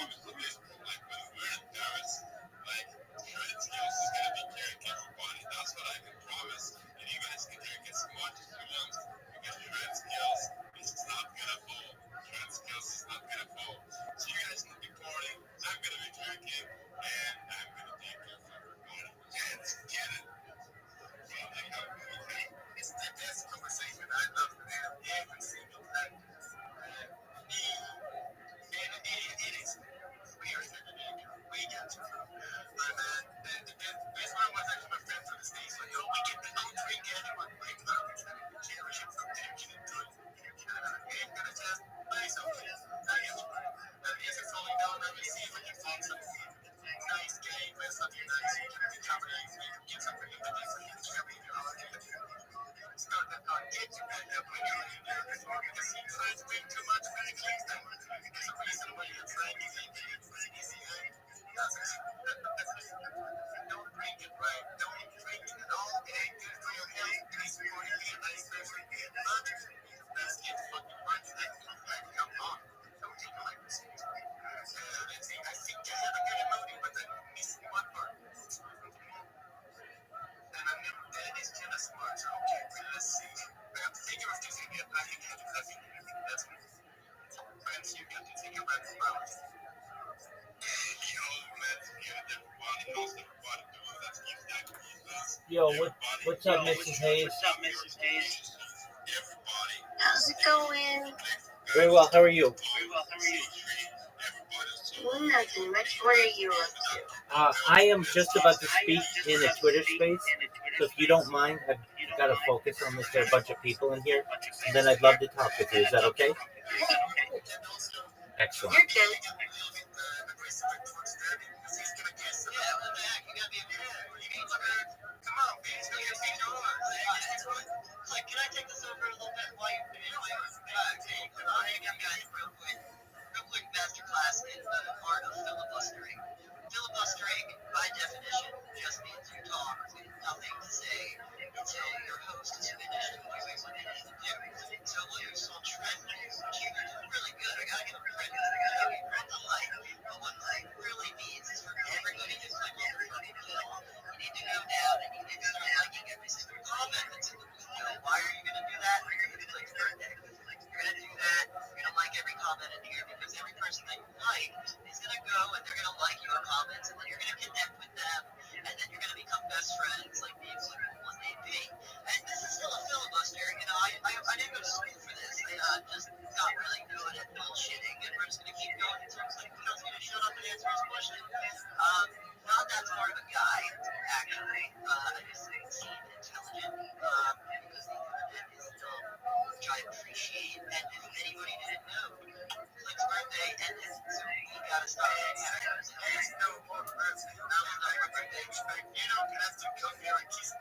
Yo, what's up, Mrs. Hayes? How's it going? Very well. How are you? Nothing much. What are you up to? I am just about to speak in a Twitter space, so if you don't mind, I've got to focus on this. There are a bunch of people in here, and then I'd love to talk with you. Is that okay? Excellent. You're good. Can I take this over a little bit while you're real quick masterclass in the art of filibustering. Filibustering, by definition, just means you talk with nothing to say until your host is finished doing what they need to do. So we'll use some trend news, which you're doing really good. I gotta give a credit. But what light really means is for everybody to click everybody to kill. You need to go down and you need to start liking every single comment that's in the video. Why are you gonna do that? You're gonna click birthday. You're gonna do that. You're gonna like every comment in here because every person that you like is gonna go and they're gonna like your comments and then you're gonna connect with them and then you're gonna become best friends like being one may be. And this is still a filibuster. You know, I didn't go to school for this. I just got really good at bullshitting and we're just gonna keep going until it's like who else gonna shut up and answer his question. Not that smart of a guy, actually. I just seem intelligent because the internet is dumb, which I appreciate. And if anybody didn't know, Flick's birthday ended, so we gotta stop it. There's no more birthday. That was not my birthday. You don't have to come here and kiss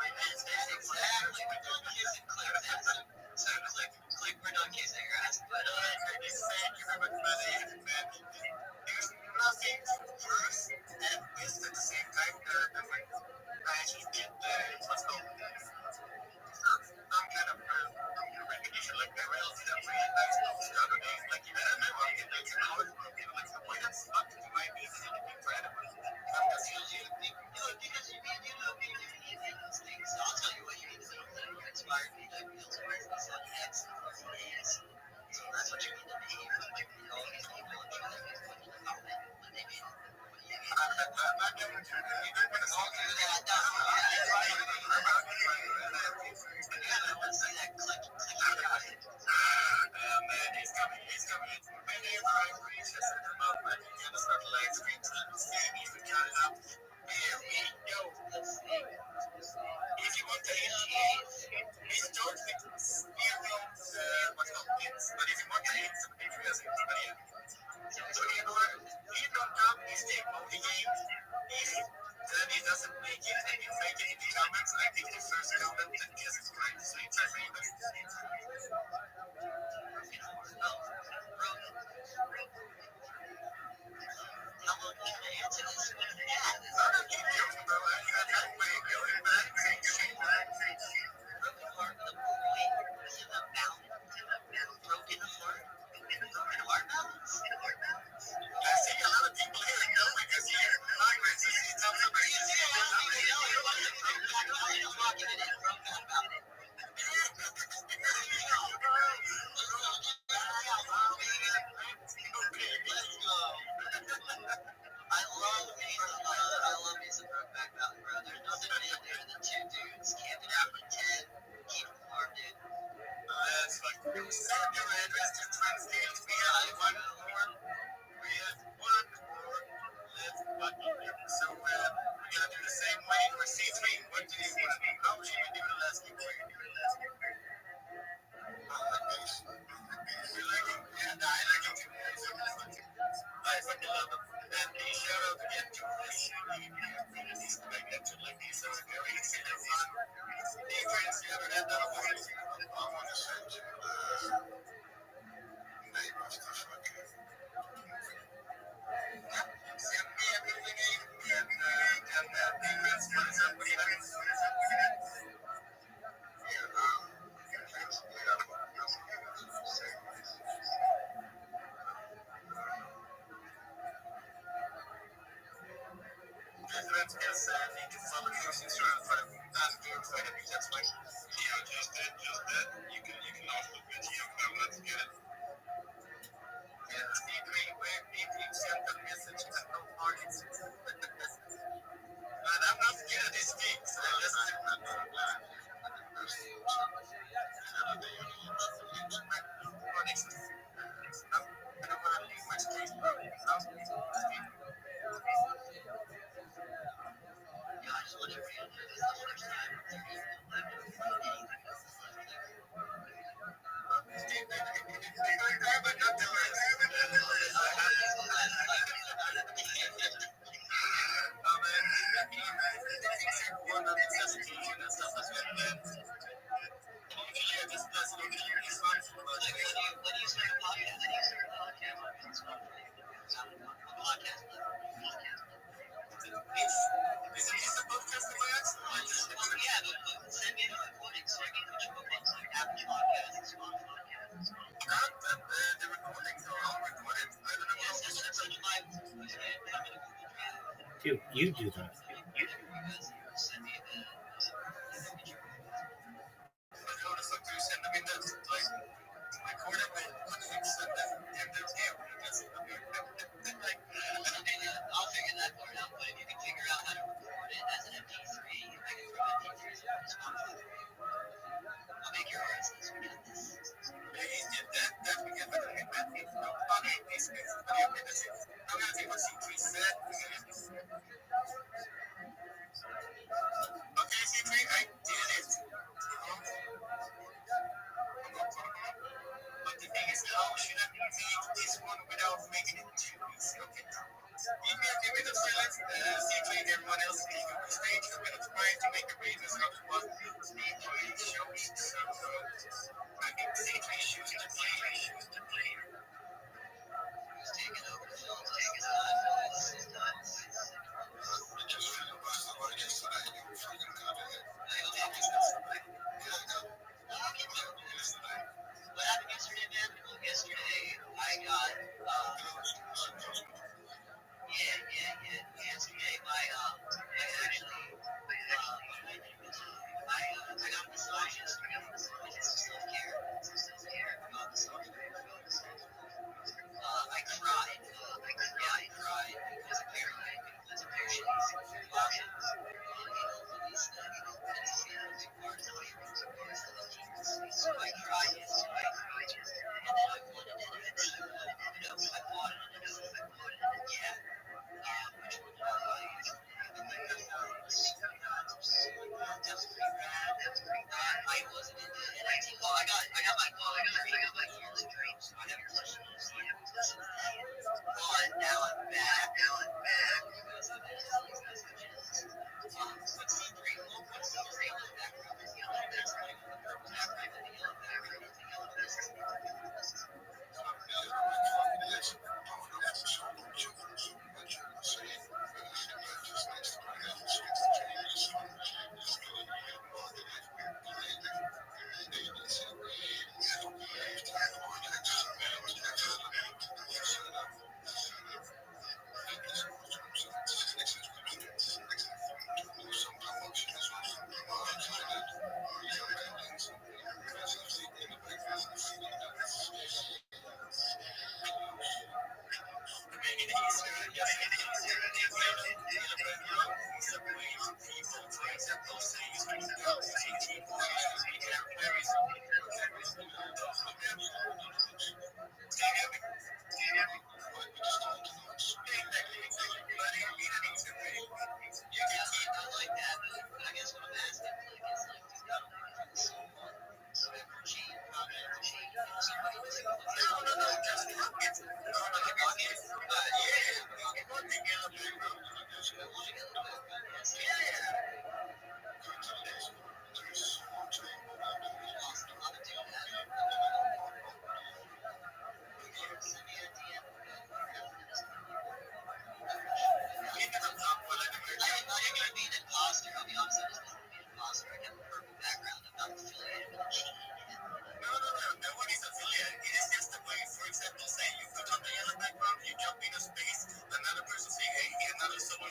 Dude, you do that.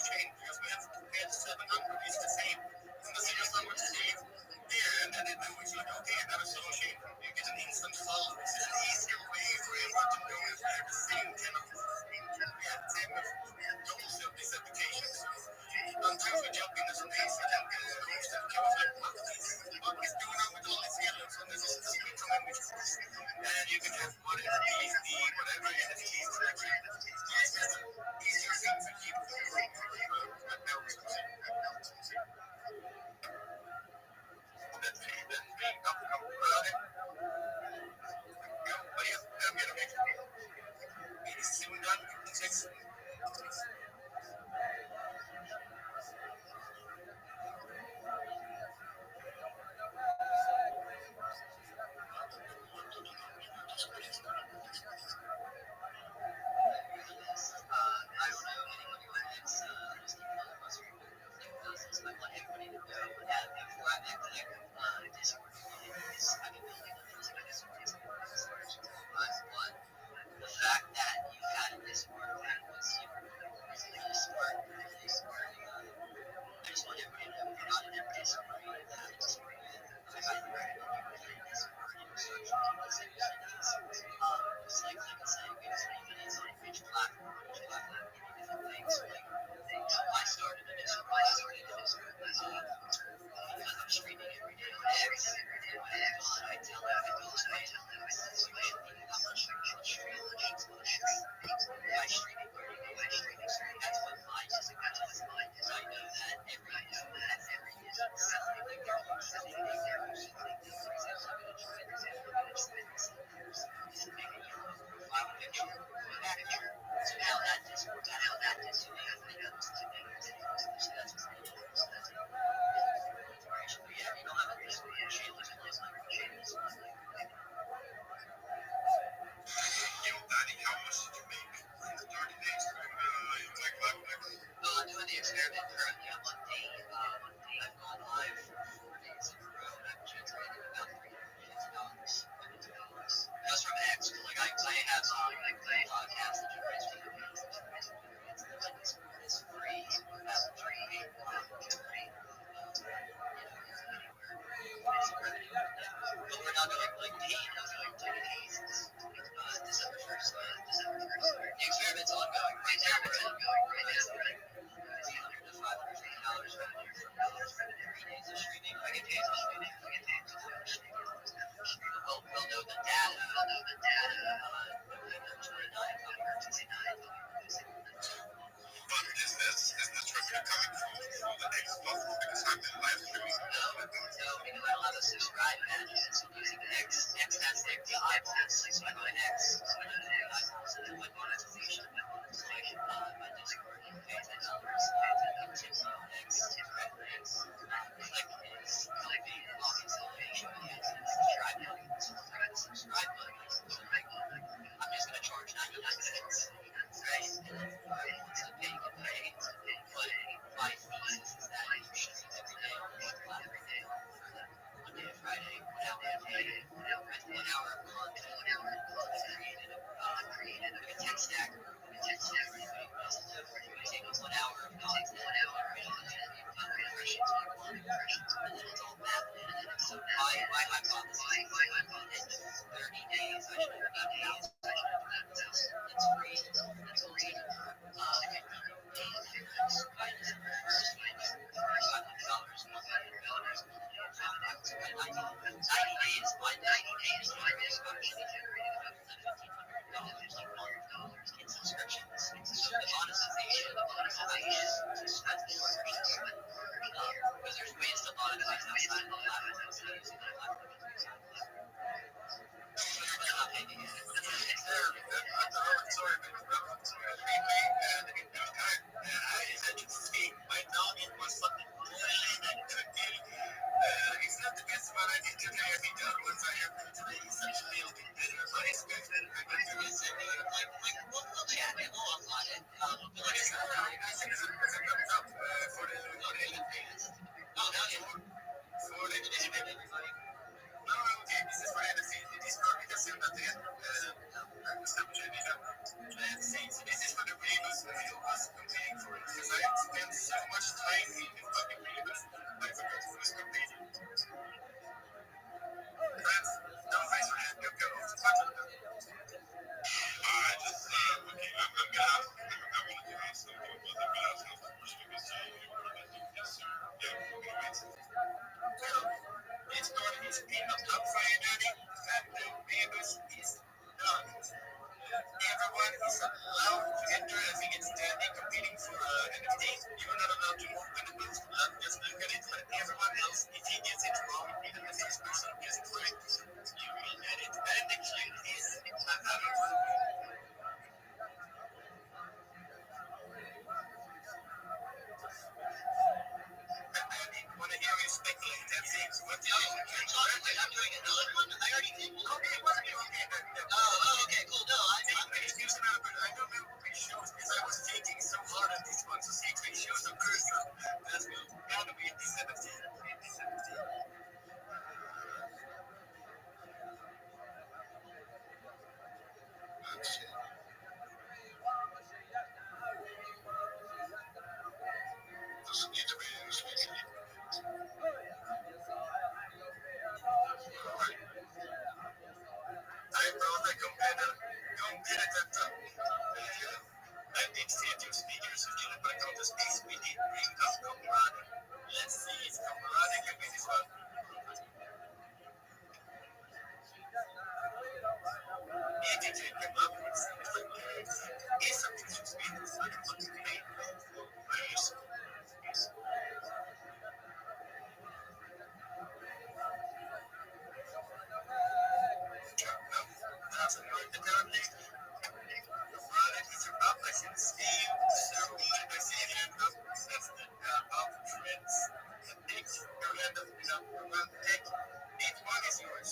chain because we have compared to 700 is the same. It's the serious number to save there, and then it's like, okay, that is so cheap. You get an instant solve. It's an easier way for everyone to know if we have the same kind of goals of this application. So sometimes we jump into some things that have goals that come up like, what is going on with all these yellows? And this is the secret language course. And you can have whatever PhD, whatever NFTs, whatever. It's just easier thing to keep going that networks. Doing the experiment currently on Monday. I've gone live for 4 days in a row, and I've generated about $350. Just from X, like I have podcasts that generates it's free, about free, but we're not going like paid. December 1st. The experiment's ongoing right now. It's $100 to $550 revenue for 3 days of streaming. I get paid for streaming. We'll know the data. November 29th. But is this revenue coming from the X platform? Because I've been live streaming. No, because I don't have a subscribe badge. So I'm using X. X has like the eyeballs. So I go to X. So then my monetization. My Discord pays $10. Tips on X. Click the login salvation. Subscribe button. I'm just gonna charge 99 cents. Right? And then once the pay can pay. But my thesis is that you should every day Monday to Friday, 1 hour a day, 1 hour a month, 1 hour a month. Created a tech stack. Take 1 hour of content, and then it's all mapped in. So my hypothesis is in 30 days, I should have got that's free. That's all taken for by December 1st, $500, in subscriptions. The monetization because there's ways to monetize outside of the advertising. It's not the best one I did today. I think that once I have today is actually a bit better, but it's better. I can do it. We'll chat and we'll upload it. Like I said, I think it's a thumbs up for the for the for the everybody.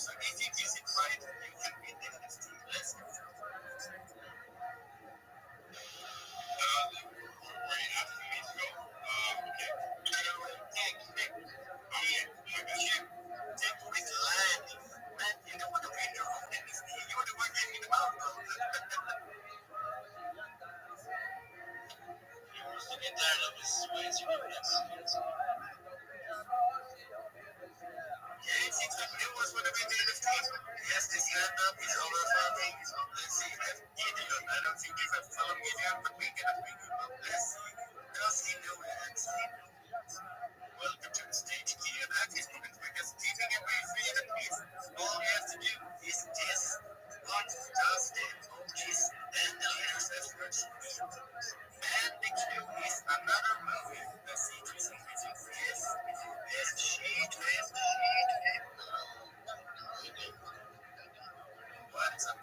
So if you use it right, you can be the next team. Let's go. Were you asking me to go? Okay. Take with land. Man, you don't want to read your own NXT. You want to work in the mouth. You must get tired of his ways. You know that. Yeah, it seems like you was one of the NXT. Yes, the stand up is over for me. Let's see that Gideon. I don't think he's a fellow Gideon, but we can bring him up. Let's see. Does he know that? Welcome to the stage, Gideon. At his moment, because giving away freedom means all he has to do is this. What does the coaches and the leaders efforts mean? And the cue is another movie. The sequence of yes, best shade, best shade. What's up,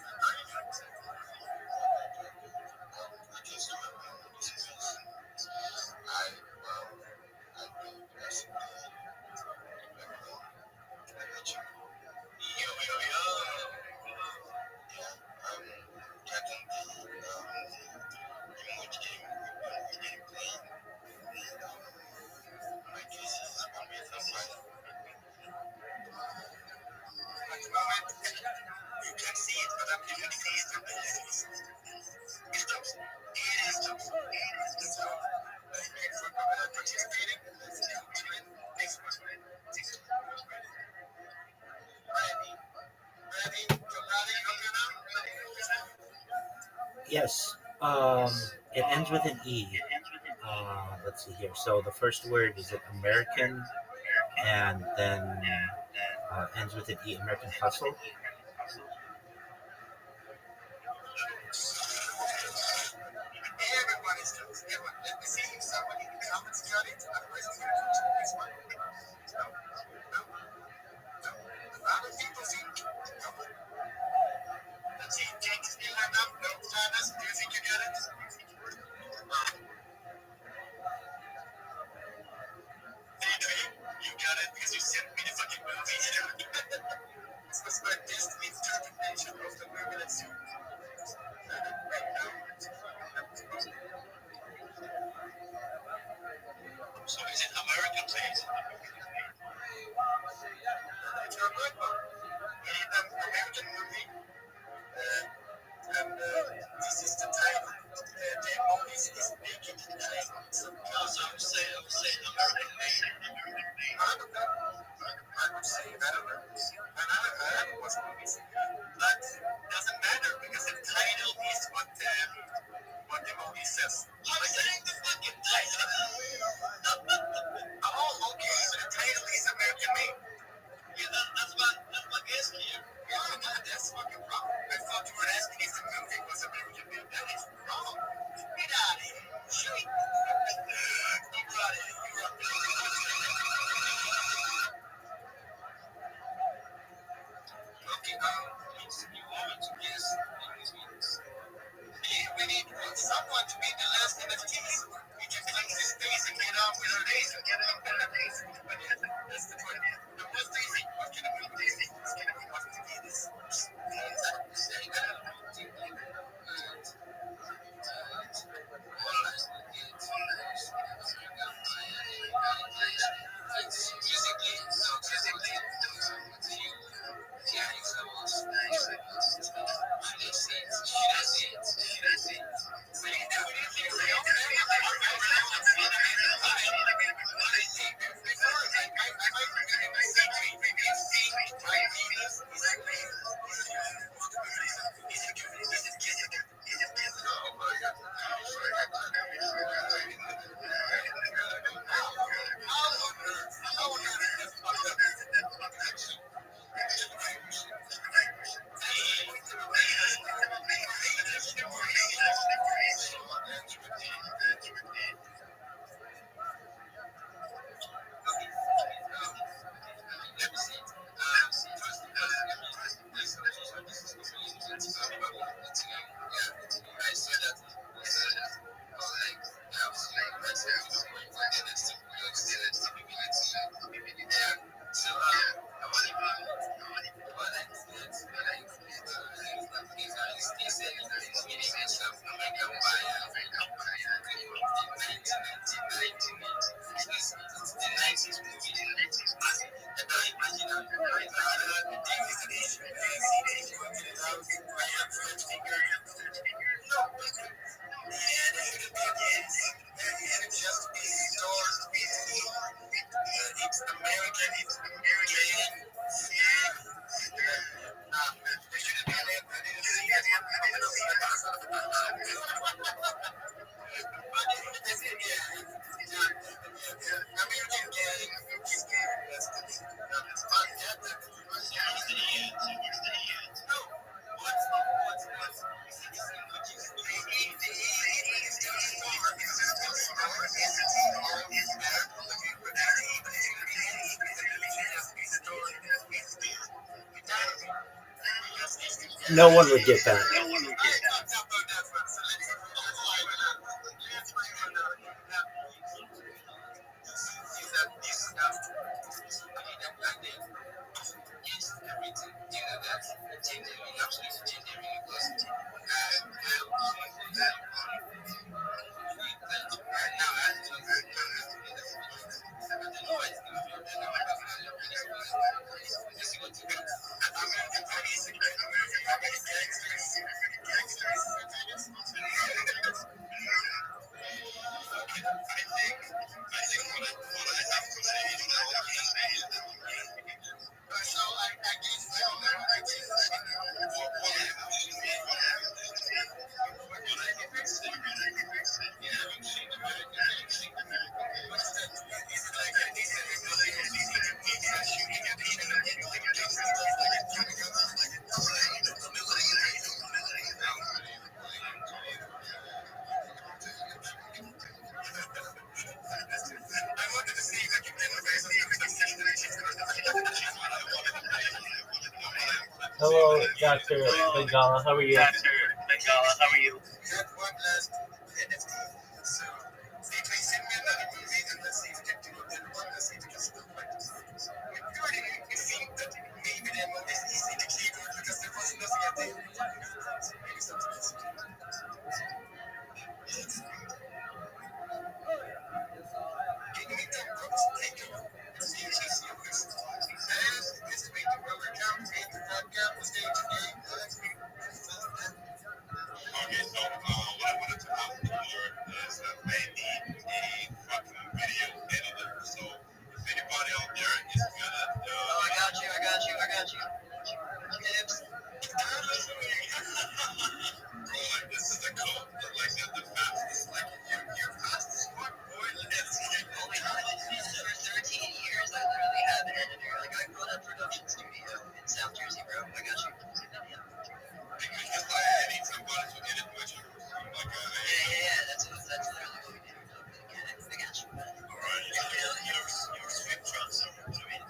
you can see it, but I'm giving it to it stops. It stops. So, thanks for participating. Let's get to it. Next one. Ready? Yes. It ends with an E. Let's see here. So the first word is it American, and then ends with an E. American Hustle. Everybody's jokes. Everyone. Let me see if somebody in the comments got it. Otherwise, I'm going to go to the next one. No. Other people see. No. Let's see. Jake still hand up. No. Thomas, do you think you got it? You got it because you sent me the fucking movie. This was my destiny interpretation of the movie that you. So is it American Place? It's your good one. It's an American movie. And this is the title. The movie is making the title. So I would say American Made. I would say better. And I haven't watched movies. But it doesn't matter because the title is what the movie says. I'm saying the fucking title. Oh, okay. So the title is American Made. Yeah, that's my guess here. Yeah, no, that's fucking wrong. I thought you were asking if the movie was American Made. That is wrong. Get out of here. Shit. You're out of here. Okay, you want me to guess what this means? We need someone to be the last NFTs. We can cleanse this space and get off with our days and get out with our days. That's the point. The most easy. What can I do? It's going to be what to be this. Say that. No one would get that. Hello, Dr. Bengala. How are you? Okay, so what I wanted to ask you is I need a fucking video editor. So if anybody out there is good at I got you. Tips. bro, like this is the code, like the fastest, like you're fast as fuck, boy. Let's get Oh my god, for 13 years I literally had an editor. Like I run a production studio in South Jersey, bro. I got you. because I need somebody to edit my shows. Like Yeah, that's literally what we do. I got you. alright, your sweet trunks are what I mean.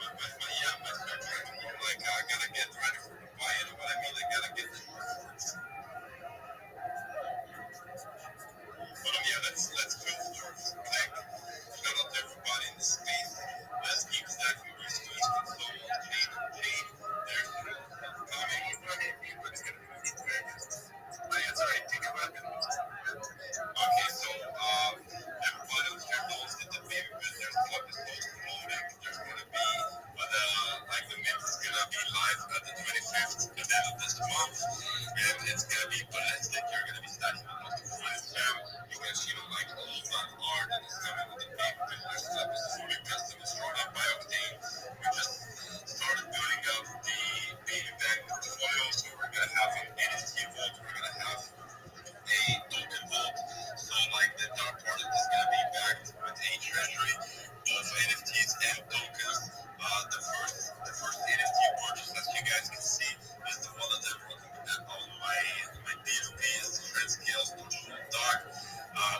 My sweat trunks, bro, like I gotta get ready for the buy, you know what I mean? I gotta get the But yeah, let's fill stores. Like, shout out to everybody in the space. Let's keep stacking resources. So, chain, there's coming. Everyone's gonna move to Vegas. It's alright, take a weapon. Okay, so, everybody on here knows that the baby business episode promoting. There's gonna be, like, the mix is gonna be live at the 25th, the end of this month. And it's gonna be ballistic. You're gonna be stacking with most of the finest fam. You can see like all that art that is coming with the big business episode. We custom is strong up by Octane. We just started building up the baby bag portfolio. So we're gonna have an NFT vault. We're gonna have a token vault. So like the dark product is gonna be backed with a treasury, both NFTs and tokens. The first NFT purchase, as you guys can see, is the one that I'm rocking on my DFP is the Trend Scales Digital Dark,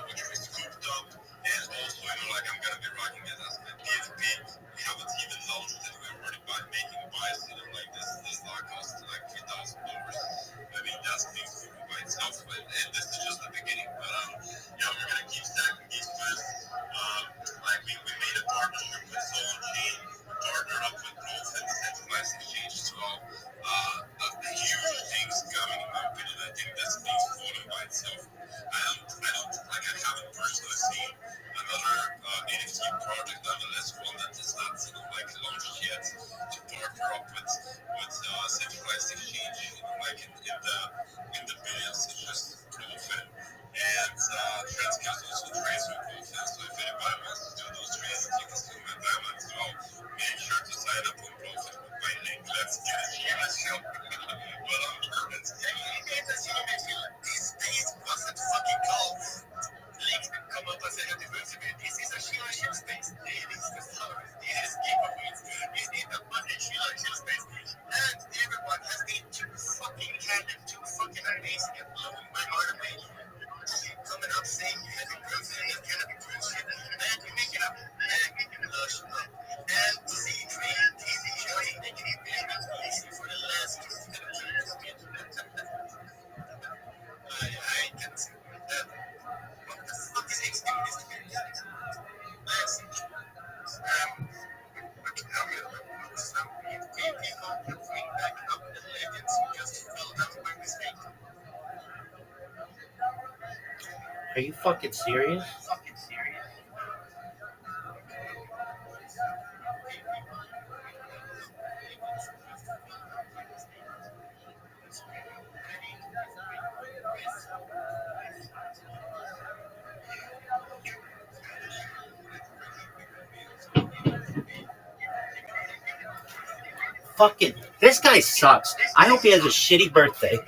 which we scooped up. And also, like I'm gonna be rocking it as my DFP. We haven't even launched it. We're already making buys. Like this lot costs like $3,000. I mean, that's being scooped by itself. And this is just the beginning. But yeah, we're gonna keep stacking these twists. Like we made a partnership with Soul Chain. We partnered up with Growth and Decentralized Exchange as well. The huge things coming in my opinion. I think that's being floated by itself. I haven't personally seen another NFT project on the list, one that is not like launched yet, to partner up with centralized exchange, like in the billions. It's just profit. And Transcast also trades with profit. So if anybody wants to do those trades, you can see my diamond as well. Make sure to sign up on profit with my link. Let's get it here. Let's go. But let's get it. These wasn't fucking called. Link come up as a anniversary. This is a Sheila space. This is Florida. This is giveaways. This is a Monday Sheila space. And everyone has been too fucking kind and too fucking amazing and blowing my heart away. Coming up saying you had a great Are you fucking serious? Fucking, this guy sucks. I hope he has a shitty birthday.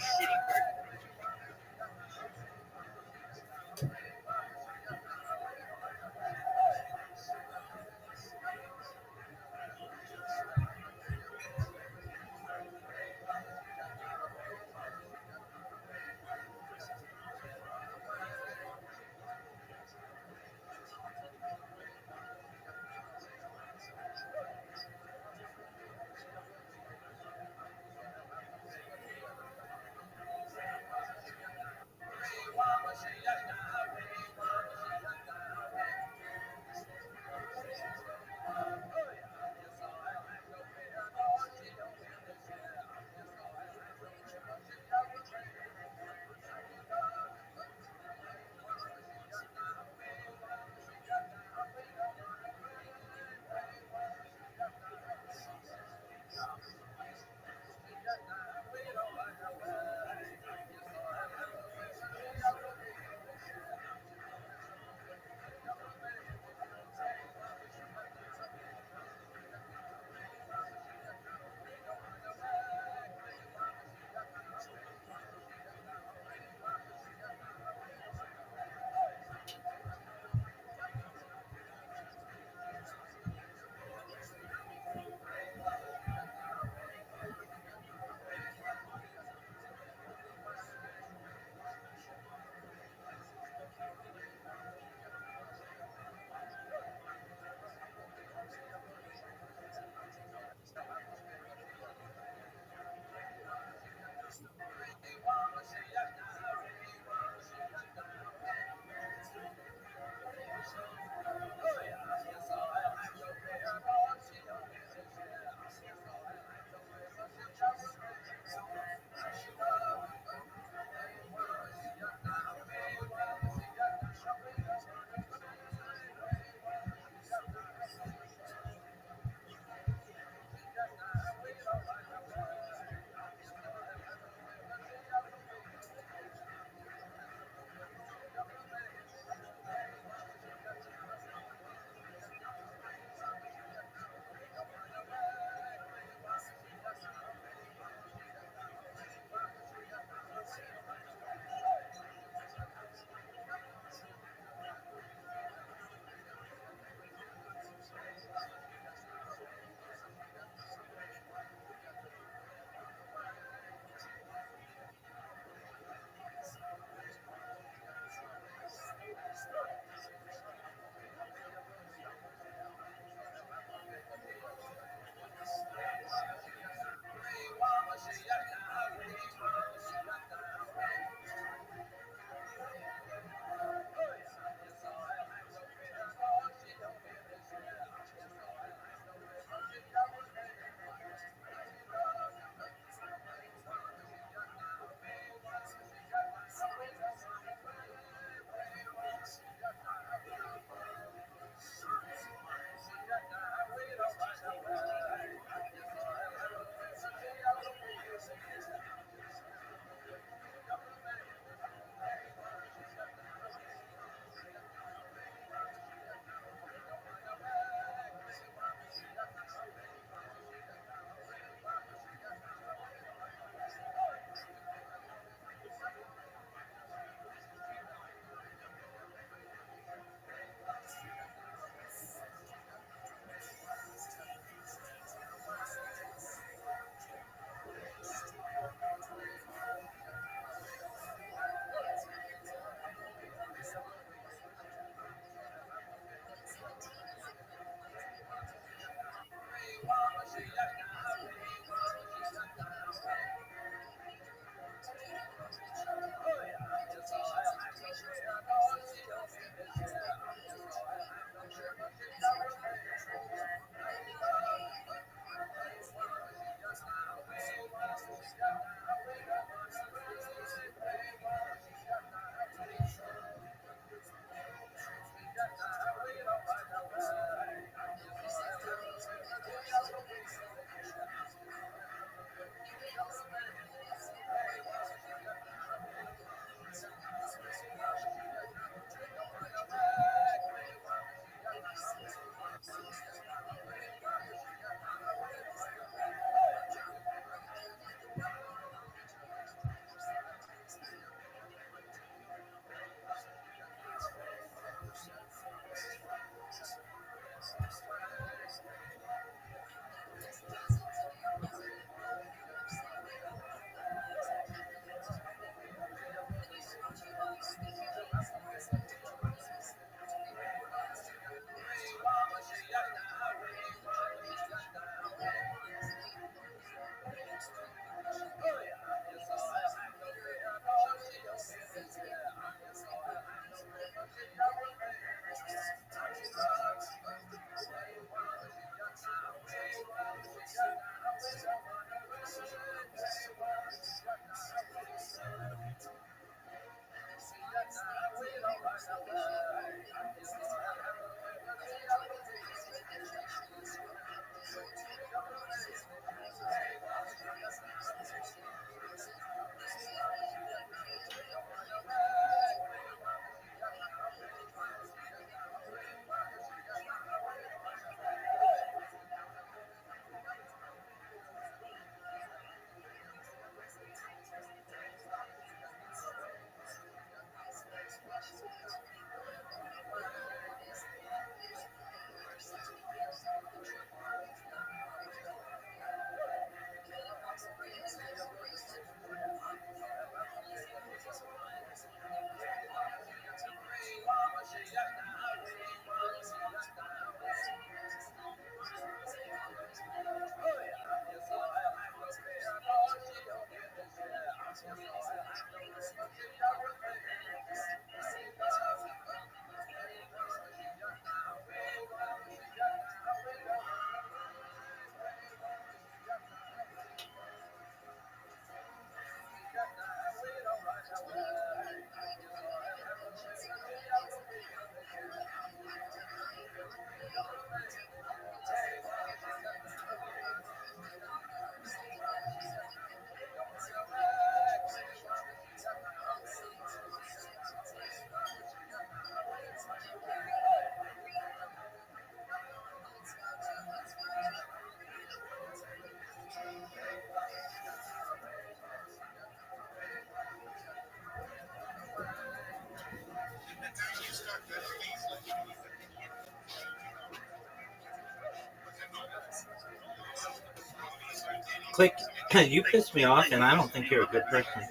Click. You piss me off, and I don't think you're a good person.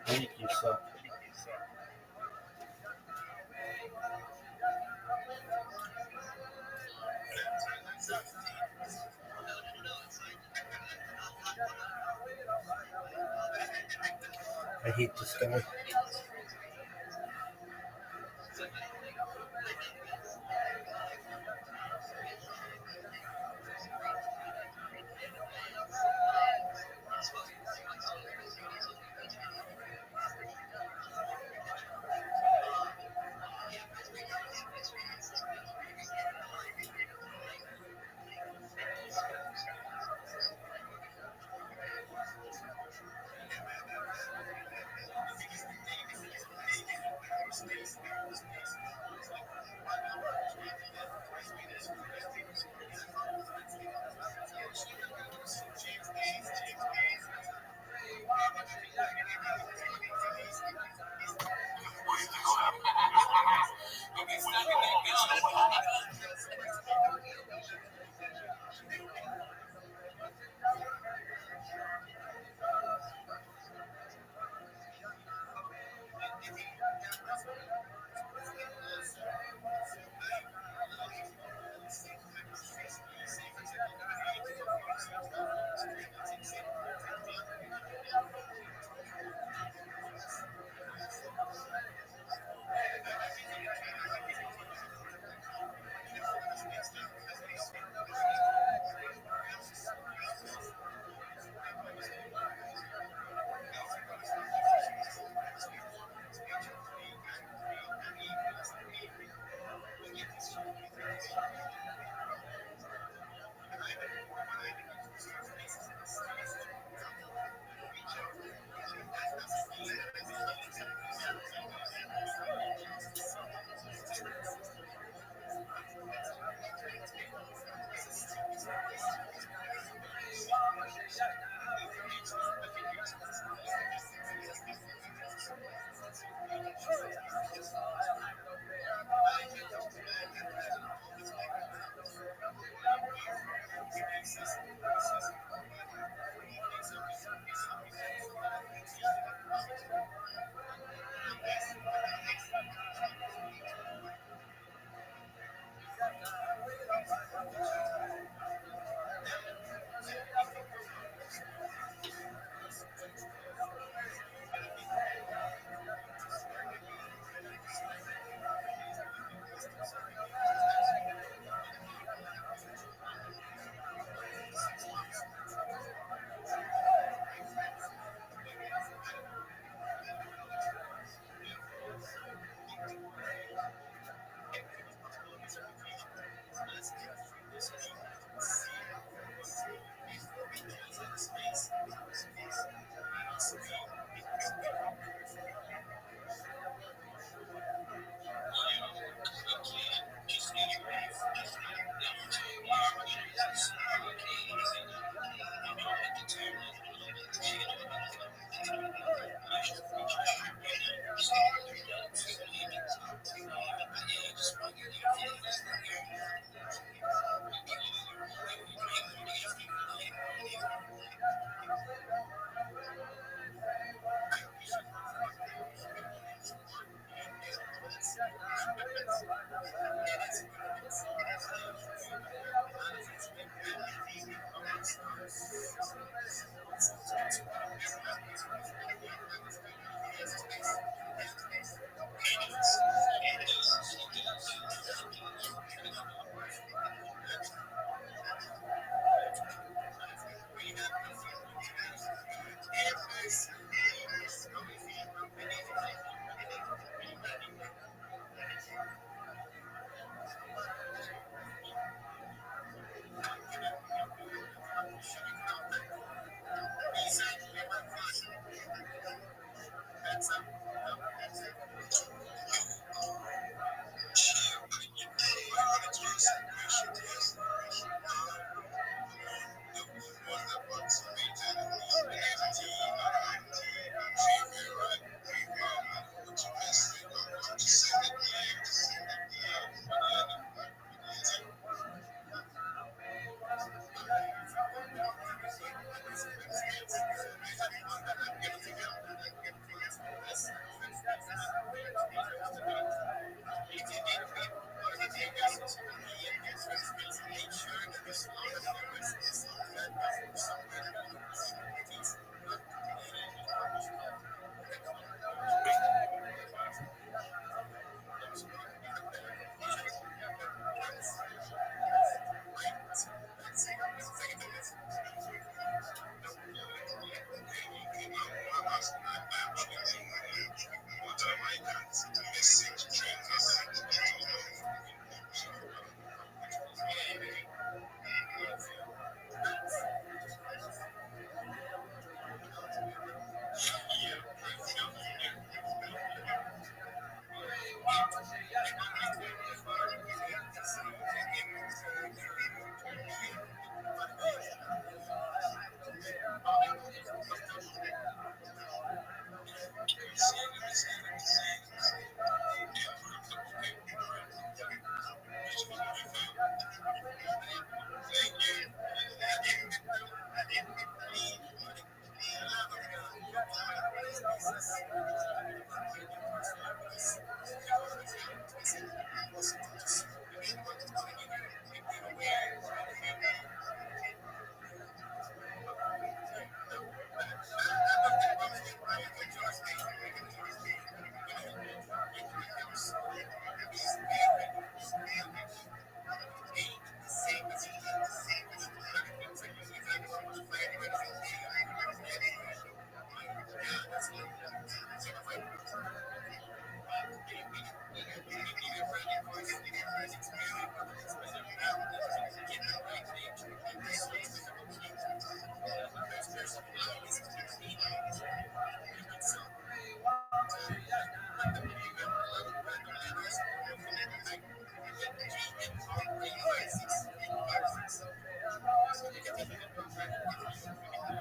I think you suck. I hate this guy.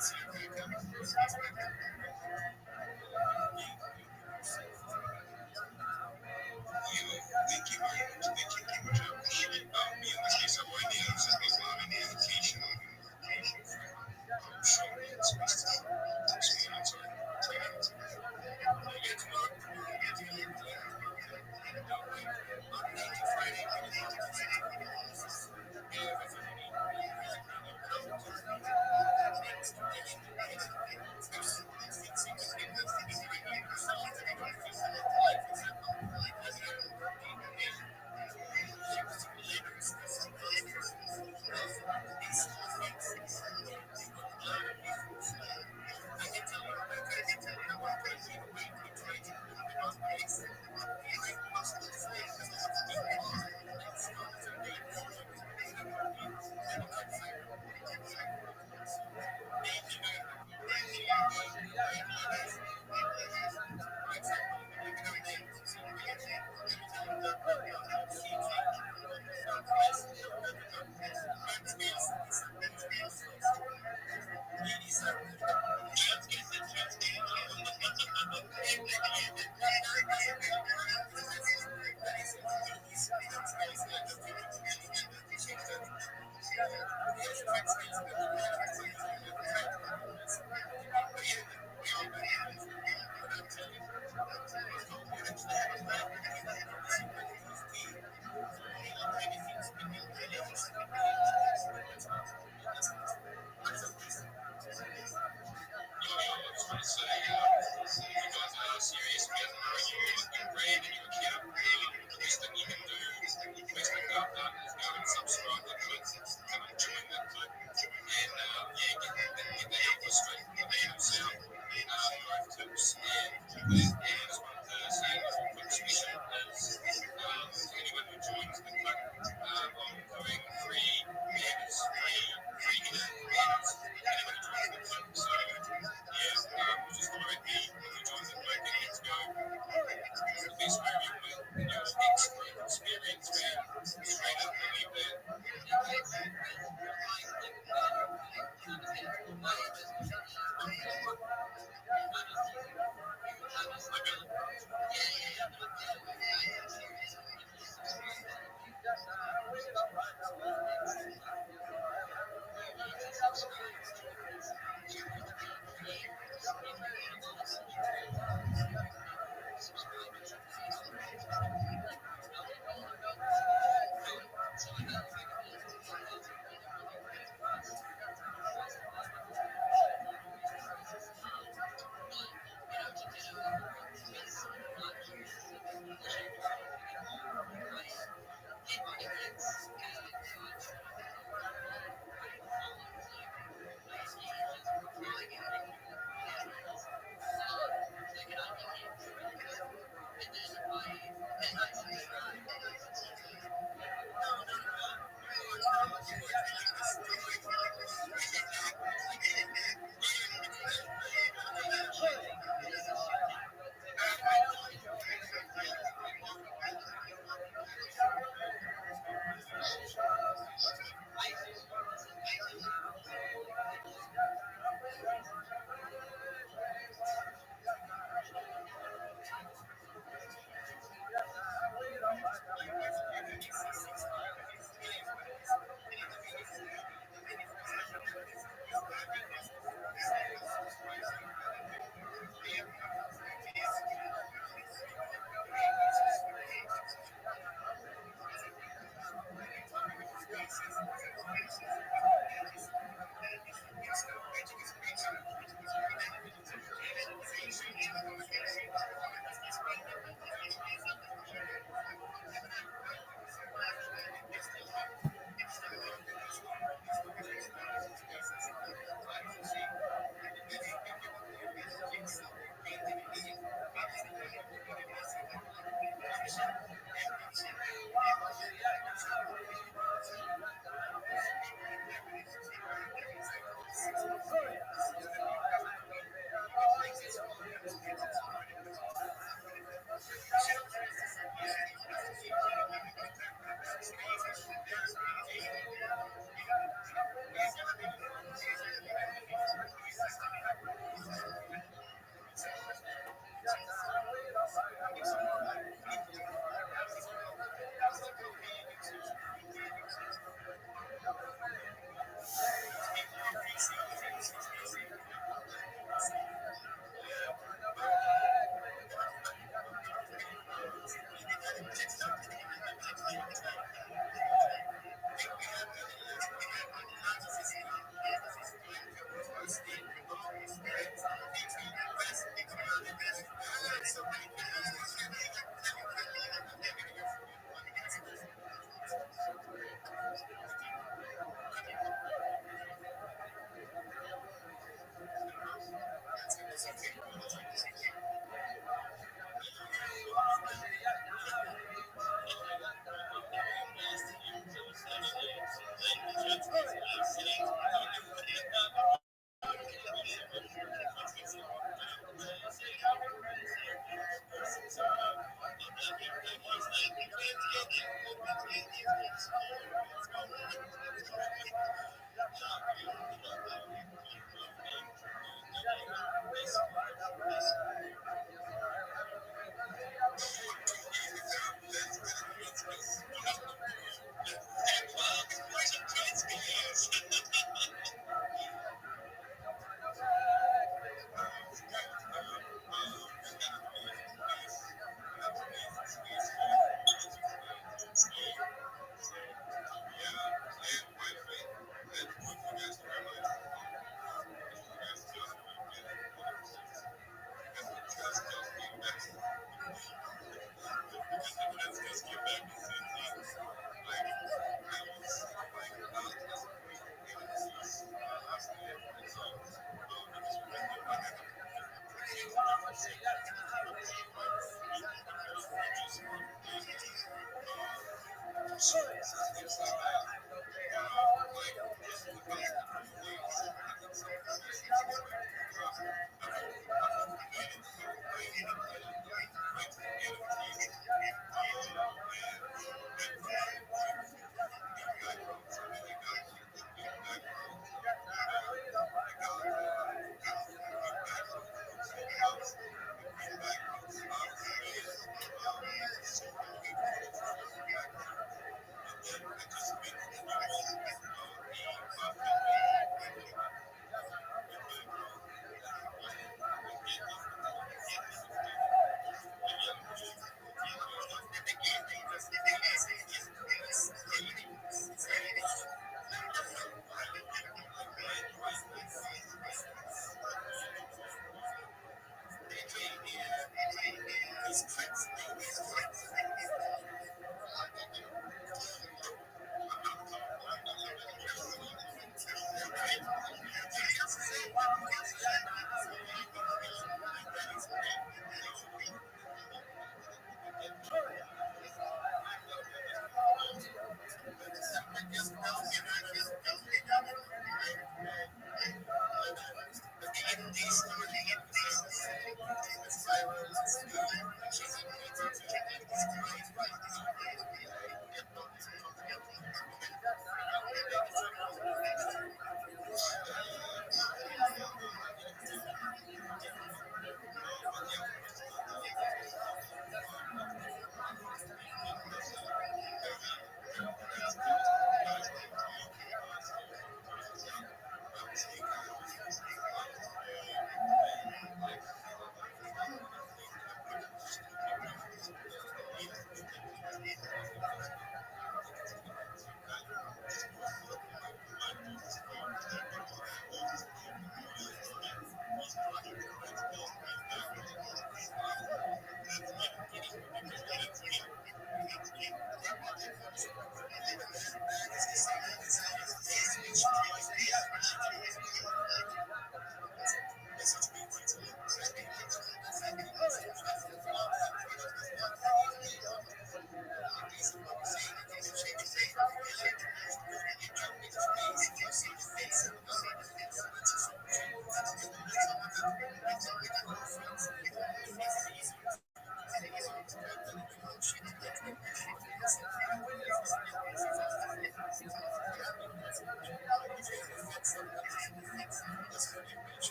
Thank you very much. Thank you very much. I appreciate it. Me in this case, I've already answered this on an invitation. So it's best to answer.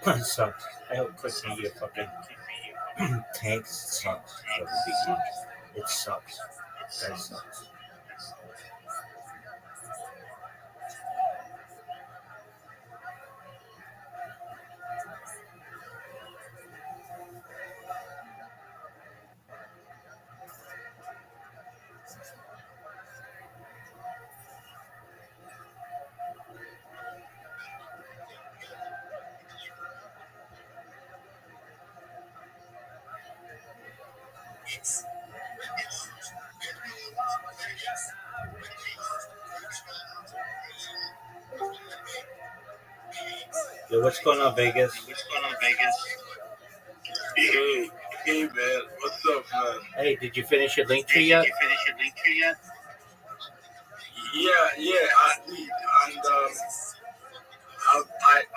It sucks. I hope Quick Media fucking tanks sucks for the weekend. It sucks. That sucks. Yo, what's going on, Vegas? Hey, hey man, what's up, man? Hey, did you finish your link tree yet? Yeah, I did, and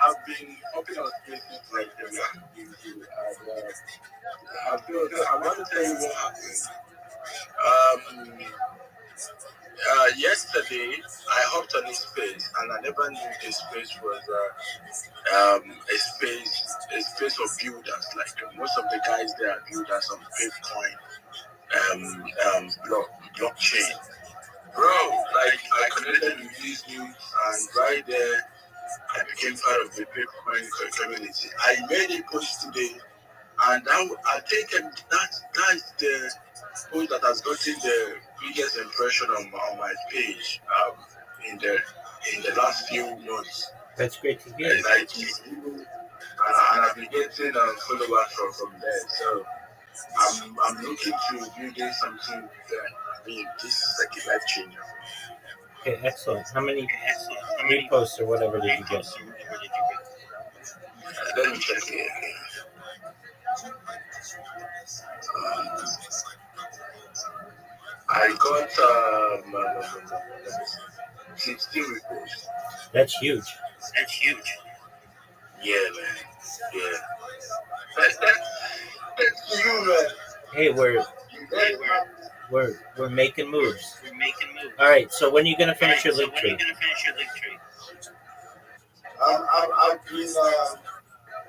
I've been hopping on spaces like the last few days, and I want to tell you what happened. Yesterday I hopped on a space, and I never knew the space was a space of builders. Like most of the guys there are builders on Bitcoin, blockchain. Bro, like I connected with these dudes, and right there I became part of the Bitcoin community. I made a post today, and I think that's the post that has gotten the biggest impression on my page in the last few months. That's great to hear. Like and I've been getting followers from there. So I'm looking to building something there. I mean, this is like a life changer. Okay, excellent. How many reposts or whatever did you get? Let me check it. I got 16 reposts. That's huge. Yeah, man. Yeah. That's you, man. Hey, we're making moves. All right. So when are you gonna finish your link tree?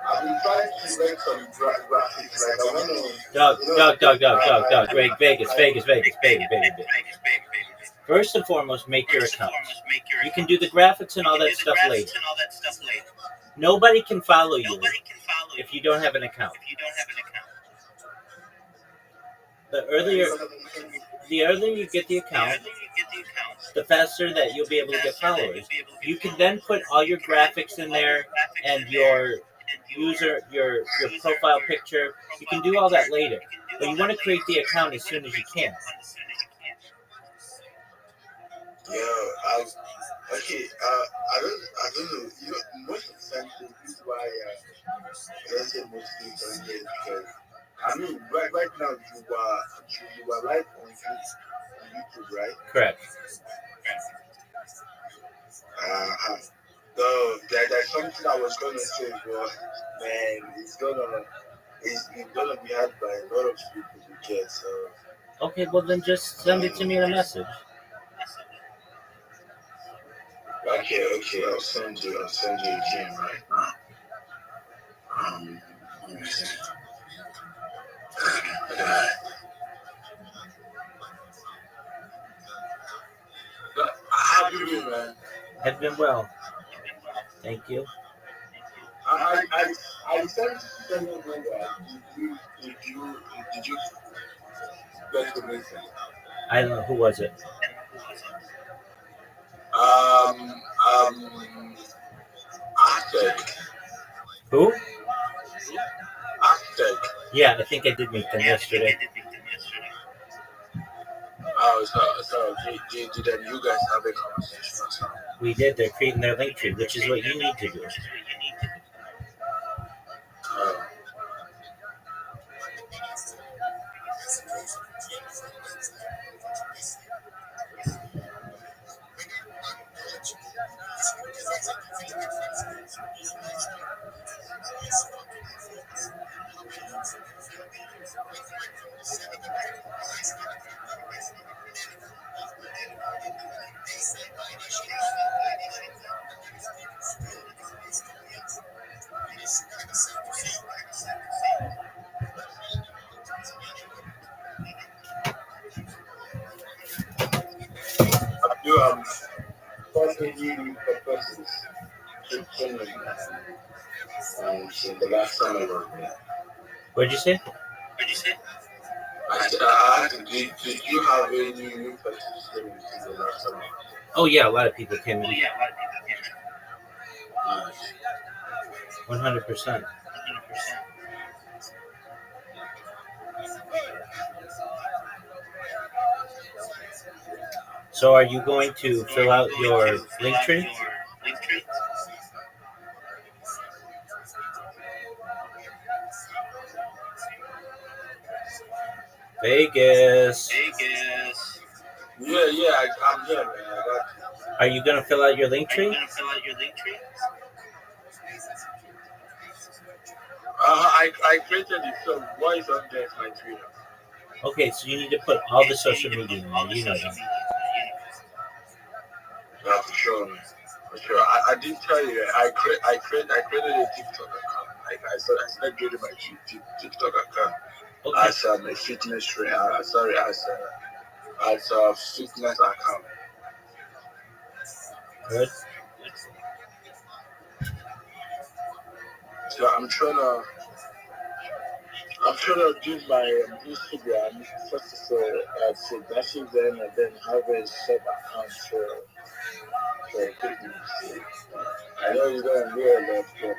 I've been trying to make some graphics. Like I want to. Doug. Vegas. First and foremost, make your account. You can do the graphics and all that stuff later. Nobody can follow you if you don't have an account. The earlier you get the account, the faster that you'll be able to get followers. You can then put all your graphics in there and your profile picture. You can do all that later, but you want to create the account as soon as you can. Yeah, okay. I don't know. You know, most of the time, this is why I don't say most things on here because I mean, right now you are live on YouTube, right? Correct. So there's something I was gonna say, but man, it's gonna be had by a lot of people to get. So Okay, well then just send it to me in a message. okay, I'll send you again right now. Let me see. How have you been, man? I've been well. Thank you. I sent you did you get the message? I don't know, who was it? Aztec. Who? Aztec. Yeah, I think I did meet them yesterday. Oh, so did you guys have a conversation or something? We did. They're creating their link tree, which is what you need to do. Have you found any purposes to training in the last time I was there? What'd you say? I asked, did you have any new purposes in the last time? Oh yeah, a lot of people came in. Nice. 100%. So are you going to fill out your link tree? Vegas. Yeah, I'm here, man. I got you. Are you going to fill out your link tree? I created it, so why is on there my Twitter? Okay, so you need to put all the social media in there. You know that. Yeah, for sure, man. For sure. I did tell you, I created a TikTok account. Like I started building my TikTok account Okay. as a fitness trainer. As a fitness account. Good. So I'm trying to do my Instagram first of all for graphic then and then have a sub account for fitness. I know you don't know a lot, but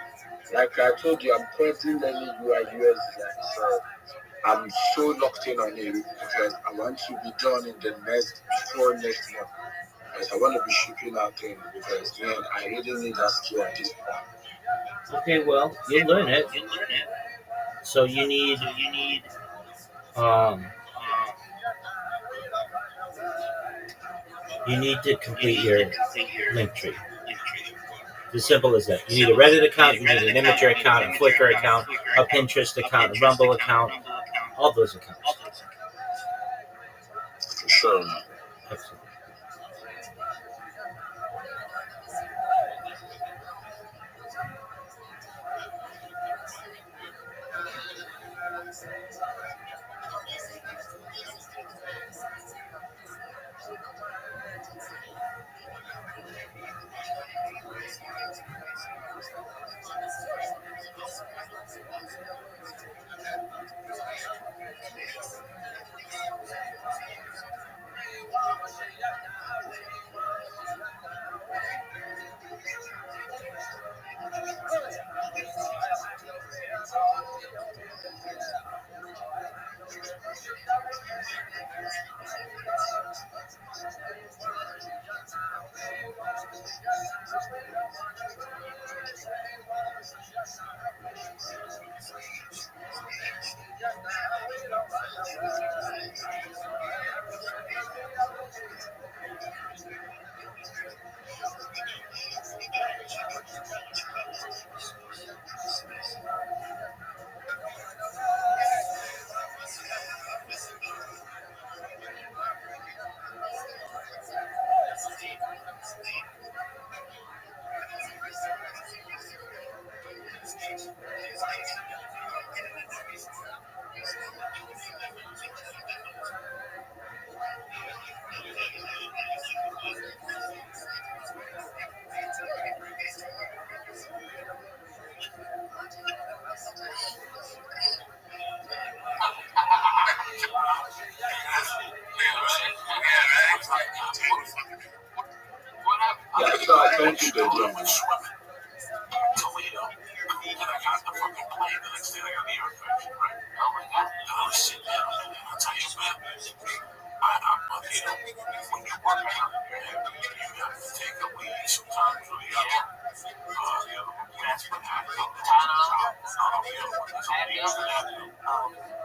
like I told you, I'm currently learning UI UX design, so I'm so locked in on it because I want to be done in the before next month. Because I want to be shipping out things because man, I really need that skill at this point. Okay, well, you'll learn it. So you need to complete your link tree. It's as simple as that. You need a Reddit account, you need an Imager account, a Flickr account, a Pinterest account, a Rumble account, all those accounts. For sure. Excellent. Yeah, so I sent you the DM. Toledo. And I got the fucking plane the next day. I got the air infection, right? Oh my God. And I was sitting down and I'll tell you, man, when you work out, you have to take a weed sometimes or the other. The other one, that's what happens. Not on the other one. That's all the other.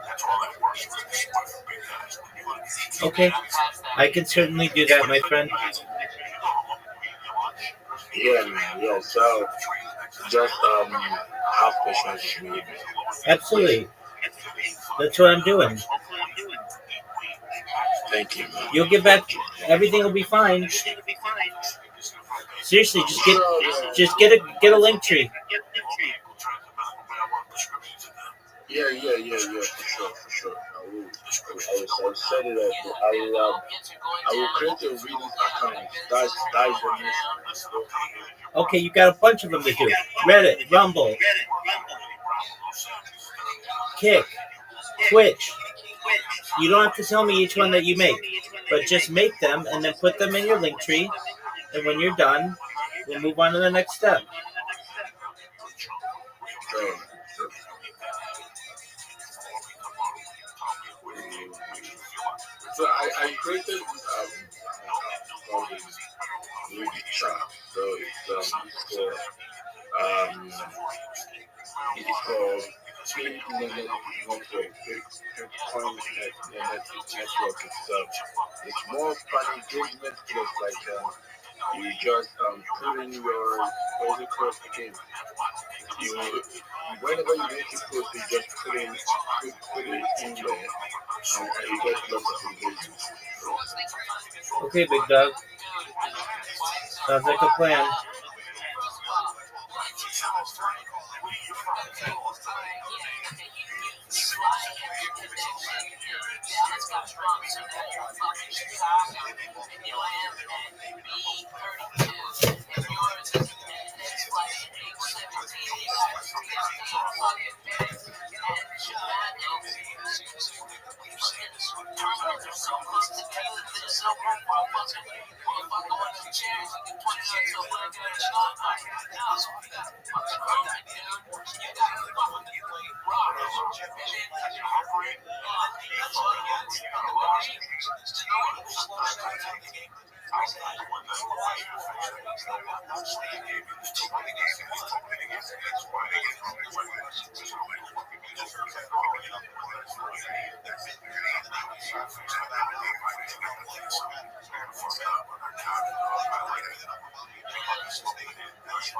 That's all that works for big guys. Okay, I can certainly do that, my friend. Yeah, man. Yeah, so just have patience with me. Absolutely. That's what I'm doing. Thank you, man. You'll get back. Everything will be fine. Seriously, just get a link tree. Yeah, for sure. I will set it up. I will create a reading account. That's the next. Okay, you got a bunch of them to do. Reddit, Rumble, Kick, Twitch. You don't have to tell me each one that you make, but just make them and then put them in your link tree. And when you're done, we'll move on to the next step. So I created reading chat. So it's called Twin Network. Bitcoin Network itself. It's more fun engagement place like you just put in your what's it called again? You whenever you make a post, you just put it in there, and you get lots of engagement. Okay, big dog. Sounds like a plan.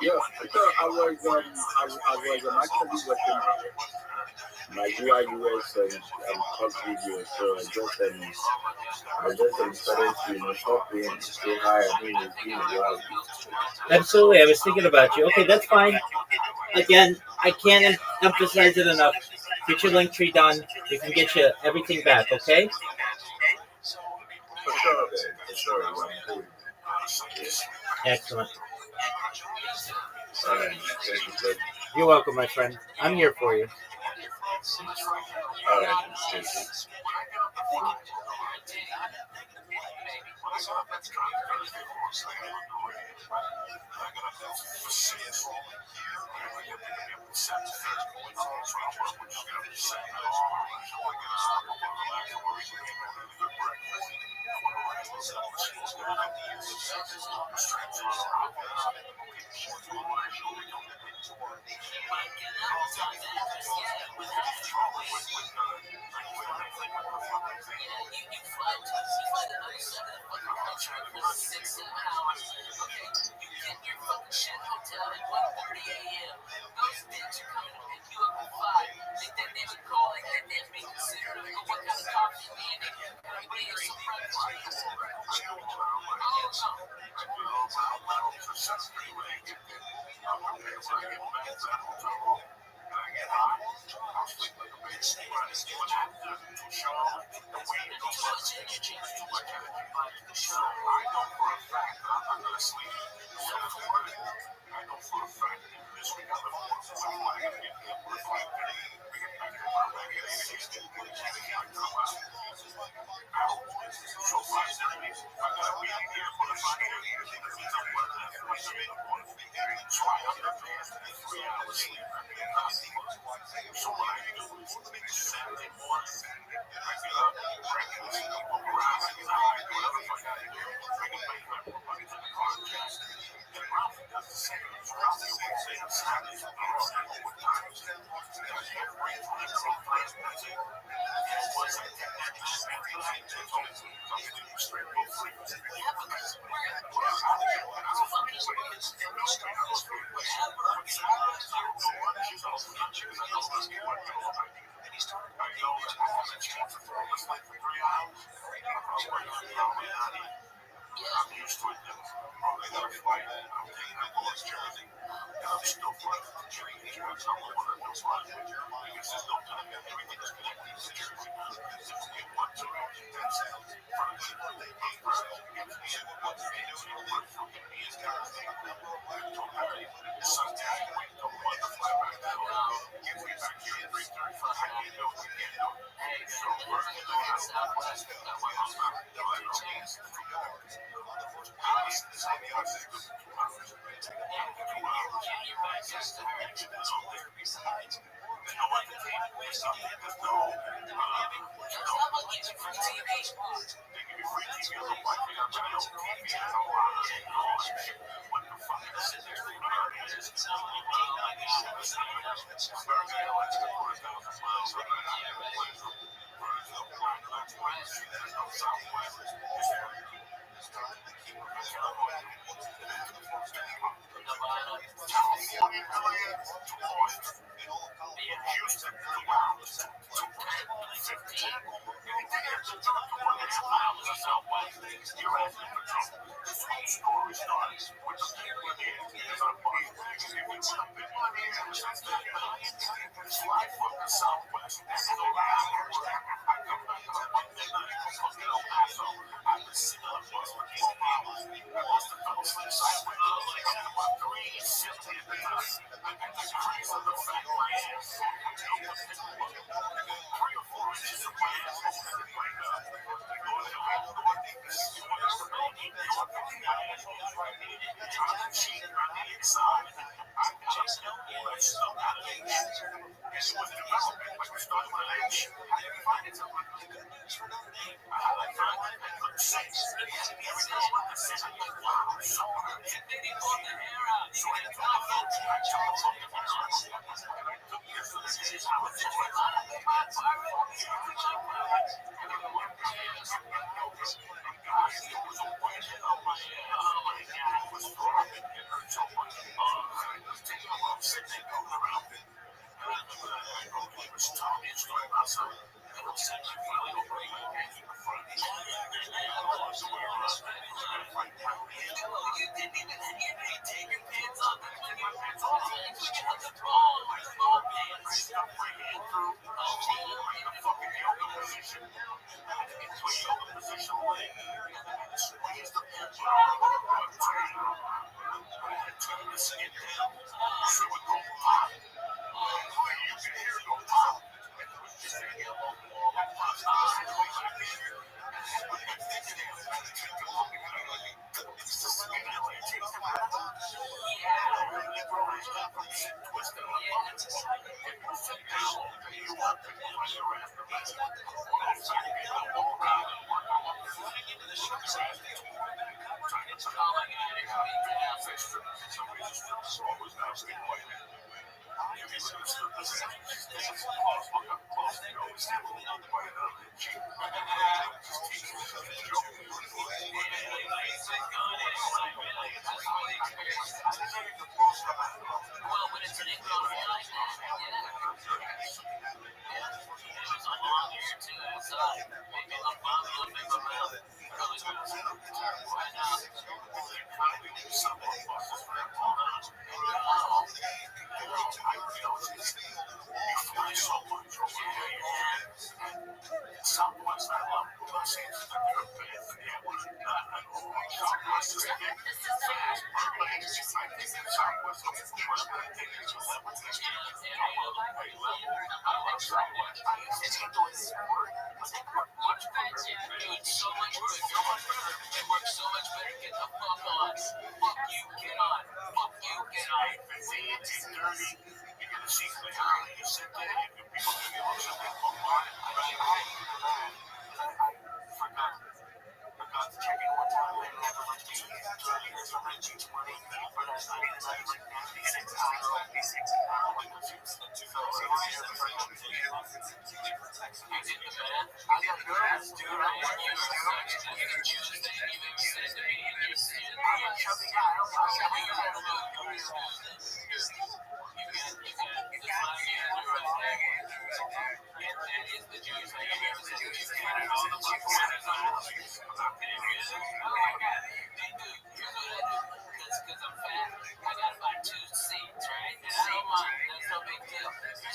Yeah, so I was actually working my UI UX and code videos, so I just started to talk to him, say hi, I mean, it's been a while. Absolutely, I was thinking about you. Okay, that's fine. Again, I can't emphasize it enough. Get your link tree done. We can get you everything back, okay? For sure, I'm good. Excellent. Alright, thank you, sir. You're welcome, my friend. I'm here for you. Alright, thank you.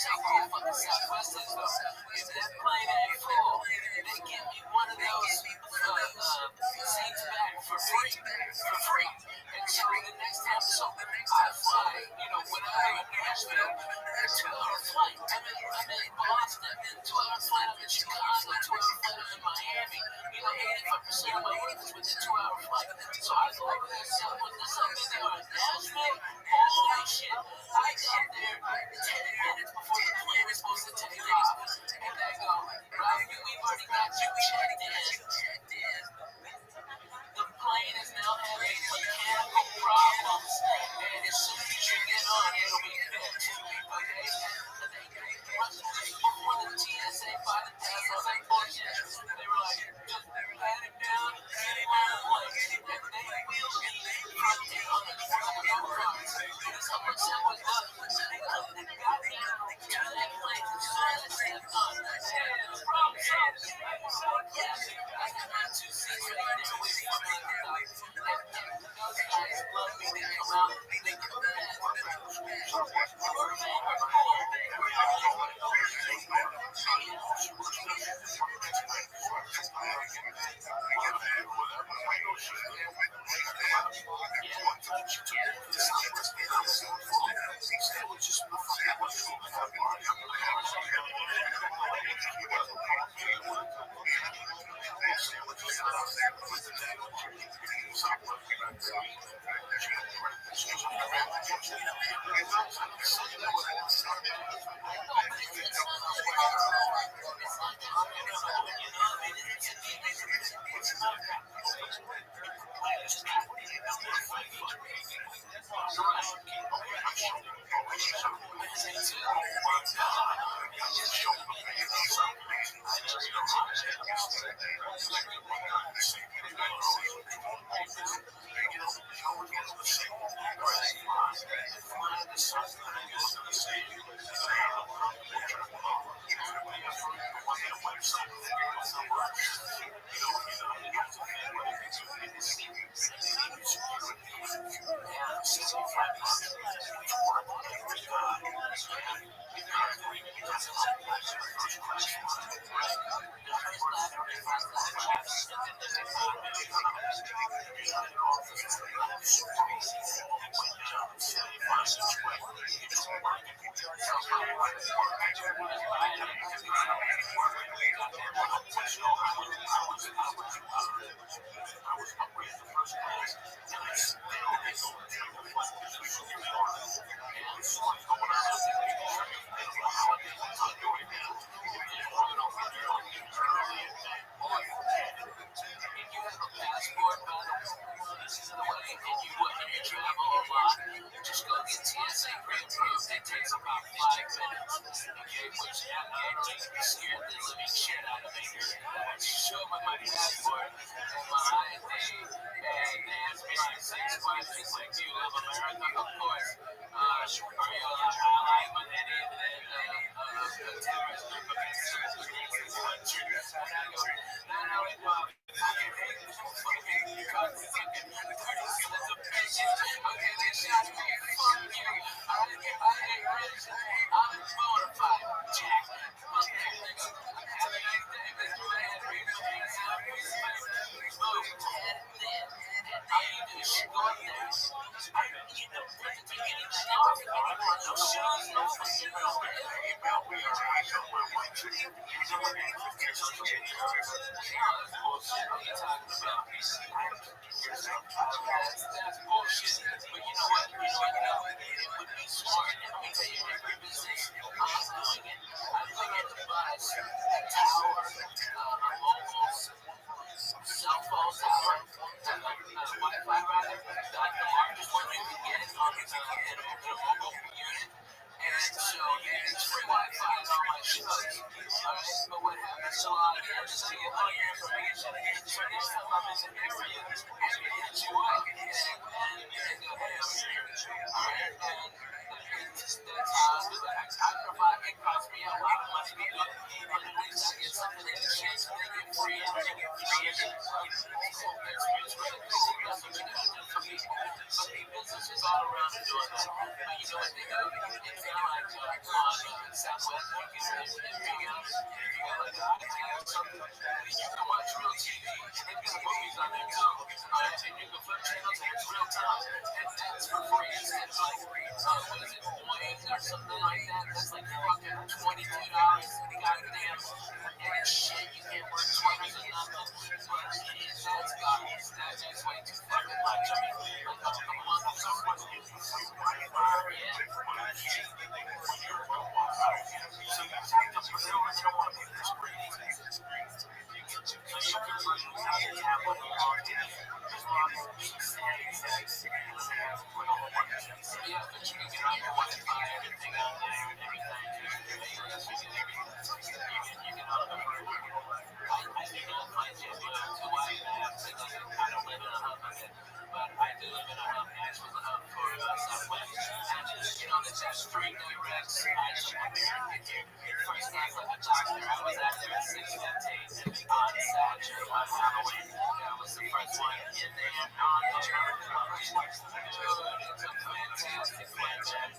check how fucking Southwest is though. If that plane ain't full, they give me one of those seats back for free. And so the next time, I fly, whenever I'm in Nashville, 2-hour flight. I'm in Boston, 2-hour flight. I'm in Chicago, 2-hour flight. I'm in Miami. 85% of my earnings within 2-hour flight. So I go over there, something they are in Nashville. Holy shit! I got there 10 minutes before the plane is supposed to take off, and they go, "Robbie, we've already got you checked in. The plane is now having mechanical problems, and as soon as you get on, it'll be fixed." Okay? Before the TSA by the desk, I was like, "Bullshit." They were like, "Just pat him down, get him on the plane." And they wheeled me from on the corner of the car. Because someone said, "What's up?" They got me to that plane as soon as I stepped on. Hey, no problem, so, yes, I have my 2 seats right there waiting for me. Those guys love me. They come out, they come back. Just go get TSA pre-approved. It takes about 5 minutes. Okay, which I don't even scared the living shit out of me. I show up with my passport and my ID, and they ask me like 6 questions like, "Do you love America?" Of course. Are you ally with any of the terrorist group against certain countries? And I go, "Not only Bob, I can hate this fucking fucking Curtis of bitches." Okay, they shot me. Fuck you. I ain't rich. I'm bona fide. Jack. Fuck that nigga. Have a nice day, Mr. Man. Move. Head thin. All you do is go up there. You don't have to take anything off. No shoes, no fucking no. That's bullshit. What are you talking about? That's bullshit. But you know what? It would be smart. Let me tell you my business. I'm doing it. I'm going to buy a tower, a mobile cell phone tower, Wi-Fi router, the largest one you can get on a mobile unit. And so it's free Wi-Fi on all my shows. Alright, but what happens a lot of times is I get all your information. So next time I'm in the area, I can hit you up and go, "Hey, I'm here." Alright, and that's how I do that. I provide, it costs me a lot of money to do it, but at least I get something in exchange so they get free and they get free and it's really cool. That's what you gotta do for people. But the businesses all around are doing that. But you know what they do? It's not like on South something like that. You can watch real TV. They've got movies on there too. And you can flip channels and it's real time. And that's for free. It's like, what is it, Wayne or something like that? That's like fucking $22. Goddamn. And shit, you can't work 20 or nothing. But that's garbage. That's just way too fucking much. I mean, like a month or something. Yeah. So you take the Brazil and you don't want to pay for screen. So you can use your tablet or your just log in. Yeah, but you can get on your Wi-Fi, everything out there, and everything. You can on the I think I'll find you two iPads because I don't live in a hub of it. But I do live in a hub. Nashville's a hub for Southwest. And it's just straight directs. First night with a doctor, I was out there at 6:15 on Saturday on Halloween. That was the first one in there on the church. Dude, it's a fantastic franchise.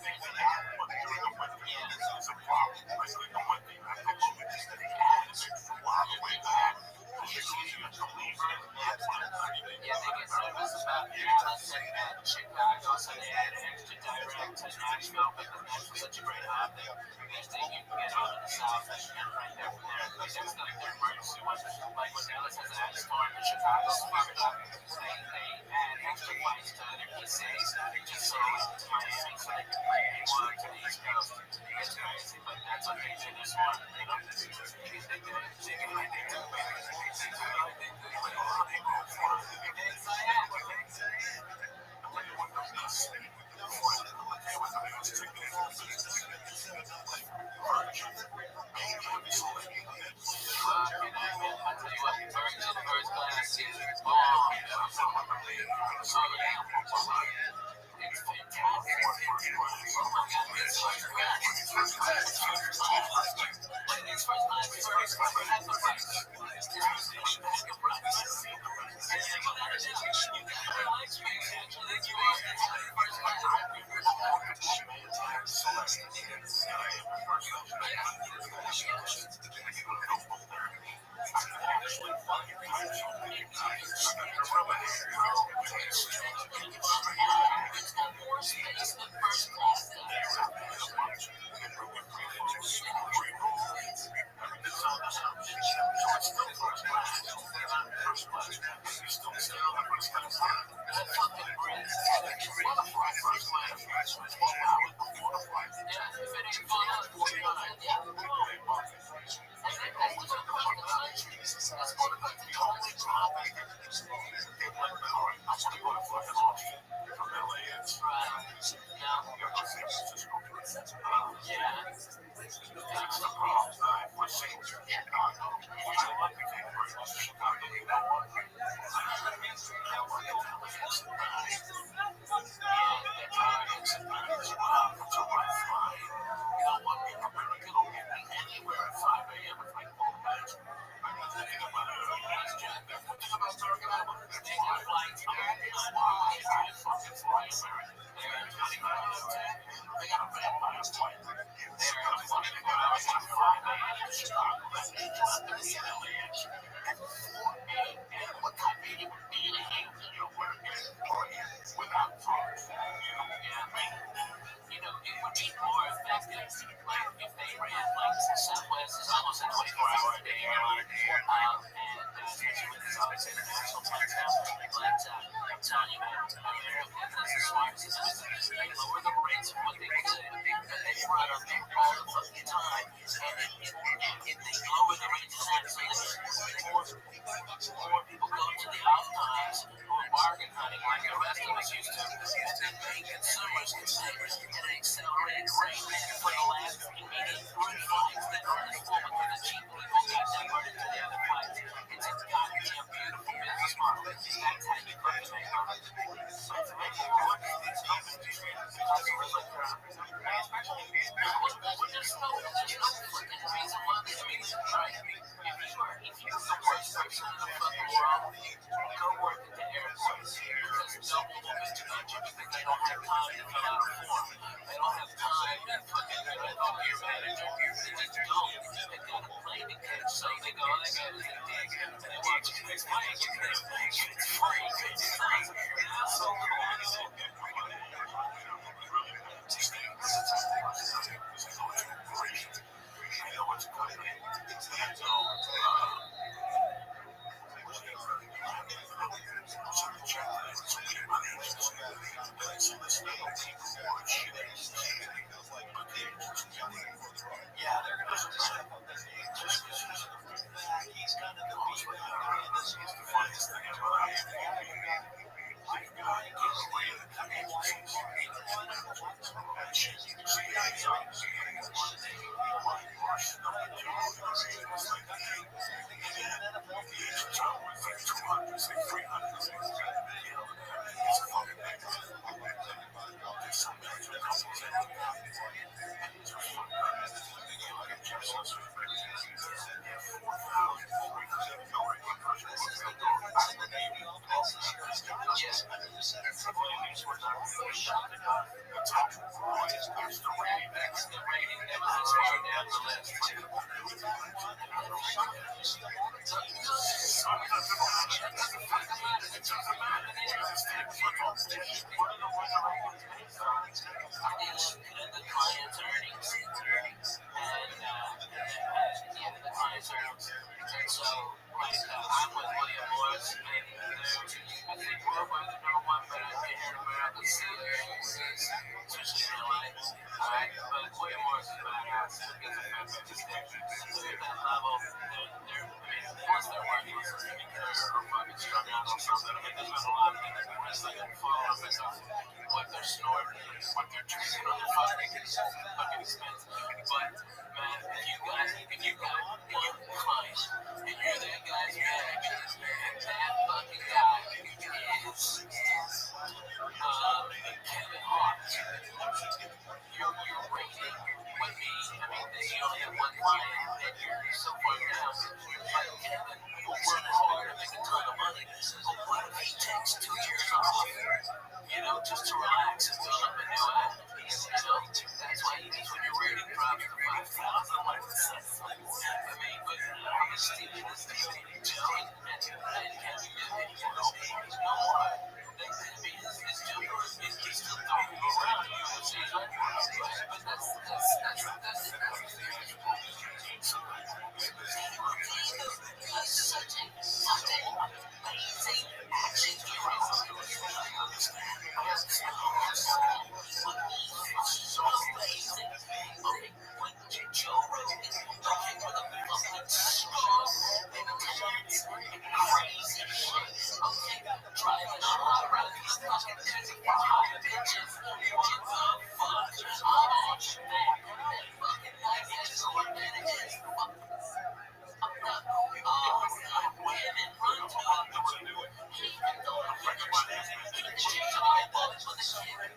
Yeah, they get service about Dallas and Chicago, so they had extra direct to Nashville because Nashville's such a great hub. Next thing you can get on to the south and right there from there. Like that's like their emergency one. Like when Dallas has an storm in Chicago, fucked up, they add extra flights to their key cities just so to Miami so they can play one to the East Coast. It's crazy, but that's what they do this morning. They can first class is bomb. It's fantastic. Oh my God, it's first class. It's first class. That's the price. And without a doubt, you got to relax, man. Actually, you are first class. that level, once they're working, because they're fucking strung out on something, and there's been a lot of things that wrestling and follow up and what they're snorting, what they're drinking on their fucking expense. But man, if you got one client, and you're that guy's manager, and that fucking guy is Kevin Hart, your rating would be, I mean, you only have one client, and you're so far down. But Kevin will work hard and make a ton of money. But what if he takes 2 years off? Just to relax and build up a new act. That's why you need when your rating drops to 5,000, like the sense. I mean, but how much Stephen is doing and Kevin did, no more. His jumper is still throwing around you and she's like, but that's such a fucking amazing action hero. So amazing. Okay, when Joe Rogan looking for the fucking strong and intense and crazy shit. Okay, driving all around these fucking hot bitches. What the fuck? Oh, shit. That fucking nice ass coordinated is. Women run to him. He even though I'm French, he can change my bullets with the shit.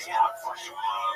Yeah, for sure.